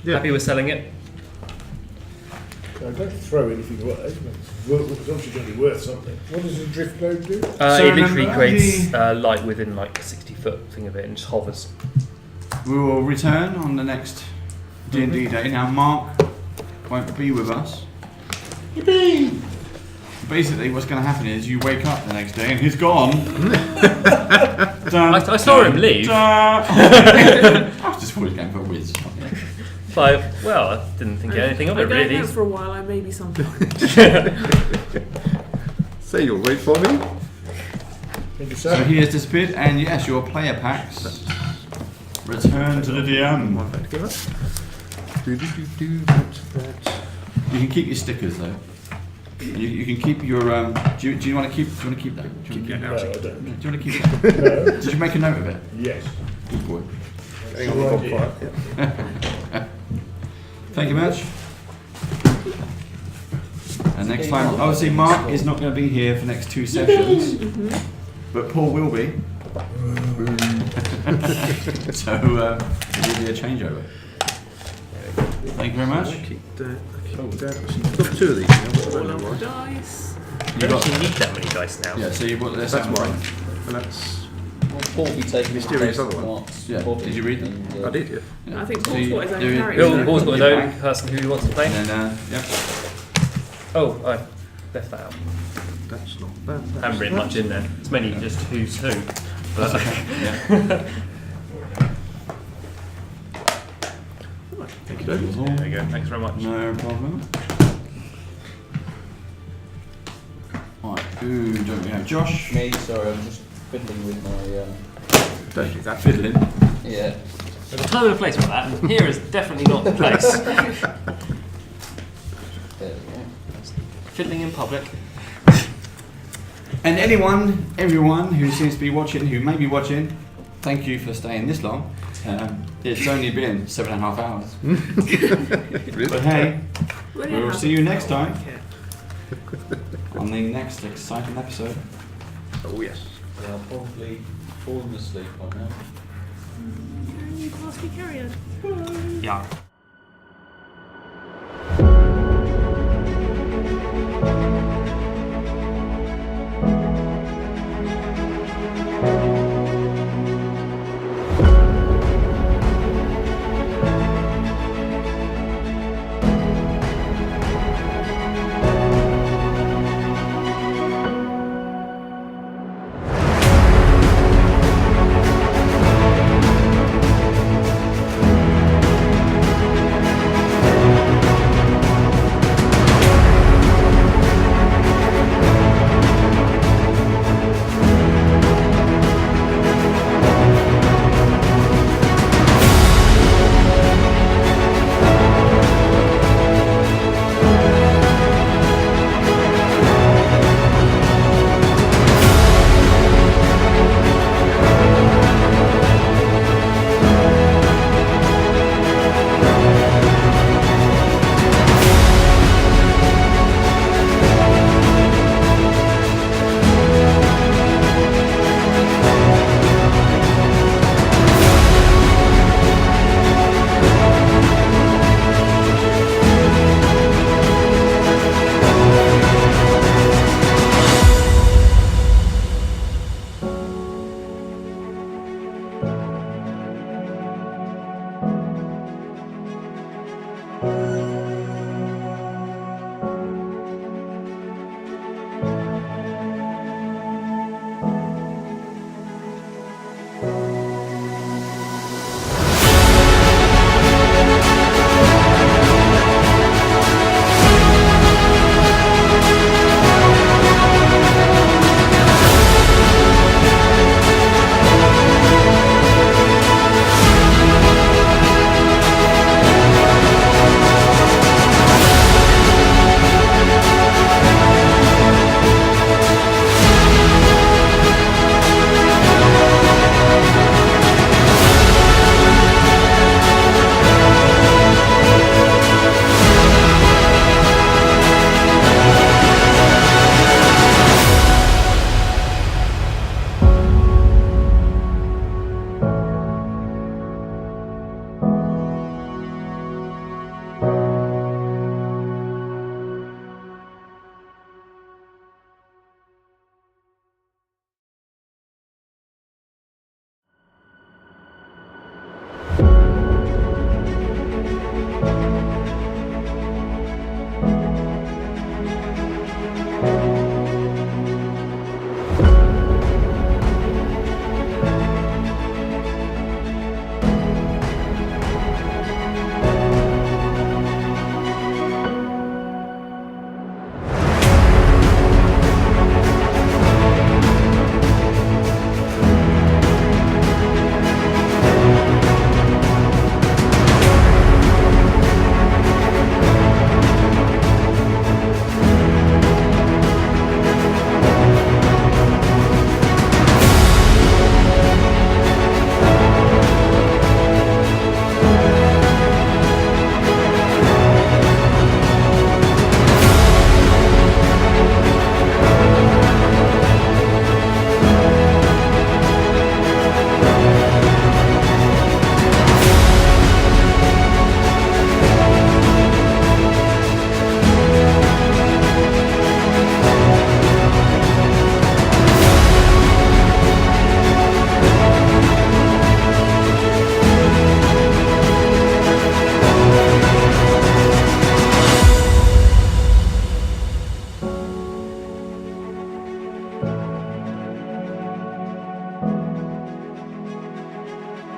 Yeah. Happy with selling it? No, don't throw anything away. It's obviously going to be worth something. What does the drift globe do? So It literally remember creates light within like a 60-foot thing of it and just hovers. We will return on the next D&D day. Now, Mark won't be with us. Yippee! Basically, what's going to happen is you wake up the next day and he's gone. I saw him leave. I was just always going for a whiz. Well, I didn't think anything of it I don't really. know for a while. I may be sometime. Say you'll wait for me. Thank you, So sir. he has disappeared, and yes, your player packs return to the DM. One back together. That's that. You can keep your stickers though. You can keep your. Do you want to keep? Do you want to keep that? Do you Keep want to your No, I don't. Do you want to keep that? No. Did you make a note of it? Yes. Good boy. Hang on, Right the here. bonfire. Yeah. Thank you much. And next time, obviously, Mark is not going to be here for the next 2 sessions, but Paul will be. So it will be a changeover. Thank you very much. Keep that. You've got 2 of these now. I don't know why. Dice. You don't actually need that many dice now. Yeah, so you've got this. That's one. And that's. Well, Paul will be taking Mysterious the place other of one. Mark's Yeah, copy did you read them? and, I did, yeah. Yeah. I think So Paul's you got his own do- character. Paul's got his Your own bag. person who he wants to play. And then, yeah. Oh, I left that out. That's not bad. I haven't written much in there. It's mainly just who's who. But Yeah. Thank you, there you go. Thanks very much. No problem. Alright, who don't we have? Josh? Me, sorry, I'm just fiddling with my. Don't do that. Fiddling. Yeah. There's a time and a place for that. And here is definitely not the place. There we go. Fiddling in public. And everyone who seems to be watching, who may be watching, thank you for staying this long. It's only been 7.5 hours. But hey, we'll see you next time on the next exciting episode. Oh, yes. Yeah, I'll probably fallen asleep by now. You pass me carrier. Yeah.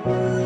Bye.